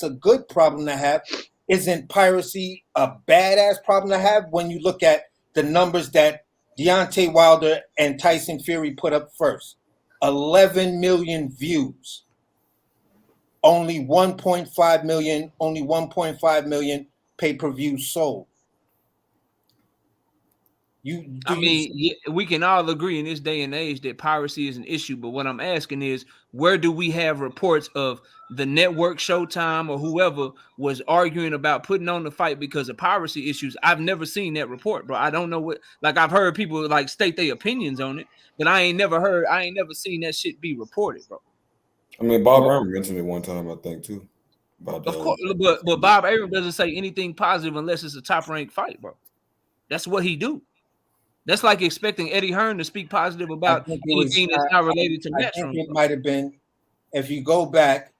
a good problem to have, isn't piracy a badass problem to have when you look at the numbers that Deontay Wilder and Tyson Fury put up first? 11 million views, only 1.5 million pay-per-views sold. We can all agree in this day and age that piracy is an issue, but what I'm asking is, where do we have reports of the network, Showtime, or whoever was arguing about putting on the fight because of piracy issues? I've never seen that report, bro. I don't know what, like, I've heard people like state their opinions on it, but I ain't never seen that shit be reported, bro. I mean, Bob Arum mentioned it one time, I think, too. About Of course, but Bob Arum doesn't say anything positive unless it's a top ranked fight, bro. That's what he do. That's like expecting Eddie Hearn to speak positive about anything that's not related to I Matchroom. think it might have been, if you go back,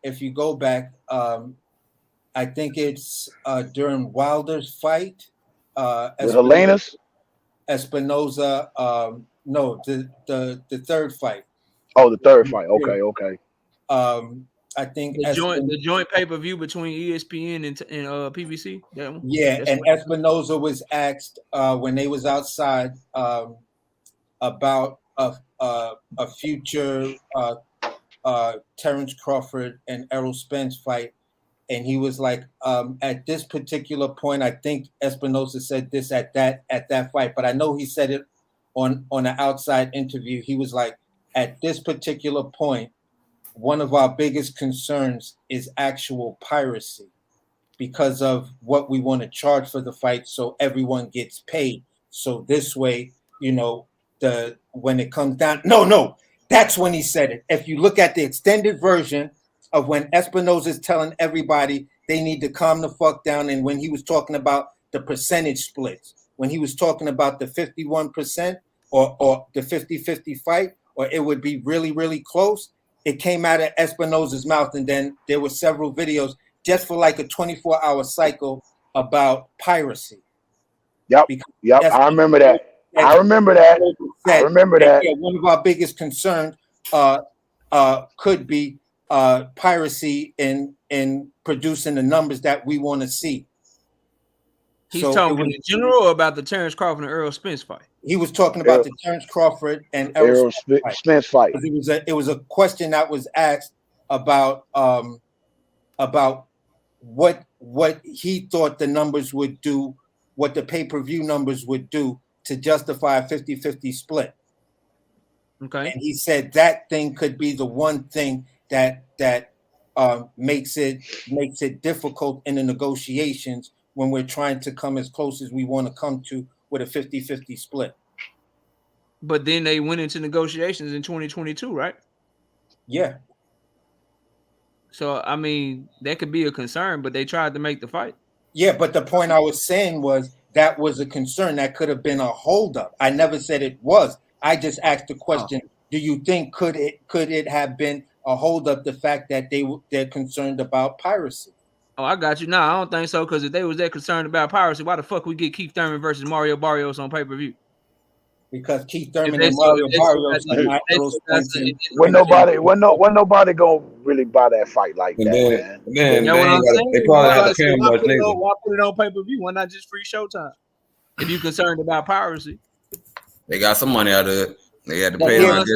I think it's during Wilder's fight. With Helena's? Espinoza, no, the third fight. Oh, the third fight. Okay. I think The joint pay-per-view between ESPN and PBC. That one? Yeah, That's and right. Espinoza was asked when they was outside about a future Terrence Crawford and Errol Spence fight, and he was like, at this particular point, I think Espinoza said this at that fight, but I know he said it on an outside interview. He was like, at this particular point, one of our biggest concerns is actual piracy, because of what we want to charge for the fight, so everyone gets paid. So this way, when it comes down, that's when he said it. If you look at the extended version of when Espinoza is telling everybody they need to calm the fuck down, and when he was talking about the percentage splits, when he was talking about the 51% or the 50-50 fight, or it would be really, really close, it came out of Espinoza's mouth, and then there were several videos just for like a 24-hour cycle about piracy. Yep. I remember that. I remember that. Yeah, one of our biggest concerns could be piracy in producing the numbers that we want to see. He's talking in general or about the Terrence Crawford and Errol Spence fight? He was talking about the Terrence Crawford and Errol Spence fight. It was a question that was asked about what he thought the numbers would do, what the pay-per-view numbers would do to justify a 50-50 split. Okay. And he said that thing could be the one thing that makes it difficult in the negotiations when we're trying to come as close as we want to come to with a 50-50 split. But then they went into negotiations in 2022, right? Yeah. So, I mean, that could be a concern, but they tried to make the fight. Yeah, but the point I was saying was that was a concern. That could have been a holdup. I never said it was. I just asked the question, do you think could it have been a holdup, the fact that they're concerned about piracy? Oh, I got you. No, I don't think so, because if they was that concerned about piracy, why the fuck we get Keith Thurman versus Mario Barrios on pay-per-view? Because Keith Thurman and Mario Barrios are not Errol Spence. When nobody gonna really buy that fight like that, man. You know what I'm saying? They probably have to pay much neither. Why put it on pay-per-view? Why not just free Showtime? If you're concerned about piracy. They got some money out of it. They had to pay Didn't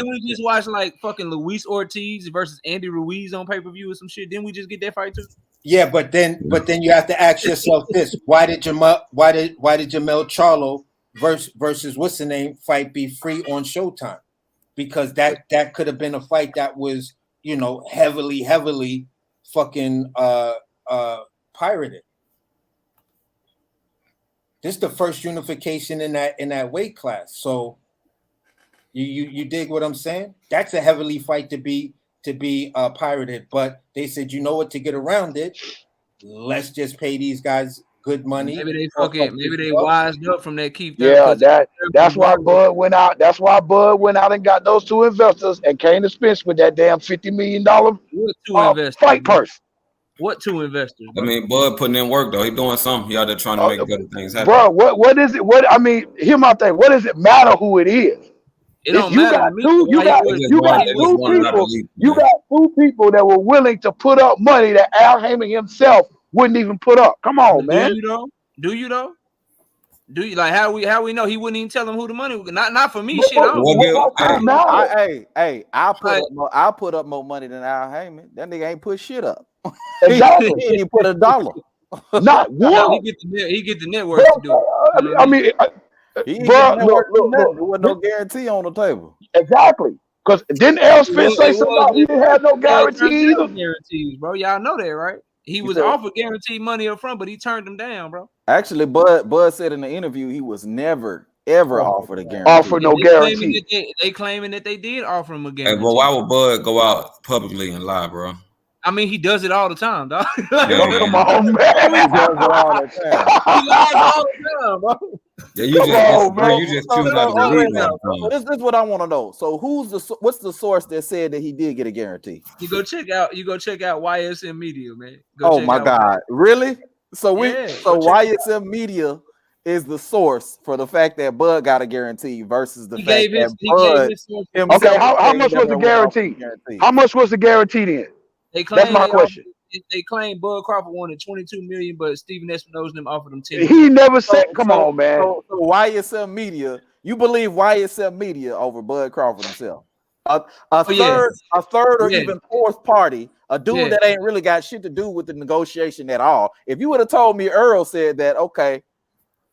we just watch like fucking Luis Ortiz versus Andy Ruiz on pay-per-view or some shit? Didn't we just get that fight too? Yeah, but then you have to ask yourself this: why did Jamel Charlo versus what's the name fight be free on Showtime? Because that could have been a fight that was, you know, heavily fucking pirated. This is the first unification in that weight class. So you dig what I'm saying? That's a heavily fight to be pirated. But they said, you know what, to get around it, let's just pay these guys good money. Maybe they wised up from that Keith. Yeah, that's why Bud went out. That's why Bud went out and got those two investors and came to Spence with that damn $50 million fight purse. What two investors? I mean, Bud putting in work though. He doing something. He out there trying to make good things happen. Bro, what is it? What I mean, hear my thing. What does it matter who it is? It don't matter. You got two people that were willing to put up money that Al Haymon himself wouldn't even put up. Come on, man. Do you though? Do you like how we know he wouldn't even tell them who the money was? Not for me. Shit. I'll put up more money than Al Haymon. That nigga ain't put shit up. Exactly. He ain't put $1. Not one. He get the network to do it. I mean, there was no guarantee on the table. Exactly. Because didn't Errol Spence say something about he didn't have no guarantee either? Guarantees, bro. Y'all know that, right? He was offered guaranteed money up front, but he turned them down, bro. Actually, Bud said in the interview he was never ever offered a guarantee. Offered no guarantee. They claiming that they did offer him a guarantee. Hey, bro, why would Bud go out publicly and lie, bro? I mean, he does it all the time, dog. Come on, man. He does it all the time. He lies all the time, bro. Yeah, you just choose not to believe that. This is what I want to know. So what's the source that said that he did get a guarantee? You go check out YSM Media, man. Oh my God, really? So YSM Media is the source for the fact that Bud got a guarantee versus the fact that Bud. Okay, how much was the guarantee? How much was the guarantee then? That's my question. They claim Bud Crawford wanted $22 million, but Stephen Espinosa and them offered him $10 million. He never said, "Come on, man." So YSM Media, you believe YSM Media over Bud Crawford himself? A third or even fourth party, a dude that ain't really got shit to do with the negotiation at all. If you would have told me Earl said that, okay,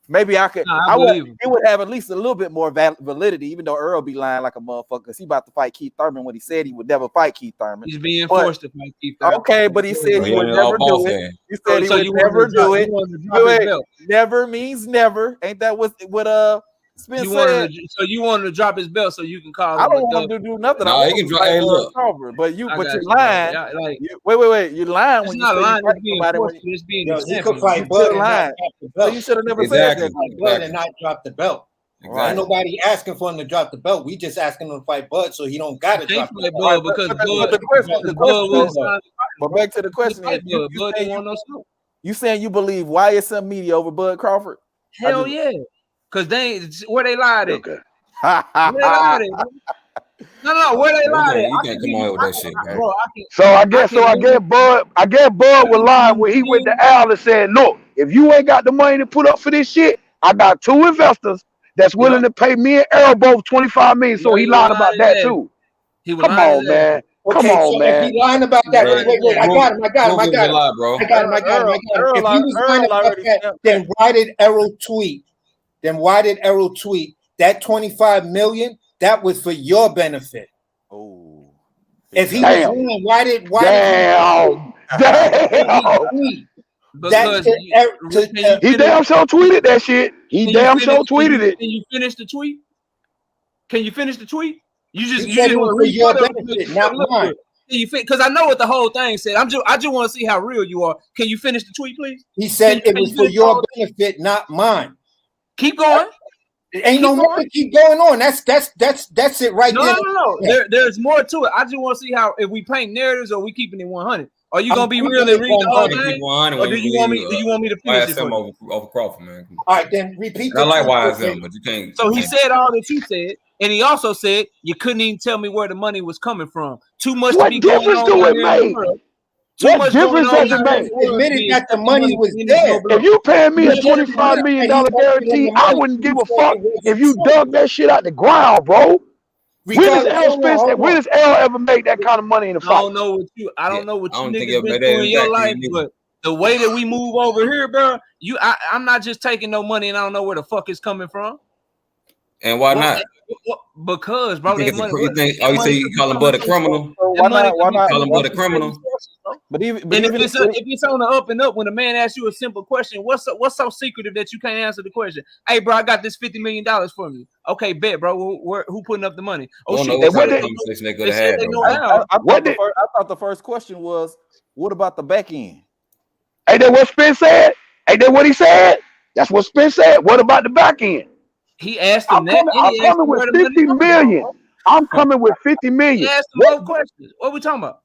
maybe I could. It would have at least a little bit more validity, even though Earl be lying like a motherfucker because he about to fight Keith Thurman when he said he would never fight Keith Thurman. He's being forced to fight Keith Thurman. Okay, but he said he would never do it. He said he would never do it. Never means never. Ain't that what Spence said? So you wanted to drop his belt so you can call him? I don't want to do nothing. No, he can drop. Hey, look. But you're lying. Wait. You're lying when you say lying. It's being he could fight Bud and so you should have never said that. Bud and not drop the belt. Exactly. Ain't nobody asking for him to drop the belt. We just asking him to fight Bud, so he don't got to drop the belt. But back to the question: you saying you believe YSM Media over Bud Crawford? Hell yeah. Because where they lied at. Okay. Where they lied at, no, where they lied at. You can't come on with that shit, man. So I guess Bud was lying when he went to Al and said, "Look, if you ain't got the money to put up for this shit, I got two investors that's willing to pay me and Errol both $25 million." So he lied about that too. Come on, man. Come on, man. If he lying about that, wait, I got him. If he was lying about that, then why did Errol tweet? That $25 million? That was for your benefit. Oh, if he was lying, why did he damn sure tweeted that shit. He damn sure tweeted it. Can you finish the tweet? You said it was for your benefit, not mine. Because I know what the whole thing said. I just want to see how real you are. Can you finish the tweet, please? He said it was for your benefit, not mine. Keep going. Ain't no more. Keep going on. That's it right there. No. There's more to it. I just want to see how if we paint narratives or we keeping it 100. Are you gonna be real and read the whole thing? Or do you want me? Do you want me to finish it for you? over Crawford, man. All right, then repeat. And I like YSM, but you can't. So he said all that you said, and he also said you couldn't even tell me where the money was coming from. Too much to be going on down here in the world. Too much going on down here in the world. Admitted that the money was there. If you paying me a $25 million guarantee, I wouldn't give a fuck if you dug that shit out the ground, bro. When does Errol Spence? When does Errol ever make that kind of money in a fight? I don't know what you niggas been doing in your life, but the way that we move over here, bro, I'm not just taking no money and I don't know where the fuck it's coming from. And why not? Because, bro, you say you call him Bud a criminal? Why not Call him Bud a criminal? But if it's on the up and up, when a man asks you a simple question, what's so secretive that you can't answer the question? Hey, bro, I got this $50 million for me. Okay, bet, bro. Who putting up the money? Oh shit! What conversation they could have had? I thought the first question was, what about the back end? Ain't that what Spence said? Ain't that what he said? That's what Spence said. What about the back end? He asked him I'm coming with 50 million. I'm coming with 50 million. He asked him more questions. What we talking about?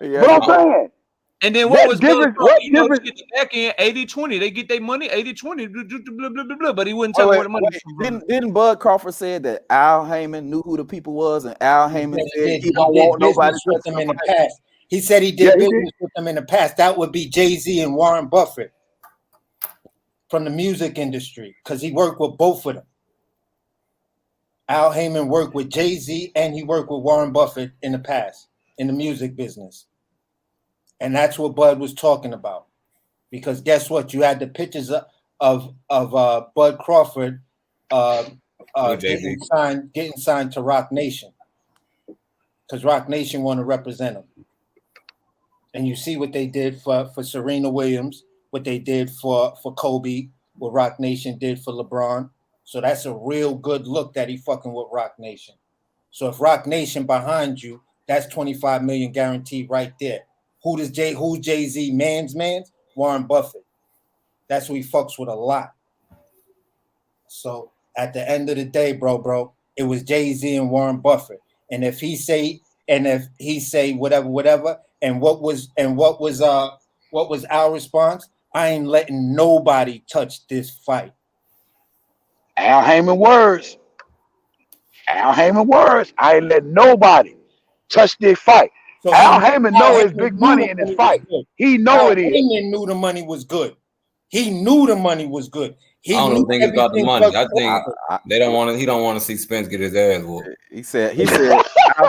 What I'm saying. And then what was different? You know, get the back end 80-20. They get their money 80-20. Blah, blah, blah, blah, but he wouldn't tell where the money was. Didn't Bud Crawford said that Al Haymon knew who the people was, and Al Haymon said he don't want nobody to with them in the past. He said he did business with them in the past. That would be Jay-Z and Warren Buffett from the music industry, because he worked with both of them. Al Haymon worked with Jay-Z and he worked with Warren Buffett in the past in the music business. And that's what Bud was talking about. Because guess what? You had the pictures of Bud Crawford getting signed to Rock Nation. Because Rock Nation want to represent him. And you see what they did for Serena Williams, what they did for Kobe, what Rock Nation did for LeBron. So that's a real good look that he fucking with Rock Nation. So if Rock Nation behind you, that's 25 million guaranteed right there. Who's Jay-Z? Man's? Warren Buffett. That's who he fucks with a lot. So at the end of the day, bro, it was Jay-Z and Warren Buffett. And if he say whatever, and what was our response? I ain't letting nobody touch this fight. Al Haymon words. I ain't letting nobody touch this fight. So Al Haymon know his big money in this fight. He know it is. Haymon knew the money was good. He knew the money was good. I don't think it's about the money. I think they don't want to. He don't want to see Spence get his ass whooped. He said. I don't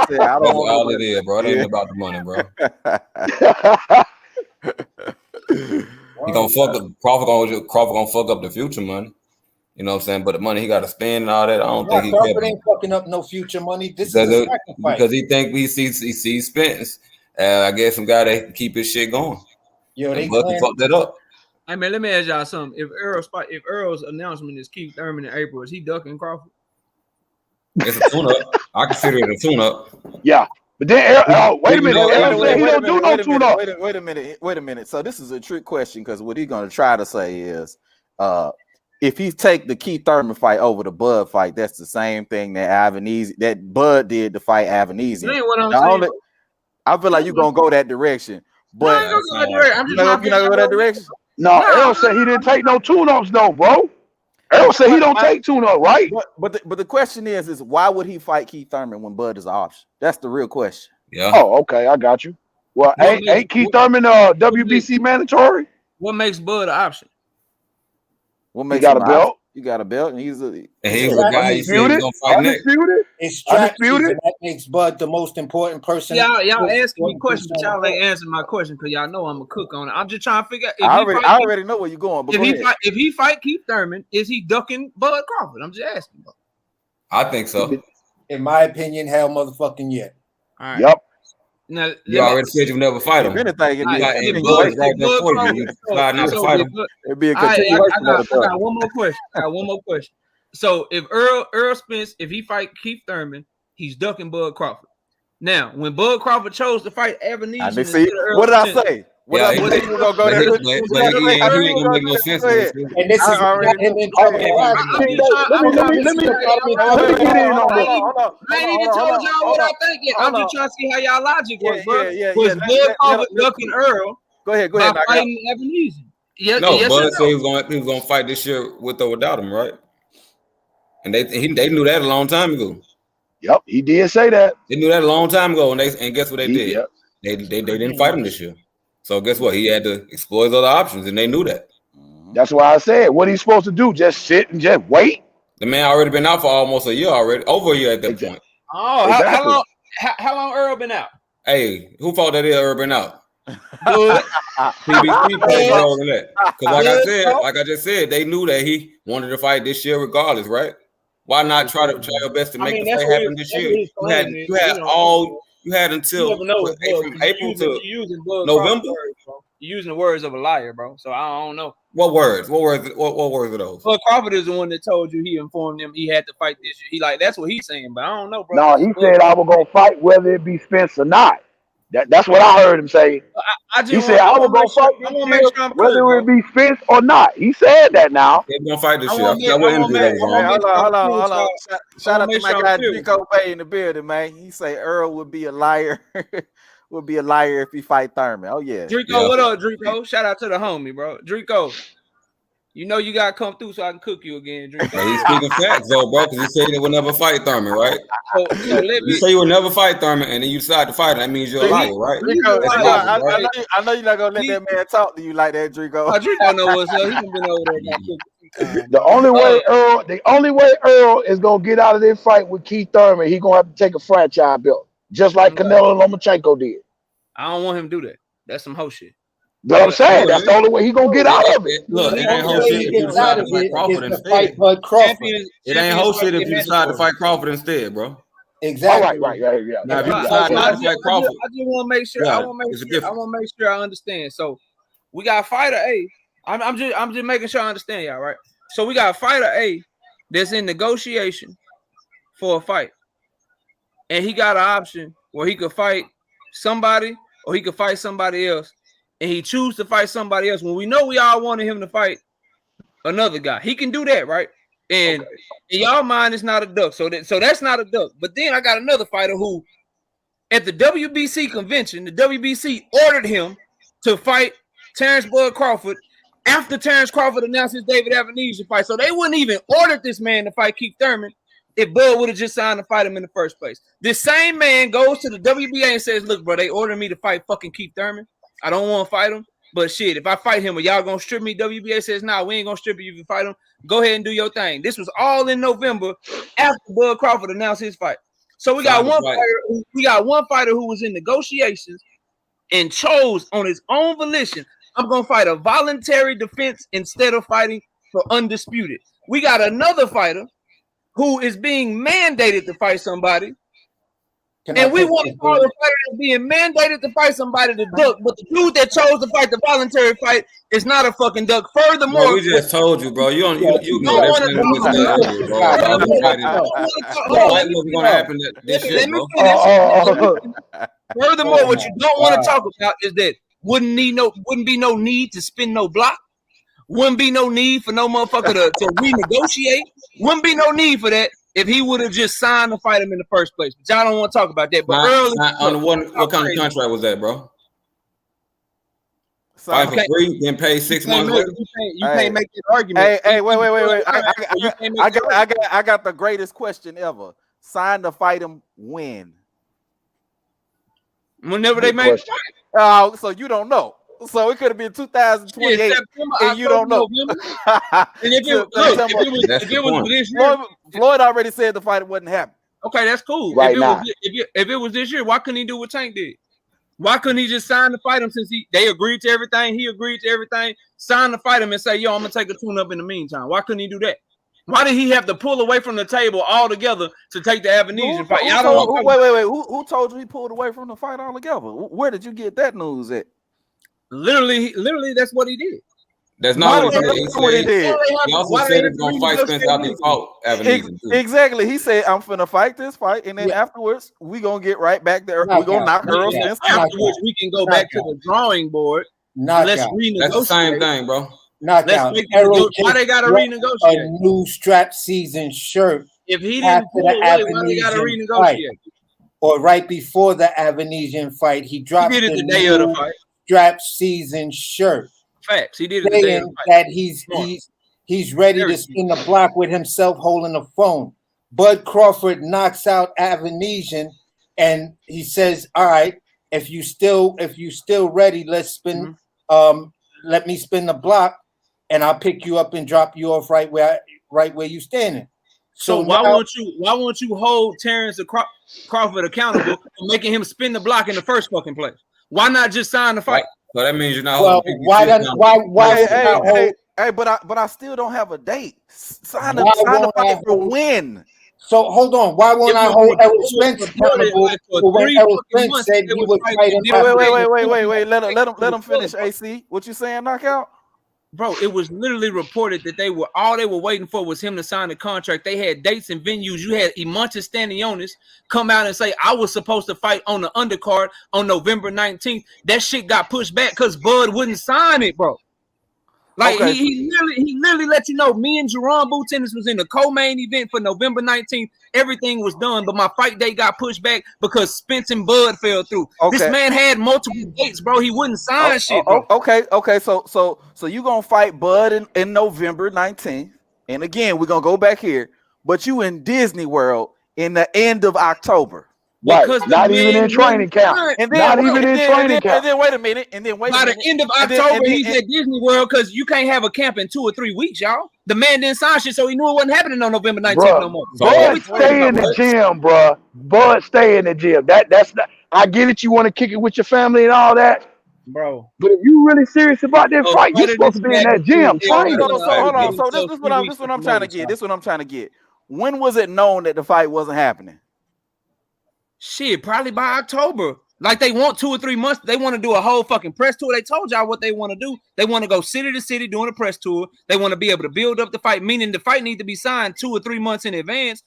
That's want all it is, bro. It ain't about the money, bro. He gonna fuck up. Crawford gonna fuck up the future money. You know what I'm saying? But the money he got to spend and all that, I don't think he Crawford ain't fucking up no future money. This is a sacrifice. Because he think he sees Spence. I guess some guy that can keep his shit going. Yo, they fuck that up. Hey man, let me ask y'all something. If Errol's announcement is Keith Thurman in April, is he ducking Crawford? It's a tune-up. I consider it a tune-up. Yeah. But then wait a minute. He don't do no tune-up. Wait a minute. So this is a trick question, because what he's gonna try to say is if he take the Keith Thurman fight over the Bud fight, that's the same thing that Bud did to fight Avanese. That ain't what I'm saying. I feel like you're gonna go that direction, but you're not gonna go that direction. No, Errol said he didn't take no tune-ups, though, bro. Errol said he don't take tune-up, right? But the question is why would he fight Keith Thurman when Bud is an option? That's the real question. Yeah. Oh, okay, I got you. Well, ain't Keith Thurman WBC mandatory? What makes Bud an option? What makes he got a belt? You got a belt, and he's a guy you said he's gonna fight next. It's strategy, and that makes Bud the most important person. Y'all asking me questions, but y'all ain't answering my question because y'all know I'm a cook on it. I'm just trying to figure out. I already know where you're going. But if he fight Keith Thurman, is he ducking Bud Crawford? I'm just asking. Bro. I think so. In my opinion, hell motherfucking yeah. All right. Yep. Now, you already said you would never fight him. If anything, it'd be a continuation. I got one more question. So if Errol Spence, if he fight Keith Thurman, he's ducking Bud Crawford. Now, when Bud Crawford chose to fight Avanese, what did I say? What Yeah, up? What you gonna go but there? he ain't gonna make no sense in this shit. And this I is already. and then Hey, let me hold on. I ain't even told y'all what I think yet. I'm just trying to see how y'all logic works, bro. Was Bud Crawford ducking Earl Go ahead, by fighting Ebenezer? Yes, No, yes or Bud no? said he was gonna fight this year with or without him, right? And they knew that a long time ago. Yep, he did say that. They knew that a long time ago, and guess what they did? Yep. They didn't fight him this year. So guess what? He had to explore his other options, and they knew that. That's why I said, what he's supposed to do? Just sit and just wait? The man already been out for almost a year already, over a year at that point. Oh, Exactly. how long Earl been out? Hey, who fault that is Earl been out? Bud. PBC played a role in that. Because Bud, like I just said, they knew that he wanted to fight this year regardless, right? Why not try your best to make the fight happen this year? You had until never know, from April to you using Bud November. Crawford words, bro. You're using the words of a liar, bro. So I don't know. What words? What words are those? Bud Crawford is the one that told you he informed him he had to fight this year. He like that's what he's saying, but I don't know, bro. No, he said I was gonna fight whether it be Spence or not. That's what I heard him say. He said I was gonna fight this year whether it be Spence or not. He said that now. They're gonna fight this I year. wanna I what interview that was on. Hold on. Shout out to my guy Drico Bay in the building, man. He say Earl would be a liar. Would be a liar if he fight Thurman. Oh yeah. Drico, what up, Drico? Shout out to the homie, bro. Drico, you know you gotta come through so I can cook you again, Drico. But he's speaking facts though, bro, because he said he would never fight Thurman, right? So let me. You say you would never fight Thurman, and then you decide to fight him. That means you're a liar, right? Drico, That's logic, right? I know you're not gonna let that man talk to you like that, Drico. Drico know what's up. He done been over there. The only way Earl is gonna get out of this fight with Keith Thurman, he gonna have to take a franchise belt, just like Canelo Lomachenko did. I don't want him to do that. That's some hoe shit. But I'm saying that's the only way he gonna get out of it. Look, it ain't whole shit if you decide to fight Crawford instead. It ain't whole shit if you decide to fight Crawford instead, bro. Exactly. Right. Yeah. Now, if you decide not to fight Crawford, I just want to make sure. I want to make sure I understand. So we got fighter A. I'm just making sure I understand y'all, right? So we got fighter A that's in negotiation for a fight, and he got an option where he could fight somebody or he could fight somebody else, and he choose to fight somebody else when we know we all wanted him to fight another guy. He can do that, right? And in y'all mind, it's not a duck. So that's not a duck. But then I got another fighter who, at the WBC convention, the WBC ordered him to fight Terrence Bud Crawford after Terrence Crawford announced his David Ebenezer fight. So they wouldn't even order this man to fight Keith Thurman if Bud would have just signed to fight him in the first place. This same man goes to the WBA and says, look, bro, they ordered me to fight fucking Keith Thurman. I don't want to fight him. But shit, if I fight him, are y'all gonna strip me? WBA says, nah, we ain't gonna strip you if you fight him. Go ahead and do your thing. This was all in November after Bud Crawford announced his fight. So we got one fighter who was in negotiations and chose on his own volition, I'm gonna fight a voluntary defense instead of fighting for undisputed. We got another fighter who is being mandated to fight somebody. And we want to call the fighter that's being mandated to fight somebody the duck, but the dude that chose to fight the voluntary fight is not a fucking duck. Furthermore, bro, we just told you, bro. You know that's going to happen this year, bro. Furthermore, what you don't want to talk about is that wouldn't be no need to spin no block. Wouldn't be no need for no motherfucker to renegotiate. Wouldn't be no need for that if he would have just signed to fight him in the first place. But y'all don't want to talk about that. But what kind of contract was that, bro? Fight for free, then pay 6 months later. You can't make that argument. Hey, wait. I got the greatest question ever. Sign to fight him when? Whenever they make it. Oh, so you don't know. So it could have been 2028, and you don't know. Floyd already said the fight wouldn't happen. Okay, that's cool. Right now, if it was this year, why couldn't he do what Tank did? Why couldn't he just sign to fight him since they agreed to everything? He agreed to everything. Sign to fight him and say, "Yo, I'm gonna take a tune-up in the meantime." Why couldn't he do that? Why did he have to pull away from the table altogether to take the Ebenezer fight? Wait. Who told you he pulled away from the fight altogether? Where did you get that news at? Literally, that's what he did. That's not what he did. He also said he's gonna fight Spence after he fought Ebenezer. Exactly. He said, "I'm finna fight this fight, and then afterwards we gonna get right back there. We gonna knock Errol Spence." Afterwards, we can go back to the drawing board Let's Knockout. renegotiate. That's the same thing, bro. Knockout. Let's Errol why they gotta dropped a renegotiate? new strap season shirt If he after didn't pull the away, why they gotta Avenesian fight, renegotiate? or right before the Avenesian fight, he He dropped did it the the day of the new fight. strap season shirt, Facts. He did it the day of the saying fight. that he's ready to Very spin the block with himself holding the phone. Bud Crawford knocks out Avenesian, and he says, "All right, if you still ready, let's spin. Let me spin the block, and I'll pick you up and drop you off right where you standing." So now, why won't you hold Terrence Crawford accountable for making him spin the block in the first fucking place? Why not just sign the fight? So that means you're not well, holding Hey, but I still don't have a date. Sign the Why fight won't I for when? So hold on. Why won't I hold Errol Spence accountable like for for when 3 Errol fucking Spence months said they he was was fighting. fighting? Wait. Let him finish. AC, what you saying? Knockout. Bro, it was literally reported that they were waiting for was him to sign the contract. They had dates and venues. You had Imantas Stanionis come out and say, I was supposed to fight on the undercard on November 19th. That shit got pushed back because Bud wouldn't sign it, bro. Like Okay. he literally let you know me and Jerome Bootennis was in the co-main event for November 19th. Everything was done, but my fight date got pushed back because Spence and Bud fell through. This Okay. man had multiple dates, bro. He wouldn't sign shit, bro. Okay. So you gonna fight Bud in November 19th, and again we're gonna go back here, but you in Disney World in the end of October. Because not even in training camp. And Not then, even in training camp. And then wait a minute. By the end of October, he's at Disney World because you can't have a camp in 2 or 3 weeks, y'all. The man didn't sign shit, so he knew it wasn't happening on November 19th no more. Bud stay in the gym, bro. Bud stay in the gym. That's not. I get it. You want to kick it with your family and all that, bro. But if you really serious about that fight, you're supposed to be in that gym training. So hold on. So this is what I'm trying to get. This is what I'm trying to get. When was it known that the fight wasn't happening? Shit, probably by October. Like they want 2 or 3 months. They want to do a whole fucking press tour. They told y'all what they want to do. They want to go city to city doing a press tour. They want to be able to build up the fight, meaning the fight needs to be signed 2 or 3 months in advance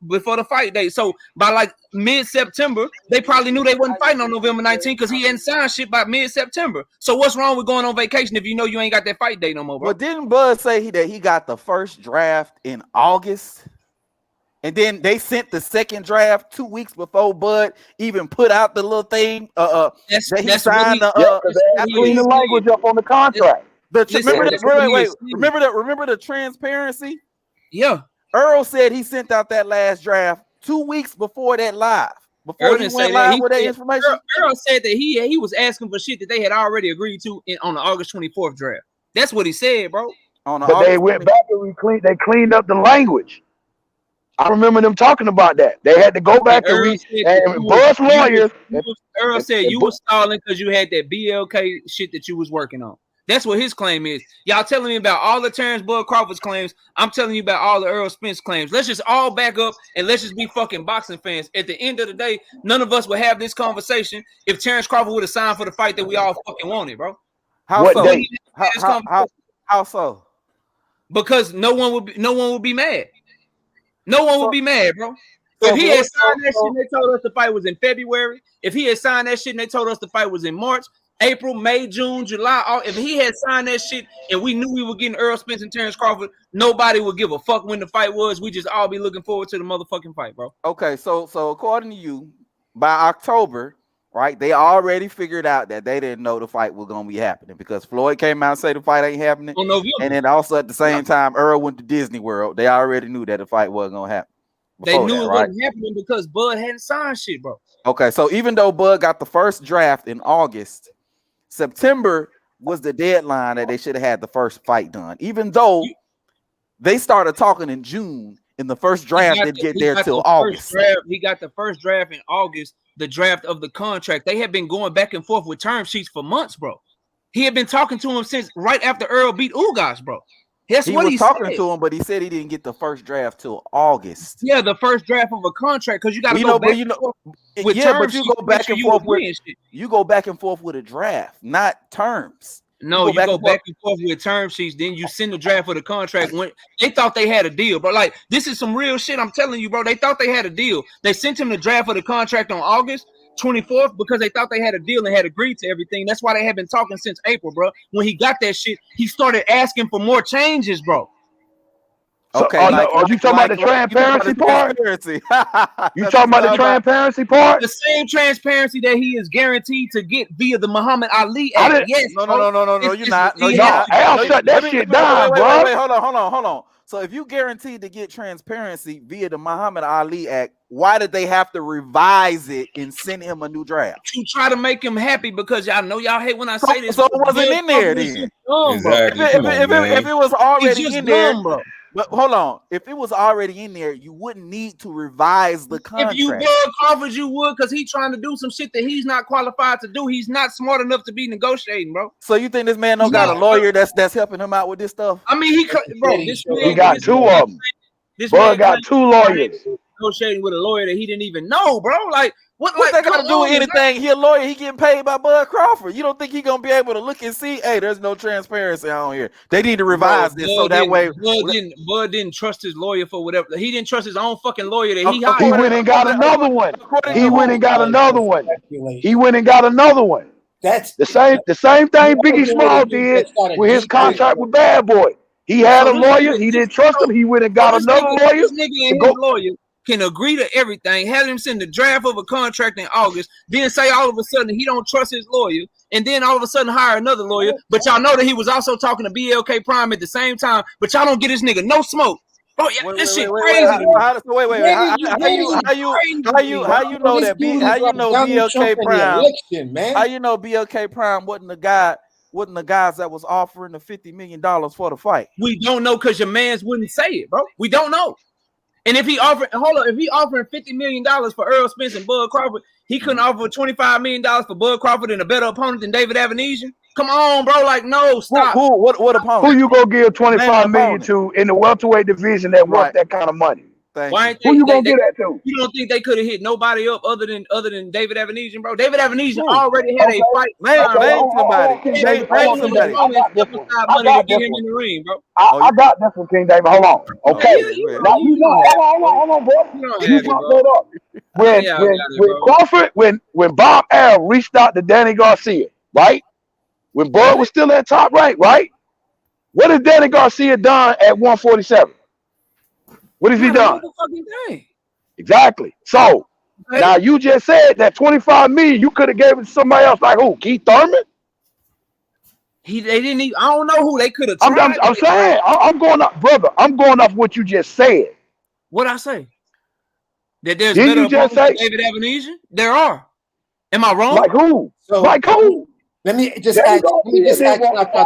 before the fight date. So by like mid-September, they probably knew they wasn't fighting on November 19th because he hadn't signed shit by mid-September. So what's wrong with going on vacation if you know you ain't got that fight date no more, bro? But didn't Bud say that he got the first draft in August? And then they sent the second draft 2 weeks before Bud even put out the little thing. That he signed. Clean the language up on the contract. Remember the transparency? Yeah. Earl said he sent out that last draft 2 weeks before that live. Before Earl he went live with that information. Earl said that he was asking for shit that they had already agreed to on the August 24th draft. That's what he said, bro. But they went back and they cleaned up the language. I remember them talking about that. They had to go back and Bud's lawyers. Earl said you was stalling because you had that BLK shit that you was working on. That's what his claim is. Y'all telling me about all the Terrence Bud Crawford's claims. I'm telling you about all the Errol Spence claims. Let's just all back up and let's just be fucking boxing fans. At the end of the day, none of us would have this conversation if Terrence Crawford would have signed for the fight that we all fucking wanted, bro. How so? Because no one would be mad. No one would be mad, bro. If he had signed that shit and they told us the fight was in February, if he had signed that shit and they told us the fight was in March, April, May, June, July, if he had signed that shit and we knew we were getting Errol Spence and Terrence Crawford, nobody would give a fuck when the fight was. We just all be looking forward to the motherfucking fight, bro. Okay, so according to you, by October, right, they already figured out that they didn't know the fight was gonna be happening because Floyd came out and said the fight ain't happening. And then also at the same time, Earl went to Disney World. They already knew that the fight wasn't gonna happen. They knew it wasn't happening because Bud hadn't signed shit, bro. Okay, so even though Bud got the first draft in August, September was the deadline that they should have had the first fight done. Even though they started talking in June, and the first draft didn't get there till August. He got the first draft in August, the draft of the contract. They had been going back and forth with term sheets for months, bro. He had been talking to him since right after Earl beat Ugas, bro. That's he what was he talking said. to him, but he said he didn't get the first draft till August. Yeah, the first draft of a contract because you got to go back and forth with yeah, term but you sheets go to make back sure and you forth agree with and shit. you go back and forth with a draft, not terms. No, you go back and forth with term sheets. Then you send the draft for the contract. When they thought they had a deal, bro. Like this is some real shit. I'm telling you, bro. They thought they had a deal. They sent him the draft for the contract on August. 24th because they thought they had a deal and had agreed to everything. That's why they had been talking since April, bro. When he got that shit, he started asking for more changes, bro. So, Okay, are you talking about the transparency part? You talking about the transparency part? The same transparency that he is guaranteed to get via the Muhammad Ali Act. Yes. No, you're It's not. No, the you're Act. not. Al No, shut that shit down, bro. Wait, hold on. So if you guaranteed to get transparency via the Muhammad Ali Act, why did they have to revise it and send him a new draft? To try to make him happy because y'all know y'all hate when I say this. So it wasn't in there then. Exactly. If it was already just in there, dumb, bro. but hold on. If it was already in there, you wouldn't need to revise the contract. If you Bud Crawford, you would, because he's trying to do some shit that he's not qualified to do. He's not smart enough to be negotiating, bro. So you think this man don't got a lawyer that's helping him out with this stuff? I mean, He got two of them. Bud got two lawyers. Negotiating with a lawyer that he didn't even know, bro. Like, what they got to do with anything? He a lawyer. He getting paid by Bud Crawford. You don't think he gonna be able to look and see? Hey, there's no transparency on here. They need to revise this so that way. Bud didn't trust his lawyer for whatever. He didn't trust his own fucking lawyer that he hired. He went and got another one. He went and got another one. He went and got another one. That's the same thing Biggie Small did with his contract with Bad Boy. He had a lawyer. He didn't trust him. He went and got another lawyer. This nigga and his lawyer can agree to everything, have him send the draft of a contract in August, then say all of a sudden he don't trust his lawyer, and then all of a sudden hire another lawyer. But y'all know that he was also talking to BLK Prime at the same time, but y'all don't get this nigga no smoke. Bro, this shit crazy. How you know that BLK Prime? How you know BLK Prime wasn't the guys that was offering the $50 million for the fight? We don't know because your mans wouldn't say it, bro. We don't know. And if he offering $50 million for Errol Spence and Bud Crawford, he couldn't offer $25 million for Bud Crawford and a better opponent than David Avenesian. Come on, bro. Like, no, stop. What opponent? Who you gonna give $25 million to in the welterweight division that wants that kind of money? Who you gonna get that to? You don't think they could have hit nobody up other than David Avenesian, bro? David Avenesian already had a fight. Name somebody. Name somebody. Money to get him in the ring, bro. I got this one, King David. Hold on. Okay. Now you know. Hold on, bro. You fucked that up. When Crawford, when Bob Arrow reached out to Danny Garcia, right? When Bud was still at top rank, right? What has Danny Garcia done at 147? What has he done? Exactly. So now you just said that $25 million you could have gave it to somebody else, like who? Keith Thurman? They didn't even. I don't know who they could have tried. I'm saying I'm going up, brother. I'm going off what you just said. What I say? That there's Didn't better you just say David Avenesian? There are. Am I wrong? Like who? So, like who? Let me just ask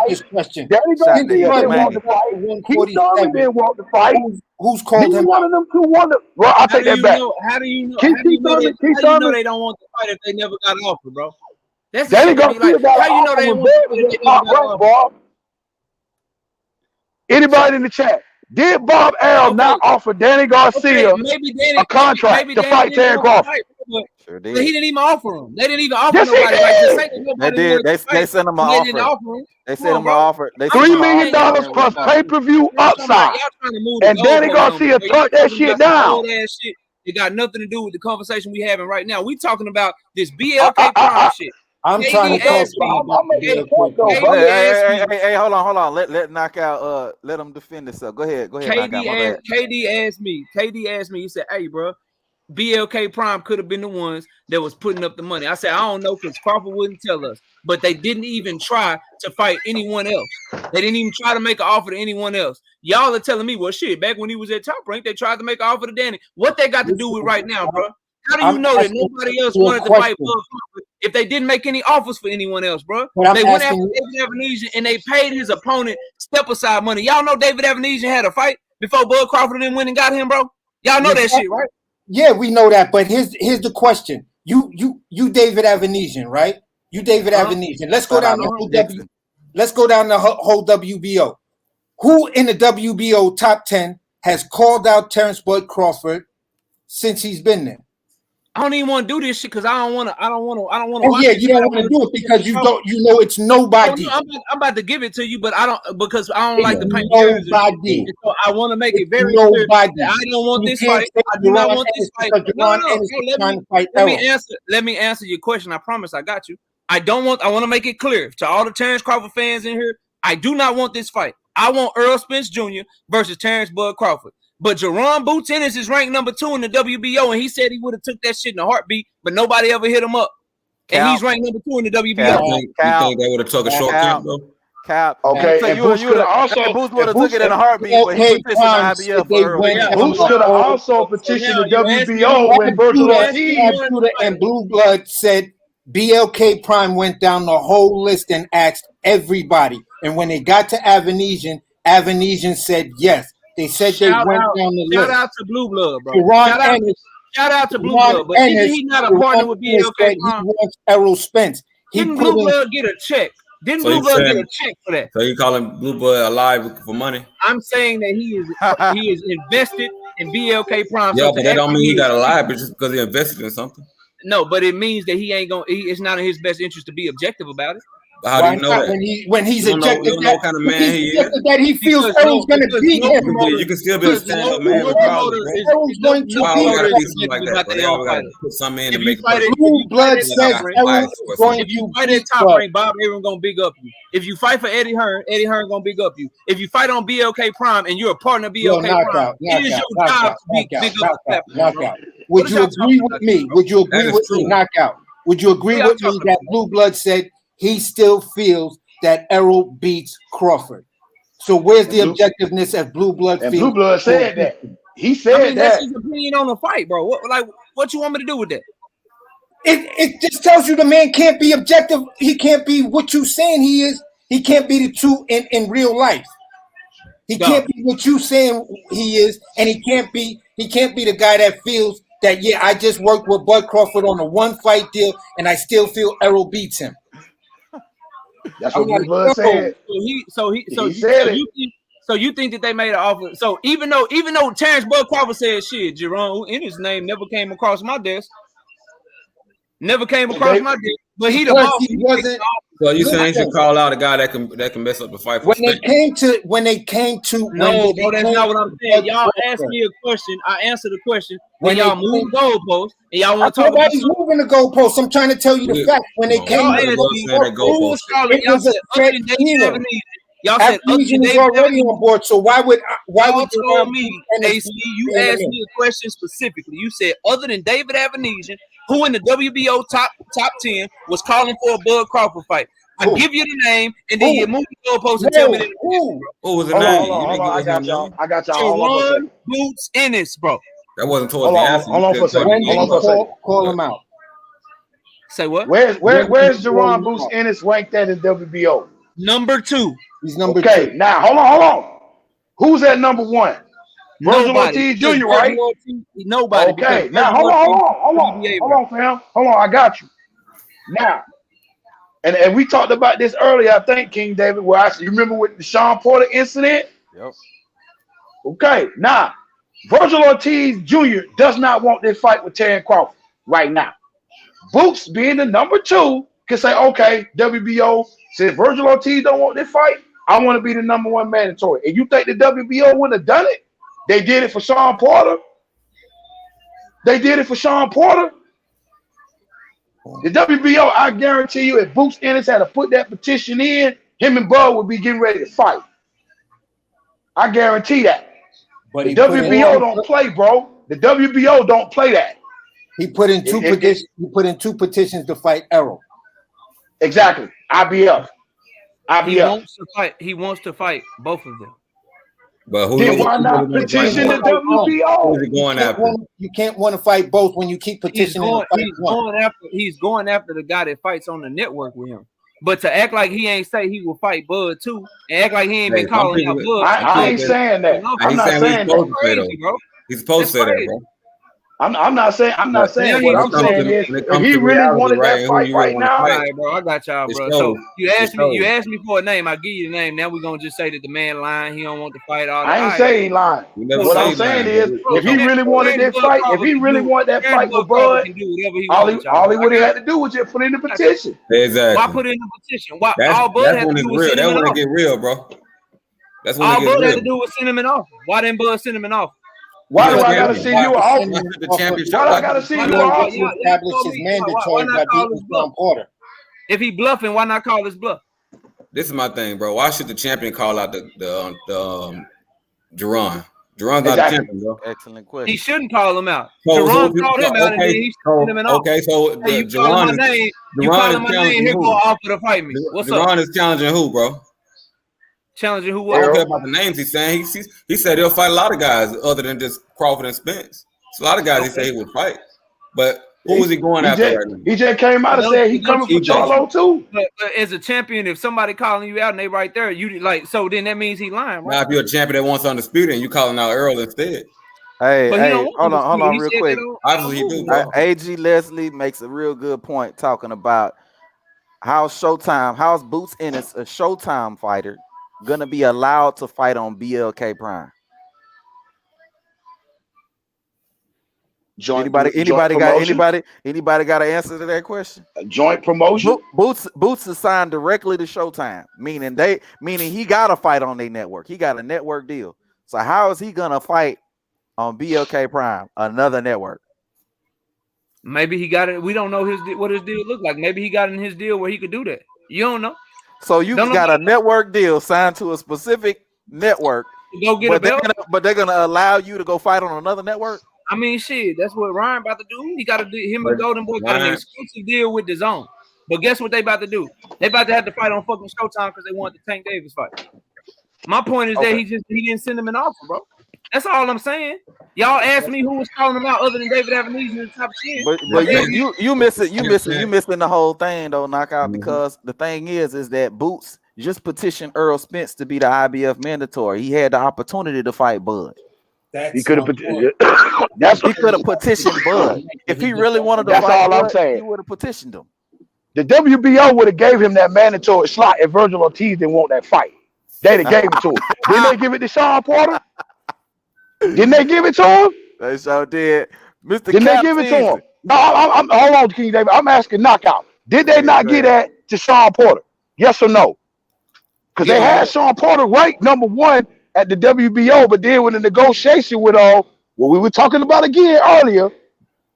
this question. Danny Garcia didn't want to fight. Keith Thurman didn't want to fight. Who's called him? One of them two wonder. Well, I'll take that back. How do you know they don't want to fight if they never got an offer, bro? That's Danny Garcia got how you know they want. Anybody in the chat? Did Bob Arrow not offer Danny Garcia a contract to fight Terry Crawford? Sure did. He didn't even offer him. They didn't even offer yes, nobody. They did. They sent him an offer. They sent him an offer. $3 million plus pay-per-view upside. And Danny Garcia turned that shit down. It got nothing to do with the conversation we having right now. We talking about this BLK Prime shit. I'm trying to talk Hey, hold on. Let knockout. Let him defend himself. Go ahead. KD asked me. He said, "Hey, bro, BLK Prime could have been the ones that was putting up the money." I said, "I don't know because Crawford wouldn't tell us." But they didn't even try to fight anyone else. They didn't even try to make an offer to anyone else. Y'all are telling me, well, shit, back when he was at Top Rank, they tried to make an offer to Danny. What they got to do with right now, bro? How do you know that nobody else wanted to fight Bud Crawford if they didn't make any offers for anyone else, bro? They went after David Avenesian and they paid his opponent step aside money. Y'all know David Avenesian had a fight before Bud Crawford then went and got him, bro. Y'all know that shit, right? Yeah, we know that. But here's the question: you David Avenesian, right? You David Avenesian. Let's go down the whole whole WBO. Who in the WBO top 10 has called out Terrence Bud Crawford since he's been there? I don't even want to do this shit because I don't want to. Oh yeah, you don't want to do it because you don't. You know it's nobody. I'm about to give it to you, but I don't because I don't like the paint. Nobody. So I want to make it very clear that I don't want this fight. I do not want this fight. No. Let me answer your question. I promise I got you. I want to make it clear to all the Terrence Crawford fans in here. I do not want this fight. I want Errol Spence Jr. versus Terrence Bud Crawford. But Jerron Boots Ennis is ranked number 2 in the WBO, and he said he would have took that shit in a heartbeat, but nobody ever hit him up. And he's ranked number 2 in the WBO. You think they would have took a short count, though? Cap. Okay, So and you Boots could have also Boots would have took it in a heartbeat, but he pissed IBF for Earl. Boots could have also petitioned the WBO when Virgil Ortiz and Blue Blood said BLK Prime went down the whole list and asked everybody. And when they got to Avanesian said yes. They said they went down the list. Shout out to Blue Blood, bro. Shout out to Blue Blood, but he's not a partner with BLK Prime. He wants Errol Spence. Didn't Blue Blood get a check? Didn't Blue Blood get a check for that? So you calling Blue Blood alive for money? I'm saying that he is invested in BLK Prime. Yeah, so but that don't mean he got alive, but just because he invested in something. No, but it means that he ain't gonna. It's not in his best interest to be objective about it. How do you know that? When he's ejected, you don't know what kind of man he is. That he feels Errol's going to beat him. You can still be a stand-up man regardless. Errol's going to beat something like that, bro. They always got to put something in to make it. Blue Blood says Errol's going to If you fight at top rank, Bob Arum gonna big up you. If you fight for Eddie Hearn gonna big up you. If you fight on BLK Prime and you're a partner of BLK Prime, it is your job to big up that. Knockout. Would you agree with me? Would you agree with me? Knockout. Would you agree with me that Blue Blood said he still feels that Errol beats Crawford? So where's the objectiveness of Blue Blood? And Blue Blood said that. He said that. That's his opinion on the fight, bro. What you want me to do with that? It just tells you the man can't be objective. He can't be what you saying he is. He can't be the two in real life. He can't be what you saying he is, and he can't be the guy that feels that, yeah, I just worked with Bud Crawford on a 1-fight deal, and I still feel Errol beats him. That's what Blue Blood said. So you think that they made an offer? So even though Terrence Bud Crawford said shit, Jerome in his name never came across my desk. Never came across my desk. But he the boss. He wasn't. So you saying you should call out a guy that can mess up the fight? When they came to no, bro, that's not what I'm saying. Y'all asked me a question. I answered the question. When y'all move goalposts and y'all want to talk about moving the goalposts. I'm trying to tell you the fact. When they came to y'all said y'all said Avanesian is already on board. So why would you tell me, AC? You asked me a question specifically. You said other than David Avanesian, who in the WBO top 10 was calling for a Bud Crawford fight. I give you the name, and then you move the goalposts and tell me who was the name? I got y'all. Jerron Boots Ennis, bro. That wasn't towards the answer. Hold on for a second. Call him out. Say what? Where's Jerron Boots Ennis ranked at in WBO? Number 2. He's number 2. Okay, now hold on. Who's at number 1? Virgil Ortiz Jr., right? Nobody. Okay, now hold on, fam. Hold on, I got you. Now, and we talked about this earlier, I think, King David, where you remember with the Sean Porter incident? Yep. Okay, now, Virgil Ortiz Jr. does not want this fight with Terrence Crawford right now. Boots, being the number 2, can say, okay, WBO, since Virgil Ortiz don't want this fight, I want to be the number 1 mandatory. And you think the WBO wouldn't have done it? They did it for Sean Porter. The WBO, I guarantee you, if Boots Ennis had to put that petition in, him and Bud would be getting ready to fight. I guarantee that. But the WBO don't play, bro. The WBO don't play that. He put in 2 petitions. He put in 2 petitions to fight Errol. Exactly. IBF. He wants to fight both of them. But why not petition the WBO? Who's going after? You can't want to fight both when you keep petitioning. He's going after the guy that fights on the network with him. But to act like he ain't say he will fight Bud too, and act like he ain't been calling out Bud. I ain't saying that. I'm not saying that. He's supposed to say that, bro. I'm not saying what I'm saying is when it if comes he to really reality, wanted right, that and who fight you really right want to now. All fight, right, bro. I got y'all, it bro. shows. So you It asked me shows. for a name. I give you the name. Now we're gonna just say that the man lying. He don't want to fight. All that. I All ain't right. saying he lying. You never What say I'm he saying lying, is but if he really wanted that fight, if he really wanted that fight with Bud, can do whatever he all he wants, y'all. would have had to do was just put in the petition. exactly. Why put in the petition? Why That's all Bud had when to it's do was real. send him That's an when it offer. get real, bro. That's when it All gets Bud had real. to do was send him an offer. Why didn't Bud send him an offer? Why You're do a I gotta champion. send you an offer? Why should the champion Why do I gotta show send you an offer? Establish his mandatory by beating Sean Porter. If he bluffing, why not call his bluff? This is my thing, bro. Why should the champion call out the Jerron? Jerron's not a champion, bro. Excellent question. He shouldn't call him out. So Jerron called him out, and then okay, he sent him an offer. okay, so Hey, you calling my name? You calling my name? challenging Here who? go an offer to fight me. What's up? Jerron is challenging who, bro? Challenging who? I don't What? care about the names he's saying. He said he'll fight a lot of guys other than just Crawford and Spence. So a lot of guys he said he would fight. But who was he going after right now? He just came out and said he coming for Charlo too. But as a champion, if somebody calling you out and they right there, you like, so then that means he lying, right? Now, if you're a champion that wants undisputed and you calling out Errol instead. Hey, But he don't want hold on He real said quick. that on Obviously he do, bro. AG Leslie makes a real good point talking about how's Boots Ennis, a Showtime fighter, gonna be allowed to fight on BLK Prime? Anybody got an answer to that question? A joint promotion? Boots is signed directly to Showtime, meaning he got to fight on their network. He got a network deal. So how is he gonna fight on BLK Prime, another network? Maybe he got it. We don't know what his deal looked like. Maybe he got in his deal where he could do that. You don't know. So you got a network deal signed to a specific network. Go get a belt. But they're gonna allow you to go fight on another network. I mean, shit. That's what Ryan about to do. He got to do. Him and Golden Boy got an exclusive deal with DAZN. But guess what they about to do? They about to have to fight on fucking Showtime because they want the Tank Davis fight. My point is that he didn't send him an offer, bro. That's all I'm saying. Y'all asked me who was calling him out other than David Avenese in the top 10. But you missing the whole thing though, Knockout, because the thing is that Boots just petitioned Errol Spence to be the IBF mandatory. He had the opportunity to fight Bud. He could have petitioned Bud. If he really wanted to that's fight all Bud, I'm saying. he would have petitioned him. The WBO would have gave him that mandatory slot if Virgil Ortiz didn't want that fight. They'd have gave it to him. Didn't they give it to Sean Porter? Didn't they give it to him? They sure did. Mr. Didn't they give it to him? No, I'm hold on, King David. I'm asking Knockout. Did they not give that to Sean Porter? Yes or no? Because they had Sean Porter ranked number 1 at the WBO, but then when the negotiation with what we were talking about again earlier,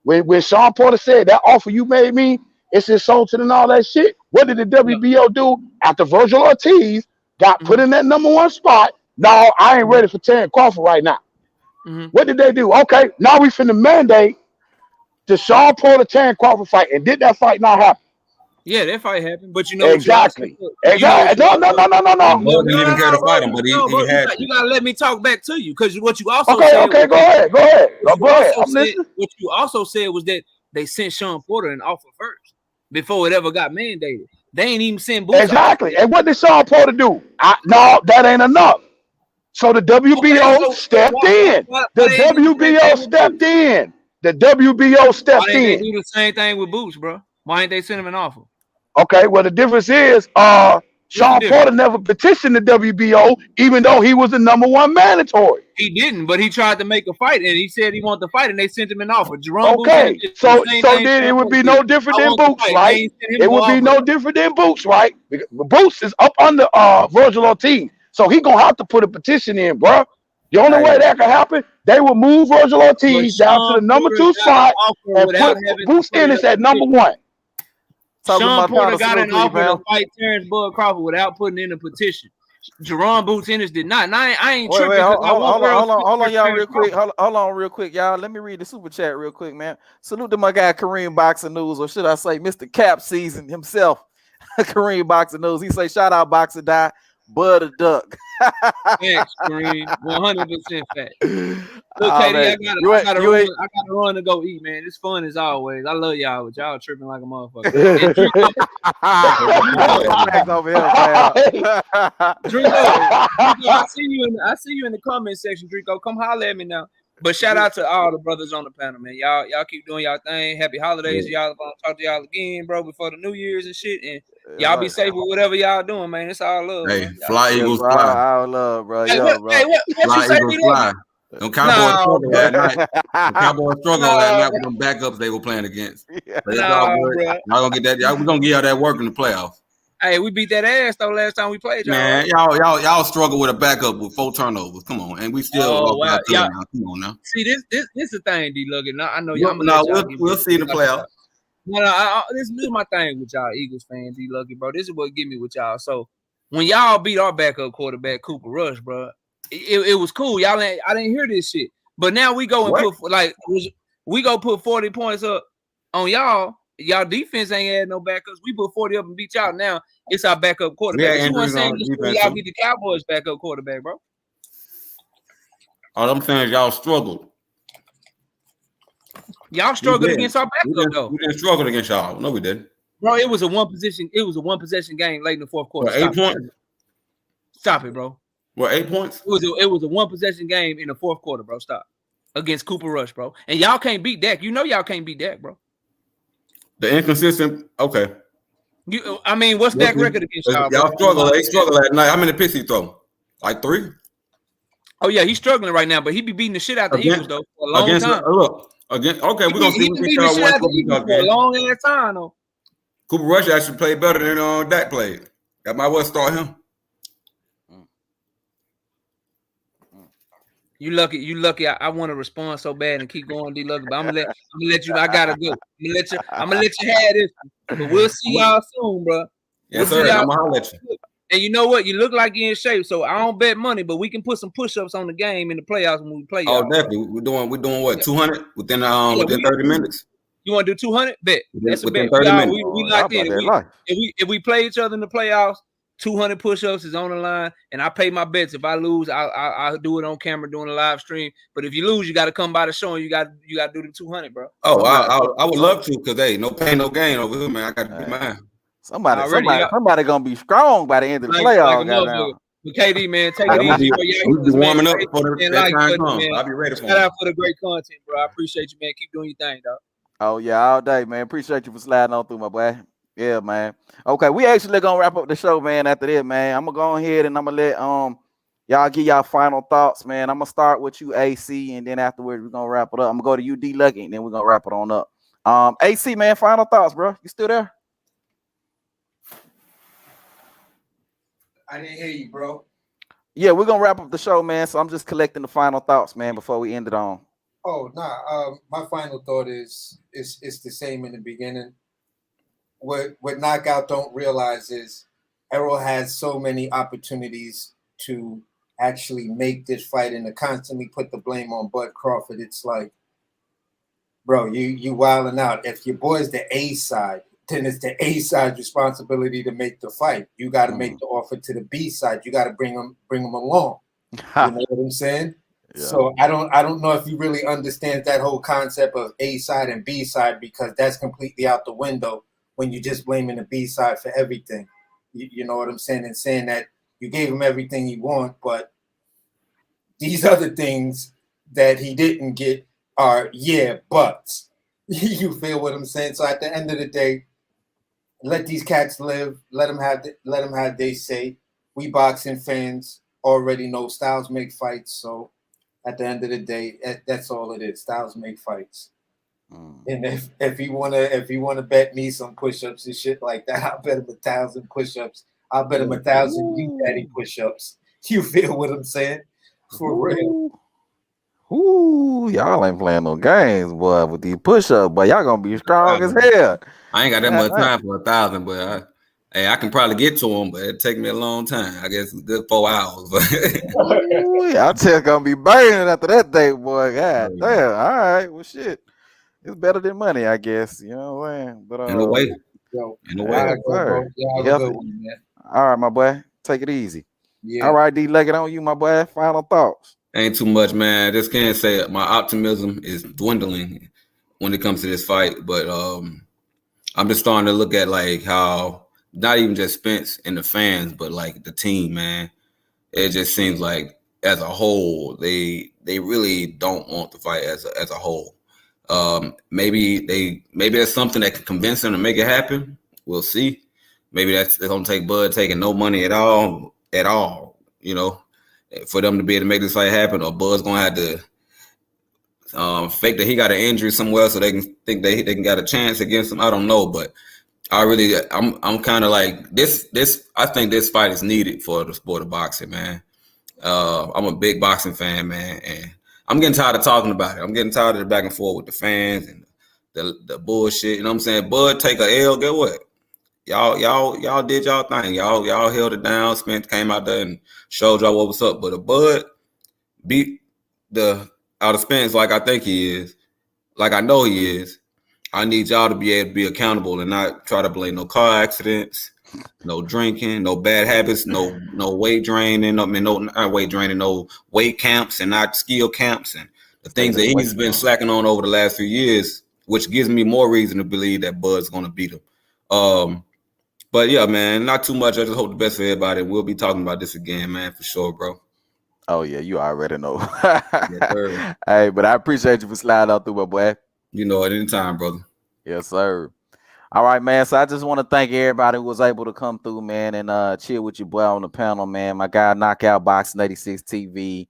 when Sean Porter said that offer you made me, it's insulting and all that shit. What did the WBO do after Virgil Ortiz got put in that number 1 spot? No, I ain't ready for Terrence Crawford right now. What did they do? Okay, now we finna mandate the Sean Porter Terrence Crawford fight, and did that fight not happen? Yeah, that fight happened, but you know exactly. No. Bud didn't even care to fight him, but he had to. You gotta let me talk back to you because what you also said. Okay, go ahead. Go ahead. What you also said was that they sent Sean Porter an offer first before it ever got mandated. They ain't even send Boots. Exactly. And what did Sean Porter do? No, that ain't enough. So the WBO stepped in. The WBO stepped in. The WBO stepped Why didn't in. they do the same thing with Boots, bro? Why ain't they send him an offer? Okay, well the difference is Sean Porter never petitioned the WBO, even though he was the number 1 mandatory. He didn't, but he tried to make a fight, and he said he wanted to fight, and they sent him an offer. Jerome okay, so then it would be no different than Boots, right? It would be no different than Boots, right? Because Boots is up under Virgil Ortiz, so he gonna have to put a petition in, bro. The only way that can happen, they will move Virgil Ortiz down to the number 2 spot and put Boots Ennis at number 1. Sean Porter got an offer to fight Terrence Bud Crawford without putting in a petition. Jerome Boots Ennis did not. And I ain't tripping. Hold on, y'all, real quick. Hold on, real quick, y'all. Let me read the super chat real quick, man. Salute to my guy Kareem Boxing News, or should I say, Mr. Cap Season himself. Kareem Boxing News. He say, "Shout out Boxer Die, Bud a Duck." Thanks, Kareem. 100% fact. Look, Katie, I gotta run to go eat, man. It's fun as always. I love y'all, but y'all tripping like a motherfucker. Drico, I see you in the comment section, Drico. Come holler at me now. But shout out to all the brothers on the panel, man. Y'all keep doing y'all thing. Happy holidays. Yeah. Y'all gonna talk to y'all again, bro, before the New Year's and shit. And y'all be safe with whatever y'all doing, man. It's all love. Hey, Man. fly Eagles fly. All love, bro. Hey, Yo, bro. what you Fly say, Eagles D-Lo? fly. Them Cowboys struggled last night. The Cowboys struggled last Nah, night with them backups they were playing against. But it's all Nah, good. bro. Y'all gonna get that. We're gonna give y'all that work in the playoffs. Hey, we beat that ass though last time we played y'all. Man, Right? y'all struggle with a backup with 4 turnovers. Come on, and we still Oh lost wow, by 2 yeah. now. Come on now. See this the thing, D-Lugger. Now I know y'all. We'll see in the playoffs. No, this is my thing with y'all Eagles fans, D-Lucky, bro. This is what get me with y'all. So when y'all beat our backup quarterback Cooper Rush, bro, it was cool. I didn't hear this shit, but now we go and put 40 points up on y'all. Y'all defense ain't had no backups. We put 40 up and beat y'all. Now it's our backup quarterback. We had You weren't injuries saying on this defense, when y'all too. beat the Cowboys backup quarterback, bro. All I'm saying is y'all struggled. Y'all struggled against our backup though. We didn't struggle against y'all. No, we didn't. Bro, it was a one possession game late in the fourth quarter. What, 8 points? Stop it, bro. What, 8 points? It was a one possession game in the fourth quarter, bro. Stop. Against Cooper Rush, bro. And y'all can't beat Dak. You know y'all can't beat Dak, bro. The inconsistent. Okay. I mean, what's Dak record against y'all, bro? Y'all struggled. They struggled last night. How many picks he throw? Like 3? Oh yeah, he's struggling right now, but he be beating the shit out the Eagles though for a long time. Okay, we're gonna see. He been beating the shit out the Eagles for a long ass time though. Cooper Rush actually played better than Dak played. That might well start him. You lucky. I want to respond so bad and keep going, D-Lucky, but I'm gonna let you. I gotta go. I'm gonna let you have this. But we'll see y'all soon, bro. Yes, sir. I'm gonna holler at you. And you know what? You look like you're in shape, so I don't bet money, but we can put some push-ups on the game in the playoffs when we play y'all. Oh, definitely. We're doing what? 200 within 30 minutes. You want to do 200? Bet. That's a bet. 30 minutes. We locked in. If we play each other in the playoffs, 200 push-ups is on the line, and I pay my bets. If I lose, I'll do it on camera doing a live stream. But if you lose, you got to come by the show and you got to do the 200, bro. Oh, I would love to, because hey, no pain, no gain over here, man. I got to do mine. Somebody gonna be strong by the end of the playoffs. But KD, man, take it easy. We'll be warming up for that time comes. I'll be ready for it. Shout out for the great content, bro. I appreciate you, man. Keep doing your thing, dog. Oh yeah, all day, man. Appreciate you for sliding on through, my boy. Yeah, man. Okay, we actually gonna wrap up the show, man. After this, man, I'm gonna go ahead and I'm gonna let y'all give y'all final thoughts, man. I'm gonna start with you, AC, and then afterwards we're gonna wrap it up. I'm gonna go to you, D-Lucky, and then we're gonna wrap it on up. AC, man, final thoughts, bro. You still there? I didn't hear you, bro. Yeah, we're gonna wrap up the show, man. So I'm just collecting the final thoughts, man, before we end it on. Oh, nah. My final thought is the same in the beginning. What Knockout don't realize is Errol has so many opportunities to actually make this fight and to constantly put the blame on Bud Crawford. It's like, bro, you wilding out. If your boy's the A side, then it's the A side's responsibility to make the fight. You got to make the offer to the B side. You got to bring them along. You know what I'm saying? Yeah. So I don't know if you really understand that whole concept of A side and B side, because that's completely out the window when you're just blaming the B side for everything. You know what I'm saying? And saying that you gave him everything he want, but these other things that he didn't get are buts. You feel what I'm saying? So at the end of the day, let these cats live. Let them have their say. We boxing fans already know styles make fights. So at the end of the day, that's all it is. Styles make fights. And if you wanna bet me some push-ups and shit like that, I'll bet him 1,000 push-ups. I'll bet him 1,000 Big Daddy push-ups. You feel what I'm saying? For real. Ooh, y'all ain't playing no games, boy, with these push-ups, but y'all gonna be strong as hell. I ain't got that much time for 1,000, but I can probably get to them, but it take me a long time. I guess a good 4 hours. Ooh, y'all just gonna be burning after that day, boy. God damn. All right, well, shit. It's better than money, I guess. You know what I'm saying? But in a way. In a way. All right, my boy. Take it easy. Yeah. All right, D-Leg, it on you, my boy. Final thoughts. Ain't too much, man. Just can't say it. My optimism is dwindling when it comes to this fight, but I'm just starting to look at like how not even just Spence and the fans, but like the team, man. It just seems like as a whole, they really don't want the fight as a whole. Maybe there's something that can convince them to make it happen. We'll see. Maybe that's gonna take Bud taking no money at all. You know, for them to be able to make this fight happen, or Bud's gonna have to fake that he got an injury somewhere so they can think they can got a chance against him. I don't know, but I'm kind of like this. I think this fight is needed for the sport of boxing, man. I'm a big boxing fan, man, and I'm getting tired of talking about it. I'm getting tired of the back and forth with the fans and the bullshit. You know what I'm saying? Bud take a L. Get what? Y'all did y'all thing. Y'all held it down. Spence came out there and showed y'all what was up. But a Bud beat the out of Spence like I think he is, like I know he is. I need y'all to be able to be accountable and not try to blame no car accidents, no drinking, no bad habits, no weight draining, not weight draining, no weight camps and not skill camps and the things that he's been slacking on over the last few years, which gives me more reason to believe that Bud's going to beat him. But yeah, man, not too much. I just hope the best for everybody. We'll be talking about this again, man, for sure, bro. Oh yeah, you already know. Yes, Hey, but I appreciate you for sliding out through, my boy. You know, at any time, brother. Yes, sir. All right, man. So I just want to thank everybody who was able to come through, man, and chill with your boy on the panel, man. My guy, Knockout Boxing 86 TV,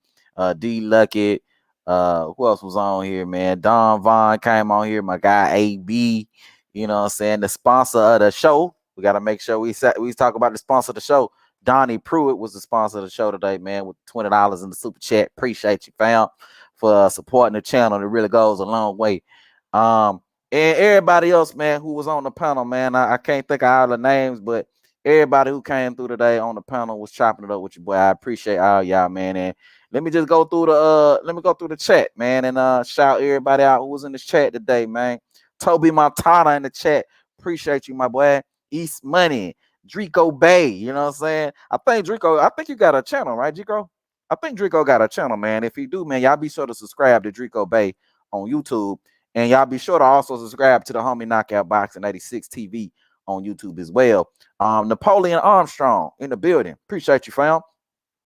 D Luckett. Who else was on here, man? Don Vaughn came on here. My guy, AB. You know what I'm saying? The sponsor of the show. We got to make sure we talk about the sponsor of the show. Donnie Pruitt was the sponsor of the show today, man, with $20 in the super chat. Appreciate you, fam, for supporting the channel. It really goes a long way. And everybody else, man, who was on the panel, man, I can't think of all the names, but everybody who came through today on the panel was chopping it up with your boy. I appreciate all y'all, man. And let me just go through the chat, man, and shout everybody out who was in the chat today, man. Toby Montana in the chat. Appreciate you, my boy. East Money, Drico Bay. You know what I'm saying? I think you got a channel, right, Drico? I think Drico got a channel, man. If you do, man, y'all be sure to subscribe to Drico Bay on YouTube. And y'all be sure to also subscribe to the homie Knockout Boxing 86 TV on YouTube as well. Napoleon Armstrong in the building. Appreciate you, fam.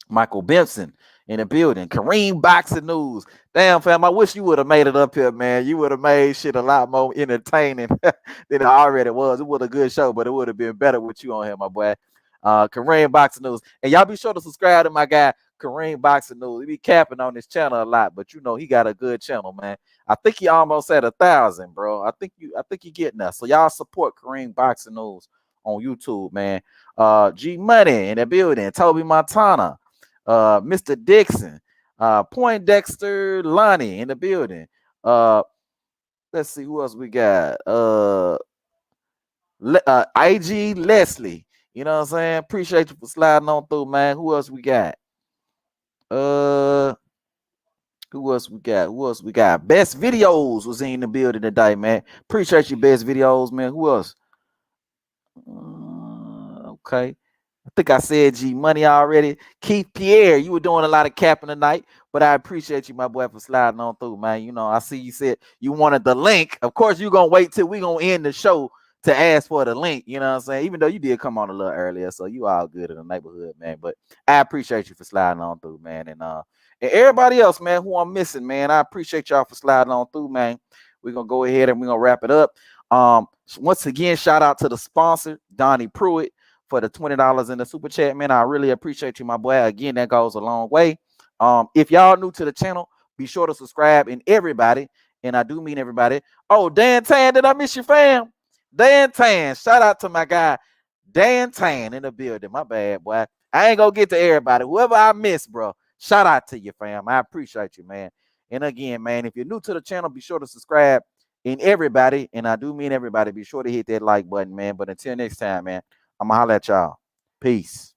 Michael Benson in the building. Kareem Boxing News. Damn, fam, I wish you would have made it up here, man. You would have made shit a lot more entertaining than it already was. It was a good show, but it would have been better with you on here, my boy. Kareem Boxing News. And y'all be sure to subscribe to my guy, Kareem Boxing News. He be capping on this channel a lot, but you know he got a good channel, man. I think he almost at 1,000, bro. I think you getting us. So y'all support Kareem Boxing News on YouTube, man. G Money in the building. Toby Montana. Mr. Dixon, Poindexter Lonnie in the building. Let's see who else we got. IG Leslie, you know what I'm saying? Appreciate you for sliding on through, man. Who else we got? Who else we got? Best Videos was in the building today, man. Appreciate you, Best Videos, man. Who else? Okay. I think I said G Money already. Keith Pierre, you were doing a lot of capping tonight, but I appreciate you, my boy, for sliding on through, man. You know, I see you said you wanted the link. Of course, you're going to wait till we're going to end the show to ask for the link, you know what I'm saying? Even though you did come on a little earlier, so you all good in the neighborhood, man. But I appreciate you for sliding on through, man. And everybody else, man, who I'm missing, man, I appreciate y'all for sliding on through, man. We're going to go ahead and we're going to wrap it up. Once again, shout out to the sponsor, Donnie Pruitt, for the $20 in the super chat, man. I really appreciate you, my boy. Again, that goes a long way. If y'all new to the channel, be sure to subscribe. And everybody, and I do mean everybody. Oh, Dan Tan, did I miss you, fam? Dan Tan, shout out to my guy, Dan Tan in the building. My bad, boy. I ain't gonna get to everybody. Whoever I miss, bro, shout out to you, fam. I appreciate you, man. And again, man, if you're new to the channel, be sure to subscribe. And everybody, and I do mean everybody, be sure to hit that like button, man. But until next time, man, I'm going to holler at y'all. Peace.